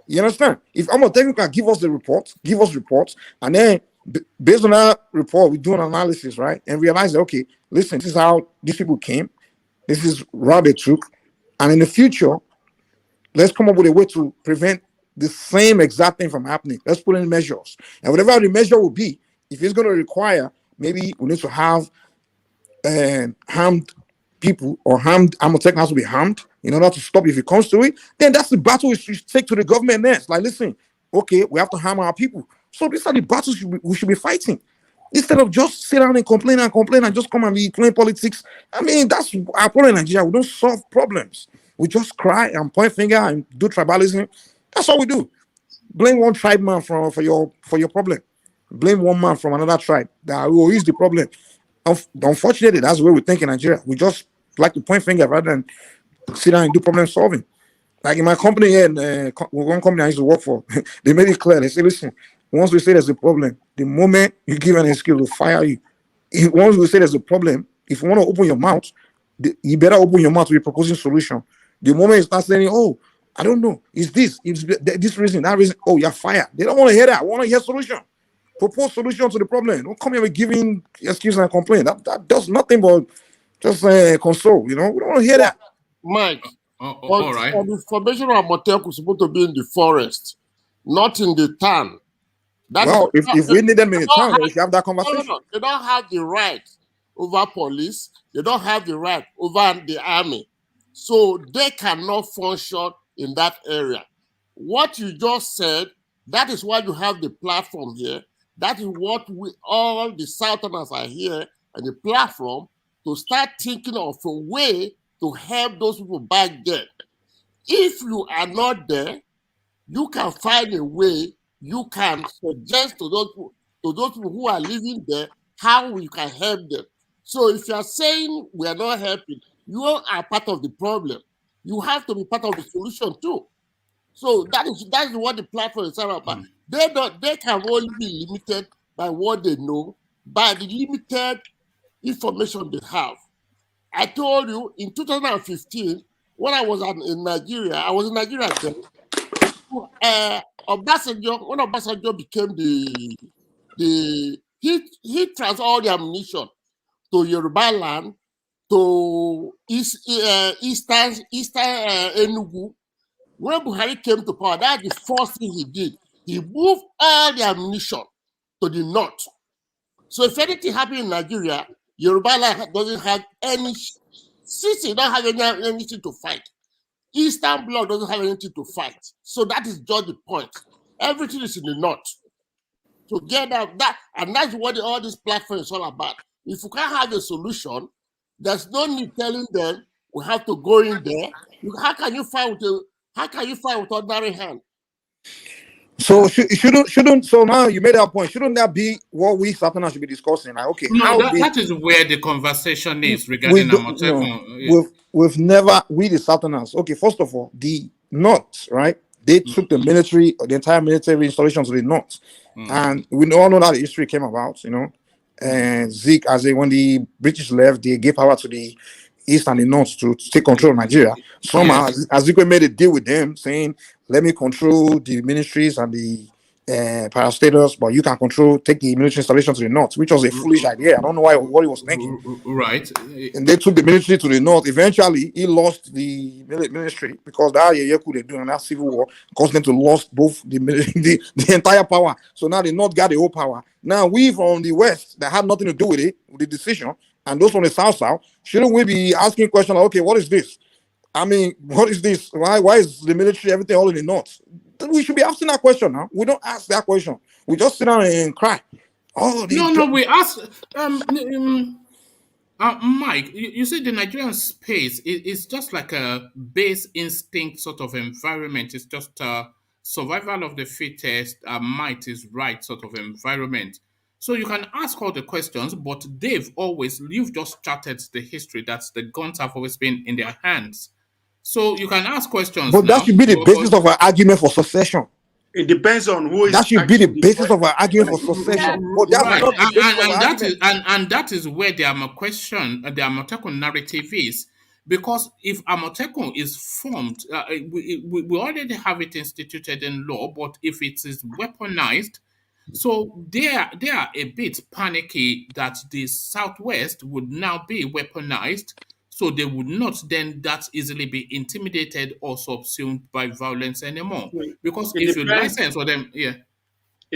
You understand? If I'm a technical, give us reports, and then based on that report, we do an analysis, right? And realize that, okay, listen, this is how these people came, this is route they took, and in the future, let's come up with a way to prevent the same exact thing from happening. Let's put in measures. And whatever the measure will be, if it's going to require, maybe we need to have harmed people or Amotekun has to be harmed in order to stop if it comes to it, then that's the battle we should take to the government next. Like, listen, okay, we have to harm our people. So these are the battles we should be fighting. Instead of just sit down and complain and just come and be playing politics. I mean, that's our problem in Nigeria. We don't solve problems. We just cry and point finger and do tribalism. That's all we do. Blame one tribe man for your problem. Blame one man from another tribe. That is the problem. Unfortunately, that's the way we think in Nigeria. We just like to point finger rather than sit down and do problem solving. Like in my company here, one company I used to work for, they made it clear. They say, listen, once we say there's a problem, the moment you give an excuse, we'll fire you. Once we say there's a problem, if you want to open your mouth, you better open your mouth to be proposing solution. The moment you start saying, oh, I don't know, it's this reason, that reason, oh, you're fired. They don't want to hear that. I want to hear solution. Propose solution to the problem. Don't come here with giving excuses and complain. That does nothing but just console. We don't want to hear that. Mike, all right. The formation of Amotekun is supposed to be in the forest, not in the town. If we need them in the town, we should have that conversation. No, they don't have the right over police. They don't have the right over the army. So they cannot function in that area. What you just said, that is why you have the platform here. That is what all the Southerners are here and the platform to start thinking of a way to help those people back there. If you are not there, you can find a way. You can suggest to those people who are living there how we can help them. So if you are saying we are not helping, you are part of the problem. You have to be part of the solution too. So that is what the platform is about. They can only be limited by what they know, by the limited information they have. I told you in 2015, when I was in Nigeria, I was in Nigeria then. When Obasanjo became he he transferred all the ammunition to Yoruba land, to Eastern Enugu. When Buhari came to power, that's the first thing he did. He moved all the ammunition to the north. So if anything happened in Nigeria, Yoruba land doesn't have any, Sisi don't have anything to fight. Eastern Bloc doesn't have anything to fight. So that is just the point. Everything is in the north. To get that, and that's what all this platform is all about. If you can't have a solution, there's no need telling them we have to go in there. How can you fight with ordinary hand? So shouldn't so now you made that point. Shouldn't that be what we Southerners should be discussing? Like, okay, no, that is where the conversation is regarding Amotekun. We've never, we the Southerners. Okay, first of all, the North, right? They took the military, the entire military installation to the North, and we all know how the history came about, you know. And Zeke, when the British left, they gave power to the East and the North to take control of Nigeria. Somehow, Azikwe made a deal with them, saying, "Let me control the ministries and the parastatals, but you can take the military installation to the North," which was a foolish idea. I don't know what he was thinking. Right. And they took the military to the North. Eventually, he lost the ministry because that Yeku they do, and that civil war caused them to lose both the entire power. So now the North got the whole power. Now we from the West that had nothing to do with it, with the decision, and those from the South, shouldn't we be asking questions like, okay, what is this? I mean, what is this? Why is the military, everything all in the North? We should be asking that question now. We don't ask that question. We just sit down and cry. Oh, no, we ask. Mike, you see, the Nigerian space is just like a base instinct sort of environment. It's just survival of the fittest, might is right sort of environment. So you can ask all the questions, but you've just charted the history that the guns have always been in their hands. So you can ask questions. But that should be the basis of our argument for secession. It depends on who is. That should be the basis of our argument for secession. But that's right. not the basis of our argument. And that is where the Amotekun narrative is. Because if Amotekun is formed, we already have it instituted in law, but if it is weaponized, so they are a bit panicky that the Southwest would now be weaponized, so they would not then that easily be intimidated or subsumed by violence anymore. Because if you license for them, it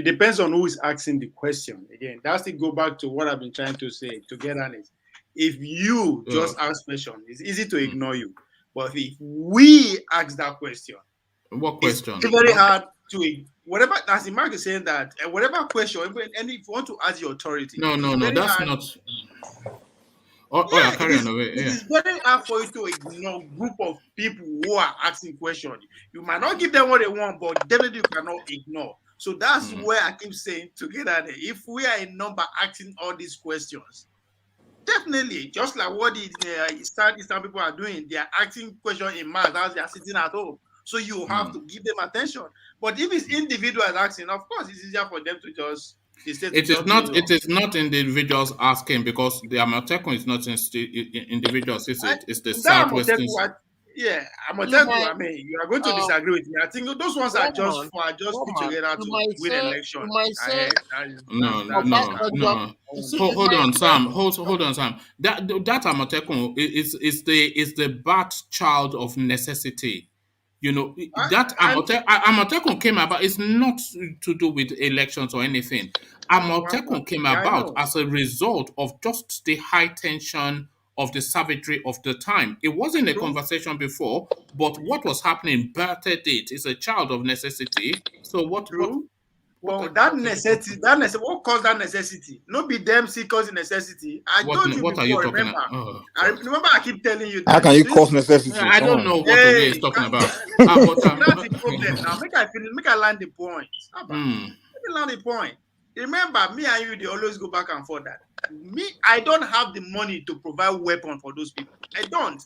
depends on who is asking the question. Again, that's to go back to what I've been trying to say, to get honest. If you just ask question, it's easy to ignore you. But if we ask that question, what question? It's very hard to whatever. As the Mark is saying that whatever question, and if you want to ask your authority, no, that's hard. Not. Carry on away. It's very hard for you to ignore a group of people who are asking questions. You might not give them what they want, but definitely you cannot ignore. So that's where I keep saying together, if we are in number asking all these questions, definitely, just like what the Eastern people are doing, they are asking questions in mass as they are sitting at home. So you have to give them attention. But if it's individuals asking, of course, it's easier for them to just. It is not individuals asking, because the Amotekun is not individuals. It's the Southwestern. Amotekun. I mean, you are going to disagree with me. I think those ones are just put together to win election. No. Hold on, Sam. Hold on, Sam. That Amotekun is the birth child of necessity. You know, that Amotekun came about, it's not to do with elections or anything. Amotekun came about as a result of just the high tension of the savagery of the time. It wasn't a conversation before, but what was happening birthed it. It's a child of necessity. So that necessity, what caused that necessity? Not be them see causing necessity. I told you before, are you remember? Remember I keep telling you that. How can you cause necessity? I don't know what he's talking about. That's the problem. Now make I land the point. Let me land the point. Remember, me and you, they always go back and forth that. I don't have the money to provide weapon for those people. I don't.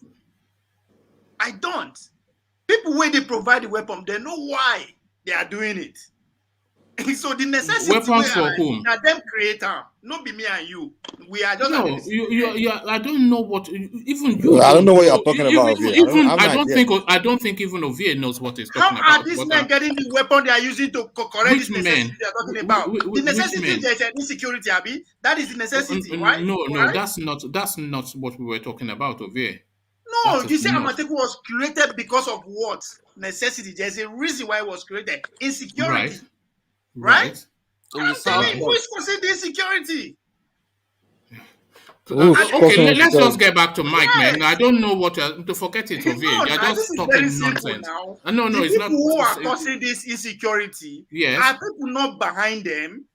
People where they provide the weapon, they know why they are doing it. So the necessity weapons for whom? Now them creator, not be me and you. We are just no. You. I don't know what. Even you. I don't know what you're talking about. Even I don't think even Ovie knows what he's talking about. How are these men getting the weapon they are using to correct this necessity they are talking about? The necessity there is an insecurity, Abi. That is the necessity, right? No, right? that's not what we were talking about, Ovie. No, you say Amateku was created because of what? Necessity. There's a reason why it was created. Insecurity. Right? I'm telling you, who is causing the insecurity? Okay, let's just get back to Mike, man. I don't know what to forget it, Ovie. You're just talking nonsense. No, it's not. People who are causing this insecurity are people not behind them.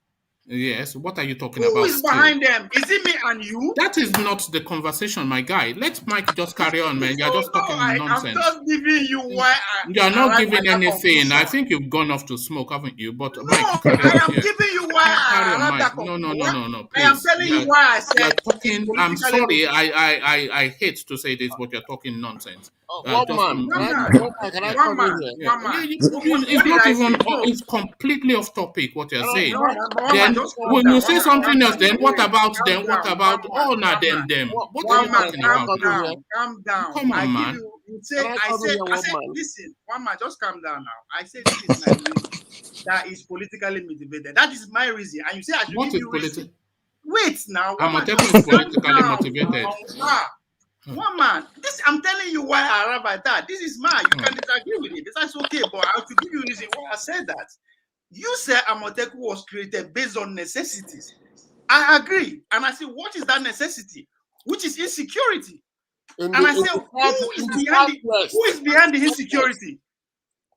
Yes, what are you talking about? Who is behind them? Is it me and you? That is not the conversation, my guy. Let Mike just carry on, man. You're just talking nonsense. I'm just giving you why you're not giving anything. I think you've gone off to smoke, haven't you? But Mike, I am giving you why I No. Please. I am telling you why I said talking. I'm sorry. I hate to say this, but you're talking nonsense. One man. It's not even. It's completely off topic what you're saying. Then when you say something else, then what about them? What about them? What are you talking about? Calm down. Come on, man. I said, listen, one man, just calm down now. I said this is my reason that is politically motivated. That is my reason, and you say I should give you reason. Wait now. I'm politically motivated. One man, I'm telling you why I arrive at that. This is mine. You can disagree with it. That's okay, but I have to give you a reason why I said that. You said Amoteku was created based on necessities. I agree. And I say, what is that necessity? Which is insecurity. And I say, who is behind the insecurity?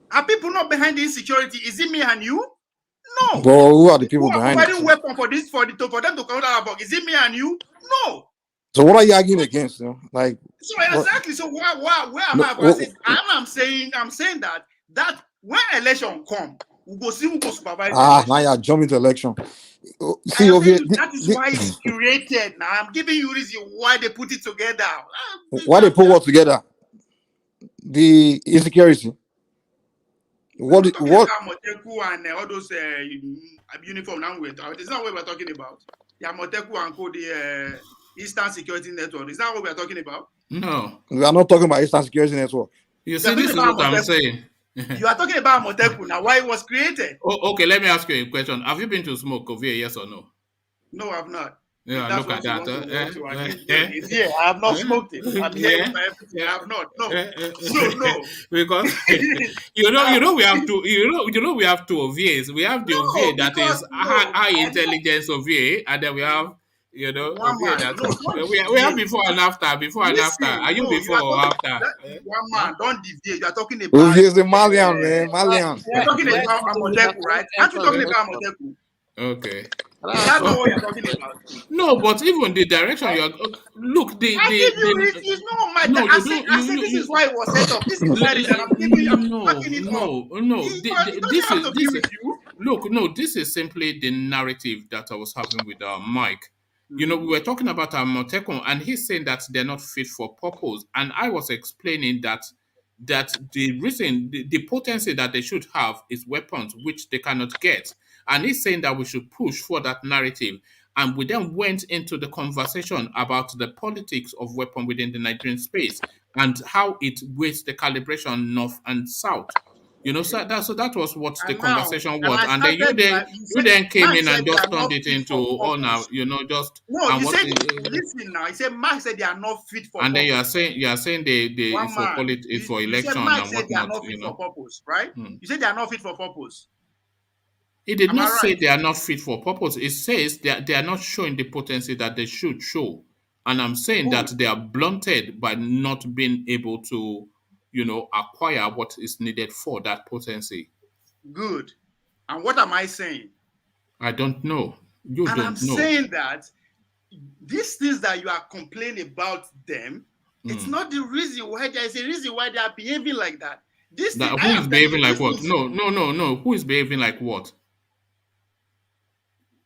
Are people not behind the insecurity? Is it me and you? No. But who are the people behind it? Providing weapon for them to counter our box. Is it me and you? No. So what are you arguing against? You know? Like so exactly. So where am I? I'm saying that when election come, we go see who go supervise. Now you're jumping to election. See, that is why it's created. Now I'm giving you reason why they put it together. Why they put what together? The insecurity. What? Amoteku and all those uniform now it's not what we're talking about. The Amoteku and the Eastern Security Network. Is that what we're talking about? No. We are not talking about Eastern Security Network. You see, this is what I'm saying. You are talking about Amoteku now, why it was created. Okay, let me ask you a question. Have you been to smoke Ovie, yes or no? No, I've not. Yeah, look at that. Yeah, I have not smoked it. I'm here for everything. I have not. No. So no. Because we have to we have two Ovies. We have the Ovie that is high intelligence Ovie, and then we have we have before and after. Are you before or after? One man, don't deviate. You are talking about. Ovie is the Malian, man. Malian. You are talking about Amoteku, right? Aren't you talking about Amoteku? Okay. That's not what you're talking about. No, but even the direction you are look the I said this is why it was set up. This is why this is simply the narrative that I was having with Mike. We were talking about Amoteku, and he's saying that they're not fit for purpose. And I was explaining that the reason, the potency that they should have is weapons, which they cannot get. And he's saying that we should push for that narrative. And we then went into the conversation about the politics of weapon within the Nigerian space and how it weighs the calibration north and south. So that was what the conversation was. And then you then came in and just turned it into just. No, you said listen now. You said Mark said they are not fit for. And then you are saying they for election and whatnot. They are not fit for purpose, right? You said they are not fit for purpose. It did not say they are not fit for purpose. It says they are not showing the potency that they should show. And I'm saying that they are blunted by not being able to, acquire what is needed for that potency. Good. And what am I saying? I don't know. I'm saying that these things that you are complaining about them, it's not the reason why there is a reason why they are behaving like that. Who is behaving like what? No. Who is behaving like what?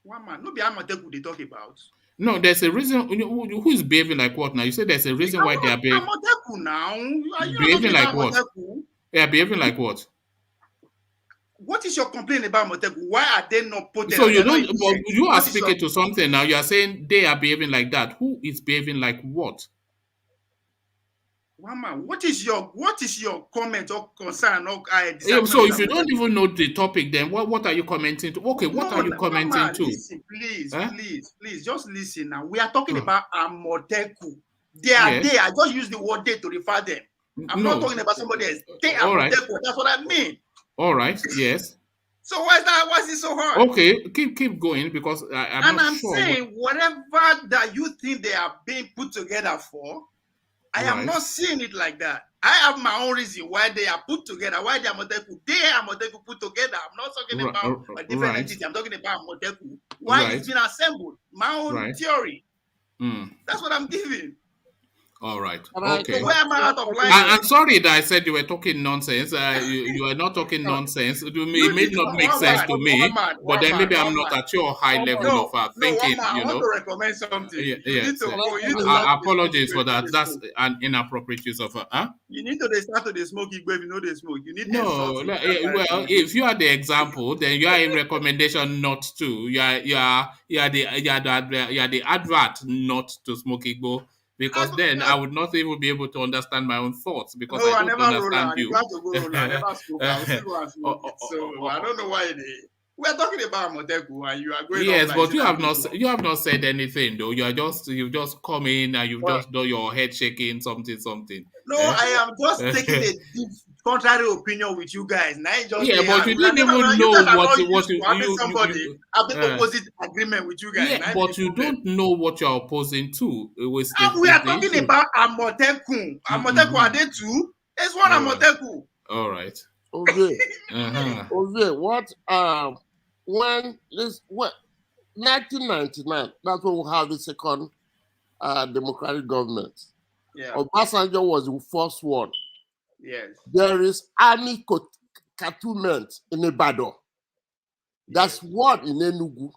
One man, no be Amoteku they talk about. No, there's a reason. Who is behaving like what now? You said there's a reason why they are behaving. Amoteku now. Are you behaving like what? They are behaving like what? What is your complaint about Amotekun? Why are they not put there? So you don't. You are speaking to something now. You are saying they are behaving like that. Who is behaving like what? Mama, what is your comment or concern or so if you don't even know the topic, then what are you commenting to? Okay, what are you commenting Mama, to? Listen, please, just listen now. We are talking about Amotekun. They are there. I just use the word they to refer them. I'm not talking about somebody else. They are Amotekun. That's what I mean. All right. Yes. So why is it so hard? Okay, keep going because I'm sure. Saying whatever that you think they are being put together for, I am not seeing it like that. I have my own reason why they are put together. Why they are Amotekun put together. I'm not talking about a different entity. I'm talking about Amotekun. Why it's been assembled. My own theory. That's what I'm giving. All right. Okay. So where am I out of line? I'm sorry that I said you were talking nonsense. You are not talking nonsense. It may not make sense to me, but then maybe I'm not at your high level of thinking. I want to recommend something. Apologies for that. That's an inappropriate use of. You need to start to smoke if you know they smoke. You need well, if you are the example, then you are a recommendation not to. You are the advert not to smoke Igbo. Because then I would not even be able to understand my own thoughts because I don't understand you. I never spoke. So I don't know why we are talking about Amotekun and you are going. Yes, but you have not said anything though. You just come in and you just do your head shaking something. No, I am just taking a deep contrary opinion with you guys. Now but you didn't even know what you opposite agreement with you guys. Yeah, but you don't know what you are opposing to. We are talking about Amotekun. Amotekun are they two? There's one Amotekun. All right. Okay. Okay. What? When 1999? That's when we have the second democratic government. Yeah. Obasanjo was the first one. Yes. There is army cantonment in Ibadan. That's one in Enugu.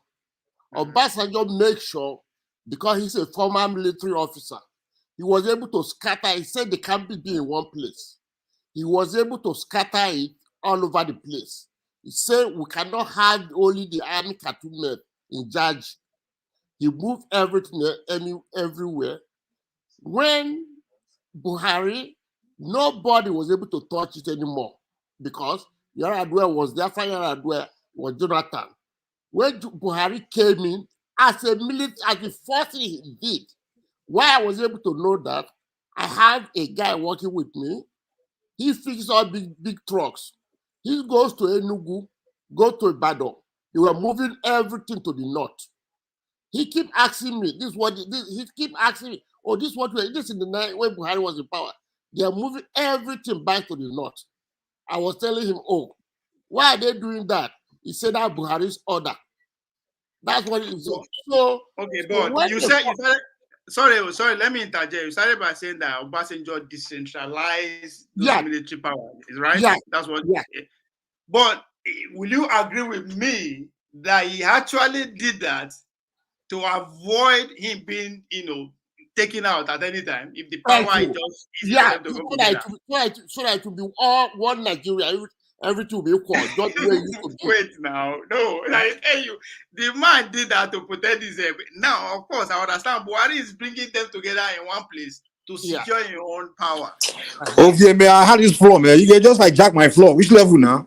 Obasanjo makes sure, because he's a former military officer, he was able to scatter. He said they can't be in one place. He was able to scatter it all over the place. He said we cannot have only the army cantonment in charge. He moved everything everywhere. When Buhari, nobody was able to touch it anymore because Yaradua was there. Yaradua was Jonathan. When Buhari came in as a military, as the first thing he did, why I was able to know that, I have a guy working with me. He fixes all big trucks. He goes to Enugu, go to Ibadan. They were moving everything to the north. He keep asking me, he keep asking me, oh, this in the night when Buhari was in power. They are moving everything back to the north. I was telling him, oh, why are they doing that? He said that Buhari's order. That's what he said. So okay, but you said sorry, let me interject. You started by saying that Obasanjo decentralized military power, is right? Yeah. That's what. Yeah. But will you agree with me that he actually did that to avoid him being, taken out at any time if the power is just so that it will be all one Nigeria, everything will be equal. Just where you wait now, no, I tell you, the man did that to protect his. Now, of course, I understand. Buhari is bringing them together in one place to secure your own power. Okay, man, I had this floor, man. You can just jack my floor. Which level now?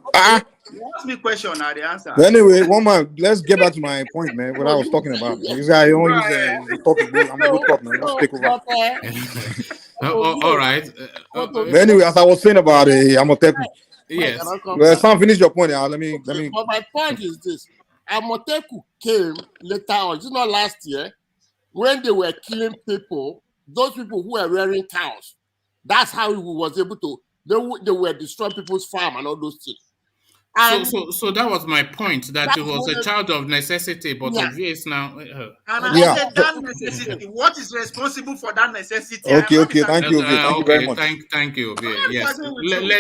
You ask me a question, now the answer. But anyway, one man, let's get back to my point, man. What I was talking about. This guy only use the topic. I'm a good talk, man. Let's take over. All right. But anyway, as I was saying about Amotekun. Yes. Well, Sam, finish your point. Let me. But my point is this: Amotekun came later on. It's not last year when they were killing people. Those people who were rearing cows. That's how he was able to. They were destroying people's farm and all those things. So that was my point, that it was a child of necessity, but obvious now. And I said that necessity. What is responsible for that necessity? Okay, thank you, thank you very much. Thank you, yes.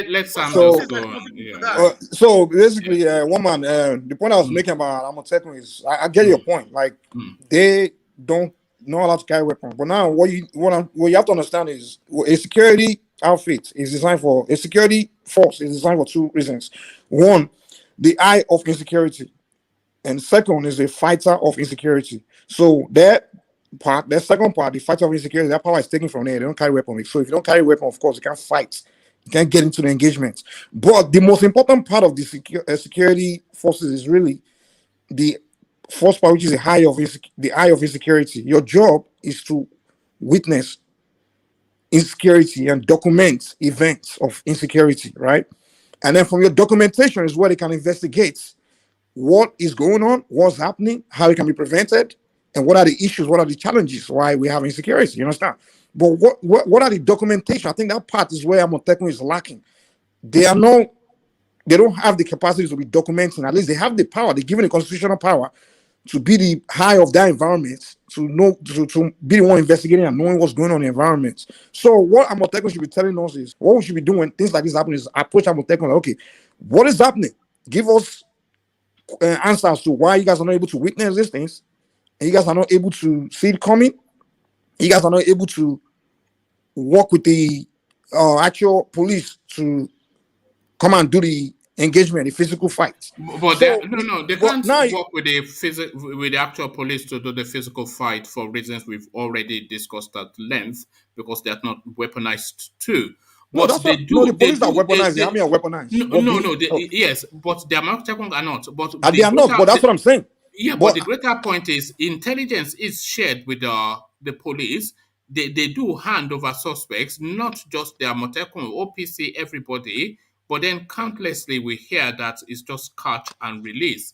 Let Sam just go on. So basically, one man, the point I was making about Amotekun is, I get your point. Like they don't know how to carry weapons, but now what you have to understand is a security outfit is designed for a security force is designed for two reasons. One, the eye of insecurity, and second one is a fighter of insecurity. So that part, that second part, the fighter of insecurity, that power is taken from there. They don't carry weapons. So if you don't carry weapon, of course, you can't fight. You can't get into the engagement. But the most important part of the security forces is really the first part, which is the eye of insecurity. Your job is to witness insecurity and document events of insecurity, right? And then from your documentation is where they can investigate what is going on, what's happening, how it can be prevented, and what are the issues, what are the challenges, why we have insecurity, you understand? But what are the documentation? I think that part is where Amotekun is lacking. They don't have the capacity to be documenting. At least they have the power, they're given the constitutional power to be the high of that environment, to know, to be the one investigating and knowing what's going on in the environment. So what Amotekun should be telling us is, what we should be doing when things like this happen is approach Amotekun like, okay, what is happening? Give us answers to why you guys are not able to witness these things, and you guys are not able to see it coming. You guys are not able to work with the actual police to come and do the engagement, the physical fight. But so, they can't work with the actual police to do the physical fight for reasons we've already discussed at length, because they are not weaponized too. But no, they do. No, the police are weaponized. The army are weaponized. Yes, but the Amotekun are not. But they are not. But that's what I'm saying. Yeah, but the greater point is intelligence is shared with the police. They do hand over suspects, not just the Amotekun, OPC, everybody. But then countlessly we hear that it's just catch and release.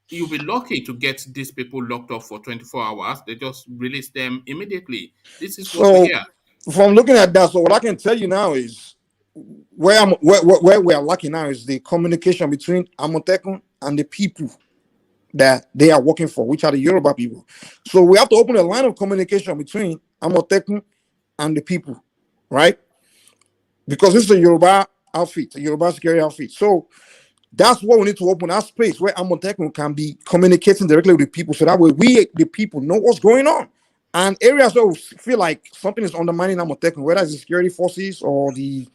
You'll be lucky to get these people locked up for 24 hours. They just release them immediately. This is what we hear. From looking at that, so what I can tell you now is where we are lacking now is the communication between Amotekun and the people that they are working for, which are the Yoruba people. So we have to open a line of communication between Amotekun and the people, right? Because this is a Yoruba outfit, a Yoruba security outfit. So that's what we need to open, that space where Amotekun can be communicating directly with the people, so that way we, the people, know what's going on. And areas where we feel like something is undermining Amotekun, whether it's the security forces or the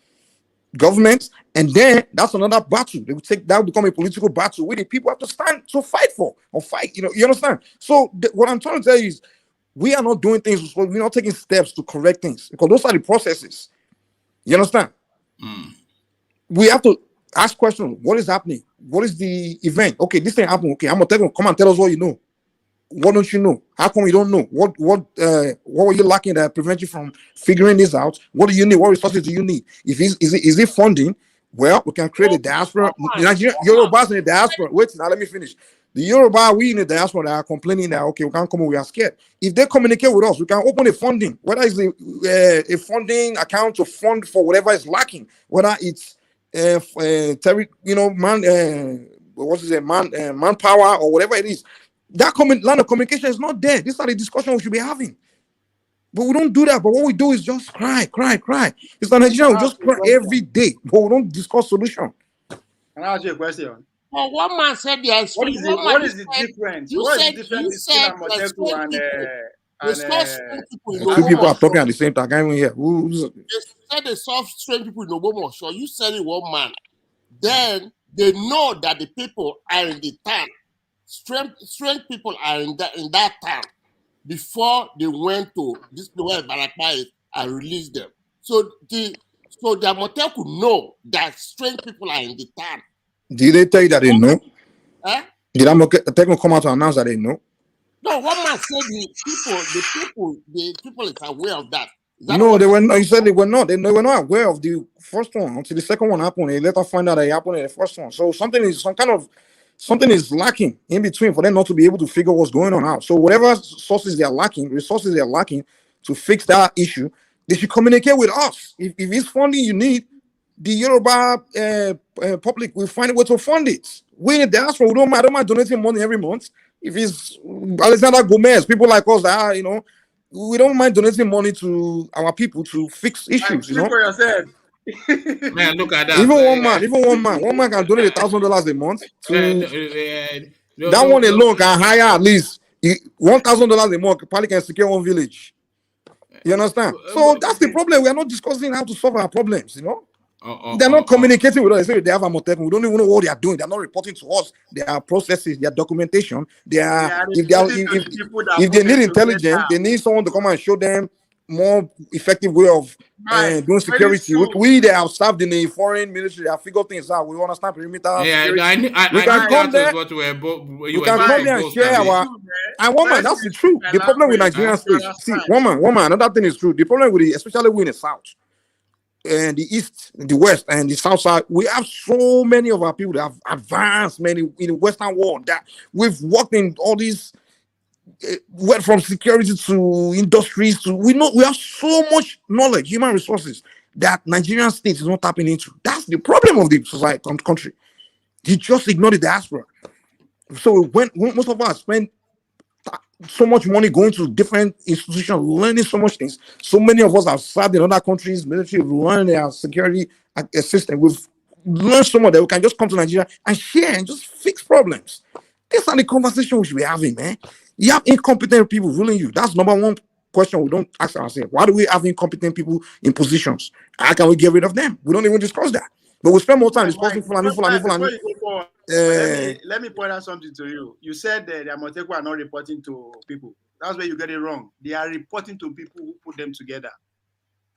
government, and then that's another battle. They will take that will become a political battle where the people have to stand to fight for or fight. You understand? So what I'm trying to tell you is we are not doing things, we're not taking steps to correct things, because those are the processes. You understand? We have to ask questions. What is happening? What is the event? Okay, this thing happened. Okay, Amotekun, come and tell us what you know. What don't you know? How come you don't know? What were you lacking that prevent you from figuring this out? What do you need? What resources do you need? Is it funding? Well, we can create a diaspora. Yorubas in the diaspora. Wait, now let me finish. The Yoruba, we in the diaspora that are complaining that okay, we can't come, we are scared. If they communicate with us, we can open a funding, whether it's a funding account to fund for whatever is lacking, whether it's manpower or whatever it is. That line of communication is not there. These are the discussions we should be having. But we don't do that. But what we do is just cry. It's not Nigerian. We just cry every day, but we don't discuss solution. Can I ask you a question? Well, one man said yes. What is the difference? What is the difference between Amotekun and two people are talking at the same time. I can't even hear. They said they saw strange people in Obomo. So you said it, one man. Then they know that the people are in the town. Strange people are in that town before they went to this place where Barakpa is and released them. So the Amotekun know that strange people are in the town. Did they tell you that they know? Did Amotekun come out to announce that they know? No, one man said the people is aware of that. No, they were not. He said they were not. They were not aware of the first one until the second one happened. They later find out that it happened in the first one. So something is lacking in between for them not to be able to figure what's going on out. So whatever resources they are lacking to fix that issue, they should communicate with us. If it's funding you need, the Yoruba public will find a way to fund it. We in the diaspora, we don't mind donating money every month. If it's Alexander Gomez, people like us that are, we don't mind donating money to our people to fix issues. For yourself. Man, look at that. Even one man can donate $1,000 a month. That one alone can hire at least $1,000 a month. Probably can secure one village. You understand? So that's the problem. We are not discussing how to solve our problems. They're not communicating with us. They say they have a Mohammed. We don't even know what they are doing. They're not reporting to us. Their processes, their documentation. If they need intelligence, they need someone to come and show them more effective way of doing security. They have served in the foreign military. They have figured things out. We understand perimeter. We can come there. We can come there and share our. And woman, that's the truth. The problem with Nigerian states. See, woman. Another thing is true. The problem with especially we in the south, and the east, the west, and the south side, we have so many of our people that have advanced many in the Western world that we've worked in all these. Went from security to industries to we have so much knowledge, human resources that Nigerian state is not tapping into. That's the problem of the society country. They just ignore the diaspora. So when most of us spend so much money going to different institutions, learning so much things, so many of us have served in other countries, military, learned their security system. We've learned so much that we can just come to Nigeria and share and just fix problems. These are the conversations we should be having, man. You have incompetent people ruling you. That's number one question we don't ask ourselves. Why do we have incompetent people in positions? How can we get rid of them? We don't even discuss that. But we spend more time discussing Fulani. Let me point out something to you. You said that the Amotekun are not reporting to people. That's where you get it wrong. They are reporting to people who put them together.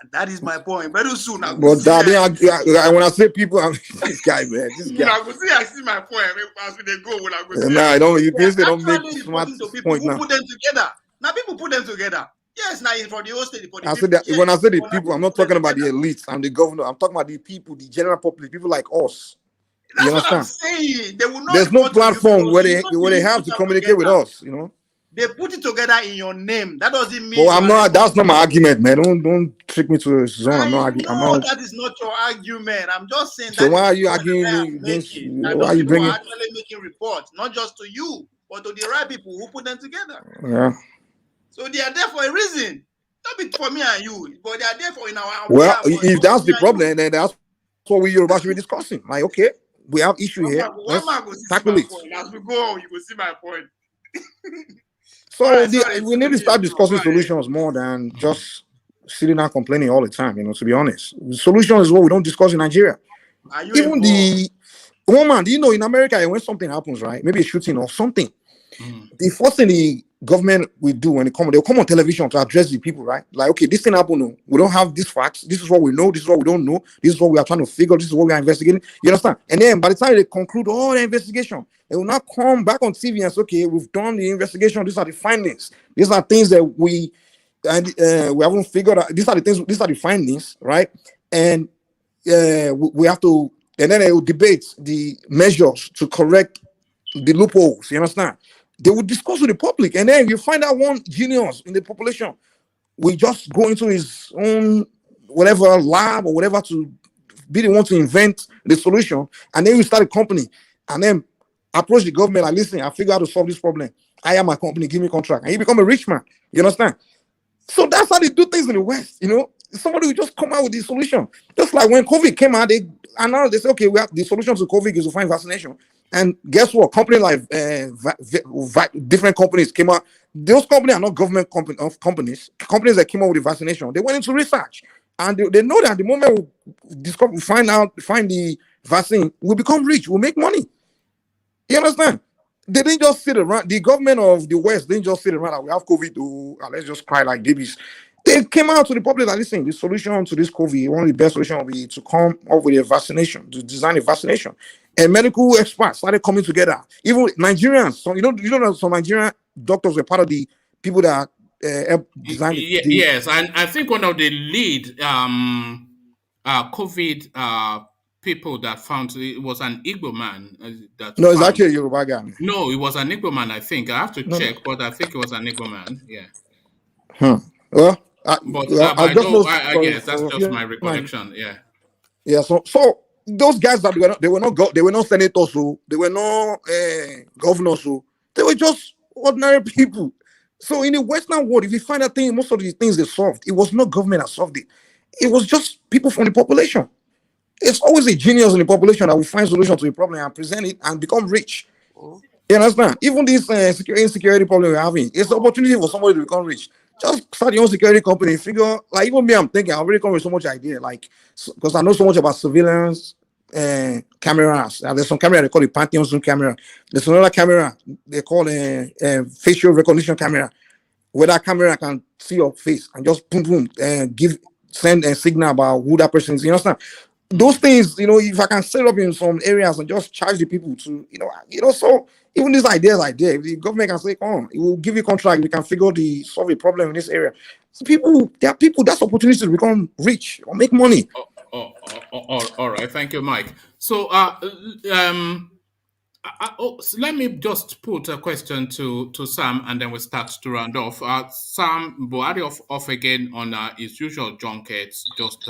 And that is my point. Very soon. But when I say people, I'm this guy, man. This guy. I see my point. As they go, nah, I don't. You guys they don't make smart point now. Put them together. Now people put them together. Yes, now for the whole state. I said that when I say the people, I'm not talking about the elites and the governor. I'm talking about the people, the general public, people like us. That's what I'm saying. They will not. There's no platform where they have to communicate with us. You know. They put it together in your name. That doesn't mean. Oh, I'm not. That's not my argument, man. Don't trick me to a zone. I'm not arguing. That is not your argument. I'm just saying. So why are you arguing against? Why are you bringing? Actually making reports, not just to you, but to the right people who put them together. Yeah. So they are there for a reason. Not be for me and you, but they are there for in our. Well, if that's the problem, then that's what we Yoruba should be discussing. Like, okay, we have issue here. Let's tackle it. As we go on, you will see my point. So we need to start discussing solutions more than just sitting and complaining all the time. You know, to be honest, the solution is what we don't discuss in Nigeria. Even the woman, you know, in America, when something happens, right? Maybe a shooting or something. The first thing the government will do when they'll come on television to address the people, right? Like, okay, this thing happened. No, we don't have these facts. This is what we know. This is what we don't know. This is what we are trying to figure. This is what we are investigating. You understand? And then by the time they conclude all the investigation, they will not come back on TV and say, okay, we've done the investigation. These are the findings. These are things that we haven't figured out. These are the things. These are the findings, right? And we have to. And then they will debate the measures to correct the loopholes. You understand? They will discuss with the public, and then you find out one genius in the population will just go into his own whatever lab or whatever to be the one to invent the solution, and then you start a company, and then approach the government like, listen, I figure out how to solve this problem. I am a company, give me a contract, and you become a rich man. You understand? So that's how they do things in the West. You know, somebody will just come out with the solution. Just like when COVID came out, they announced, they said, okay, we have the solution to COVID is to find vaccination. And guess what? Companies like different companies came out. Those companies are not government companies. Companies that came out with the vaccination, they went into research, and they know that the moment we find the vaccine, we become rich, we make money. You understand? They didn't just sit around. The government of the West didn't just sit around. We have COVID. Let's just cry like babies. They came out to the public and listen, the solution to this COVID, one of the best solutions will be to come up with a vaccination, to design a vaccination. And medical experts started coming together. Even Nigerians, so you know some Nigerian doctors were part of the people that designed it. Yes, and I think one of the lead COVID people that found it was an Igbo man. No, it's actually a Yoruba guy. No, it was an Igbo man, I think. I have to check, but I think it was an Igbo man. Yeah. Well, I guess that's just my recollection. Yeah. Yeah. So those guys that they were not senators, so they were not governors, so they were just ordinary people. So in the Western world, if you find that thing, most of the things they solved, it was not government that solved it. It was just people from the population. It's always a genius in the population that will find solution to a problem and present it and become rich. You understand? Even this insecurity problem we're having, it's an opportunity for somebody to become rich. Just start your own security company. Figure, like, even me, I'm thinking, I already come with so much idea, like, because I know so much about surveillance and cameras. There's some camera they call it Pantheon zoom camera. There's another camera they call a facial recognition camera, where that camera can see your face and just boom boom and send a signal about who that person is. You understand? Those things, if I can set up in some areas and just charge the people to, so even this idea, if the government can say, come on, it will give you contract, we can solve a problem in this area. So there are people, that's opportunity to become rich or make money. All right, thank you, Mike. So, so let me just put a question to Sam, and then we start to round off. Sam, Buhari off again on his usual junkets, just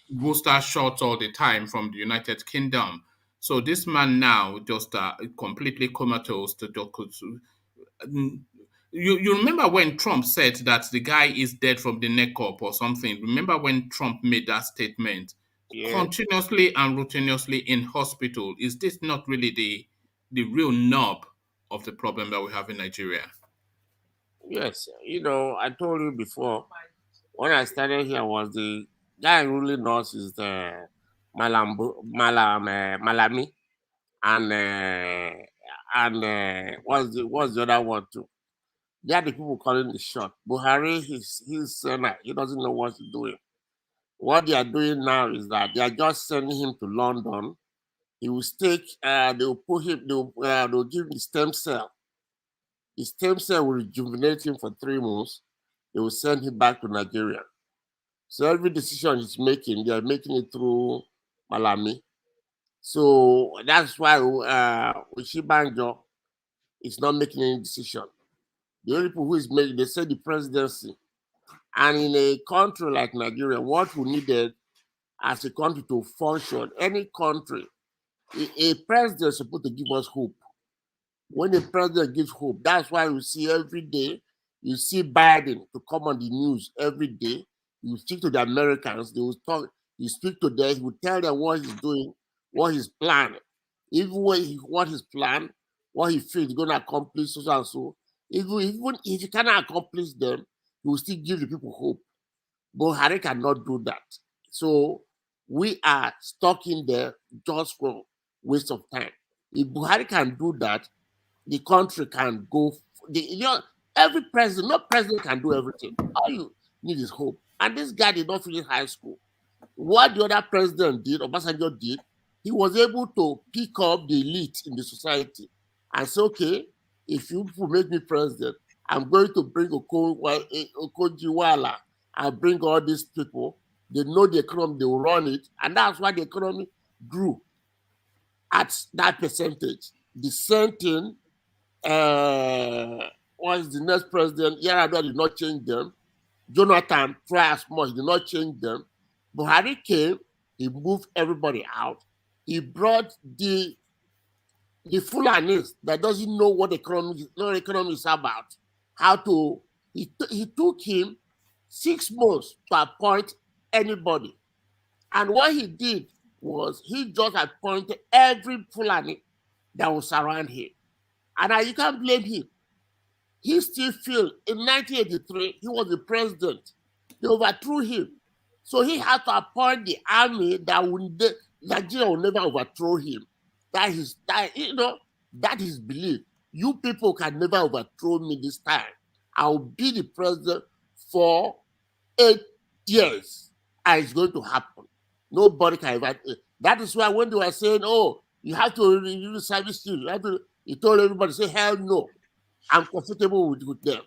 booster shots all the time from the United Kingdom. So this man now just completely comatose. You remember when Trump said that the guy is dead from the neck up or something? Remember when Trump made that statement? Continuously and routinely in hospital. Is this not really the real nub of the problem that we have in Nigeria? Yes, I told you before, when I started here, was the guy ruling us is the Malami, and what's the other one too? They are the people calling the shot. Buhari, he's he doesn't know what he's doing. What they are doing now is that they are just sending him to London. He will they'll put him, they'll give him the stem cell. The stem cell will rejuvenate him for 3 months. They will send him back to Nigeria. So every decision he's making, they are making it through Malami. So that's why Ushibanjo is not making any decision. The only people who is making, they say the presidency. And in a country like Nigeria, what we needed as a country to function, any country, a president is supposed to give us hope. When a president gives hope, that's why you see every day, you see Biden to come on the news every day. You speak to the Americans, they will talk, you speak to them, he will tell them what he's doing, what he's planning. Even what he's planned, what he feels he's going to accomplish, so and so. Even if he cannot accomplish them, he will still give the people hope. But Buhari cannot do that. So we are stuck in there just for waste of time. If Buhari can do that, the country can go. Every president, no president can do everything. All you need is hope. And this guy did not finish high school. What the other president did, Obasanjo did, he was able to pick up the elite in the society and say, okay, if you make me president, I'm going to bring Okojiwala and bring all these people. They know the economy, they will run it. And that's why the economy grew at that percentage. The same thing, was the next president, Yar'Adua did not change them. Jonathan tried as much, did not change them. Buhari came, he moved everybody out. He brought the Fulanis that doesn't know what economy is about. He took him 6 months to appoint anybody. And what he did was he just appointed every Fulani that was around him. And you can't blame him. He still feels in 1983, he was the president. They overthrew him. So he had to appoint the army that Nigeria will never overthrow him. That is belief. You people can never overthrow me this time. I'll be the president for 8 years. And it's going to happen. Nobody can ever. That is why when they were saying, oh, you have to renew the service, he told everybody, say, hell no. I'm comfortable with them.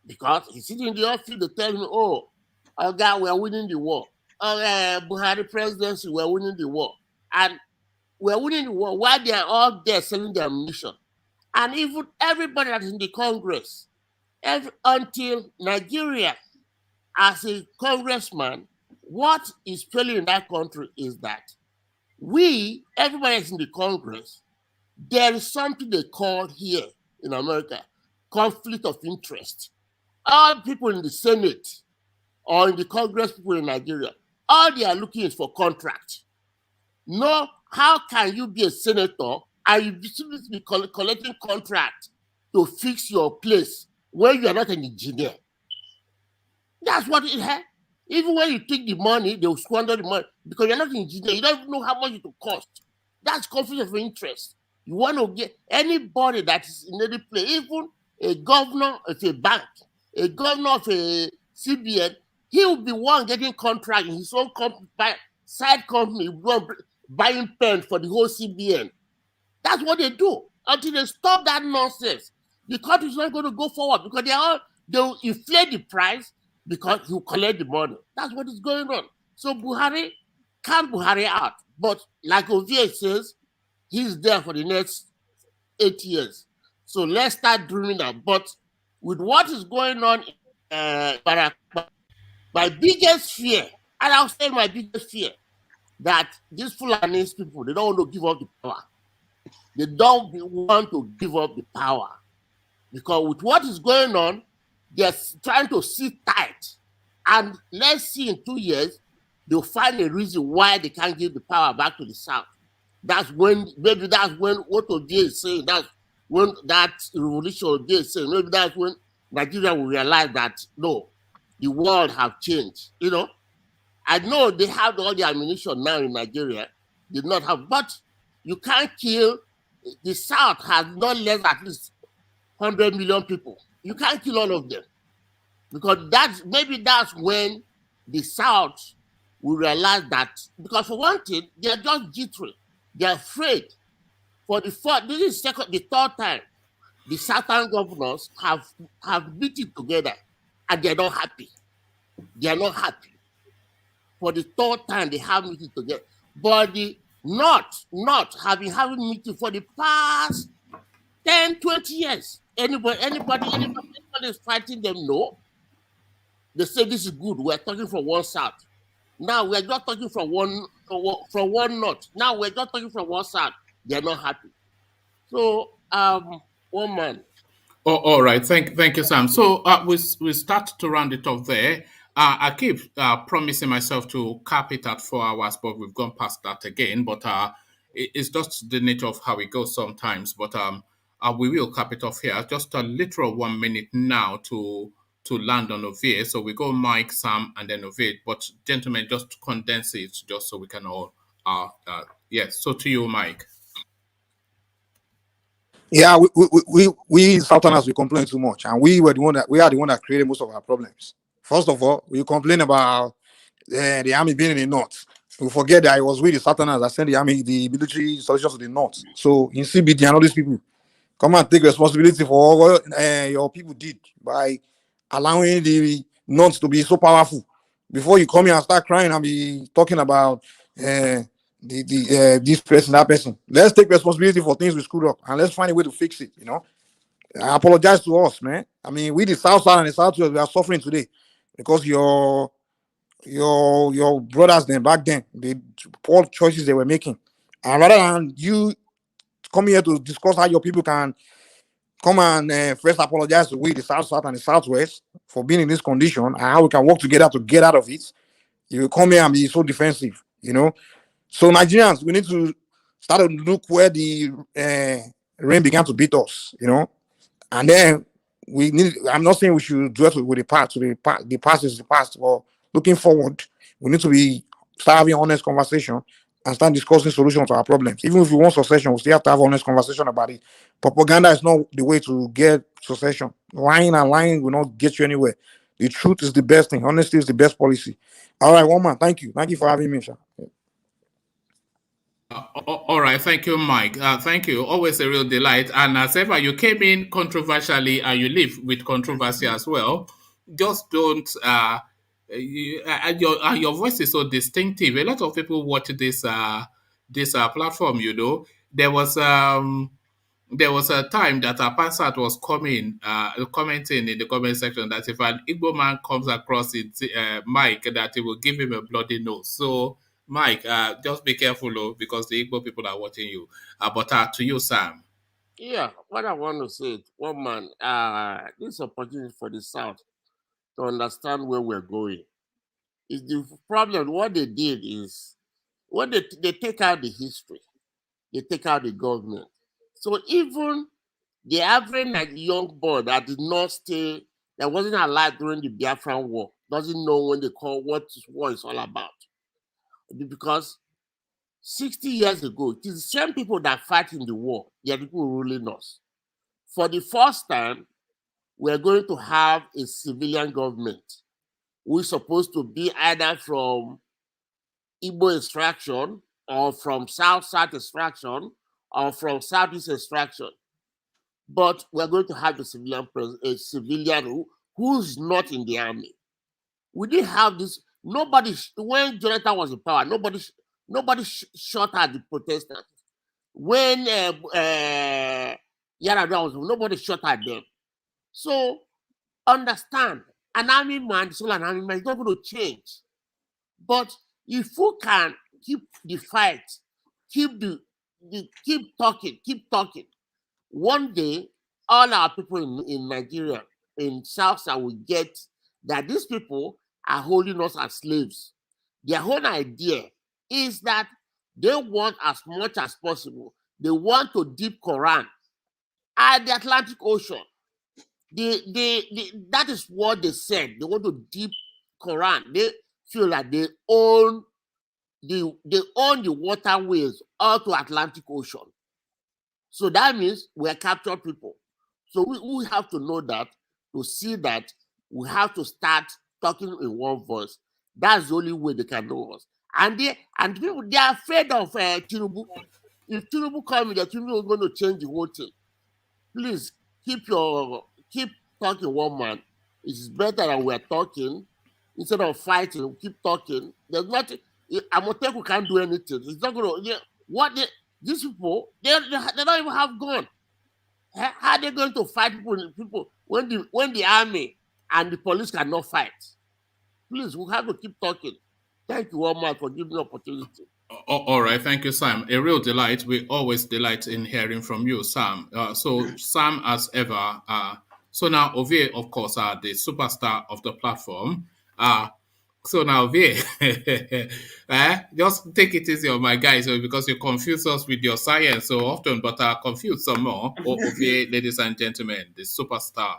Because he's sitting in the office, they tell him, oh God, we're winning the war. Buhari presidency, we're winning the war. And we're winning the war while they're all there selling their ammunition. And even everybody that is in the Congress, until Nigeria, as a congressman, what is failing in that country is that everybody that's in the Congress, there is something they call here in America, conflict of interest. All people in the Senate or in the Congress, people in Nigeria, all they are looking is for contract. No, how can you be a senator and you be collecting contract to fix your place when you are not an engineer. That's what it had. Even when you take the money, they will squander the money because you're not an engineer. You don't even know how much it will cost. That's conflict of interest. You want to get anybody that is in any place, even a governor of a bank, a governor of a CBN, he will be one getting contract in his own company, side company, buying pen for the whole CBN. That's what they do. Until they stop that nonsense, the country is not going to go forward because they'll inflate the price because you collect the money. That's what is going on. So Buhari can't Buhari out. But like Ovie says, he's there for the next 8 years. So let's start dreaming that. But with what is going on in my biggest fear, and I'll say my biggest fear, that these Fulani people, they don't want to give up the power. They don't want to give up the power. Because with what is going on, they're trying to sit tight. And let's see in 2 years, they'll find a reason why they can't give the power back to the South. Maybe that's when what Ovie is saying, that's when that revolution Ovie is saying, maybe that's when Nigeria will realize that, no, the world have changed. You know, I know they have all the ammunition now in Nigeria, they did not have, but you can't kill, the South has not less at least 100 million people. You can't kill all of them. Because maybe that's when the South will realize that, because for one thing, they're just jittery. They're afraid. This is the third time the Southern governors have meeting together and they're not happy. They are not happy. For the third time they have meeting together. But the not having meeting for the past 10, 20 years. Anybody is fighting them, no. They say this is good. We're talking from one South. Now we're just talking from one North. Now we're just talking from one South. They're not happy. So, one man. Oh, all right. Thank you, Sam. So we start to round it off there. I keep promising myself to cap it at 4 hours, but we've gone past that again. But it's just the nature of how it goes sometimes. But we will cap it off here. Just a literal 1 minute now to land on Ovie. So we go Mike, Sam, and then Ovie. But gentlemen, just condense it just so we can all. Yes. So to you, Mike. Yeah, we Southerners, we complain too much, and we are the one that created most of our problems. First of all, we complain about the army being in the north. We forget that it was we the Southerners that sent the military solutions to the north. So in CBD and all these people, come and take responsibility for what your people did by allowing the north to be so powerful. Before you come here and start crying and be talking about this person, that person. Let's take responsibility for things we screwed up and let's find a way to fix it. You know, I apologize to us, man. I mean, we the South Side and the Southwest, we are suffering today because your brothers then back then, the poor choices they were making, and rather than you come here to discuss how your people can come and first apologize to we the South and the Southwest for being in this condition and how we can work together to get out of it, you come here and be so defensive, you know. So Nigerians, we need to start to look where the rain began to beat us, you know, and then we need. I'm not saying we should do it with the past. The past is the past. But looking forward, we need to start having honest conversation and start discussing solutions to our problems. Even if we want succession, we still have to have honest conversation about it. Propaganda is not the way to get succession. Lying will not get you anywhere. The truth is the best thing. Honesty is the best policy. All right, one man. Thank you for having me, sir. All right, thank you, Mike. Thank you. Always a real delight. And as ever, you came in controversially and you live with controversy as well. Just don't. Your voice is so distinctive. A lot of people watch this platform. You know, there was a time that a Pansat was commenting in the comment section that if an Igbo man comes across Mike, that he will give him a bloody nose. So, Mike, just be careful, because the Igbo people are watching you. But to you, Sam. Yeah, what I want to say, one man, this opportunity for the South to understand where we're going. Is the problem, what they did is, when they take out the history, they take out the government. So even The average young boy that did not stay, that wasn't alive during the Biafran War, doesn't know when they call what war is all about. Because 60 years ago, it is the same people that fight in the war, they are the people ruling us. For the first time, we're going to have a civilian government who is supposed to be either from Igbo extraction or from South-South extraction or from Southeast extraction. But we're going to have a civilian who's not in the army. We didn't have this. Nobody, when Jonathan was in power, nobody shot at the protesters. When Yaradua was, nobody shot at them. So understand, an army man, still an army man, is not going to change. But if you can keep the fight, keep talking, one day all our people in Nigeria, in South will get that these people are holding us as slaves. Their whole idea is that they want as much as possible. They want to dip Quran at the Atlantic Ocean. That is what they said. They want to dip Quran. They feel like they own the waterways all to Atlantic Ocean. So that means we're captured people. So we have to know that, to see that we have to start talking in one voice. That's the only way they can know us. And people, they are afraid of Tinubu. If Tinubu comes, Tinubu is going to change the whole thing. Please keep talking one man. It's better that we're talking instead of fighting. Keep talking. There's nothing. Amoteku can't do anything. It's not going to. These people, they don't even have gun. How are they going to fight people when the army and the police cannot fight? Please, we have to keep talking. Thank you, Omar, for giving me the opportunity. All right, thank you, Sam. A real delight. We always delight in hearing from you, Sam. Sam, as ever. So now, Ovie, of course, the superstar of the platform. So now, Ovie, just take it easy on my guys, because you confuse us with your science so often, but confuse some more. Ovie, ladies and gentlemen, the superstar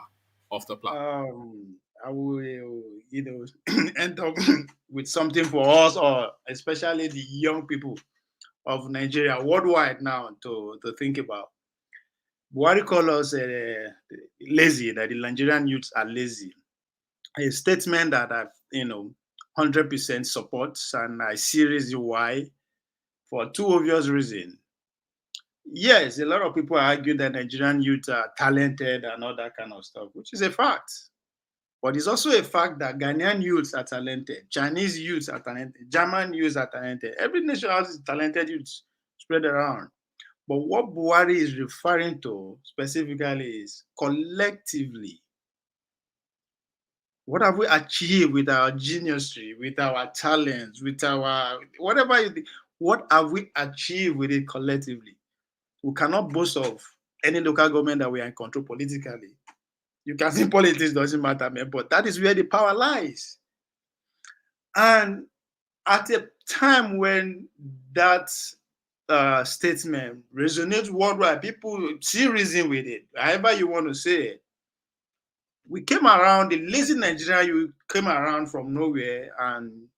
of the platform. I will, end up with something for us, or especially the young people of Nigeria worldwide now to think about. Buhari called us lazy, that the Nigerian youths are lazy. A statement that I've 100% support, and I see reason why, for two obvious reasons. Yes, a lot of people argue that Nigerian youth are talented and all that kind of stuff, which is a fact. But it's also a fact that Ghanaian youths are talented, Chinese youths are talented, German youths are talented. Every nation has talented youths spread around. But what Buhari is referring to specifically is collectively. What have we achieved with our geniusry, with our talents, with our whatever you think? What have we achieved with it collectively? We cannot boast of any local government that we are in control politically. You can see politics doesn't matter, man, but that is where the power lies. And at a time when that statement resonates worldwide, people see reason with it, however you want to say it. We came around, the lazy Nigerian, you came around from nowhere and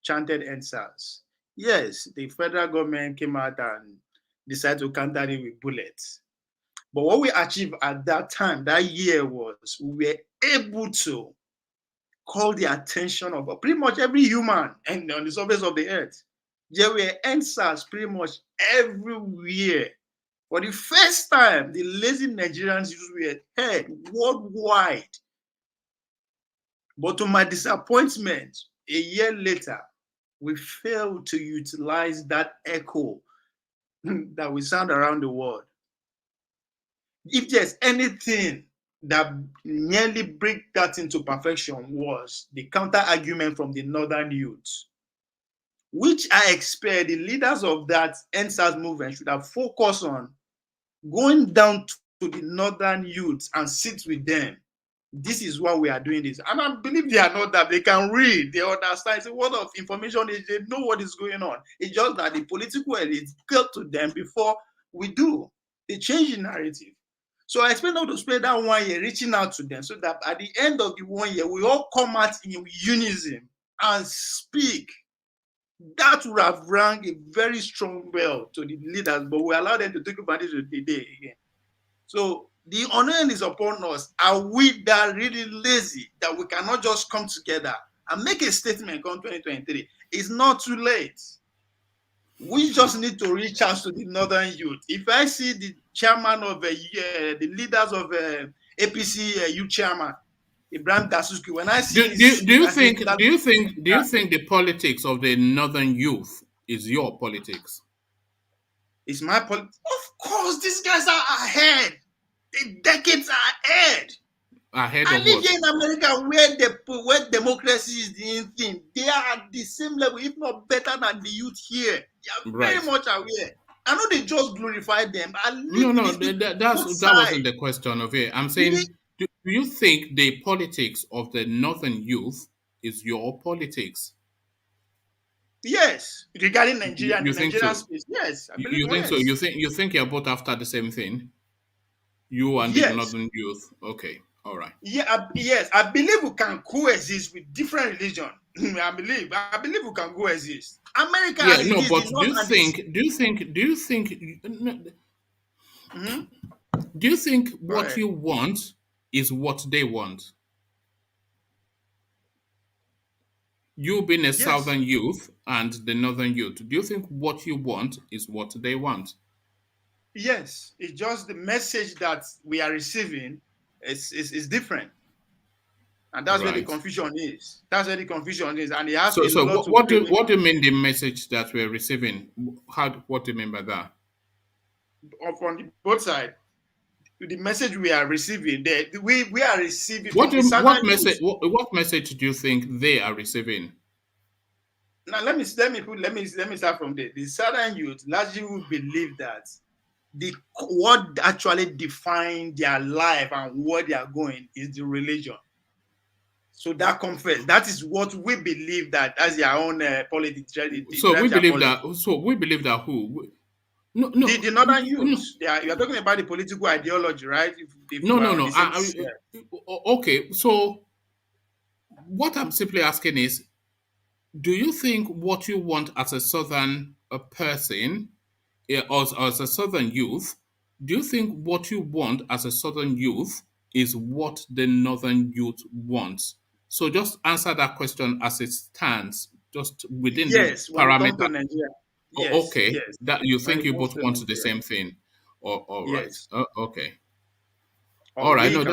chanted NSAS. Yes, the federal government came out and decided to counter it with bullets. But what we achieved at that time, that year, was we were able to call the attention of pretty much every human and on the surface of the earth. There were NSAS pretty much everywhere. For the first time, the lazy Nigerians were heard worldwide. But to my disappointment, a year later, we failed to utilize that echo that we sound around the world. If there's anything that nearly bring that into perfection, was the counter argument from the northern youths, which I expect the leaders of that NSAS movement should have focused on going down to the northern youths and sit with them. This is why we are doing this. And I believe they are not that. They can read, they understand. It's a word of information. They know what is going on. It's just that the political elite get to them before we do. They change the narrative. So I expect them to spend that 1 year reaching out to them so that at the end of the 1 year, we all come out in unison and speak. That would have rang a very strong bell to the leaders, but we allow them to take advantage of the day again. So the honor is upon us. Are we that really lazy that we cannot just come together and make a statement come 2023? It's not too late. We just need to reach out to the northern youth. If I see the chairman of the leaders of APC youth chairman, Ibrahim Dasuki, when I see do you think the politics of the northern youth is your politics? It's my politics. Of course, these guys are ahead. The decades are ahead. Ahead I of live what? here in America where democracy is the thing. They are at the same level, if not better than the youth here. They are very much aware. I know they just glorify them. That wasn't the question of it. I'm saying, do you think the politics of the northern youth is your politics? Yes, regarding Nigeria and you the think Nigerian so? space. Yes, I believe You think yes. so? You think you're both after the same thing? You and the northern youth. Okay, all right. Yeah, yes, I believe we can coexist with different religions. I believe we can coexist. America. Yeah, no, but do you think what you want is what they want? You being a southern youth and the northern youth, do you think what you want is what they want? Yes, it's just the message that we are receiving is different. And that's where the confusion is. That's where the confusion is. And it has a lot to do with... What do you mean the message that we're receiving? What do you mean by that? On both sides, the message we are receiving, we are receiving... What message do you think they are receiving? Now let me start from there. The southern youth largely will believe that what actually defines their life and where they are going is the religion. So that comes first. That is what we believe that as their own politics. So we believe that. So we believe that who? No. The northern youth. You are talking about the political ideology, right? No. Okay. So what I'm simply asking is, do you think what you want as a southern person, or as a southern youth, do you think what you want as a southern youth is what the northern youth wants? So just answer that question as it stands, just within the parameter. Yes, okay, yes. That you think you both want the same thing. All right. Yes. Okay. All right. No,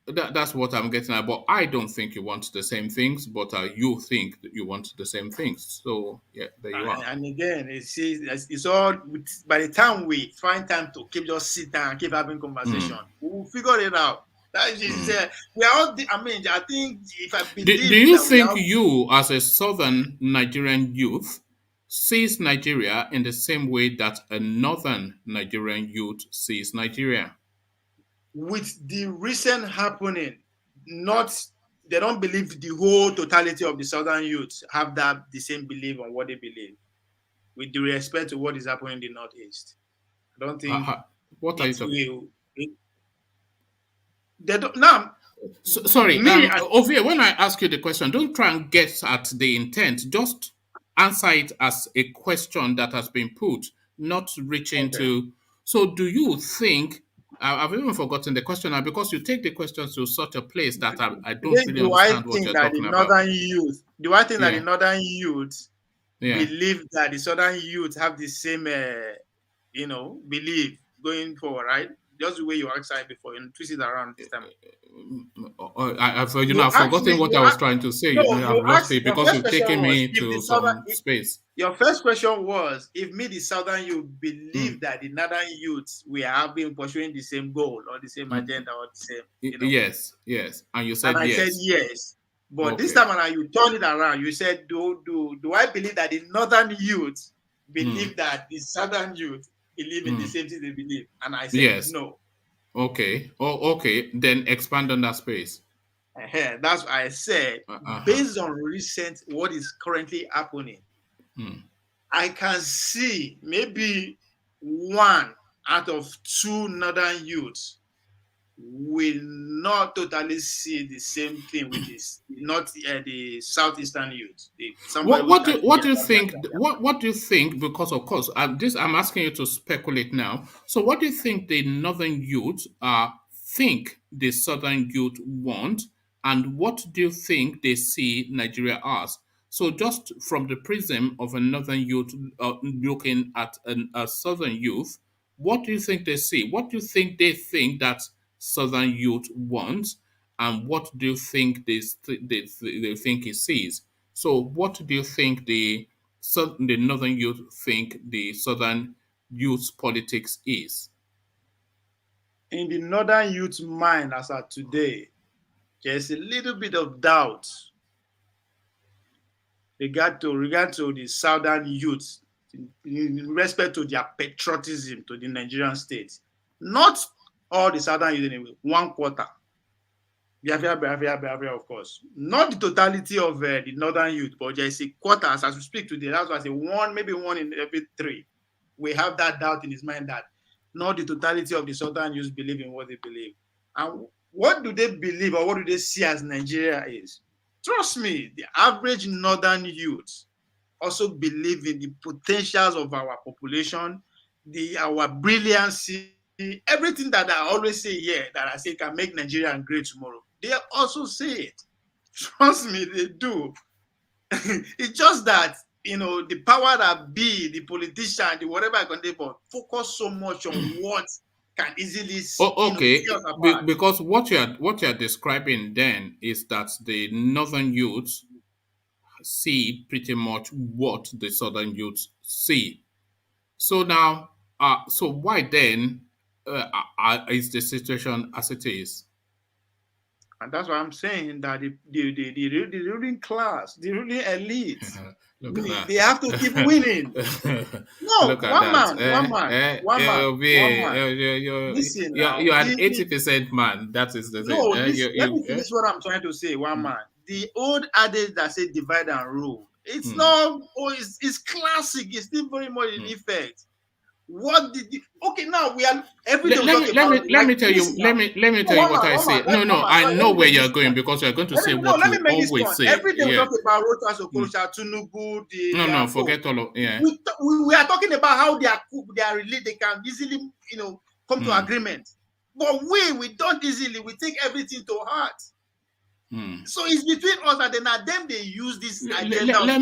that's what I'm getting at. But I don't think you want the same things, but you think that you want the same things. So yeah, there you are. And again, it's all by the time we find time to just sit down and keep having conversation, we'll figure it out. That is, we are all. I mean, I think if I believe. Do you think you, as a southern Nigerian youth, sees Nigeria in the same way that a northern Nigerian youth sees Nigeria? With the recent happening, they don't believe the whole totality of the southern youth have the same belief on what they believe. With the respect to what is happening in the northeast, I don't think. What are you talking? They don't now. Sorry, Ovie, when I ask you the question, don't try and guess at the intent. Just answer it as a question that has been put, not reaching to. So, do you think? I've even forgotten the question now because you take the questions to such a place that I don't really understand what you're talking about. Do I think that the northern youth believe that the southern youth have the same, belief going forward, right? Just the way you asked it before and twist it around this time. I've forgotten what I was trying to say. I've lost it because you've taken me to some space. Your first question was, if the southern youth believe that the northern youths we have been pursuing the same goal or the same agenda or the same. Yes. And you said yes. I said yes. But this time around, you turn it around. You said, do I believe that the northern youth believe that the southern youth believe in the same thing they believe? And I said no. Okay. Okay. Then expand on that space. That's what I said. Based on what is currently happening, I can see maybe 1 out of 2 northern youths will not totally see the same thing with this, not the southeastern youth. What do you think? What do you think? Because of course, I'm asking you to speculate now. So, what do you think the northern youth think the southern youth want, and what do you think they see Nigeria as? So, just from the prism of a northern youth looking at a southern youth, what do you think they see? What do you think they think that southern youth wants, and what do you think they think he sees? So, what do you think the northern youth think the southern youth politics is? In the northern youth mind as of today, there's a little bit of doubt regard to the southern youth in respect to their patriotism to the Nigerian state. Not all the southern youth anyway, 1/4. Biafra, of course. Not the totality of the northern youth, but there is a quarter as we speak today. That's why I say maybe one in every 3. We have that doubt in his mind that not the totality of the southern youth believe in what they believe. And what do they believe or what do they see as Nigeria is? Trust me, the average northern youth also believe in the potentials of our population, our brilliancy, everything that I always say here that I say can make Nigeria great tomorrow. They also say it. Trust me, they do. It's just that, the power that be, the politician, the whatever I can do, but focus so much on what can easily okay. Because what you're describing then is that the northern youths see pretty much what the southern youths see. So now, so why then is the situation as it is? And that's why I'm saying that the ruling class, the ruling elite, they have to keep winning. No, one man. Listen, you're an 80% man. That is the thing. No, let me finish what I'm trying to say. One man. The old adage that say divide and rule. It's not. It's classic. It's still very much in effect. What did okay now we are every day let me tell you what I say. No, I know where you're going because you're going to say what you always say. Every day we talk about Rotas, Okorocha, Tinubu. No, forget all of we are talking about how they are related. They can easily come to agreement, but we don't easily. We take everything to heart. So it's between us and then them they use this agenda. Let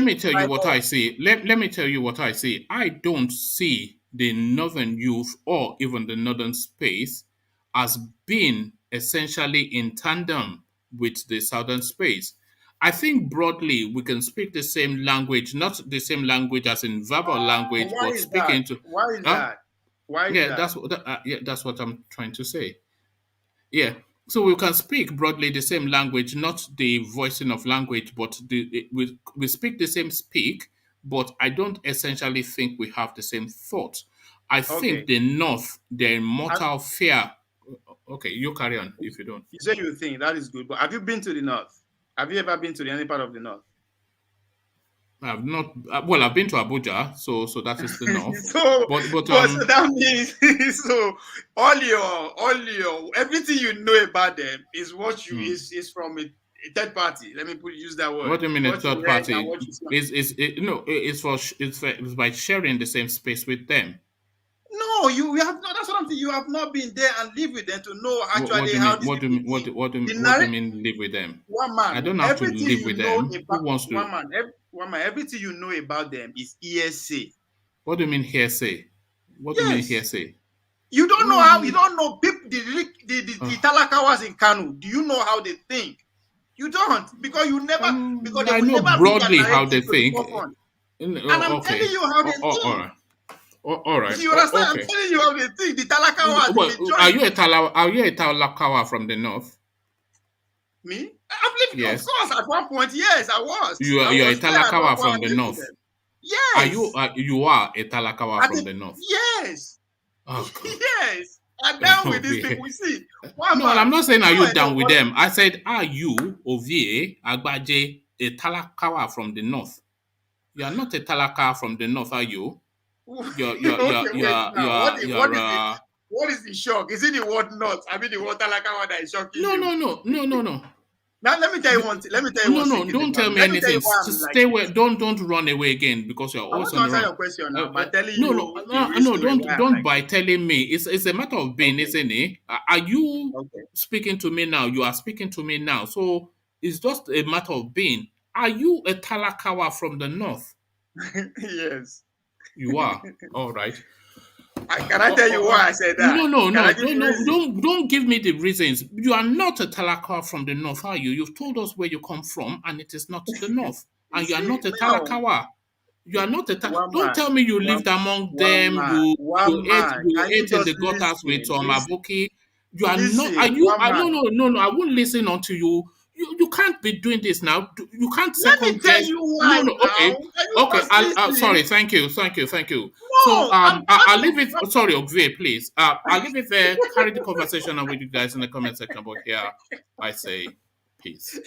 me tell you what I see. Let me tell you what I see. I don't see the northern youth or even the northern space as being essentially in tandem with the southern space. I think broadly we can speak the same language, not the same language as in verbal language, but speaking to. Why is that? Why is that? That's what I'm trying to say. Yeah. So we can speak broadly the same language, not the voicing of language, but we speak the same speak, but I don't essentially think we have the same thought. I think the North, their mortal fear. Okay, you carry on if you don't. You say you think that is good, but have you been to the North? Have you ever been to any part of the North? I've not. Well, I've been to Abuja, so that is the North. So that means so all your everything you know about them is what you is from a third party. Let me use that word. What do you mean a third party? It's by sharing the same space with them. No, you have not. That's what I'm saying. You have not been there and live with them to know actually how. What do you mean live with them? One man. I don't have to live with them. Who wants to? One man. Everything you know about them is hearsay. What do you mean hearsay? What do you mean hearsay? You don't know how. You don't know people. The Talakawas in Kanu. Do you know how they think? You don't because you never. Because I know broadly how they think. And I'm telling you how they think. All right. You understand? I'm telling you how they think. The Talakawas. Are you a Talakawa from the North? Me? I've lived, of course, at one point, yes, I was. You're a Talakawa from the North? Yes. You are a Talakawa from the North? Yes. Oh, God. Yes. I'm down with these people. We see. I'm not saying are you down with them. I said, are you, Ovie, Agbaje, a Talakawa from the North? You are not a Talakawa from the North, are you? What is the shock? Is it the word not? I mean the word Talakawa that is shocking you? No. Now let me tell you one thing. Let me tell you one thing. No, don't tell me anything. Stay away. Don't run away again because you're always on the run. Your question now by telling you. No. Don't by telling me. It's a matter of being, isn't it? Are you speaking to me now? You are speaking to me now. So it's just a matter of being. Are you a Talakawa from the north? Yes. You are. All right. Can I tell you why I said that? No. Don't give me the reasons. You are not a Talakawa from the north, are you? You've told us where you come from, and it is not the north. And you are not a Talakawa. You are not a Talakawa. Don't tell me you lived among them. You ate in the gutters with Abuki. You are not. Are you? No. I won't listen unto you. You can't be doing this now. You can't second guess. No. Okay. Sorry. Thank you. No, So I'll leave it. Sorry, Ogve, please. I'll leave it there. Carry the conversation on with you guys in the comment section. But here, I say peace.